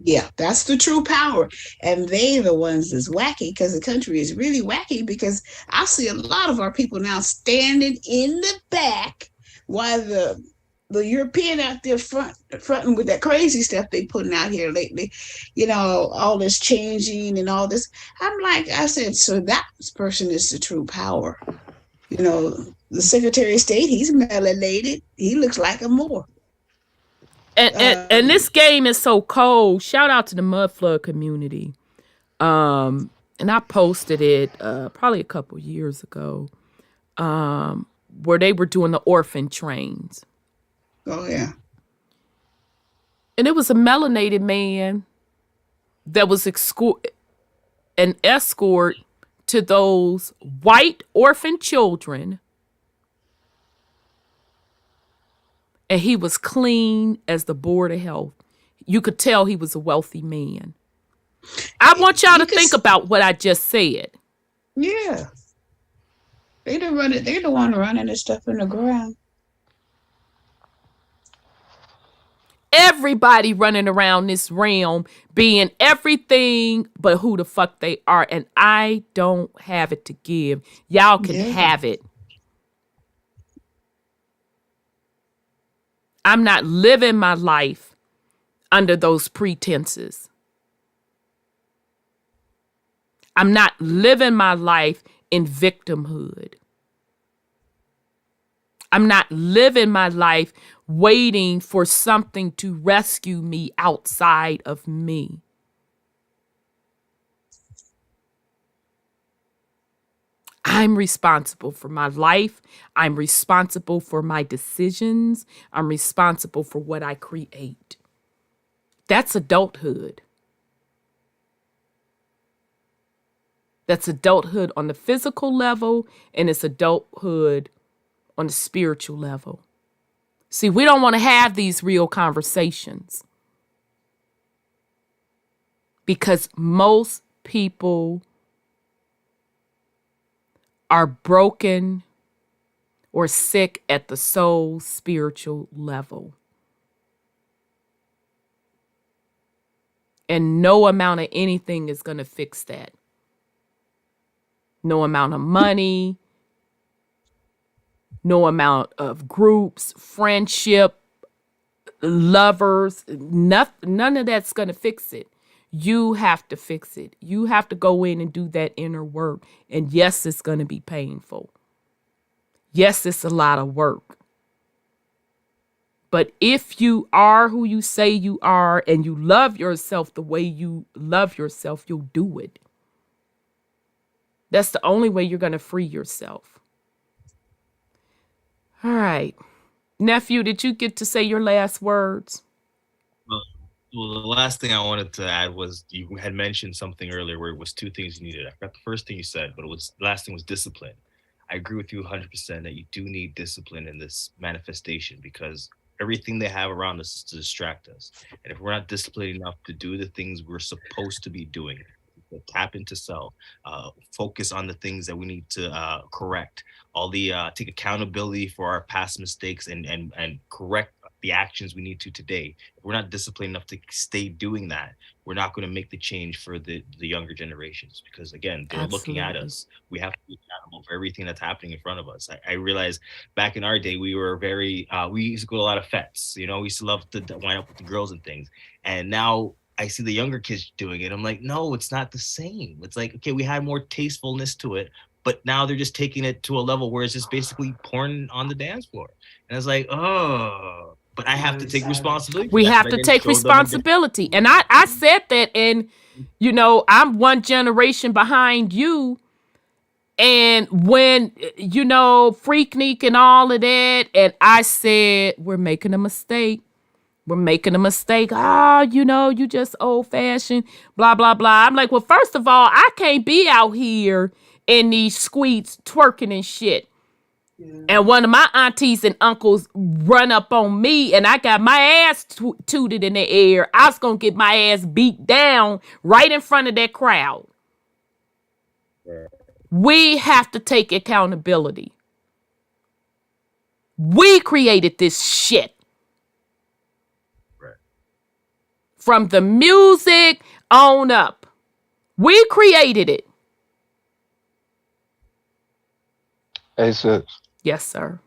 Yeah, that's the true power. And they the ones that's wacky, because the country is really wacky, because I see a lot of our people now standing in the back while the European out there fronting with that crazy stuff they putting out here lately, all this changing and all this. I said, so that person is the true power. The Secretary of State, he's melanated. He looks like a Moor. And this game is so cold. Shout out to the Mud Flood community. And I posted it probably a couple years ago, where they were doing the orphan trains. Oh, yeah. And it was a melanated man that was an escort to those white orphan children. And he was clean as the Board of Health. You could tell he was a wealthy man. I want y'all to think about what I just said. Yeah. They the one running this stuff in the ground. Everybody running around this realm being everything but who the fuck they are. And I don't have it to give. Y'all can have it. I'm not living my life under those pretenses. I'm not living my life in victimhood. I'm not living my life waiting for something to rescue me outside of me. I'm responsible for my life. I'm responsible for my decisions. I'm responsible for what I create. That's adulthood. That's adulthood on the physical level, and it's adulthood on the spiritual level. See, we don't want to have these real conversations because most people are broken or sick at the soul spiritual level. And no amount of anything is going to fix that. No amount of money, no amount of groups, friendship, lovers, none of that's going to fix it. You have to fix it. You have to go in and do that inner work. And yes, it's going to be painful. Yes, it's a lot of work. But if you are who you say you are and you love yourself the way you love yourself, you'll do it. That's the only way you're going to free yourself. All right. Nephew, did you get to say your last words? Well, the last thing I wanted to add was you had mentioned something earlier where it was two things you needed. I forgot the first thing you said, but the last thing was discipline. I agree with you 100% that you do need discipline in this manifestation because everything they have around us is to distract us. And if we're not disciplined enough to do the things we're supposed to be doing, tap into self, focus on the things that we need to correct, take accountability for our past mistakes and correct the actions we need to today. If we're not disciplined enough to stay doing that, we're not going to make the change for the younger generations because again, they're looking at us. We have to be accountable for everything that's happening in front of us. I realized back in our day, we were we used to go to a lot of fetes, we used to love to wind up with the girls and things. And now I see the younger kids doing it. I'm like, no, it's not the same. It's like, okay, we had more tastefulness to it, but now they're just taking it to a level where it's just basically porn on the dance floor. And it's like, oh, but I have to take responsibility. We have to take responsibility. And I said that, and, I'm one generation behind you. And when, Freaknik and all of that, and I said, we're making a mistake. We're making a mistake. You just old fashioned, blah, blah, blah. I'm like, well, first of all, I can't be out here in these squeets twerking and shit. Yeah. And one of my aunties and uncles run up on me and I got my ass tooted in the air. I was going to get my ass beat down right in front of that crowd. Yeah. We have to take accountability. We created this shit. From the music on up. We created it. Hey, sis. Yes, sir.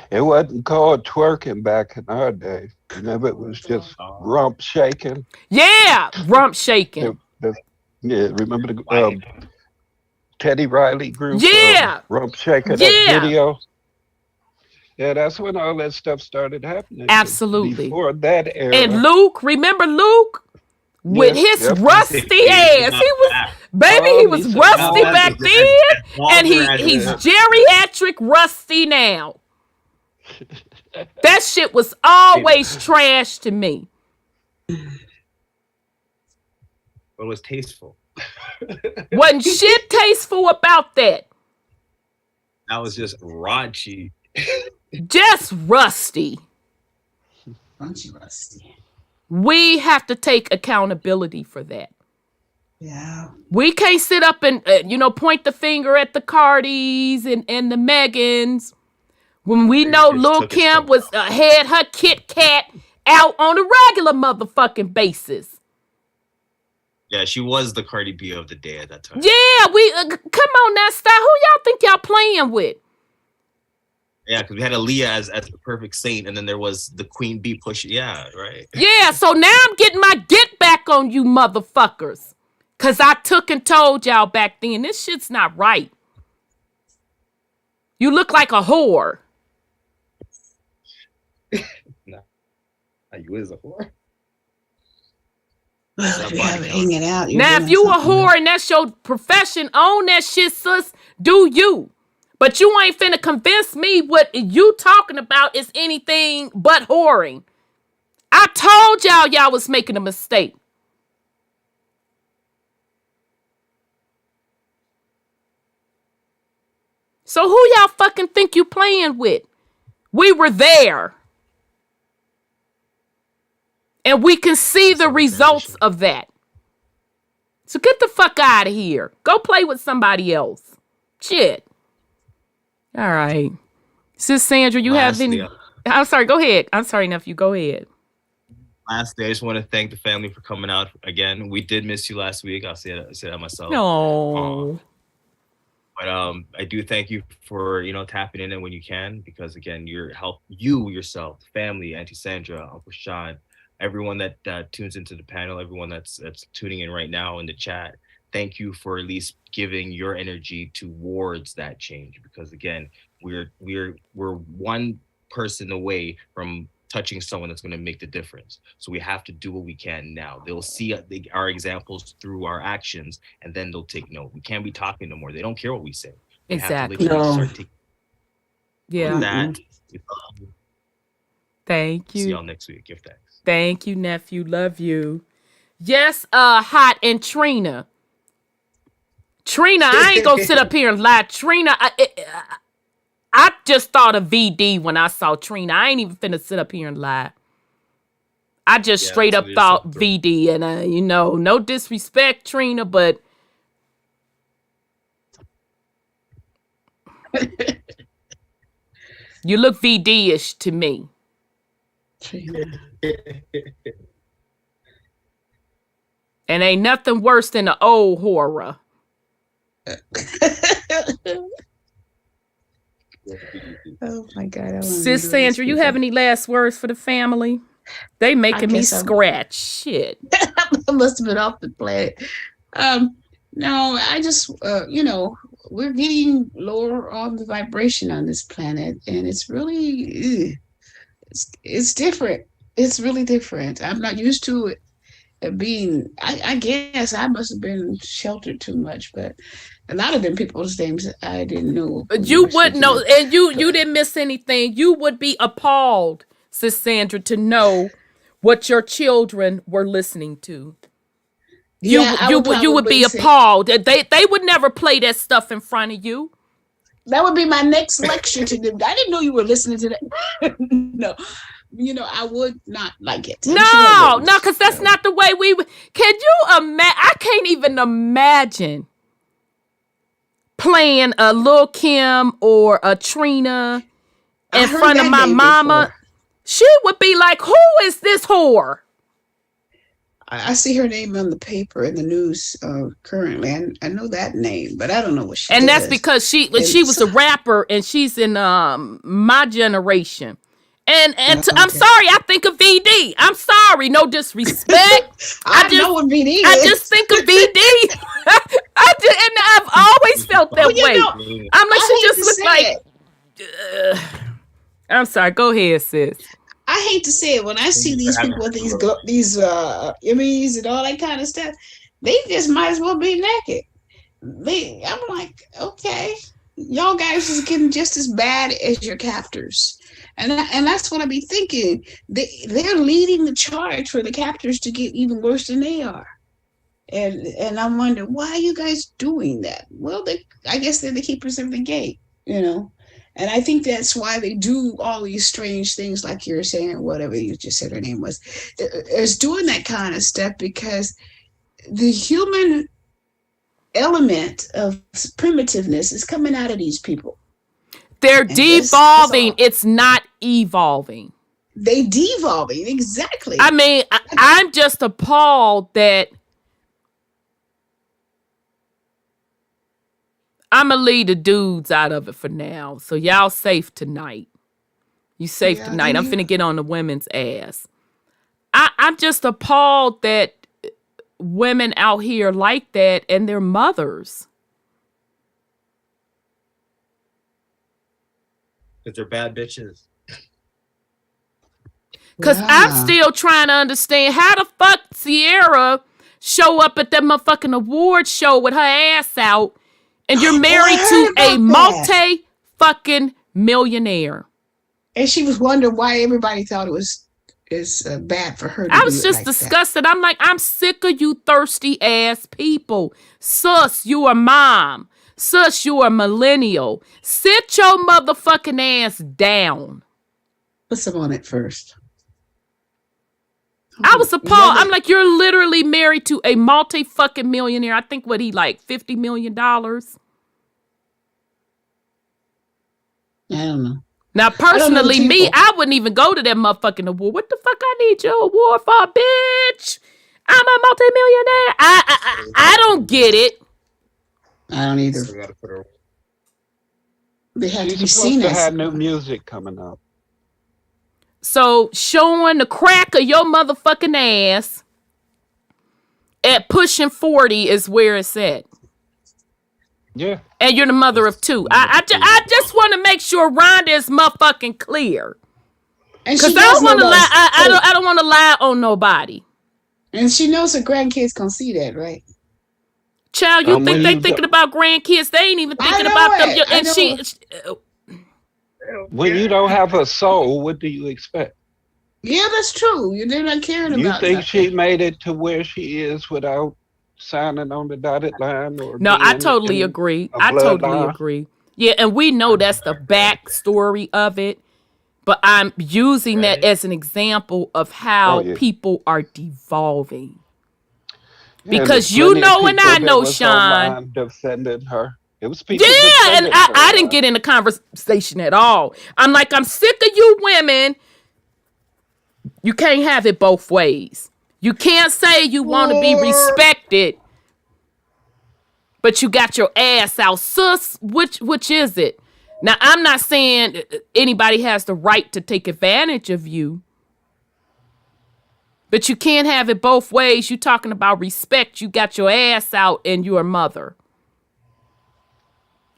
It wasn't called twerking back in our day. Remember, it was just rump shaking. Yeah, rump shaking. Remember the Teddy Riley group? Yeah. Rump shaking, that video? Yeah, that's when all that stuff started happening. Absolutely. Before that era. And Luke, remember Luke? With his rusty ass. He was rusty back then. And he's geriatric rusty now. That shit was always trash to me. But it was tasteful. Wasn't shit tasteful about that. That was just raunchy. Just rusty. Rusty. We have to take accountability for that. Yeah. We can't sit up and, point the finger at the Cardis and the Megans when we know Lil' Kim had her Kit Kat out on a regular motherfucking basis. Yeah, she was the Cardi B of the day at that time. Yeah, we come on now, stop. Who y'all think y'all playing with? Yeah, because we had Aaliyah as the perfect saint, and then there was the Queen Bee push. Yeah, right. Yeah, so now I'm getting my get back on you motherfuckers. Because I took and told y'all back then, this shit's not right. You look like a whore. No, you is a whore. Well, if you have it hanging out. Now, if you a whore and that's your profession, own that shit, sis. Do you. But you ain't finna convince me what you talking about is anything but whoring. I told y'all was making a mistake. So who y'all fucking think you playing with? We were there. And we can see the results of that. So get the fuck out of here. Go play with somebody else. Shit. All right. Sis Sandra, you have any... I'm sorry, go ahead. I'm sorry, nephew, go ahead. Lastly, I just want to thank the family for coming out again. We did miss you last week. I'll say that myself. No. But I do thank you for, tapping in when you can, because again, you yourself, family, Auntie Sandra, Uncle Sean, everyone that tunes into the panel, everyone that's tuning in right now in the chat. Thank you for at least giving your energy towards that change, because again, we're one person away from touching someone that's going to make the difference. So we have to do what we can now. They'll see our examples through our actions, and then they'll take note. We can't be talking no more. They don't care what we say. Exactly. Yeah. With that, Thank see you. y'all next week. Give thanks. Thank you, nephew. Love you. Yes, Hot and Trina. Trina, I ain't gonna sit up here and lie. Trina, I just thought of VD when I saw Trina. I ain't even finna sit up here and lie. I just straight up thought VD, and no disrespect, Trina, but you look VD-ish to me. And ain't nothing worse than the old horror. Oh my God. Sis Sandra, you have any last words for the family? They making me scratch. Shit. I must have been off the planet. No, I just, we're getting lower on the vibration on this planet, and it's really, it's different. It's really different. I'm not used to it being. I guess I must have been sheltered too much, but a lot of them people's names I didn't know. You wouldn't know, and you didn't miss anything. You would be appalled, Sis Sandra, to know what your children were listening to. You would be appalled. They would never play that stuff in front of you. That would be my next lecture to them. I didn't know you were listening to that. No, I would not like it. No, because that's not the way we would. Can you imagine? I can't even imagine playing a Lil' Kim or a Trina in front of my mama. Before. She would be like, "Who is this whore?" I see her name on the paper in the news currently, and I know that name, but I don't know what she. And that's because she was a rapper, and she's in my generation. And I'm sorry, I think of VD. I'm sorry, no disrespect. I know what VD is. I just think of VD. And I've always felt that way. I'm like, she just looks like. I'm sorry. Go ahead, sis. I hate to say it, when I see these people with these Emmys and all that kind of stuff, they just might as well be naked. I'm like, okay, y'all guys is getting just as bad as your captors, and that's what I be thinking. They're leading the charge for the captors to get even worse than they are, and I'm wondering, why are you guys doing that? Well, I guess they're the keepers of the gate, And I think that's why they do all these strange things, like you're saying, whatever you just said her name was, is doing that kind of stuff, because the human element of primitiveness is coming out of these people. They're devolving. It's not evolving. They devolving, exactly. I mean, I'm just appalled that I'm going to leave the dudes out of it for now. So y'all safe tonight. You safe tonight. I'm finna get on the women's ass. I'm just appalled that women out here like that, and their mothers. Because they're bad bitches. Because I'm still trying to understand how the fuck Sierra show up at that motherfucking award show with her ass out, and you're married to a multi-fucking millionaire. And she was wondering why everybody thought it was bad for her to I was do it just like disgusted. I'm like, I'm sick of you thirsty ass people. Sus, you a mom. Sus, you a millennial. Sit your motherfucking ass down. Put some on it first. I was appalled. I'm like, you're literally married to a multi-fucking millionaire. I think what he like $50 million. I don't know. Now, personally, I wouldn't even go to that motherfucking award. What the fuck I need your award for, bitch? I'm a multi-millionaire. I don't get it. I don't either. They have to be seen as. Have new music coming up. So showing the crack of your motherfucking ass at pushing 40 is where it's at. Yeah. And you're the mother of two. I just want to make sure Rhonda is motherfucking clear. Because I don't want to lie. I don't want to lie on nobody. And she knows her grandkids can see that, right? Child, you think they thinking about grandkids? They ain't even thinking about them. And When you don't have a soul, what do you expect? Yeah, that's true. They're not caring You about think nothing. she made it to where she is without signing on the dotted line or No, I being totally in agree. a I totally bloodline? agree. Yeah, and we know that's the backstory of it, but I'm using that as an example of Oh how yeah. people are devolving. Yeah, and Because there's you plenty of know and people I that know, was Sean. online defending her. It was people Yeah, and defending I her. didn't get in the conversation at all. I'm like, I'm sick of you women. You can't have it both ways. You can't say you want to be respected, but you got your ass out. Sus, which is it? Now, I'm not saying anybody has the right to take advantage of you, but you can't have it both ways. You talking about respect. You got your ass out and you're a mother.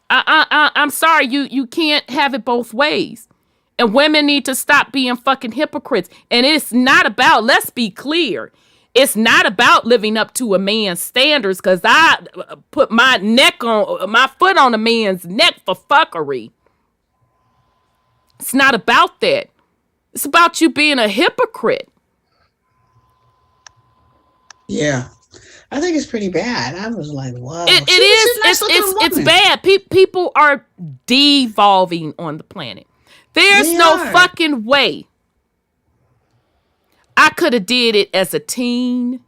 I'm sorry. You can't have it both ways. And women need to stop being fucking hypocrites. And it's not about, let's be clear, it's not about living up to a man's standards, because I put my foot on a man's neck for fuckery. It's not about that. It's about you being a hypocrite. Yeah. I think it's pretty bad. I was like, wow. It's bad. People are devolving on the planet. There's no fucking way I could have did it as a teen.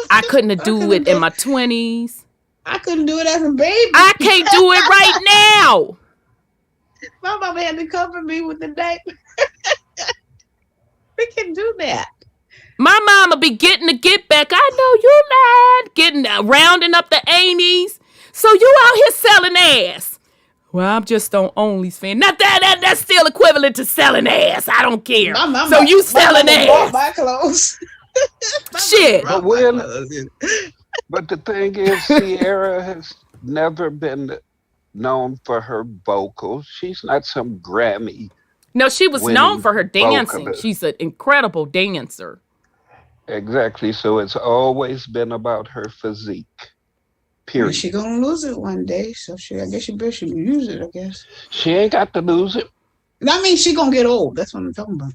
I couldn't have do it in my 20s. I couldn't do it as a baby. I can't do it right now. My mama had to cover me with the diaper. We can do that. My mama be getting the get back. I know you mad. Getting rounding up the ainies. So you out here selling ass. Well, I'm just on OnlyFans. Not that's still equivalent to selling ass. I don't care. So you selling ass. Bought my clothes. Shit. But the thing is, Sierra has never been known for her vocals. She's not some Grammy. No, she was known for her dancing. vocalist. She's an incredible dancer. Exactly. So it's always been about her physique. Period. She gonna lose it one day, so I guess she better should use it. I guess she ain't got to lose it. I mean, she gonna get old. That's what I'm talking about.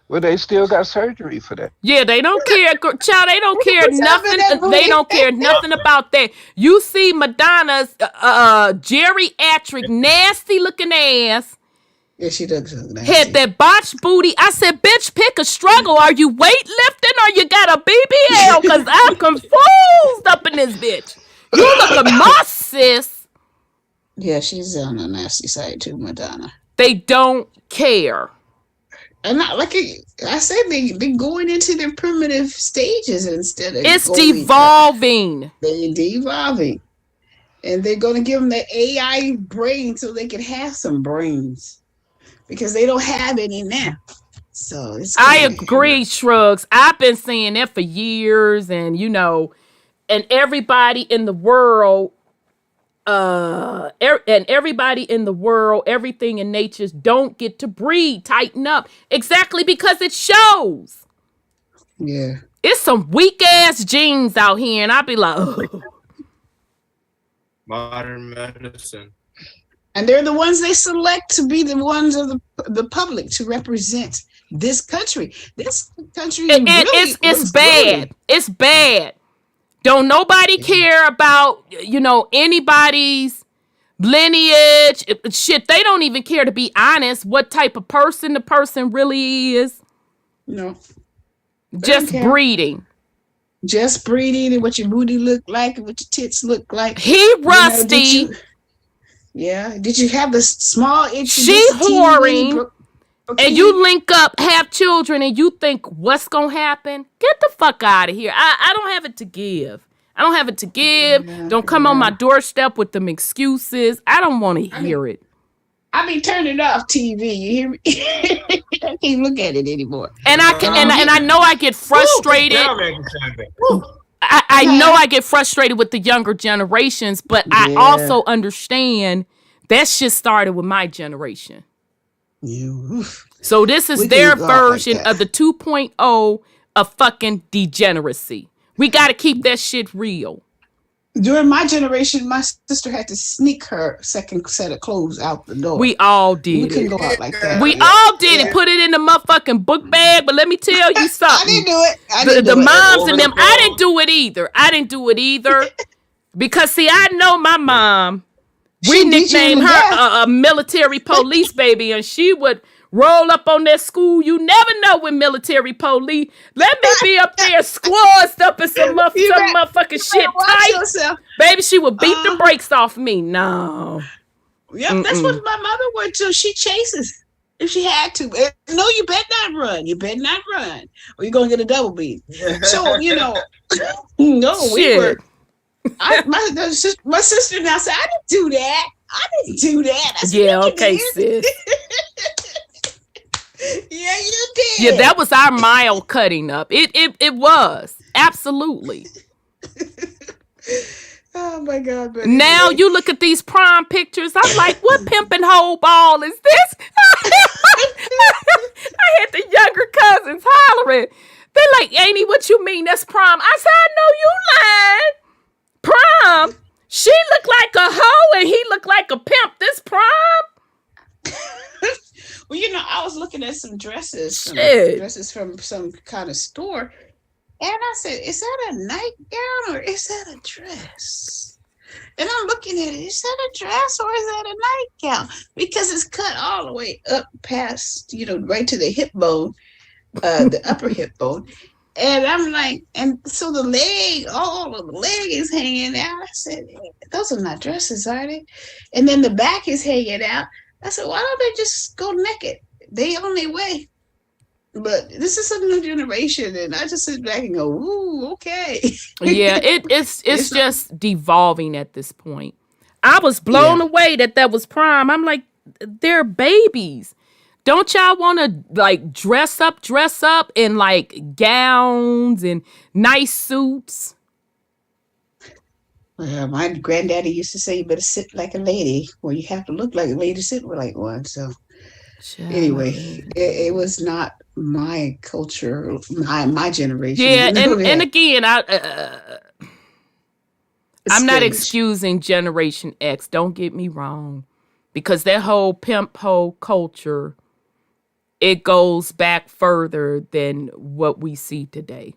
Well, they still got surgery for that. Yeah, they don't care, child. They don't care nothing. They don't care nothing about that. You see Madonna's geriatric, nasty looking ass. Yeah, she does. Nasty. Had that botched booty. I said, bitch, pick a struggle. Are you weightlifting or you got a BBL? Because I'm confused up in this bitch. You look a mess, sis. Yeah, she's on the nasty side too, Madonna. They don't care. And not like I said, they're going into their primitive stages instead of. It's devolving. They're devolving, and they're going to give them the AI brain so they can have some brains, because they don't have any now. So I agree, Shrugs. I've been saying that for years, and and everybody in the world, everything in nature don't get to breed, tighten up. Exactly, because it shows. Yeah. It's some weak ass genes out here, and I'll be like, oh. Modern medicine. And they're the ones they select to be the ones of the public to represent this country. This country it's bad. It's bad. Don't nobody care about, anybody's lineage. Shit, they don't even care, to be honest, what type of person the person really is. No. Just breeding. Just breeding, and what your booty look like, and what your tits look like. He rusty. Did you have the small itchy? She whoring. Okay. And you link up, have children, and you think what's gonna happen? Get the fuck out of here. I don't have it to give. I don't have it to give. Don't come on my doorstep with them excuses. I don't want to hear it. I mean, turning off TV. You hear me? I can't look at it anymore. And I know I get frustrated. I know I get frustrated with the younger generations, but I also understand that shit started with my generation. So this is their version of the 2.0 of fucking degeneracy. We got to keep that shit real. During my generation, my sister had to sneak her second set of clothes out the door. We all did. We couldn't go out like that. We all did it. Put it in the motherfucking book bag. But let me tell you something. I didn't do it. I didn't the do it. moms and them. I didn't do it either. Because see, I know my mom. We nicknamed her a military police baby, and she would roll up on that school. You never know when military police. Let me be up there squazzed up in some motherfucking shit tight. Baby, she would beat the brakes off me. No. Yep, that's what my mother would do. She chases if she had to. No, you better not run. You better not run, or you're gonna get a double beat. So no, we were. My sister now said, I didn't do that. I said, yeah, okay, sis. Yeah, you did. Yeah, that was our mild cutting up. It was. Absolutely. Oh my God. But now anyway. you look at these prom pictures. I'm like, what pimping whole ball is this? I had the younger cousins hollering. They're like, Auntie, what you mean that's prom? I said, I know you lying. Prom? She looked like a hoe and he looked like a pimp. This prom? Well, I was looking at some dresses from some kind of store. And I said, is that a nightgown or is that a dress? And I'm looking at it. Is that a dress or is that a nightgown? Because it's cut all the way up past, right to the hip bone, the upper hip bone. And I'm like, and so the leg, all of the leg is hanging out. I said, those are not dresses, are they? And then the back is hanging out. I said, why don't they just go naked? They on their way. But this is a new generation, and I just sit back and go, ooh, okay. Yeah, it's just devolving at this point. I was blown away that was prom. I'm like, they're babies. Don't y'all want to like dress up in like gowns and nice suits? Well, my granddaddy used to say, you better sit like a lady. Well, you have to look like a lady to sit like one. So anyway, it was not my culture, my generation. Yeah, and again, I'm not excusing Generation X. Don't get me wrong. Because that whole pimp hoe culture, it goes back further than what we see today.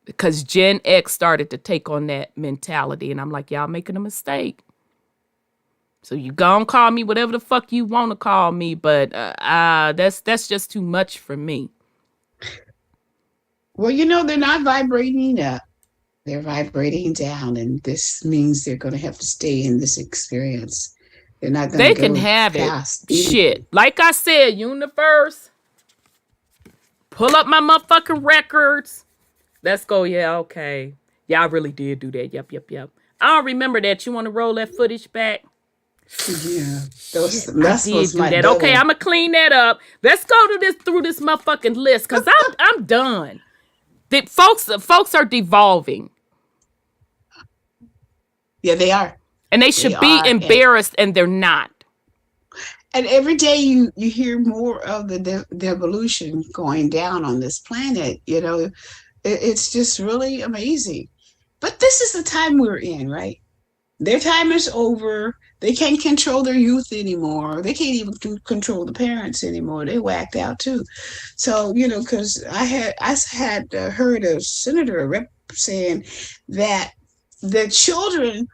Because Gen X started to take on that mentality. And I'm like, y'all making a mistake. So you gonna call me whatever the fuck you want to call me. But that's just too much for me. Well, they're not vibrating up. They're vibrating down. And this means they're going to have to stay in this experience. They're not going to They can have it. Shit. Like I said, universe, pull up my motherfucking records. Let's go. Yeah, okay. Yeah, I really did do that. Yep. I don't remember that. You want to roll that footage back? Yeah. I did do that. Okay, I'm going to clean that up. Let's go through this motherfucking list because I'm done. The folks are devolving. Yeah, they are. And they should be embarrassed, and they're not. And every day you hear more of the evolution going down on this planet. It's just really amazing. But this is the time we're in, right? Their time is over. They can't control their youth anymore. They can't even control the parents anymore. They whacked out too. So, because I had heard a senator, a rep, saying that the children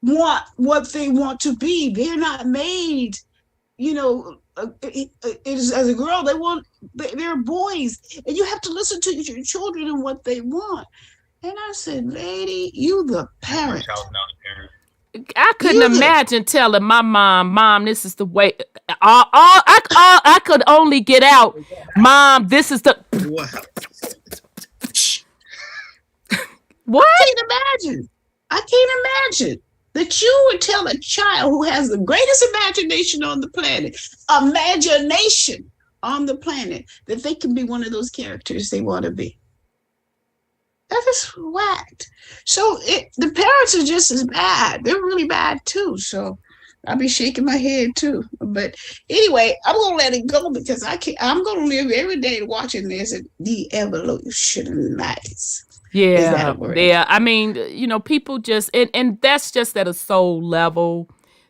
want what they want to be. They're not made, as a girl, they're boys, and you have to listen to your children and what they want. And I said, lady, you the parent. I couldn't imagine telling my mom, this is the way. I could only get out, Mom, this is the. What? I can't imagine that you would tell a child who has the greatest imagination on the planet, that they can be one of those characters they want to be. That is whacked. So the parents are just as bad. They're really bad too. So I'll be shaking my head too. But anyway, I'm gonna let it go because I'm gonna live every day watching this the evolution. Nice. Is that a Yeah, word? yeah. I mean, people just and that's just at a soul level.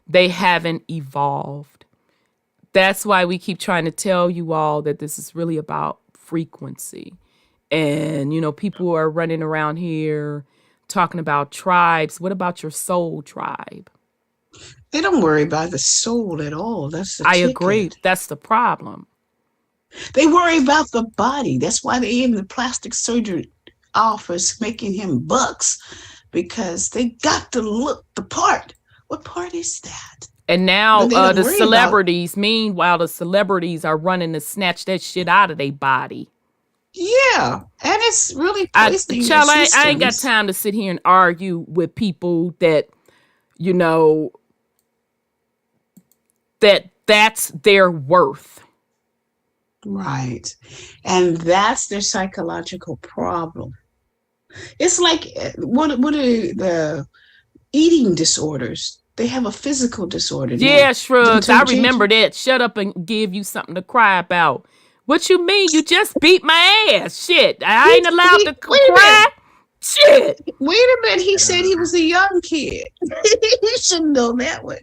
They haven't evolved. That's why we keep trying to tell you all that this is really about frequency. And, people are running around here talking about tribes. What about your soul tribe? They don't worry about the soul at all. That's the I agree. ticket. That's the problem. They worry about the body. That's why they in the plastic surgery office making him bucks, because they got to look the part. What part is that? And now But they don't the worry celebrities, meanwhile, the celebrities are running to snatch that shit out of their body. Yeah, and it's really poisoning their Child, I ain't got systems. time to sit here and argue with people that, you know, that's their worth. Right. And that's their psychological problem. It's like what are the eating disorders? They have a physical disorder now. Yeah, Shrugs, I Them two remember changes. that. Shut up and give you something to cry about. What you mean? You just beat my ass. Shit. I ain't allowed to Wait a cry? minute. Shit. Wait a minute. He said he was a young kid. He should know that one.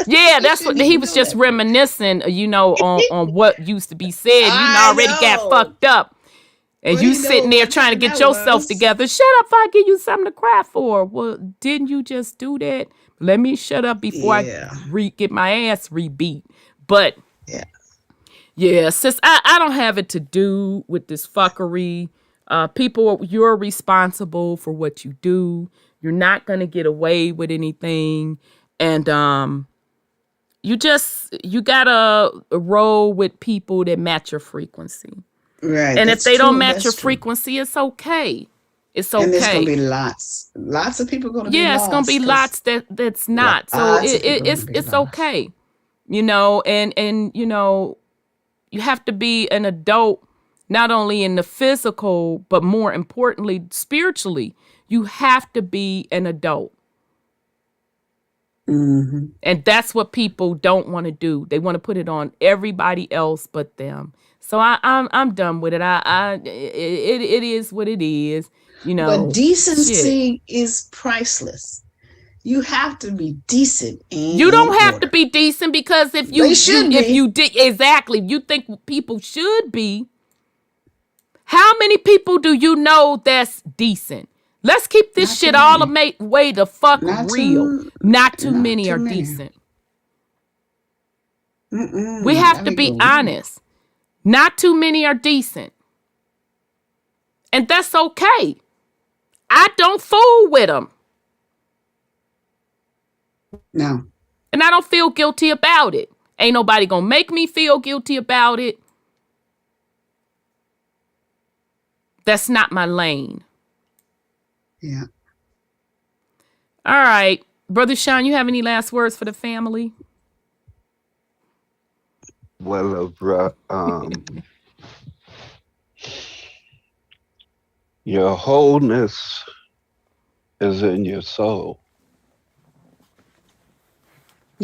Yeah, that's what shouldn't he even was know just that one. reminiscing, on what used to be said. You I already got know. fucked up. And But you he know sitting there what trying to time get that yourself was. together. Shut up if I give you something to cry for. Well, didn't you just do that? Let me shut up before Yeah. I get my ass rebeat. But Yeah. yeah, sis, I don't have it to do with this fuckery. People, you're responsible for what you do. You're not gonna get away with anything. And you gotta roll with people that match your frequency. Right. And if That's they don't true. match your That's true. frequency, it's okay. It's And there's gonna okay. be lots of people gonna be Yeah, it's gonna be lost because lots that's not. So lots of people gonna be it's lost. okay. And you have to be an adult, not only in the physical, but more importantly, spiritually. You have to be an adult. Mm-hmm. And that's what people don't want to do. They want to put it on everybody else but them. So I'm done with it. It is what it is. But Shit. decency is priceless. You have to be decent and You in don't have to order. be decent, because if They should if be. you did exactly, you think people should be. How many people do you know that's decent? Let's keep this Not shit too all many. the way the fuck Not real. too. Not too Not many too are many. decent. Mm-mm. We have I to be agree. honest. Not too many are decent. And that's okay. I don't fool with them. No. And I don't feel guilty about it. Ain't nobody gonna make me feel guilty about it. That's not my lane. Yeah. All right. Brother Sean, you have any last words for the family? Well, your wholeness is in your soul.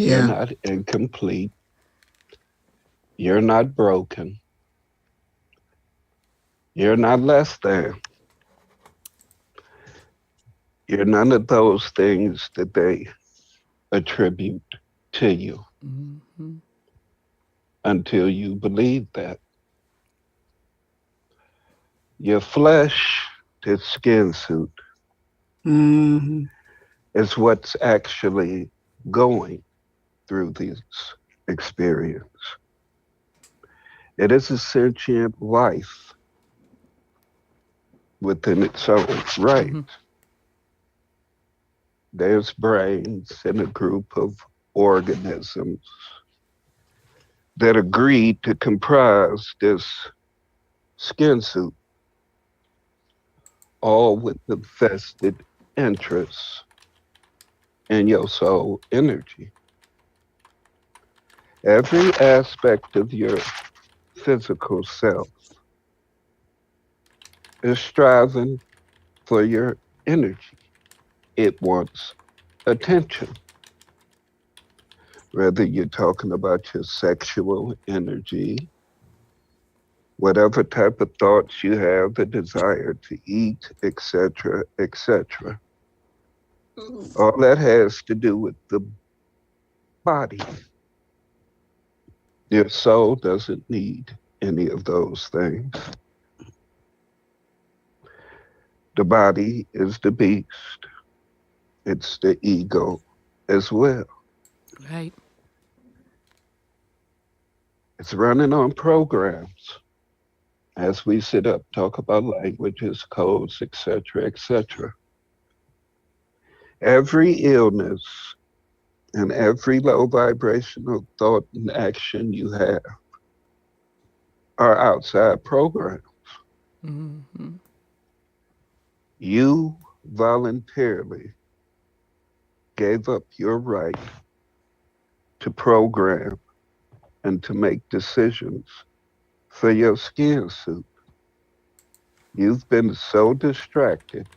You're Yeah. not incomplete. You're not broken. You're not less than. You're none of those things that they attribute to you until you believe that. Your flesh, this skin suit, Mm-hmm. is what's actually going through this experience. It is a sentient life within its own right. Mm-hmm. There's brains in a group of organisms that agreed to comprise this skin suit, all with the vested interests in your soul energy. Every aspect of your physical self is striving for your energy. It wants attention. Whether you're talking about your sexual energy, whatever type of thoughts you have, the desire to eat, etc., etc. All that has to do with the body. Your soul doesn't need any of those things. The body is the beast. It's the ego as well. Right. It's running on programs. As we sit up, talk about languages, codes, etc., etc. Every illness and every low vibrational thought and action you have are outside programs. Mm-hmm. You voluntarily gave up your right to program and to make decisions for your skin suit. You've been so distracted.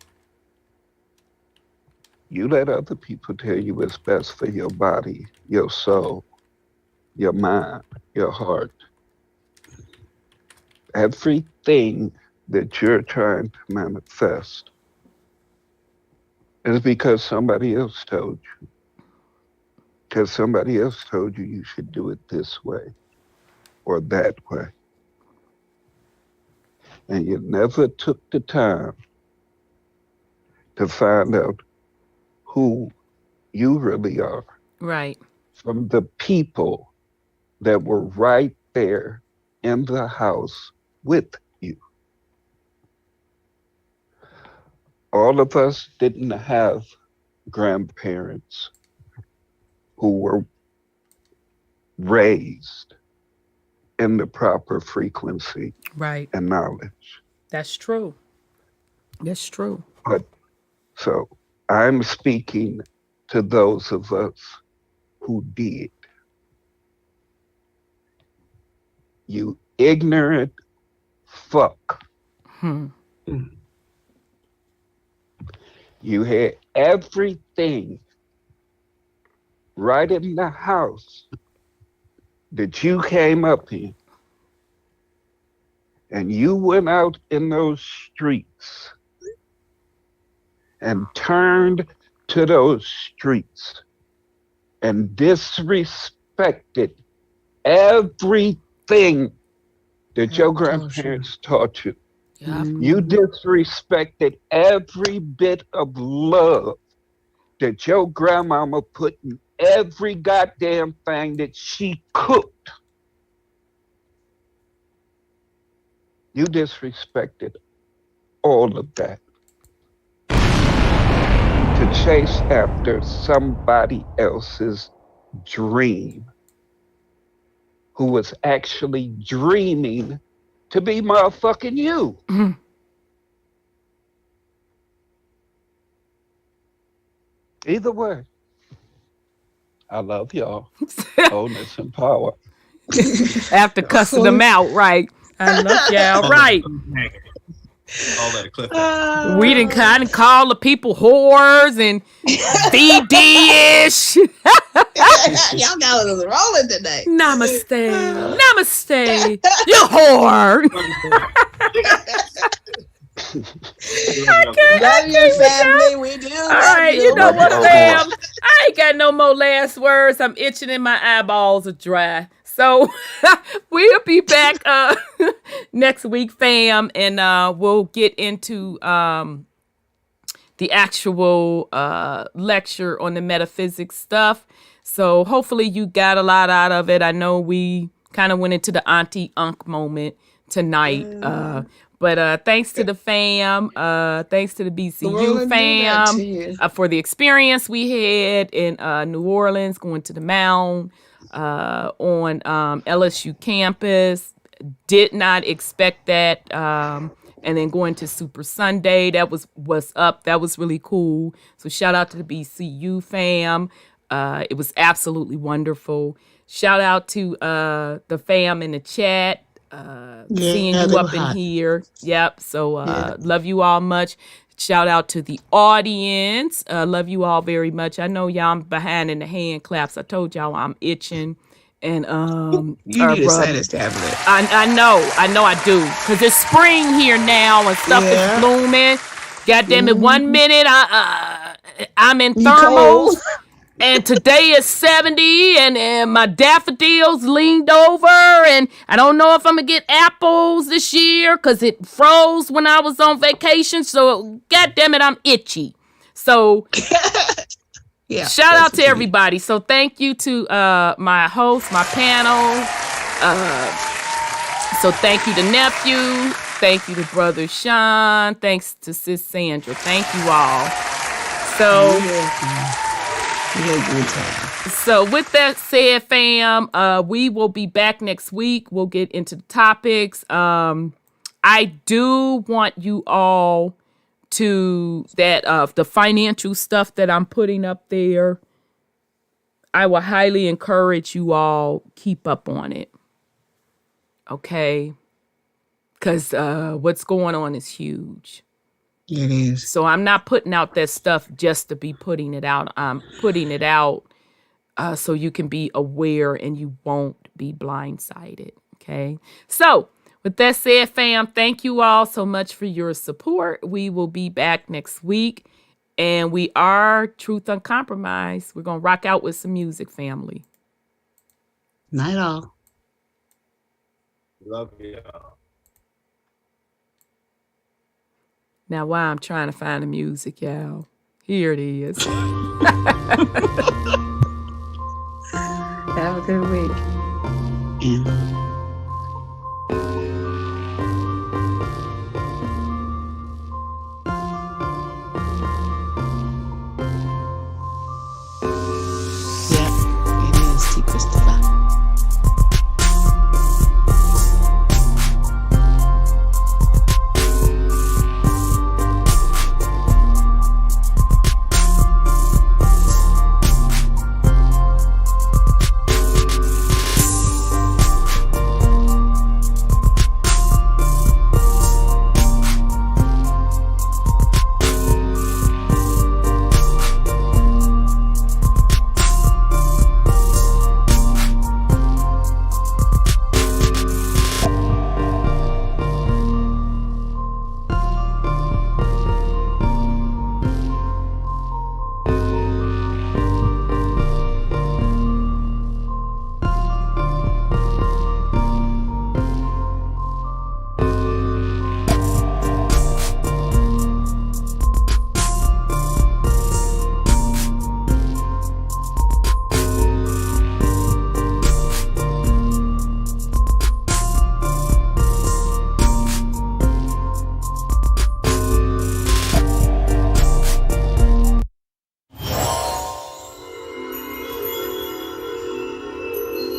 You let other people tell you what's best for your body, your soul, your mind, your heart. Everything that you're trying to manifest is because somebody else told you. Because somebody else told you you should do it this way or that way. And you never took the time to find out who you really are. Right. From the people that were right there in the house with you. All of us didn't have grandparents who were raised in the proper frequency Right. and knowledge. That's true. That's true. But so I'm speaking to those of us who did. You ignorant fuck. You had everything right in the house that you came up in. And you went out in those streets and turned to those streets and disrespected everything that your grandparents taught you. Yeah. You disrespected every bit of love that your grandmama put in every goddamn thing that she cooked. You disrespected all of that to chase after somebody else's dream, who was actually dreaming to be motherfucking you. Mhm. Either way, I love y'all. Wholeness and power. After cussing them out, right? I love y'all, right? All that a clip. We didn't kind of call the people whores and VD-ish. Y'all got us rolling today. Namaste. Namaste. You whore. Love your family. We do. All right, you know what, fam? I ain't got no more last words. I'm itching and my eyeballs are dry. So we'll be back next week, fam, and we'll get into the actual lecture on the metaphysics stuff. So hopefully you got a lot out of it. I know we kind of went into the Auntie Unc moment tonight. But thanks to the fam, thanks to the BCU fam for the experience we had in New Orleans, going to the Mound on LSU campus. Did not expect that. And then going to Super Sunday, that was what's up. That was really cool. So shout out to the BCU fam. It was absolutely wonderful. Shout out to the fam in the chat. Seeing you up in here. Yep. So love you all much. Shout out to the audience. Love you all very much. I know y'all I'm behind in the hand claps. I told y'all I'm itching And You our need a brother. sinus tablet. I know I do. Cause it's spring here now and stuff Yeah. is blooming. God damn it, 1 minute I'm in You thermals. cold. And today is 70 and my daffodils leaned over and I don't know if I'm gonna get apples this year because it froze when I was on vacation. So god damn it, I'm itchy. So Yeah. shout out that's to what you need. everybody. So thank you to my host, my panel. So thank you to nephew. Thank you to brother Sean. Thanks to sis Sandra. Thank you all. So You had a good time. So with that said, fam, we will be back next week. We'll get into the topics. I do want you all to that the financial stuff that I'm putting up there. I will highly encourage you all keep up on it. Okay? Because what's going on is huge. It is. So I'm not putting out that stuff just to be putting it out. I'm putting it out so you can be aware and you won't be blindsided. Okay. So with that said, fam, thank you all so much for your support. We will be back next week. And we are Truth Uncompromised. We're going to rock out with some music, family. Night all. Love y'all. Now, while I'm trying to find the music, y'all, here it is.